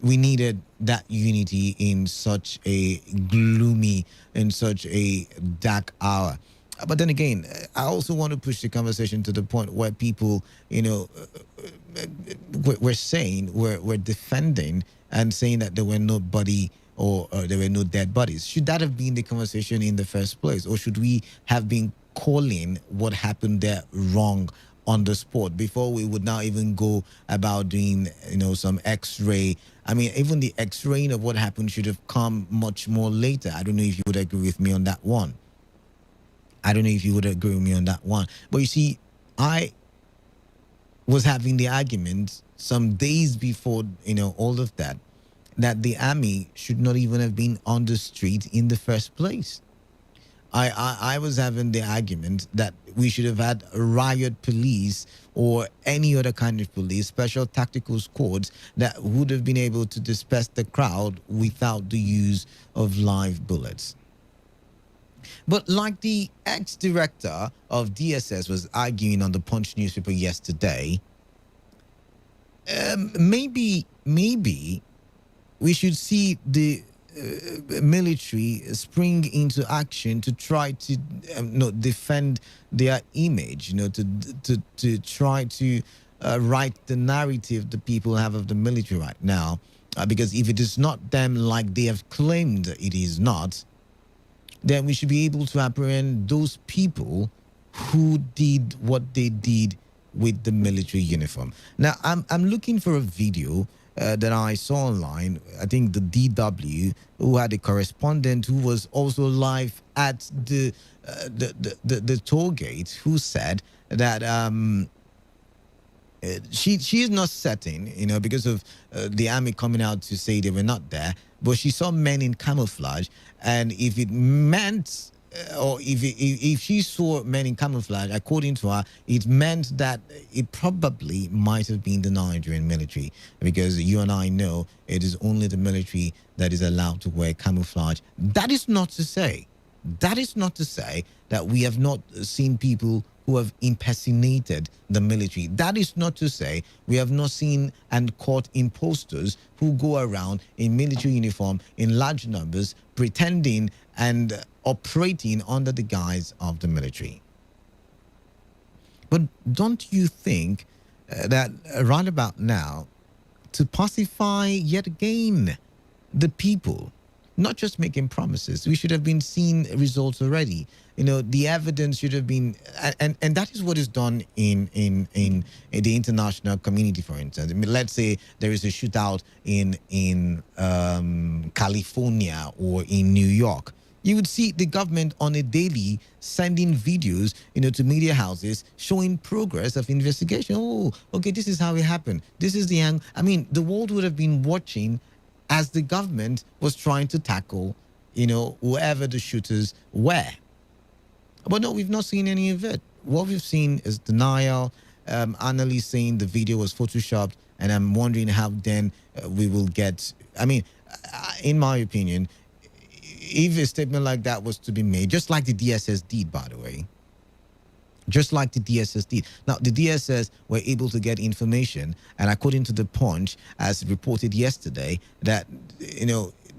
we needed that unity in such a gloomy, in such a dark hour. But then again, I also want to push the conversation to the point where people, we're saying, we're defending and saying that there were nobody or there were no dead bodies. Should that have been the conversation in the first place? Or should we have been calling what happened there wrong on the spot before we would now even go about doing, some x-ray? I mean, even the x-raying of what happened should have come much more later. I don't know if you would agree with me on that one. I don't know if you would agree with me on that one. But you see, I was having the argument some days before, all of that, that the army should not even have been on the street in the first place. I was having the argument that we should have had riot police or any other kind of police, special tactical squads that would have been able to disperse the crowd without the use of live bullets. But like the ex-director of DSS was arguing on the Punch newspaper yesterday, maybe we should see the military spring into action to try to defend their image, to try to write the narrative the people have of the military right now. Because if it is not them like they have claimed it is not, then we should be able to apprehend those people who did what they did with the military uniform. Now, I'm looking for a video that I saw online. I think the DW, who had a correspondent who was also live at the toll gate, who said that she is not certain, because of the army coming out to say they were not there, but she saw men in camouflage, and if it meant or if she saw men in camouflage, according to her, it meant that it probably might have been the Nigerian military, because you and I know it is only the military that is allowed to wear camouflage. That is not to say that we have not seen people who have impersonated the military. That is not to say we have not seen and caught imposters who go around in military uniform in large numbers, pretending and operating under the guise of the military. But don't you think that right about now, to pacify yet again the people, not just making promises, we should have been seeing results already. The evidence should have been, and that is what is done in the international community, for instance. I mean, let's say there is a shootout in California or in New York. You would see the government on a daily sending videos, to media houses showing progress of investigation. Oh, okay, this is how it happened. This is the end. I mean, the world would have been watching as the government was trying to tackle, whoever the shooters were. But no, we've not seen any of it. What we've seen is denial, analysts saying the video was photoshopped, and I'm wondering how then we will get. I mean, in my opinion, if a statement like that was to be made, just like the DSS did, by the way, just like the DSS did. Now, the DSS were able to get information, and according to the Punch, as reported yesterday, that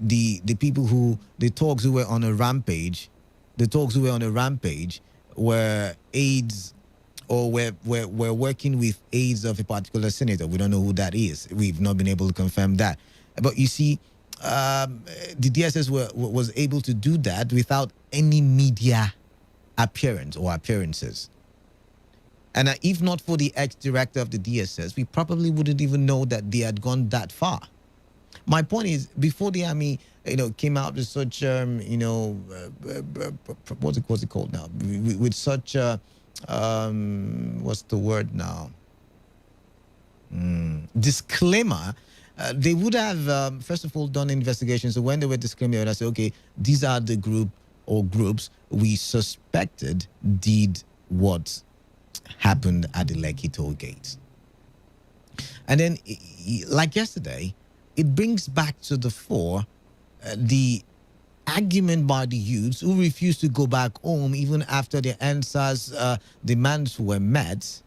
the people who the thugs who were on a rampage, were aides or were working with aides of a particular senator. We don't know who that is. We've not been able to confirm that. But you see, the DSS was able to do that without any media appearance or appearances. And if not for the ex-director of the DSS, we probably wouldn't even know that they had gone that far. My point is, before the army, came out with such, what's it called now? With such, what's the word now? Disclaimer They would have, first of all, done investigations. So when they were discriminated, I said, okay, these are the group or groups we suspected did what happened at the Lekki toll gate. And then, like yesterday, it brings back to the fore the argument by the youths who refused to go back home even after their answers demands were met.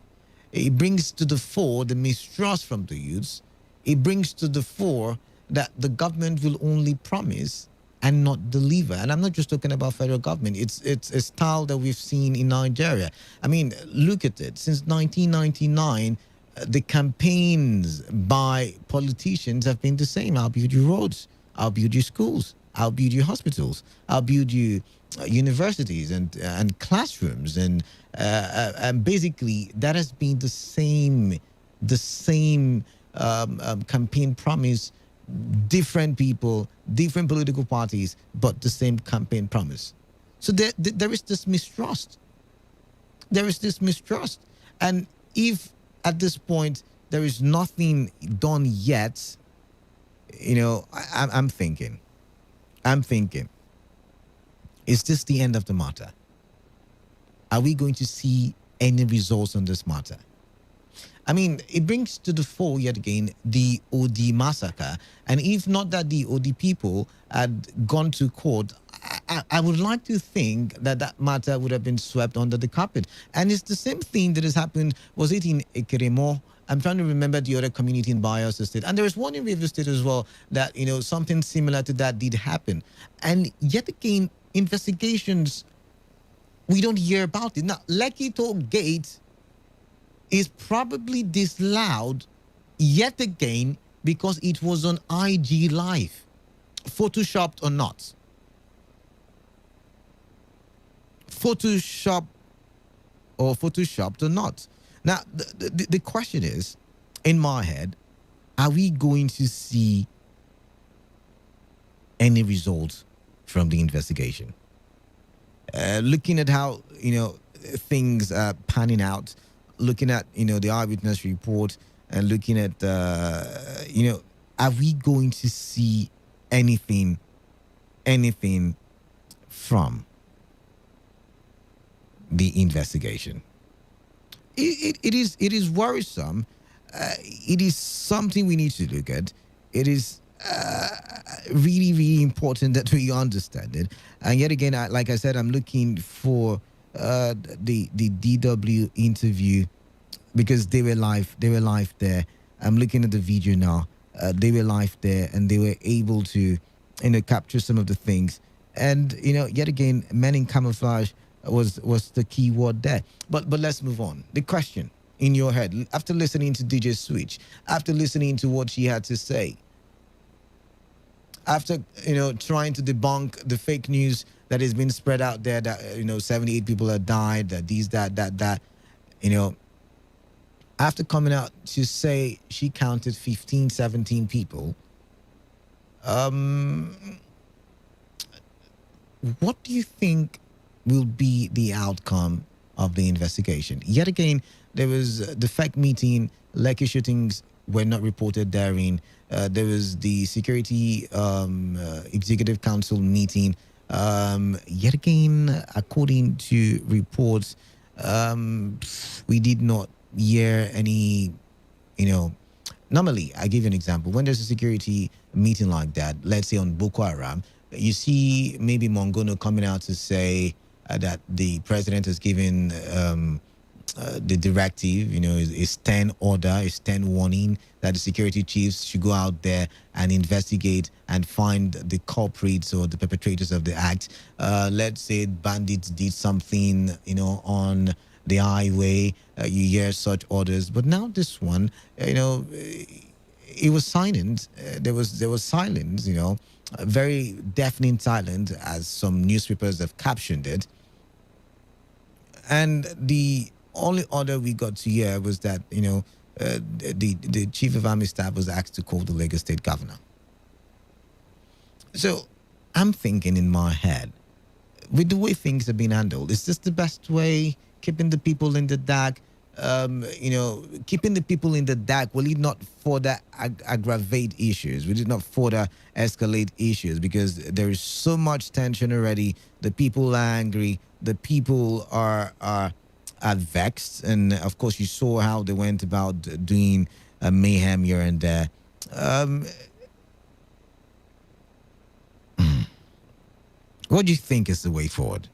It brings to the fore the mistrust from the youths. It brings to the fore that the government will only promise and not deliver. And I'm not just talking about federal government. It's a style that we've seen in Nigeria. I mean, look at it. Since 1999, the campaigns by politicians have been the same. I'll build you roads. I'll build you schools. I'll build you hospitals. I'll build you universities and classrooms, and basically that has been the same campaign promise. Different people, different political parties, but the same campaign promise. So there is this mistrust. There is this mistrust, and if at this point there is nothing done yet, I'm thinking. Is this the end of the matter? Are we going to see any results on this matter? I mean, it brings to the fore yet again the OD massacre. And if not that the OD people had gone to court, I would like to think that matter would have been swept under the carpet. And it's the same thing that has happened. Was it in Ekeremo? I'm trying to remember the other community in Bayelsa State. And there is one in River State as well that, something similar to that did happen. And yet again, investigations, we don't hear about it. Now, Lekki Toll Gate is probably disallowed yet again because it was on IG Live, photoshopped or not. Photoshopped or not. Now, the question is, in my head, are we going to see any results from the investigation? Looking at how, things are panning out, looking at, the eyewitness report, and looking at, are we going to see anything from the investigation? It is worrisome. It is something we need to look at. It is really, really important that we understand it. And yet again, like I said, I'm looking for the DW interview because they were live. They were live there. I'm looking at the video now. They were live there, and they were able to, capture some of the things. And yet again, men in camouflage was the key word there. But let's move on. The question in your head after listening to DJ Switch, after listening to what she had to say, after trying to debunk the fake news that has been spread out there that 78 people have died, that these that after coming out to say she counted 15, 17 people, what do you think will be the outcome of the investigation? Yet again, there was the fake meeting, Lekki shootings were not reported therein. There was the Security Executive Council meeting. Yet again, according to reports, we did not hear any, normally, I give you an example. When there's a security meeting like that, let's say on Boko Haram, you see maybe Mongono coming out to say that the president has given the directive, is 10 order, is 10 warning that the security chiefs should go out there and investigate and find the culprits or the perpetrators of the act. Let's say bandits did something, on the highway, you hear such orders. But now this one, it was silent. There was silence, very deafening silence, as some newspapers have captioned it. And the only order we got to hear was that, the chief of army staff was asked to call the Lagos state governor. So I'm thinking in my head, with the way things have been handled, is this the best way, keeping the people in the dark, keeping the people in the dark, will it not further aggravate issues? Will it not further escalate issues? Because there is so much tension already. The people are angry. The people are vexed. And of course, you saw how they went about doing mayhem here and there. What do you think is the way forward?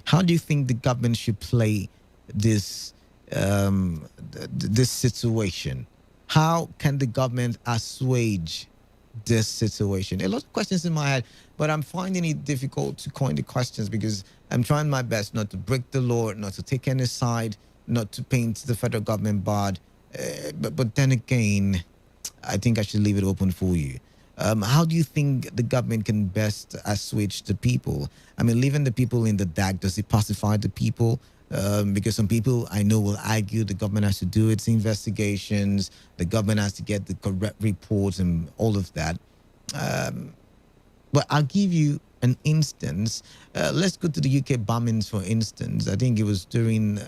How do you think the government should play this this situation? How can the government assuage this situation? A lot of questions in my head, but I'm finding it difficult to coin the questions because I'm trying my best not to break the law, not to take any side, not to paint the federal government bad. But then again, I think I should leave it open for you. How do you think the government can best assuage the people? I mean, leaving the people in the dark, does it pacify the people? Because some people I know will argue the government has to do its investigations, the government has to get the correct reports and all of that. But I'll give you an instance. Let's go to the UK bombings, for instance. I think it was during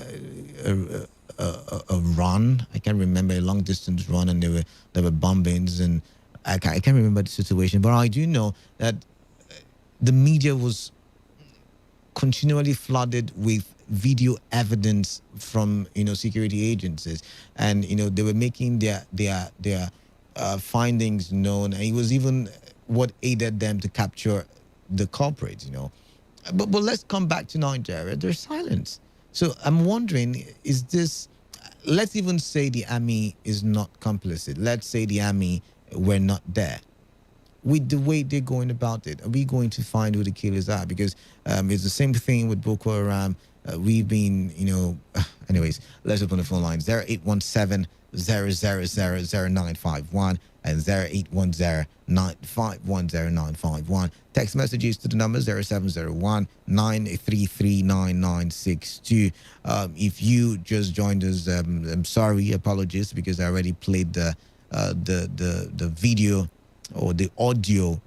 a run. I can't remember, a long distance run, and there were bombings, and I can't remember the situation. But I do know that the media was continually flooded with video evidence from security agencies, and they were making their findings known, and it was even what aided them to capture the culprits. But let's come back to Nigeria. There's silence. So I'm wondering, is this? Let's even say the army is not complicit. Let's say the army were not there. With the way they're going about it, are we going to find who the killers are? Because it's the same thing with Boko Haram. We've been, anyways, let's open the phone lines. 0817-000-0951 and 0810-951-0951. Text messages to the number 0701-933-9962. If you just joined us, I'm sorry, apologies, because I already played the video or the audio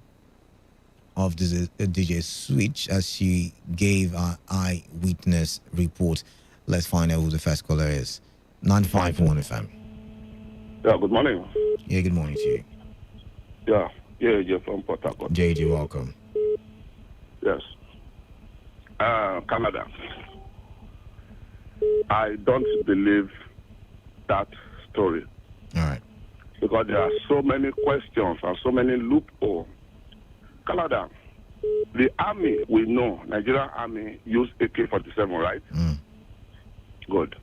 of the DJ Switch as she gave our eyewitness report. Let's find out who the first caller is. 951 FM.
Yeah, good morning.
Yeah, good morning to you.
Yeah, you're from Port Harcourt.
JJ, welcome.
Yes. Canada. I don't believe that story.
All right.
Because there are so many questions and so many loopholes. Canada, the army, we know, Nigerian army use AK-47, right? Good.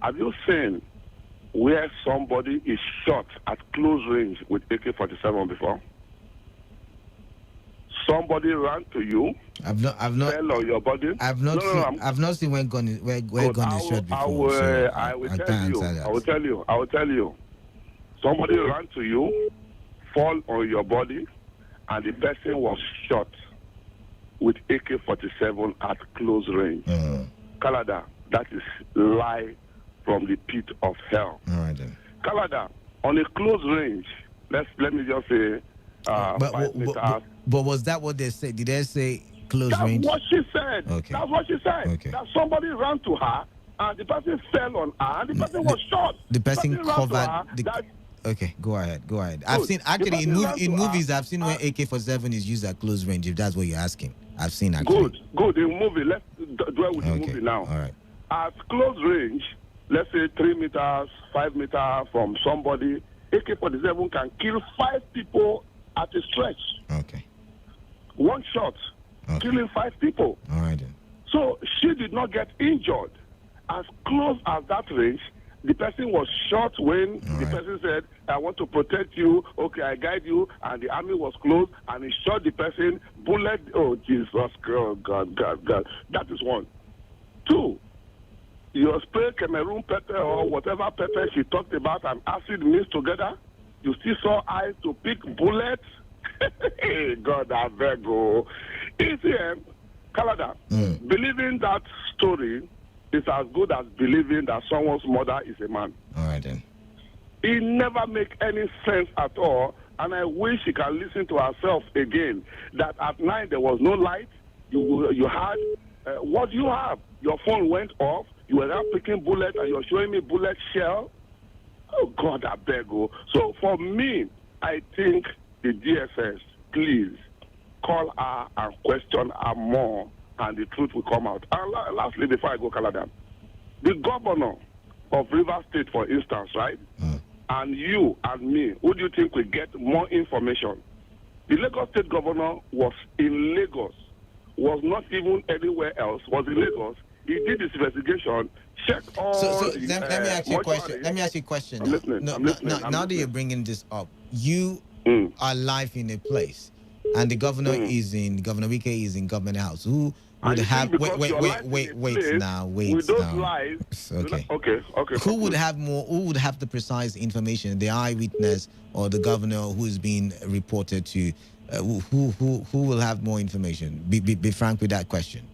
Have you seen where somebody is shot at close range with AK-47 before? Somebody ran to you.
I've not
fell on your body.
I've not seen where gun is shot before.
I will tell you. Somebody ran to you, fall on your body, and the person was shot with AK-47 at close range. Canada, that is lie from the pit of hell.
All right then.
Canada, on a close range, let me just say 5 meters.
But was that what they said? Did they say close range?
That's what she said.
Okay.
That's what she said.
Okay.
That somebody ran to her, and the person fell on her, and the person was shot.
The person covered
the...
Okay, go ahead. I've seen, actually, in movies, I've seen where AK-47 is used at close range, if that's what you're asking. I've seen, actually.
Good. In movie, let's dwell with the movie now.
All right.
At close range, let's say 3 meters, 5 meters from somebody, AK-47 can kill 5 people at a stretch.
Okay.
One shot, killing 5 people.
All right then.
So she did not get injured. As close as that range, the person was shot when the person said, I want to protect you, okay, I guide you, and the army was close, and he shot the person, bullet, oh, Jesus, God. That is one. 2, you spray Cameroon pepper or whatever pepper she talked about and acid mixed together, you still saw eyes to pick bullets. God, I beg you. ECM, Canada, believing that story is as good as believing that someone's mother is a man.
All right then.
It never make any sense at all, and I wish she can listen to herself again. That at night there was no light. You had what you have. Your phone went off. You were now picking bullet and you're showing me bullet shell. Oh, God, I beg you. So for me, I think the DFS, please, call her and question her more, and the truth will come out. And lastly, before I go, Canada, the governor of Rivers State, for instance, right? And you and me, who do you think will get more information? The Lagos State governor was in Lagos, was not even anywhere else, was in Lagos. He did his investigation, checked all the...
Let me ask you a question. Let me ask you a question.
I'm listening.
Now that you're bringing this up, you are live in a place, and the governor is in, Governor Wike is in Government House. Who would have... Wait now. Okay. Who would have more... Who would have the precise information? The eyewitness or the governor who is being reported to? Who will have more information? Be frank with that question.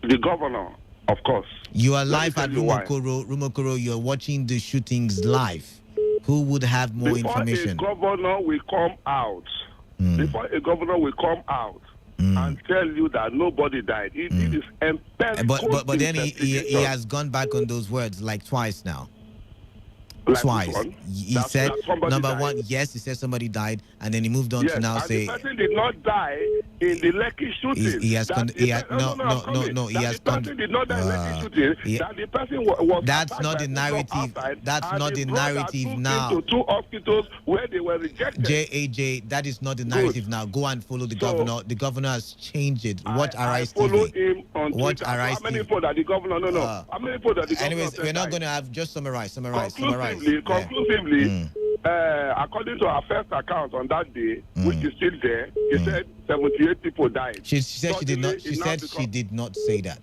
The governor, of course.
You are live at Rumokoro. You're watching the shootings live. Who would have more information?
Before a governor will come out, and tell you that nobody died, it is empirical.
But then he has gone back on those words like twice now. Twice. He said, number one, yes, he said somebody died, and then he moved on to now say...
the person did not die in the Lekki shooting.
He has...
The person did not die in Lekki shooting, that the person was...
That's not the narrative. That's not the narrative now.
To two hospitals where they were rejected.
JAJ, that is not the narrative now. Go and follow the governor. The governor has changed it. Watch Arise TV.
Follow him on
Watch
Twitter.
Arise
How many
TV.
people that the governor... How many people that the governor...
Anyways, we're not going to have... Just summarize.
Conclusively, according to our first account on that day, which is still there, he said 78 people died.
She said she did not. She said she did not say that.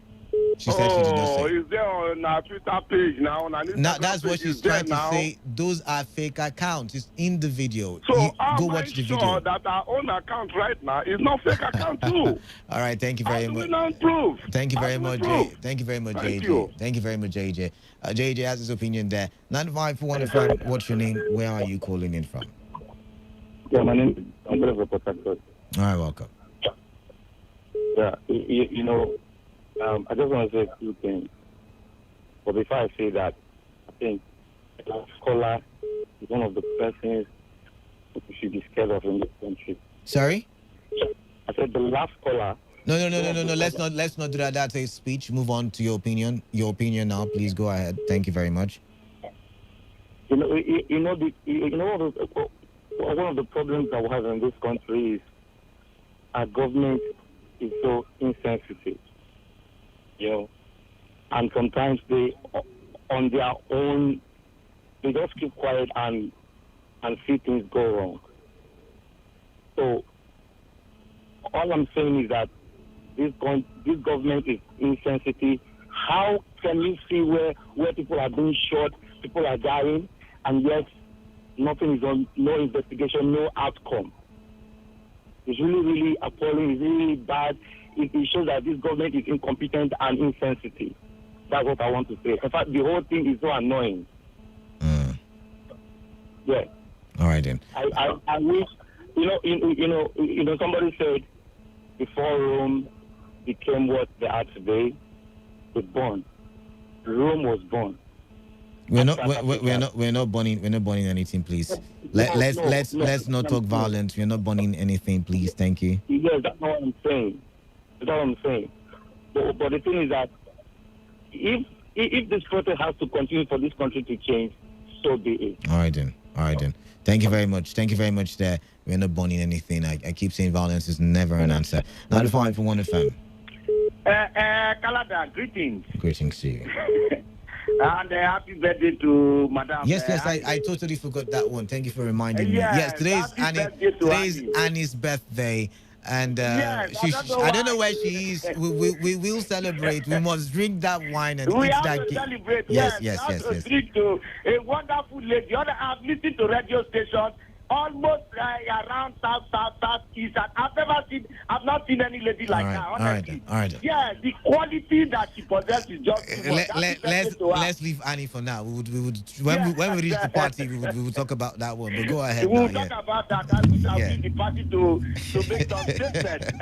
She said she did not say.
Is there on our Twitter page now? On our Instagram
that's what she's trying to say. Those are fake accounts. It's in the video.
So
go watch the video.
Sure that our own account right now is not fake account too.
All right, thank you very much. Thank you very much, Thank you very much, JJ. Thank you very much, JJ. JJ has his opinion there. 95.1fm. What's your name? Where are you calling in from?
Yeah, my name is Andre Reporter.
All right, welcome.
Yeah, you know, I just want to say a few things. But before I say that, I think the last caller is one of the persons we should be scared of in this country.
Sorry?
I said the last caller.
No. Let's not do that. That's a speech. Move on to your opinion. Your opinion now, please go ahead. Thank you very much.
One of the problems that we have in this country is our government is so insensitive. You know, and sometimes they, on their own, they just keep quiet and see things go wrong. So all I'm saying is that this government is insensitive. How can you see where people are being shot, people are dying, and yet nothing is on, no investigation, no outcome? It's really, really appalling. It's really bad. It shows that this government is incompetent and insensitive. That's what I want to say. In fact, the whole thing is so annoying. Yeah.
All right then.
I wish, somebody said before Rome became what they are today, Rome was born.
We're not burning anything, please. Let's not talk violence. We're not burning anything, please. Thank you.
Yes, that's what I'm saying. But the thing is that if this protest has to continue for this country to change, so be it.
All right then. Thank you very much. There, we're not burning anything. I keep saying violence is never an answer. 95.1 FM.
Kalada, greetings.
Greetings to you.
And happy birthday to Madam.
Yes, I totally forgot that one. Thank you for reminding me. Yes, today's Annie's birthday. And I don't know where she is. We will celebrate. We must drink that wine and eat that cake.
Celebrate. Yes. Drink to a wonderful lady. I've listened to radio station almost around south, east. And I've not seen any lady like her, honestly.
All right.
Yeah, the quality that she possesses is just too much.
Let's leave Annie for now. We would when we reach the party, we would talk about that one. But go ahead
we'll
now.
talk about that. I wish I win the party to make some statements.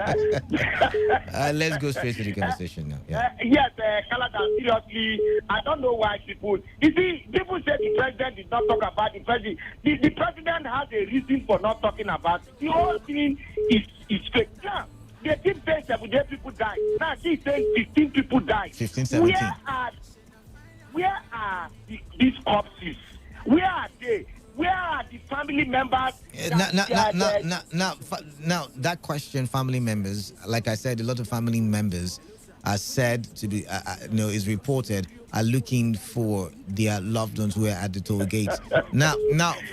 Let's go straight to the conversation now.
Yes, Canada, seriously, I don't know why people. You see, people say the president did not talk about the president. The president has a reason for not talking about it. The whole thing is fake. Now, they keep saying 78 people died. Now she's saying 15 people died.
15, 17.
Where are these corpses? Where are they? Where are the family members?
Now, that question, family members, like I said, a lot of family members are said to be, is reported, are looking for their loved ones who are at the toll gate. Now,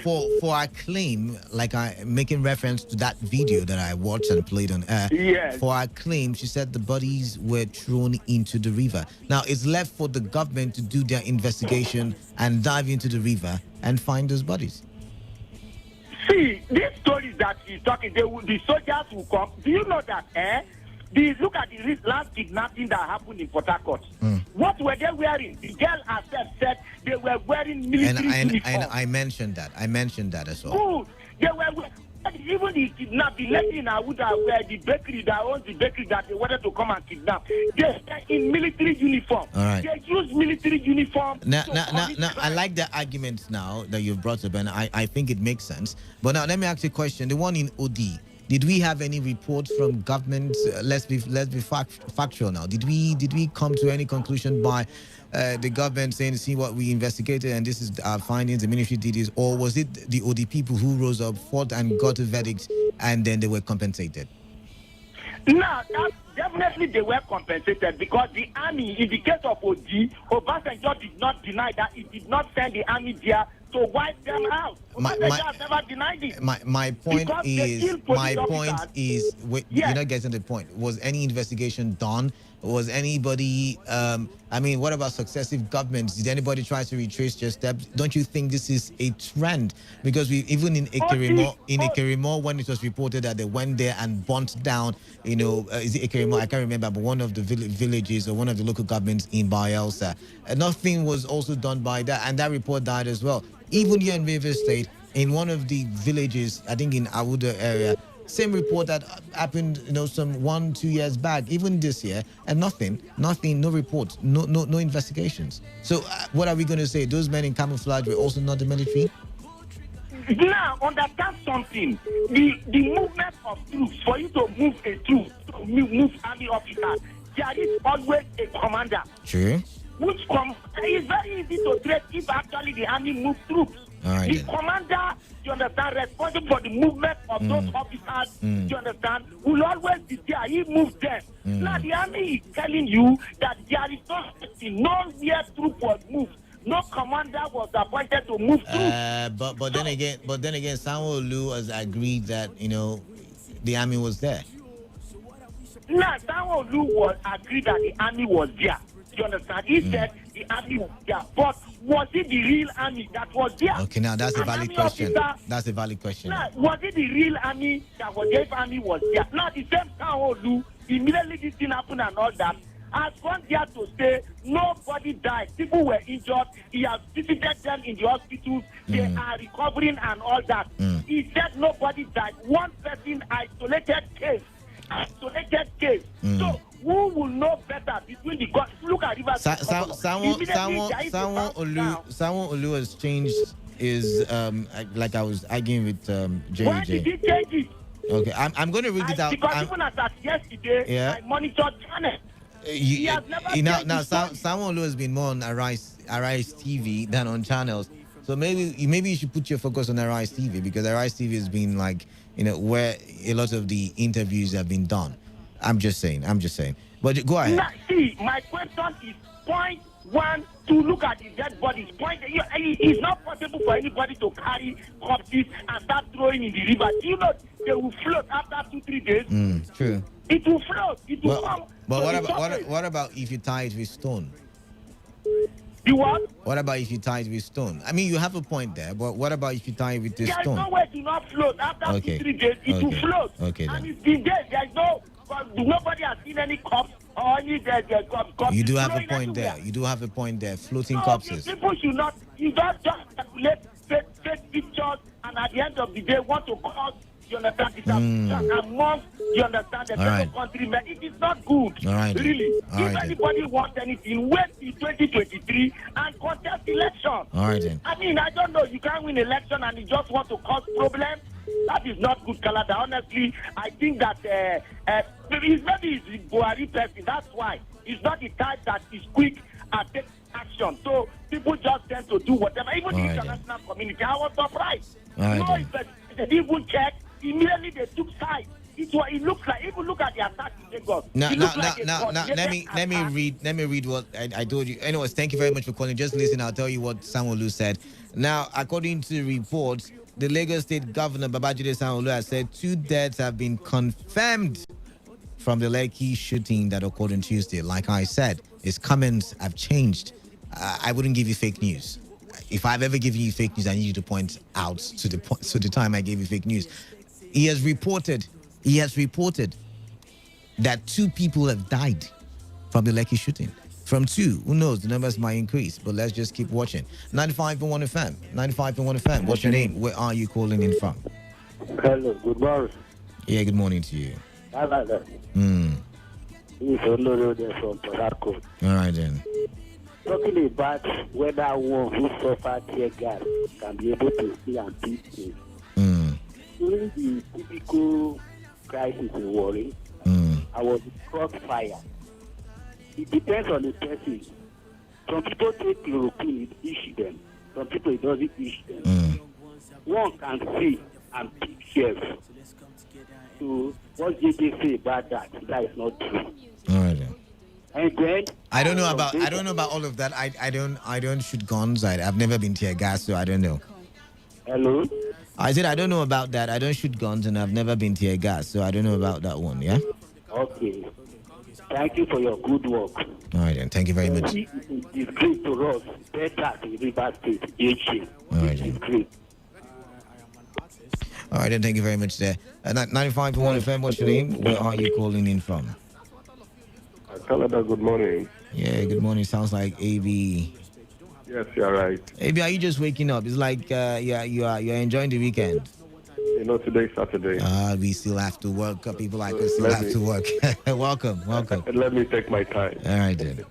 for our claim, like I'm making reference to that video that I watched and played on air.
Yes.
For our claim, she said the bodies were thrown into the river. Now, it's left for the government to do their investigation and dive into the river and find those bodies.
See, these stories that she's talking, the soldiers will come. Do you know that, look at the last kidnapping that happened in Port Harcourt. What were they wearing? The girl herself said they were wearing military uniform.
And I mentioned that. As well.
Good. They were even the lady in Awuda, where the bakery that owns the bakery that they wanted to come and kidnap, they're in military uniform.
All right.
They use military uniform.
Now, I like the argument now that you've brought up, and I think it makes sense. But now, let me ask you a question. The one in OD, did we have any reports from government? Let's be factual now. Did we come to any conclusion by the government saying, see what we investigated and this is our findings, the ministry did this, or was it the OD people who rose up, fought and got a verdict and then they were compensated?
No, definitely they were compensated because the army, in the case of OD, Obasanjo did not deny that he did not send the army there to wipe them out. Obasanjo never denied it.
My point is, you're not getting the point. Was any investigation done? Was anybody, what about successive governments? Did anybody try to retrace their steps? Don't you think this is a trend? Because we even in Ekirimo, when it was reported that they went there and burnt down, is it Ekirimo? I can't remember, but one of the villages or one of the local governments in Bayelsa. Nothing was also done by that, and that report died as well. Even here in River State, in one of the villages, I think in Awuda area, same report that happened, some 1-2 years back, even this year, and nothing, no reports, no investigations. So what are we going to say? Those men in camouflage were also not the military?
Now, understand something. The movement of troops, for you to move a troop, to move army officers, there is always a commander.
True.
Which is very easy to trace if actually the army moves troops.
Right,
the commander, you understand, responsible for the movement of those officers, you understand, will always be there. He moves them. Now the army is telling you that there is nowhere troop was moved. No commander was appointed to move troops.
But then again, Sanwo-Olu has agreed that the army was there.
Now Sanwo-Olu was agreed that the army was there. You understand? He said the army was there, but was it the real army that was there?
Okay, now that's a valid question. That's a valid question.
Now, was it the real army that was there? If army was there? Now, the same Sanwo-Olu, immediately this thing happened and all that, has gone there to say nobody died. People were injured. He has visited them in the hospitals. They are recovering and all that. He said nobody died. One person, isolated case. So, who will know better between the gods? Look at River.
Sanwo-Olu has changed his like I was arguing with JJ.
Why did he change it?
Okay, I'm going to read it out.
Because even as yesterday, I monitored channel.
Sanwo-Olu has been more on Arise TV than on channels. So maybe you should put your focus on Arise TV, because Arise TV has been where a lot of the interviews have been done. I'm just saying. But go ahead.
Now, see, my question is point one, to look at the dead bodies. It's not possible for anybody to carry corpses and start throwing in the river. Do you know they will float after 2-3 days?
True.
It will float. It will come.
But what about if you tie it with stone?
You what?
What about if you tie it with stone? I mean, you have a point there, but what about if you tie it with the
There's
stone?
no way to not float. After 2-3 days, it will float.
Okay,
and
then.
it's been there. There's no, nobody has seen any corpse or any dead corpse.
You do have a point there. You do have a point there. Floating corpses.
People should not, you don't just calculate fake pictures and at the end of the day want to cause, you understand, it's amongst, you understand, the fellow countrymen. It is not good. Really. If anybody wants anything, wait till 2023 and contest election.
All right, then.
I mean, I don't know, you can't win election and you just want to cause problems. That is not good, Kalada. Honestly, I think that maybe it's Buhari person. That's why. He's not the type that is quick and take action. So people just tend to do whatever. Even the international community, I was surprised. They didn't even check. Immediately they took sides. It looks like, even look at the attack in Lagos.
Now, let me read what I told you. Anyways, thank you very much for calling. Just listen, I'll tell you what Sanwo-Olu said. Now, according to reports, the Lagos State Governor Babajide Sanwo-Olu has said 2 deaths have been confirmed from the Lekki shooting that occurred on Tuesday. Like I said, his comments have changed. I wouldn't give you fake news. If I've ever given you fake news, I need you to point out to the time I gave you fake news. He has reported that 2 people have died from the Lekki shooting. From 2, who knows? The numbers might increase, but let's just keep watching. 95.1 FM. 95.1 FM. What's your name? Where are you calling in from?
Hello, good morning.
Yeah, good morning to you.
This is Olorode from Port Harcourt.
All right, then.
Talking about whether one who suffered tear gas can be able to see and beat things. During the typical crisis in Warri, I was in crossfire. It depends on the person. Some people take chloroquine, it itch them. Some people, it doesn't itch them. One can see and pick shells. So what did they say about that? That is not true.
All right, then.
And then
I don't know about all of that. I don't shoot guns. I've never been tear gas, so I don't know.
Hello?
I said I don't know about that. I don't shoot guns and I've never been tear gas, so I don't know about that one, yeah?
Okay. Thank you for your good work.
All right, then. Thank you very much.
It's great to us. Better in River State.
All right, then.
Great.
All right, then. Thank you very much there. 95.1 FM, what's your name? Where are you calling in from?
Canada, good morning.
Yeah, good morning. Sounds like AB.
Yes, you're right.
AB, are you just waking up? It's like you're enjoying the weekend.
You know, today's Saturday.
We still have to work. People like us still have to work. Welcome.
Let me take my time.
All right, then.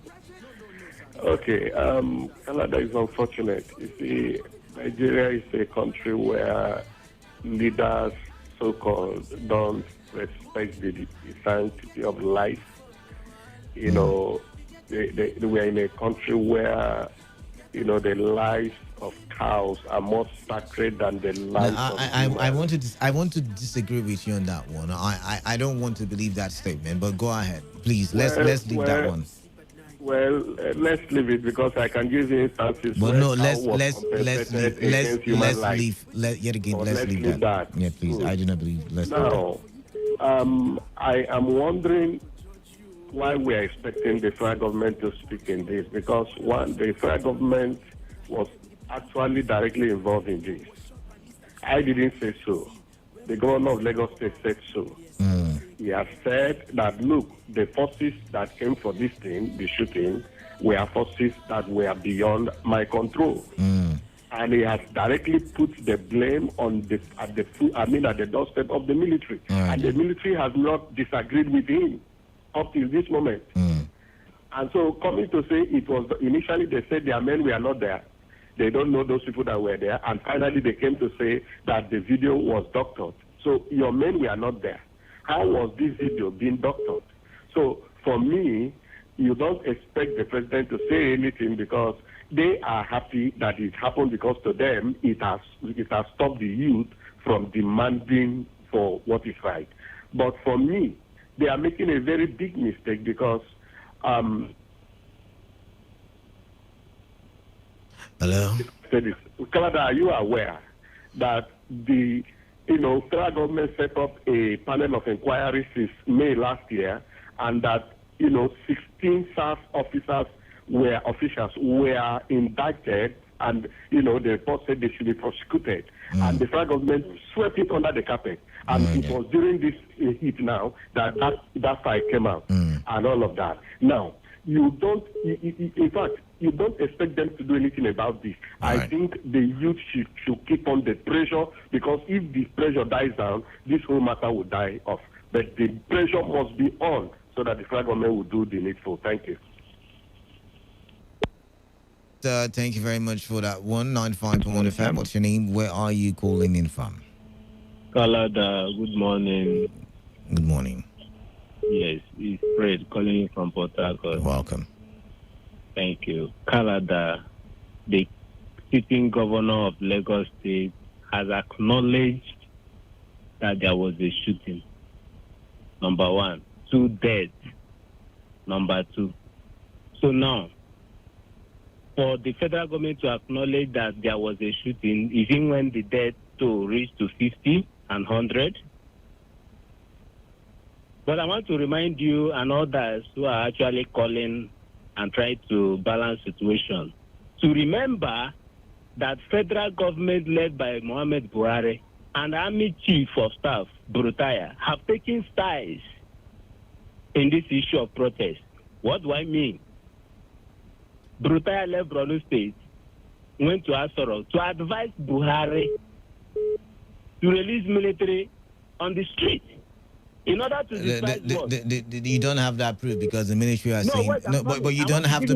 Okay, Canada is unfortunate. You see, Nigeria is a country where leaders, so-called, don't respect the sanctity of life. You know, we are in a country where, you know, the lives of cows are more sacred than the lives of humans.
I want to disagree with you on that one. I don't want to believe that statement, but go ahead, please. Let's leave that one.
Well, let's leave it because I can give you instances.
But no, let's leave that. Yeah, please. I do not believe.
Now, I am wondering why we are expecting the federal government to speak in this, because one, the federal government was actually directly involved in this. I didn't say so. The governor of Lagos State said so. He has said that, look, the forces that came for this thing, the shooting, were forces that were beyond my control. And he has directly put the blame on at the doorstep of the military. And the military has not disagreed with him up till this moment. And so coming to say it was, initially they said their men were not there. They don't know those people that were there. And finally they came to say that the video was doctored. So your men were not there. How was this video being doctored? So for me, you don't expect the president to say anything because they are happy that it happened, because to them it has stopped the youth from demanding for what is right. But for me, they are making a very big mistake because
hello?
Canada, are you aware that the federal government set up a panel of inquiry since May last year, and that 16 SARS officers were officials were indicted, and the report said they should be prosecuted, and the federal government swept it under the carpet. And it was during this heat now that fight came out and all of that. Now, in fact, you don't expect them to do anything about this.
Right.
I think the youth should keep on the pressure, because if the pressure dies down, this whole matter will die off. But the pressure must be on so that the federal government will do the needful. Thank you.
Thank you very much for that one. 95.1 FM. What's your name? Where are you calling in from?
Kalada, good morning.
Good morning.
Yes, it's Fred calling you from Port Harcourt.
Welcome.
Thank you. Kalada, the sitting governor of Lagos State, has acknowledged that there was a shooting. Number one. 2 dead. Number 2. So now, for the federal government to acknowledge that there was a shooting, even when the death toll reached to 50 and 100. But I want to remind you and others who are actually calling and trying to balance situation to remember that federal government led by Mohamed Buhari and Army Chief of Staff, Brutaya, have taken sides in this issue of protest. What do I mean? Brutaya left Borno State, went to Asoro to advise Buhari to release military on the street in order to decide
you don't have that proof, because the military are saying but you don't have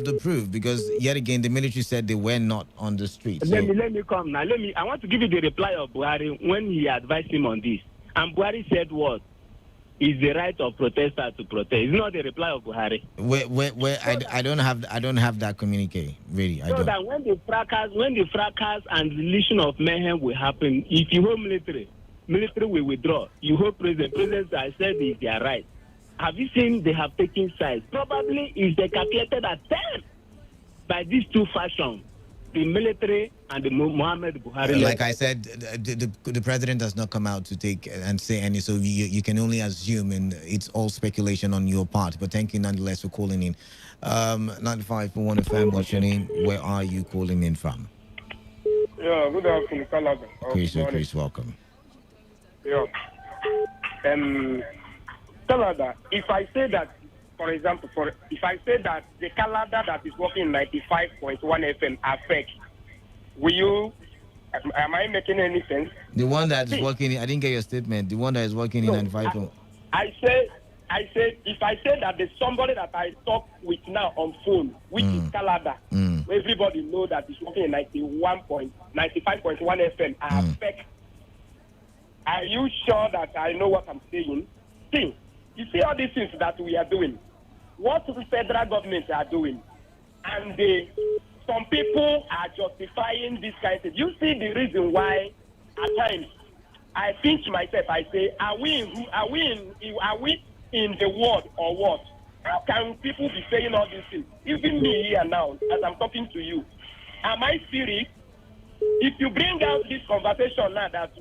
the proof, because yet again the military said they were not on the street.
Let me come now. I want to give you the reply of Buhari when he advised him on this. And Buhari said what? It's the right of protesters to protest. It's not the reply of Buhari.
I don't have that communique, really.
That when the fracas and deletion of mayhem will happen, if you hold military will withdraw. You hold president I said is their right. Have you seen they have taken sides? Probably is the calculated attempt by these two factions, the military and the Mohamed Buhari.
Like I said, the president does not come out to take and say any, so you can only assume, and it's all speculation on your part. But thank you nonetheless for calling in. 95.1 FM, what's your name? Where are you calling in from?
Yeah, good afternoon, Canada.
Chris, welcome.
Yeah. Canada, if I say that, for example, if I say that the Canada that is working in 95.1 FM affects, am I making any sense?
The one that is working, I didn't get your statement. The one that is working in 95.
I said, if I say that there's somebody that I talk with now on phone, which is Canada, everybody know that is working in 95.1 FM, affect. Are you sure that I know what I'm saying? See, you see all these things that we are doing, what the federal government are doing, and some people are justifying this kind of thing. You see the reason why at times I pinch myself, I say, are we in the world or what? How can people be saying all these things? Even me here now, as I'm talking to you, am I serious? If you bring out this conversation now that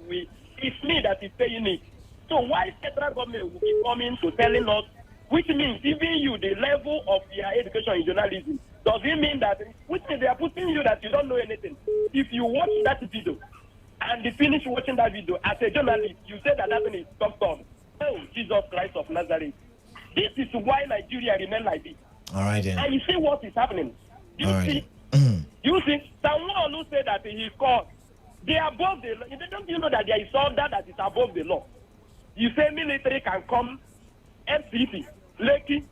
it's me that is saying it. So why federal government will be coming to telling us, which means even you, the level of your education in journalism, does it mean that, which means they are putting you that you don't know anything. If you watch that video and you finish watching that video, as a journalist, you say that thing is some. Oh, Jesus Christ of Nazareth. This is why Nigeria remain like this.
All right, then.
And you see what is happening. You see, someone who said that he called, they are above the law. Don't you know that there is order that is above the law? You say military can come, FCC, Lekki,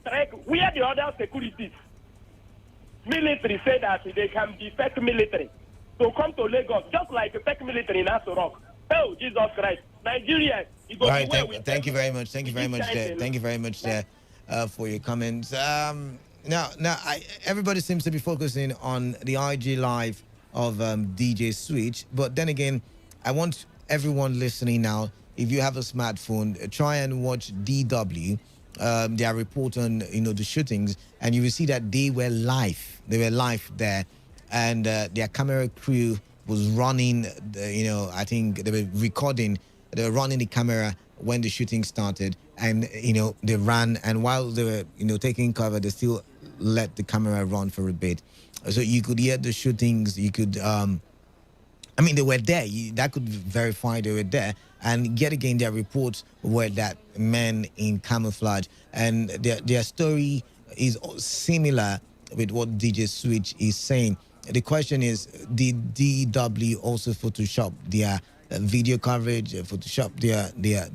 Trek, where the other securities? Military say that they can be fake military to come to Lagos, just like a fake military in Aso. Oh, Jesus Christ. Nigeria.
All right, thank you very much. Thank you very much there for your comments. Now, everybody seems to be focusing on the IG live of DJ Switch, but then again, I want everyone listening now, if you have a smartphone, try and watch DW, their report on the shootings, and you will see that they were live there, and their camera crew was running. I think they were recording. They were running the camera when the shooting started, and they ran, and while they were taking cover, they still let the camera run for a bit, so you could hear the shootings. You could they were there. That could verify they were there. And yet again, their reports were that men in camouflage, and their story is similar with what DJ Switch is saying. The question is, did DW also Photoshop their video coverage, Photoshop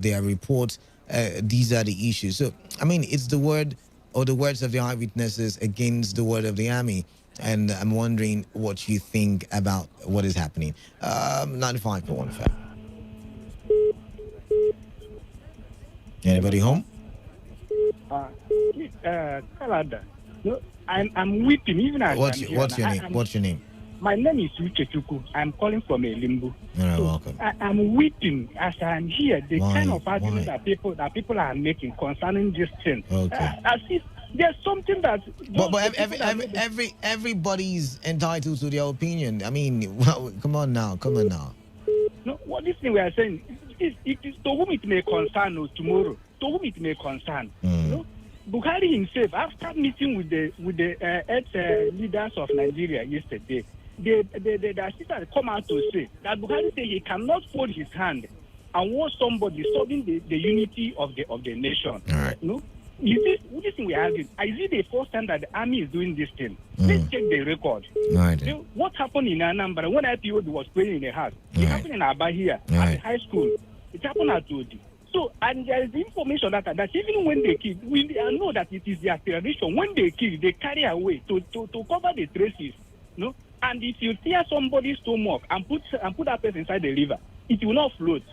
their reports? These are the issues. So, it's the word or the words of the eyewitnesses against the word of the army. And I'm wondering what you think about what is happening. 95.1 FM. Anybody home?
Canada. No, I'm weeping even as
What's
I'm
your
here.
name? What's your name?
My name is Uchechuku. I'm calling from a limbo.
Welcome.
I'm weeping as I'm here. The
Why?
kind of argument that people are making concerning this thing.
Okay.
As if there's something that.
But everybody's entitled to their opinion. Come on now.
No, what this thing we are saying, it is to whom it may concern or tomorrow, to whom it may concern. No? Buhari himself, after meeting with the leaders of Nigeria yesterday, the assistant come out to say that Buhari said he cannot fold his hand and want somebody disturbing the unity of the nation.
All right.
No? This thing we are arguing, is it the first time that the army is doing this thing? Let's check the record.
Right.
So what happened in Anambra when IPOD was playing in the house? It happened in Aba here, at the high school. It happened at Odi. So, and there is information that even when they kill, we know that it is their tradition. When they kill, they carry away to cover the traces. No? And if you tear somebody's stomach and put that person inside the river, it will not float.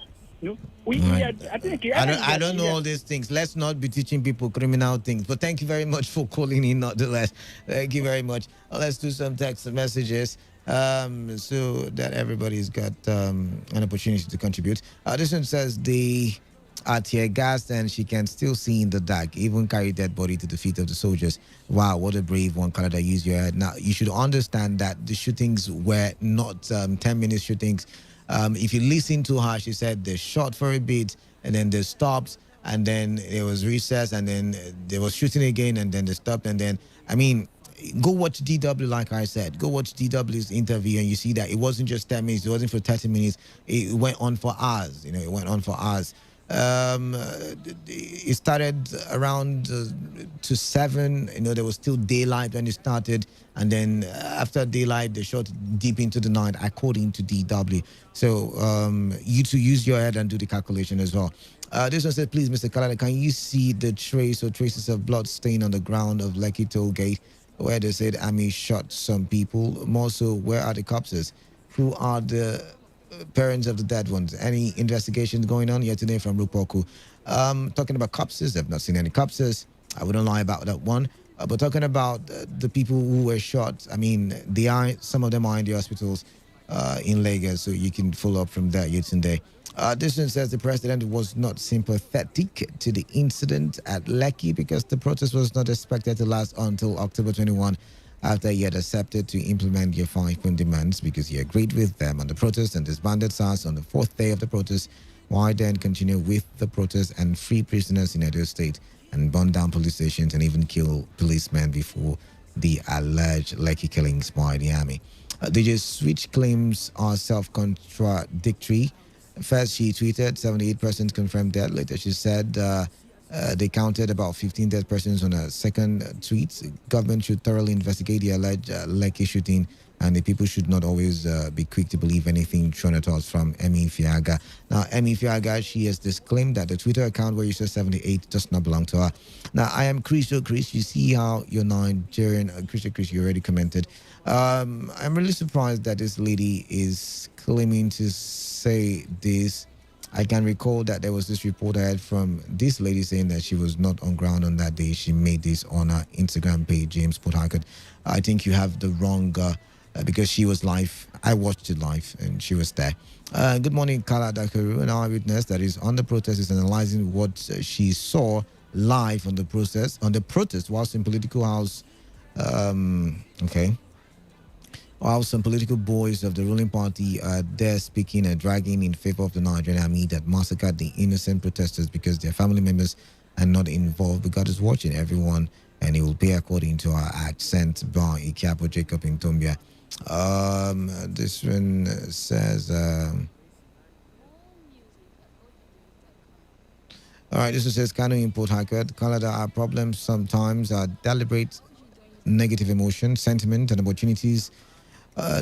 No?
I don't know all these things. Let's not be teaching people criminal things. But thank you very much for calling in, nonetheless. Thank you very much. Let's do some text messages so that everybody's got an opportunity to contribute. This one says they are tear gassed and she can still see in the dark, even carry dead body to the feet of the soldiers. Wow, what a brave one, Canada. Use your head. Now, you should understand that the shootings were not 10-minute shootings. If you listen to her, she said they shot for a bit and then they stopped and then there was recess and then they was shooting again and then they stopped and then, go watch DW, like I said. Go watch DW's interview and you see that it wasn't just 10 minutes. It wasn't for 30 minutes. It went on for hours. It went on for hours. It started around to 7. There was still daylight when it started, and then after daylight they shot deep into the night, according to DW. So you to use your head and do the calculation as well. This one said, please, Mr. Kalada, can you see the traces of blood stain on the ground of Lekki Toll Gate, where they said Army shot some people? More so, where are the corpses? Who are the parents of the dead ones? Any investigations going on yet today from Rupoku? Talking about corpses, I've not seen any corpses. I wouldn't lie about that one. But talking about the people who were shot, some of them are in the hospitals in Lagos, so you can follow up from there yet today. This one says the president was not sympathetic to the incident at Lekki because the protest was not expected to last until October 21. After he had accepted to implement their 5-point demands because he agreed with them on the protest and disbanded SARS on the 4th day of the protest, why then continue with the protest and free prisoners in Edo State and burn down police stations and even kill policemen before the alleged Lekki killings by the army? DJ Switch claims are self-contradictory. First, she tweeted 78% confirmed dead. Later, she said they counted about 15 dead persons on a second tweet. Government should thoroughly investigate the alleged Lekki shooting, and the people should not always be quick to believe anything thrown at us from Emi Fiaga. Now, Emi Fiaga, she has disclaimed that the Twitter account where you said 78 does not belong to her. Now, I am Chris. You see how you're Nigerian. Chris, you already commented. I'm really surprised that this lady is claiming to say this. I can recall that there was this report I had from this lady saying that she was not on ground on that day. She made this on her Instagram page, James Port Harcourt. I think you have the wrong, because she was live. I watched it live and she was there. Good morning, Kala Dakaru, an eyewitness that is on the protest is analyzing what she saw live on the protest whilst in political house. While some political boys of the ruling party are there speaking and dragging in favor of the Nigerian army that massacred the innocent protesters because their family members are not involved. But God is watching everyone and he will pay according to our act sent by Ikiapo Jacob in Tombia. This one says, all right, this one says, Kano import high court. Canada, our problems sometimes are deliberate negative emotion, sentiment, and opportunities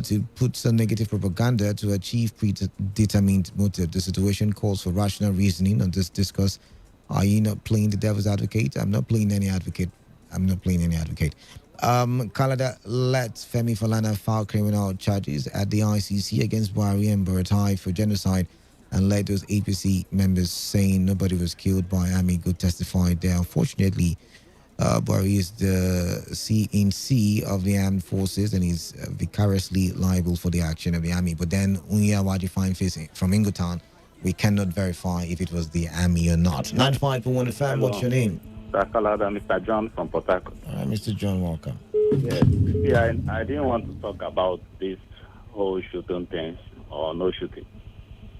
to put some negative propaganda to achieve predetermined motive. The situation calls for rational reasoning on this discourse. Are you not playing the devil's advocate? I'm not playing any advocate. Canada let Femi Falana file criminal charges at the ICC against Buhari and Buratai for genocide, and let those APC members saying nobody was killed by army go testify there. Unfortunately, Buhari is the CNC of the armed forces and is vicariously liable for the action of the army. But then, Unya Waji Fine Face from Ingotown, we cannot verify if it was the army or not. 95.1fm, what's your name?
Mr. John from Port Harcourt.
All right, Mr. John, welcome.
Yes, see, I didn't want to talk about this whole shooting thing or no shooting.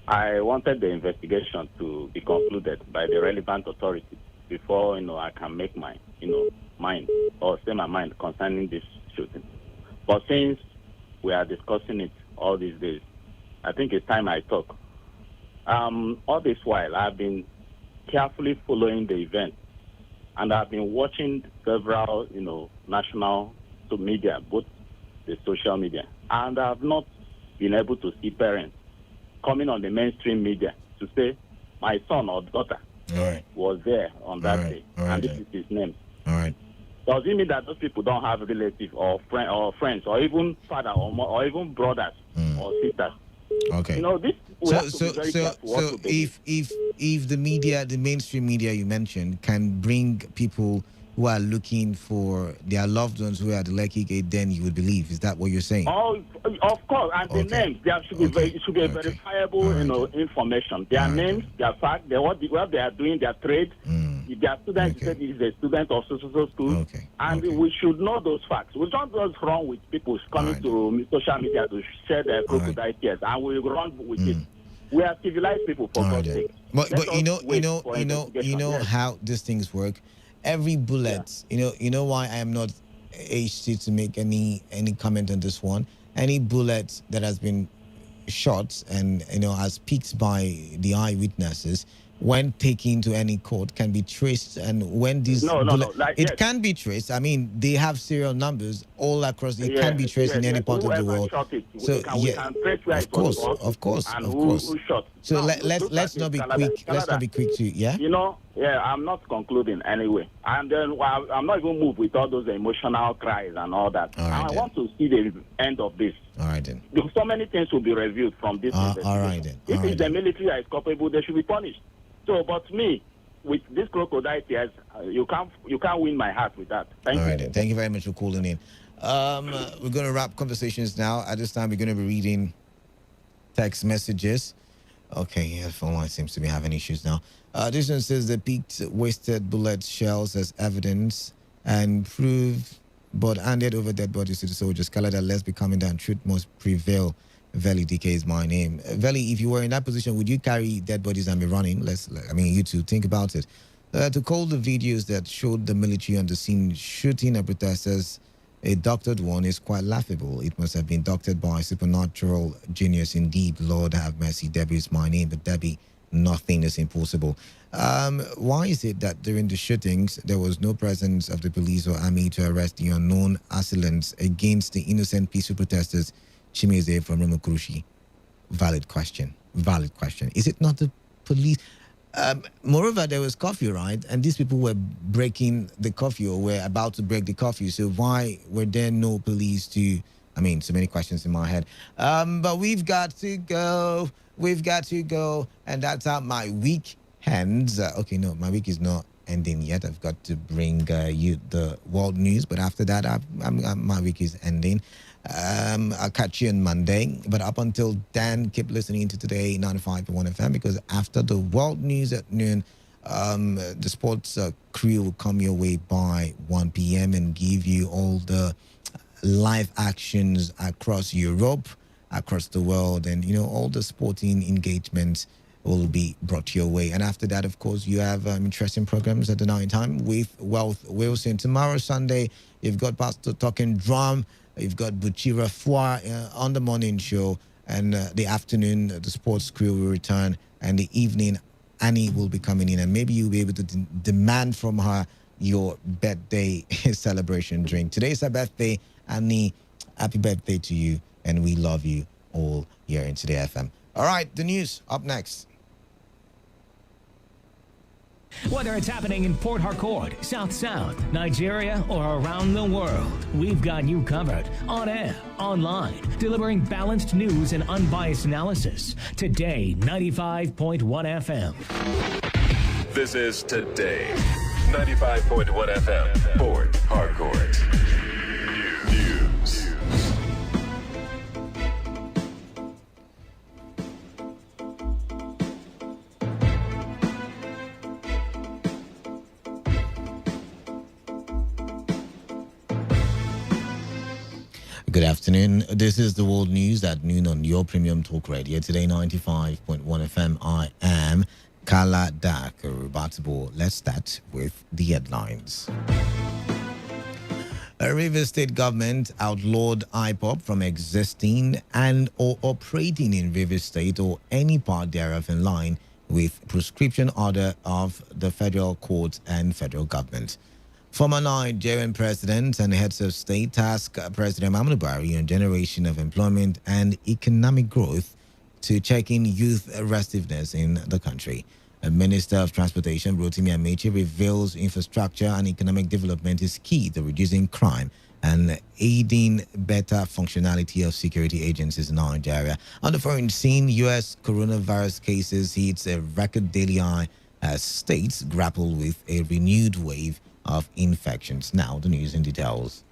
I wanted the investigation to be concluded by the relevant authorities before, I can make my, mind or say my mind concerning this shooting. But since we are discussing it all these days, I think it's time I talk. All this while, I've been carefully following the event, and I've been watching several, national media, both the social media, and I've not been able to see parents coming on the mainstream media to say my son or daughter was there on that day, and this is his name.
All right.
Does it mean that those people don't have relatives or friends or even father or even brothers or sisters?
Okay.
This
so if the media, the mainstream media you mentioned, can bring people who are looking for their loved ones who are at the Lekki Gate, then you would believe. Is that what you're saying?
Oh, of course. And the names, there should be verifiable, information. Their names, their fact, what they are doing, their trade. If they are students, you said he's a student of social school. And we should know those facts. We don't just run with people coming to social media to share their crocodile tears, and we run with it. We are civilized people, for God's sake.
But you know how these things work. Every bullet, you know why I am not HC to make any comment on this one. Any bullet that has been shot and has picked by the eyewitnesses, when taken to any court, can be traced. And when these can be traced. I mean, they have serial numbers all across. It can be traced in any part of the world. So of course.
Who shot?
So let's not be quick. Let's not be quick to
I'm not concluding anyway. And then I'm not even moved with all those emotional cries and all that. I want to see the end of this.
All right then.
Because so many things will be reviewed from this.
All right then.
If it's the military that is culpable, they should be punished. So, but me, with this crocodile tears, you can't win my heart with that. Thank you.
Then. Thank you very much for calling in. We're going to wrap conversations now. At this time, we're going to be reading text messages. Okay, the phone line seems to be having issues now. This one says the picked wasted bullet shells as evidence and prove, but handed over dead bodies to the soldiers. Canada, let's be coming down. Truth must prevail. Veli DK is my name. Veli, if you were in that position, would you carry dead bodies and be running? You two, think about it. To call the videos that showed the military on the scene shooting at protesters a doctored one is quite laughable. It must have been doctored by supernatural genius indeed. Lord have mercy. Debbie is my name, but Debbie, nothing is impossible. Why is it that during the shootings, there was no presence of the police or army to arrest the unknown assailants against the innocent peaceful protesters? Chimeze from Romokurushi. Valid question. Is it not the police? Moreover, there was curfew, right? And these people were breaking the curfew or were about to break the curfew. So why were there no police to... so many questions in my head. But we've got to go. And that's how my week ends. My week is not ending yet. I've got to bring you the world news. But after that, my week is ending. I'll catch you on Monday. But up until then, keep listening to Today 95.1 FM, because after the world news at noon, the sports crew will come your way by 1 p.m. and give you all the live actions across Europe, across the world, and all the sporting engagements will be brought your way. And after that, of course, you have interesting programs at the night time with Wealth Wilson. Tomorrow, Sunday, you've got Pastor Talking Drum. You've got Buchira Fwa on the morning show. And the afternoon, the sports crew will return. And the evening, Annie will be coming in. And maybe you'll be able to demand from her your birthday celebration drink. Today's her birthday. Annie, happy birthday to you. And we love you all here in Today FM. All right, the news up next.
Whether it's happening in Port Harcourt, South South, Nigeria, or around the world, we've got you covered. On air, online, delivering balanced news and unbiased analysis. Today, 95.1 FM.
This is Today, 95.1 FM, Port Harcourt. News.
Good afternoon. This is the world news at noon on your premium talk radio. Today, 95.1 FM. I am Kala Dakarubatibo. Let's start with the headlines. A Rivers State government outlawed IPOP from existing and or operating in Rivers State or any part thereof in line with prescription order of the federal court and federal government. Former Nigerian president and heads of state task President Muhammadu Buhari on generation of employment and economic growth to check in youth restiveness in the country. A Minister of Transportation, Rotimi Amechi, reveals infrastructure and economic development is key to reducing crime and aiding better functionality of security agencies in Nigeria. On the foreign scene, U.S. coronavirus cases hits a record daily high as states grapple with a renewed wave of infections. Now, the news in details.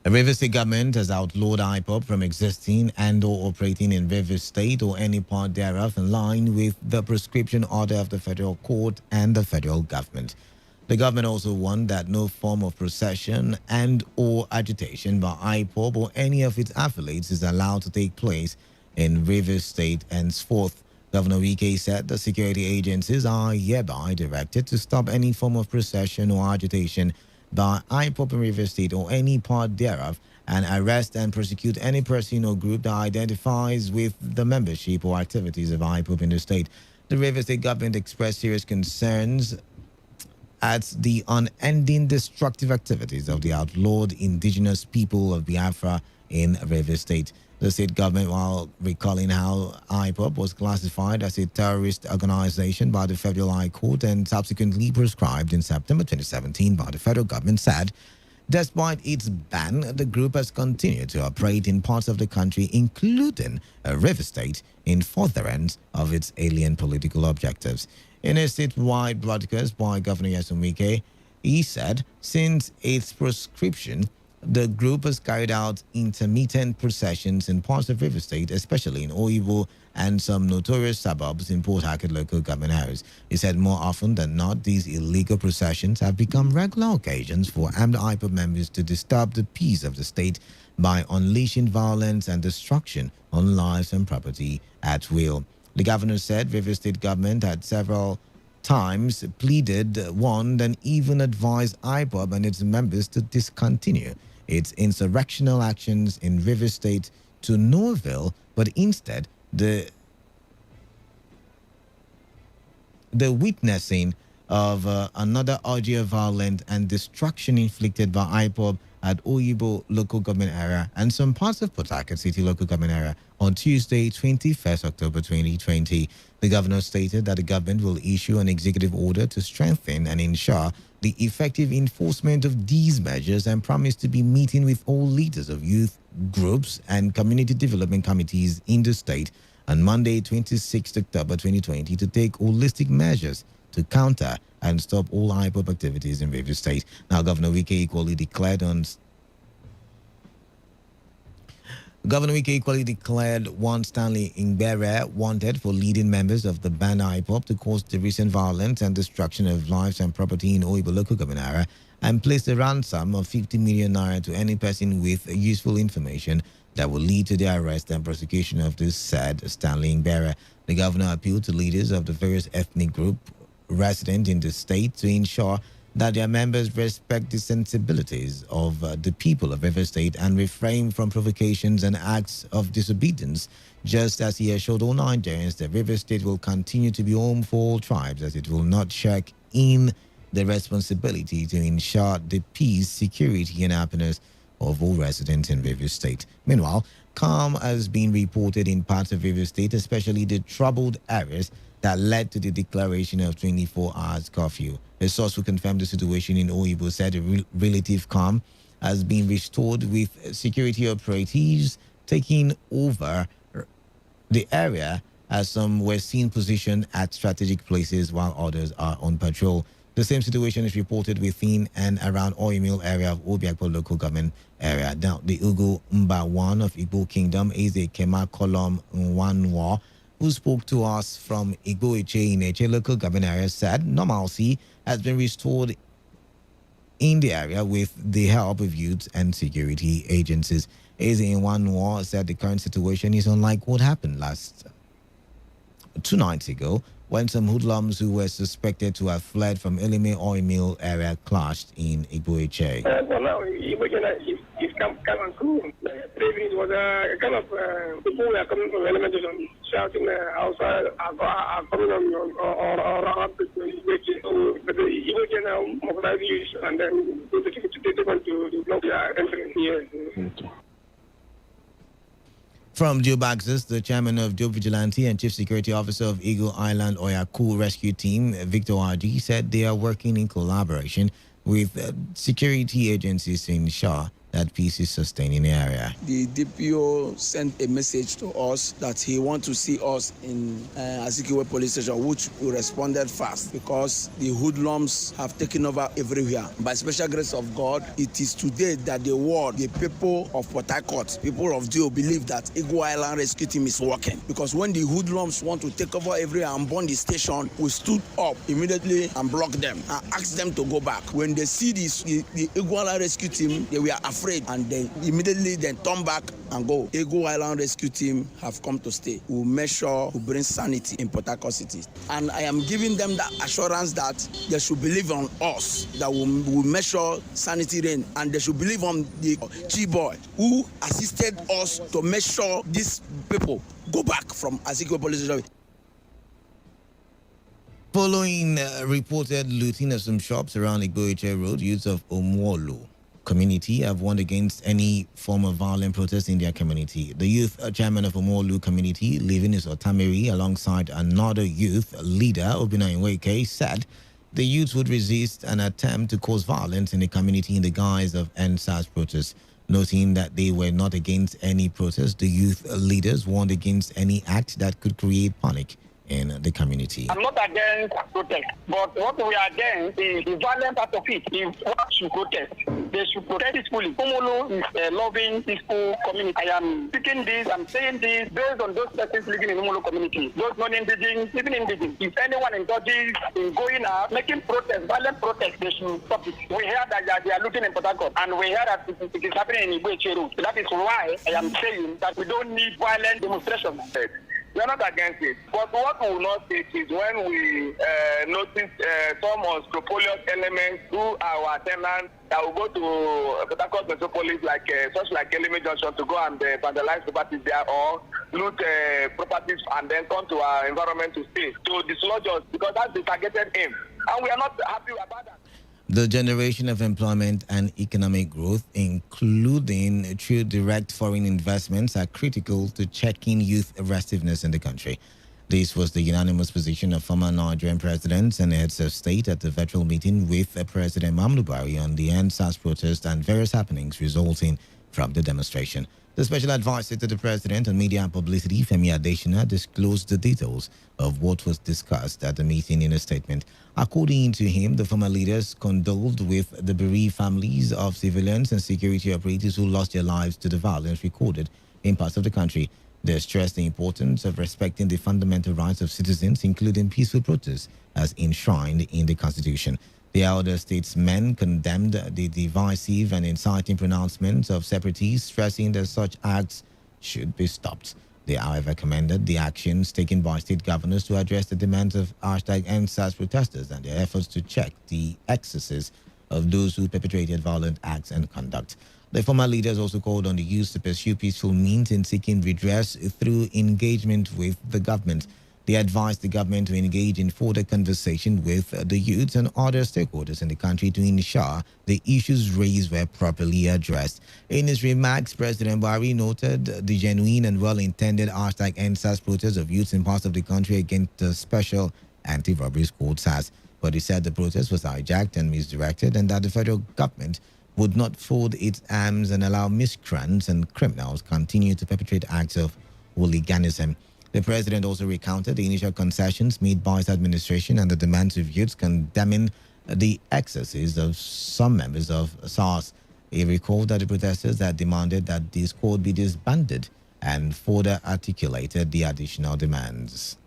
The Rivers State government has outlawed IPOP from existing and or operating in Rivers State or any part thereof in line with the prescription order of the federal court and the federal government. The government also warned that no form of procession and or agitation by IPOP or any of its affiliates is allowed to take place in Rivers State henceforth. Governor Wike said the security agencies are hereby directed to stop any form of procession or agitation by IPOP in Rivers State or any part thereof and arrest and prosecute any person or group that identifies with the membership or activities of IPOP in the state. The Rivers State government expressed serious concerns at the unending destructive activities of the outlawed indigenous people of Biafra in Rivers State. The state government, while recalling how IPOP was classified as a terrorist organization by the Federal High Court and subsequently prescribed in September 2017 by the federal government, said, despite its ban, the group has continued to operate in parts of the country, including Rivers State, in furtherance of its alien political objectives. In a statewide broadcast by Governor Nyesom Wike, he said, since its proscription, the group has carried out intermittent processions in parts of Rivers State, especially in Oyibo and some notorious suburbs in Port Harcourt local government areas. He said more often than not, these illegal processions have become regular occasions for armed IPOP members to disturb the peace of the state by unleashing violence and destruction on lives and property at will. The governor said Rivers State government had several times pleaded, warned, and even advised IPOP and its members to discontinue its insurrectional actions in Rivers State to no avail, but instead the witnessing of another orgy of violence and destruction inflicted by IPOP at Oyibo local government area and some parts of Port Harcourt City local government area on Tuesday, 21st October 2020. The governor stated that the government will issue an executive order to strengthen and ensure the effective enforcement of these measures and promised to be meeting with all leaders of youth groups and community development committees in the state on Monday, 26th October 2020 to take holistic measures to counter and stop all IPOP activities in Rivers State. Now, Governor Wike equally declared on Governor Wike equally declared one Stanley Ngbere wanted for leading members of the band IPOP to cause the recent violence and destruction of lives and property in Oibo local government area, and placed a ransom of 50 million naira to any person with useful information that will lead to the arrest and prosecution of this said Stanley Ngbere. The governor appealed to leaders of the various ethnic groups resident in the state to ensure that their members respect the sensibilities of the people of River State and refrain from provocations and acts of disobedience, just as he assured all Nigerians that River State will continue to be home for all tribes, as it will not shirk in the responsibility to ensure the peace, security, and happiness of all residents in River State. Meanwhile, calm has been reported in parts of River State, especially the troubled areas that led to the declaration of 24 hours curfew. A source who confirmed the situation in Oibo said a relative calm has been restored, with security operatives taking over the area, as some were seen positioned at strategic places while others are on patrol. The same situation is reported within and around Oil Mill area of Obiakpo local government area. Now, the Ugu Mba 1 of Igbo Kingdom is a Kema Kolom Nwanwa, who spoke to us from Igbo Eche in Eche local government area, said normalcy has been restored in the area with the help of youth and security agencies. Eze Nwanwa said the current situation is unlike what happened last 2 nights ago, when some hoodlums who were suspected to have fled from Elime Oil Mill area clashed in Igbo Eche.
Well, now, it's come and cool. It was a kind of people were coming from elementary shouting outside, are coming on around people in Igbo, but the Igbo now mobilize youth and then they want to block their entry here.
From Joe Baxis, the chairman of Joe Vigilante and chief security officer of Eagle Island Oyaku Rescue Team, Victor RG, said they are working in collaboration with security agencies to ensure that peace is sustained in the area.
The DPO sent a message to us that he wants to see us in Azikiwe police station, which we responded fast because the hoodlums have taken over everywhere. By special grace of God, it is today that the world, the people of Port Harcourt, people of Dio believe that Eagle Island Rescue Team is working. Because when the hoodlums want to take over everywhere and burn the station, we stood up immediately and blocked them and asked them to go back. When they see this, the Eagle Island Rescue Team, they were afraid and they immediately then turn back and go. Eagle Island Rescue Team have come to stay. We'll make sure we bring sanity in Port Harcourt City. And I am giving them that assurance that they should believe on us, that we'll make sure sanity reign, and they should believe on the G-boy who assisted us to make sure these people go back from Azikiwe police station.
Following reported looting of some shops around Igboeche Road, youths of Omwolu community have warned against any form of violent protest in their community. The youth chairman of Omolu community, living in Otamiri, alongside another youth leader, Obina Nweke, said the youth would resist an attempt to cause violence in the community in the guise of NSAS protests. Noting that they were not against any protest, the youth leaders warned against any act that could create panic in the community.
I'm not against protest, but what we are against is the violent part of it. If what should protest, they should protest peacefully. Omolu is a loving, peaceful community. I am speaking this, I'm saying this based on those persons living in Omolu community, those non-indigenous, even indigenous. If anyone indulges in going out, making protest, violent protest, they should stop it. We hear that they are looting in Port Harcourt, and we hear that it is happening in Igbo Road. That is why I am saying that we don't need violent demonstrations.
We are not against it. But what we will not take is when we notice some unscrupulous elements through our tenants that will go to Port Harcourt Metropolis, like such like Elime Junction, to go and vandalize properties there or loot properties and then come to our environment to stay, to dislodge us, because that's the targeted aim. And we are not happy about that.
The generation of employment and economic growth, including through direct foreign investments, are critical to checking youth restiveness in the country. This was the unanimous position of former Nigerian presidents and heads of state at the virtual meeting with President Muhammadu Buhari on the NSAS protest and various happenings resulting from the demonstration. The special advisor to the president on media and publicity, Femi Adesina, disclosed the details of what was discussed at the meeting in a statement. According to him, the former leaders condoled with the bereaved families of civilians and security operators who lost their lives to the violence recorded in parts of the country. They stressed the importance of respecting the fundamental rights of citizens, including peaceful protests, as enshrined in the Constitution. The elder statesmen condemned the divisive and inciting pronouncements of separatists, stressing that such acts should be stopped. They, however, commended the actions taken by state governors to address the demands of #EndSARS protesters and their efforts to check the excesses of those who perpetrated violent acts and conduct. The former leaders also called on the youth to pursue peaceful means in seeking redress through engagement with the government. They advised the government to engage in further conversation with the youth and other stakeholders in the country to ensure the issues raised were properly addressed. In his remarks, President Buhari noted the genuine and well-intended #EndSARS protest of youths in parts of the country against the special anti-robbery squad SARS. But he said the protest was hijacked and misdirected and that the federal government would not fold its arms and allow miscreants and criminals continue to perpetrate acts of hooliganism. The president also recounted the initial concessions made by his administration and the demands of youths, condemning the excesses of some members of SARS. He recalled that the protesters had demanded that the squad be disbanded and further articulated the additional demands.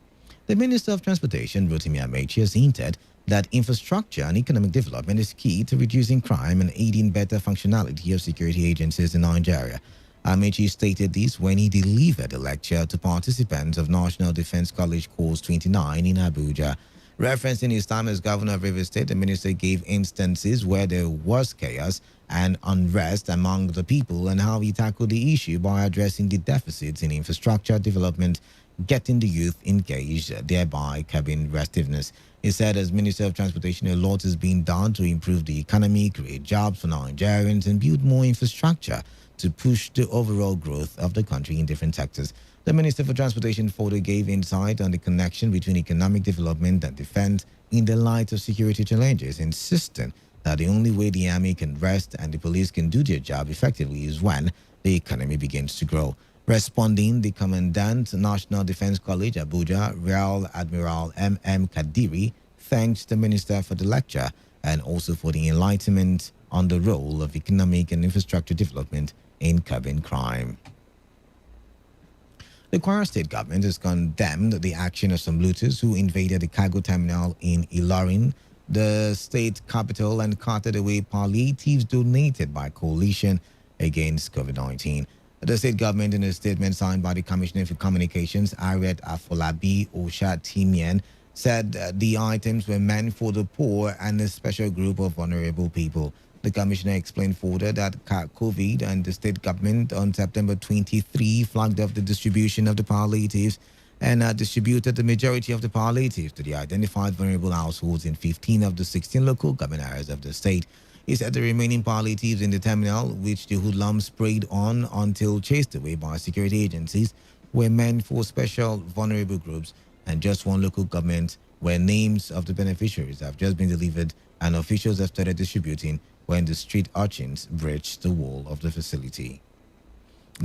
The Minister of Transportation, Rotimi Amechi, has hinted that infrastructure and economic development is key to reducing crime and aiding better functionality of security agencies in Nigeria. Amechi stated this when he delivered a lecture to participants of National Defense College Course 29 in Abuja. Referencing his time as governor of Rivers State, the minister gave instances where there was chaos and unrest among the people and how he tackled the issue by addressing the deficits in infrastructure development, getting the youth engaged, thereby curbing restiveness. He said, as Minister of Transportation, a lot is being done to improve the economy, create jobs for Nigerians, and build more infrastructure to push the overall growth of the country in different sectors. The Minister for Transportation further gave insight on the connection between economic development and defense in the light of security challenges, insisting that the only way the army can rest and the police can do their job effectively is when the economy begins to grow. Responding, the Commandant, National Defense College, Abuja, Rear Admiral M.M. Kadiri, thanked the Minister for the lecture and also for the enlightenment on the role of economic and infrastructure development in curbing crime. The Kwara State government has condemned the action of some looters who invaded the cargo terminal in Ilorin, the state capital, and carted away palliatives donated by Coalition Against COVID-19. The state government, in a statement signed by the Commissioner for Communications, Ariet Afolabi Osha-Timian, said the items were meant for the poor and a special group of vulnerable people. The commissioner explained further that COVID and the state government on September 23 flagged off the distribution of the palliatives and distributed the majority of the palliatives to the identified vulnerable households in 15 of the 16 local government areas of the state. He said the remaining palliatives in the terminal, which the hoodlums sprayed on until chased away by security agencies, were meant for special vulnerable groups, and just one local government where names of the beneficiaries have just been delivered and officials have started distributing when the street urchins breached the wall of the facility.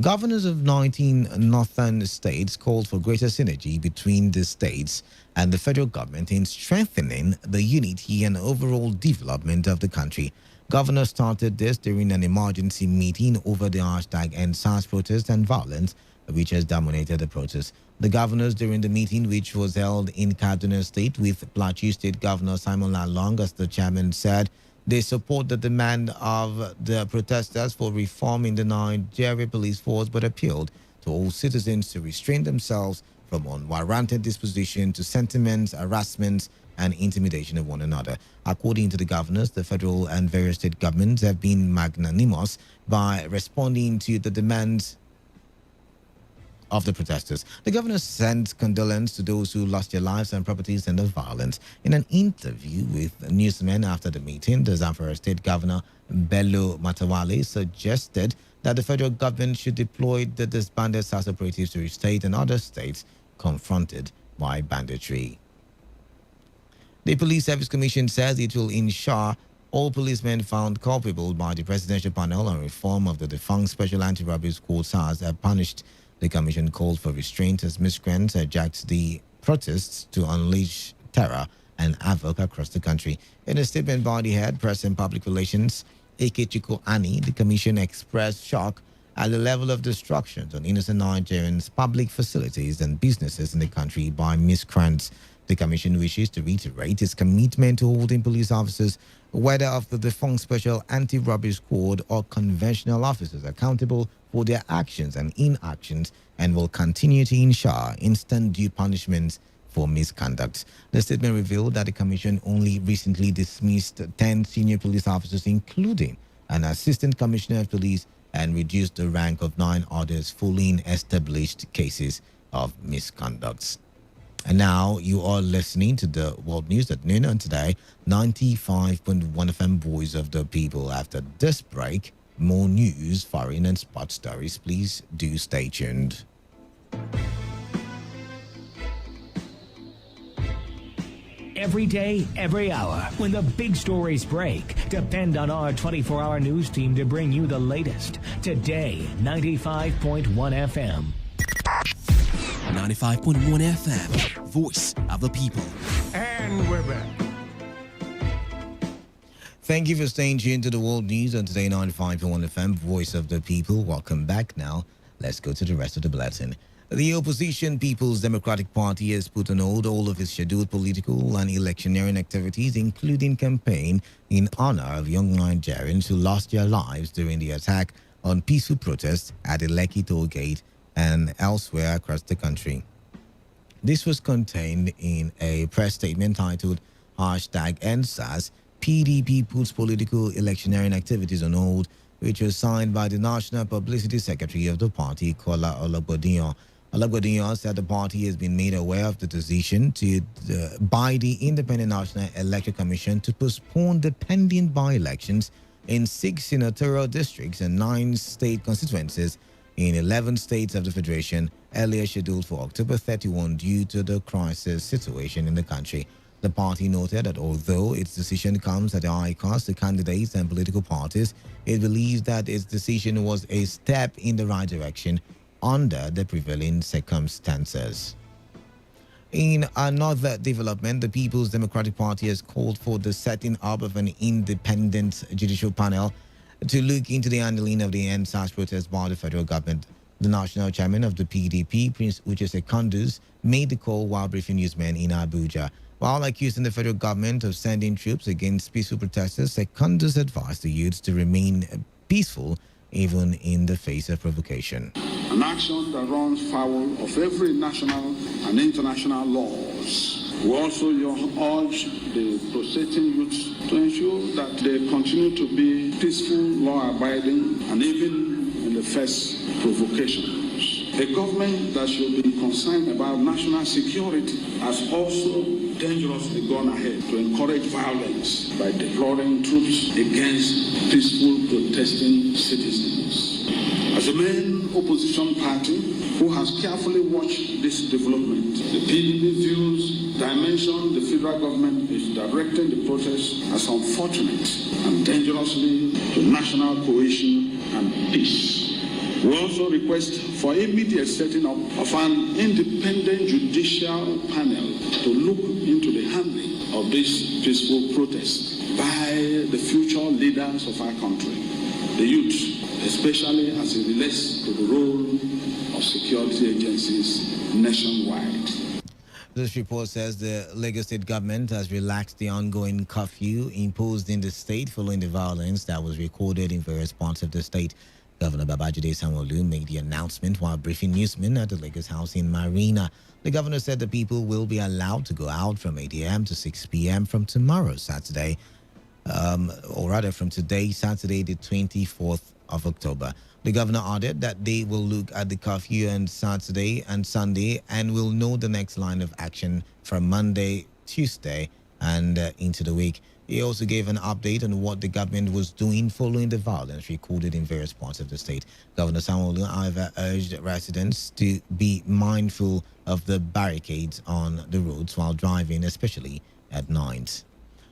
Governors of 19 northern states called for greater synergy between the states and the federal government in strengthening the unity and overall development of the country. Governors started this during an emergency meeting over the #EndSARS protest and violence, which has dominated the protest. The governors during the meeting, which was held in Kaduna State with Plateau State Governor Simon Lalong as the chairman, said they support the demand of the protesters for reform in the Nigeria police force, but appealed to all citizens to restrain themselves from unwarranted disposition to sentiments, harassments, and intimidation of one another. According to the governors, the federal and various state governments have been magnanimous by responding to the demands of the protesters. The governor sent condolence to those who lost their lives and properties in the violence. In an interview with newsmen after the meeting, the Zamfara State Governor Bello Matawale suggested that the federal government should deploy the disbanded SARS operatives to each state and other states confronted by banditry. The Police Service Commission says it will ensure all policemen found culpable by the Presidential Panel on Reform of the defunct Special Anti-Robbery Squad SARS are punished. The commission called for restraint as miscreants hijacked the protests to unleash terror and havoc across the country. In a statement by the head, Press and Public Relations, Ikechukwu Ani, the commission expressed shock at the level of destruction on innocent Nigerians, public facilities, and businesses in the country by miscreants. The Commission wishes to reiterate its commitment to holding police officers, whether of the defunct Special Anti-Robbery Squad or conventional officers, accountable for their actions and inactions, and will continue to ensure instant due punishments for misconduct. The statement revealed that the Commission only recently dismissed 10 senior police officers, including an Assistant Commissioner of Police, and reduced the rank of 9 others following established cases of misconduct. And now you are listening to the World News at noon on Today, 95.1 FM Voice of the People. After this break, more news, foreign and sports stories. Please do stay tuned.
Every day, every hour, when the big stories break, depend on our 24-hour news team to bring you the latest. Today, 95.1 FM.
95.1 FM, Voice of the People.
And we're back.
Thank you for staying tuned to the World News on Today 95.1 FM, Voice of the People. Welcome back now. Let's go to the rest of the bulletin. The opposition People's Democratic Party has put on hold all of its scheduled political and electioneering activities, including campaign in honor of young Nigerians who lost their lives during the attack on peaceful protests at the Lekki toll gate and elsewhere across the country. This was contained in a press statement titled #EndSARS PDP puts political electioneering activities on hold, which was signed by the National Publicity Secretary of the party, Kola Olagbodiyan. Olagbodiyan said the party has been made aware of the decision by the Independent National Electoral Commission to postpone the pending by-elections in 6 senatorial districts and 9 state constituencies in 11 states of the Federation, earlier scheduled for October 31 due to the crisis situation in the country. The party noted that although its decision comes at a high cost to candidates and political parties, it believes that its decision was a step in the right direction under the prevailing circumstances. In another development, the People's Democratic Party has called for the setting up of an independent judicial panel to look into the handling of the EndSARS protest by the federal government. The national chairman of the PDP, Prince Uche Secondus, made the call while briefing newsmen in Abuja. While accusing the federal government of sending troops against peaceful protesters, Secondus advised the youths to remain peaceful even in the face of provocation.
An action that runs foul of every national and international laws. We also urge the protesting youths to ensure that they continue to be peaceful, law-abiding, and even in the face provocations. A government that should be concerned about national security has also dangerously gone ahead to encourage violence by deploying troops against peaceful protesting citizens. As a main opposition party who has carefully watched this development, the PDP views dimension the federal government is directing the protest as unfortunate and dangerously to national cohesion and peace. We also request for immediate setting up of an independent judicial panel to look into the handling of this peaceful protest by the future leaders of our country, the youth, especially as it relates to the role of security agencies nationwide.
This report says the Lagos State government has relaxed the ongoing curfew imposed in the state following the violence that was recorded in various parts of the state. Governor Babajide Sanwo-Olu made the announcement while briefing newsmen at the Lagos House in Marina. The governor said the people will be allowed to go out from 8 a.m. to 6 p.m. from tomorrow, Saturday, or rather from today, Saturday, the 24th of October. The governor added that they will look at the curfew on Saturday and Sunday and will know the next line of action from Monday, Tuesday, and into the week. He also gave an update on what the government was doing following the violence recorded in various parts of the state. Governor Sanwo-Olu, however, urged residents to be mindful of the barricades on the roads while driving, especially at night.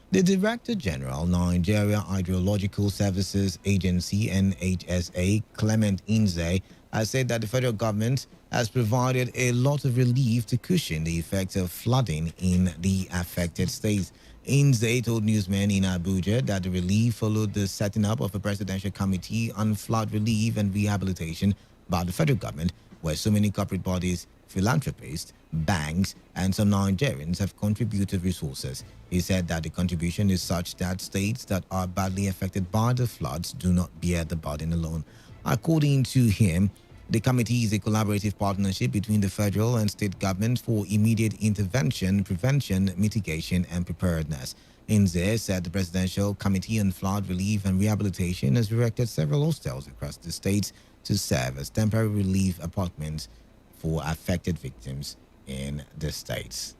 The Director General, Nigeria Hydrological Services Agency, NHSA, Clement Inze, has said that the federal government has provided a lot of relief to cushion the effects of flooding in the affected states. Inze told newsmen in Abuja that the relief followed the setting up of a presidential committee on flood relief and rehabilitation by the federal government, where so many corporate bodies, philanthropists, banks, and some Nigerians have contributed resources. He said that the contribution is such that states that are badly affected by the floods do not bear the burden alone. According to him, the committee is a collaborative partnership between the federal and state governments for immediate intervention, prevention, mitigation, and preparedness. Inze said the Presidential Committee on Flood Relief and Rehabilitation has erected several hostels across the states to serve as temporary relief apartments for affected victims in the states.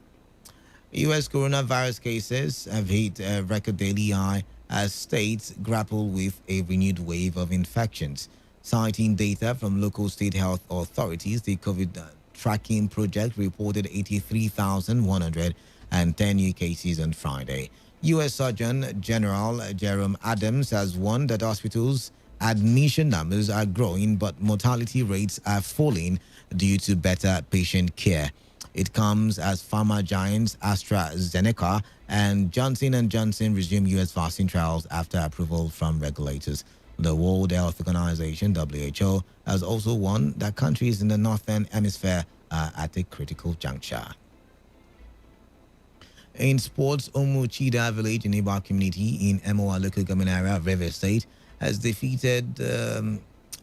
U.S. coronavirus cases have hit a record daily high as states grapple with a renewed wave of infections. Citing data from local state health authorities, the COVID tracking project reported 83,110 new cases on Friday. U.S. Surgeon General Jerome Adams has warned that hospitals' admission numbers are growing, but mortality rates are falling due to better patient care. It comes as pharma giants AstraZeneca and Johnson & Johnson resume U.S. vaccine trials after approval from regulators. The World Health Organization, WHO, has also warned that countries in the Northern Hemisphere are at a critical juncture. In sports, Omuchida village in Iba community in Emoa local government area of River State has defeated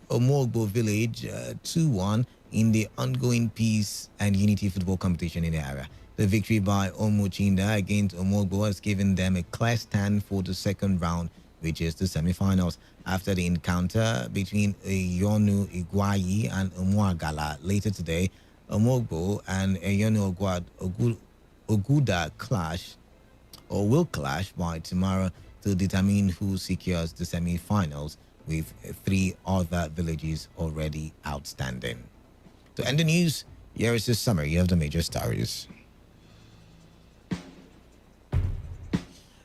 Omogbo village 2-1 in the ongoing peace and unity football competition in the area. The victory by Omuchinda against Omogbo has given them a clear stand for the second round, which is the semi-finals. After the encounter between Eyonu Iguayi and Omuagala later today, Omogbo and Eyonu Oguda will clash by tomorrow to determine who secures the semi-finals, with 3 other villages already outstanding. To end the news, here is a summary of the major stories.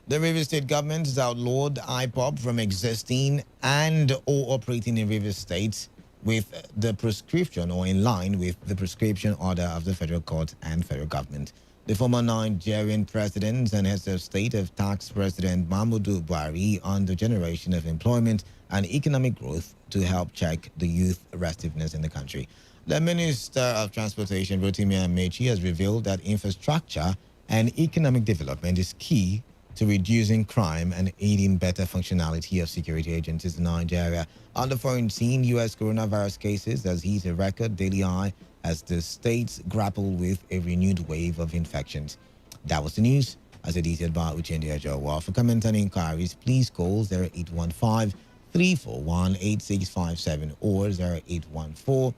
The Rivers State government has outlawed IPOP from existing and or operating in Rivers State with the prescription or in line with the prescription order of the federal court and federal government. The former Nigerian president and head of state have tasked President Muhammadu Buhari on the generation of employment and economic growth to help check the youth restiveness in the country. The Minister of Transportation, Rotimi Amechi, has revealed that infrastructure and economic development is key to reducing crime and aiding better functionality of security agencies in Nigeria. On the foreign scene, U.S. coronavirus cases has hit a record daily high as the states grapple with a renewed wave of infections. That was the news, as edited by Uchendu Ajawa. For comment and inquiries, please call 0815-341-8657 or 0814-434-35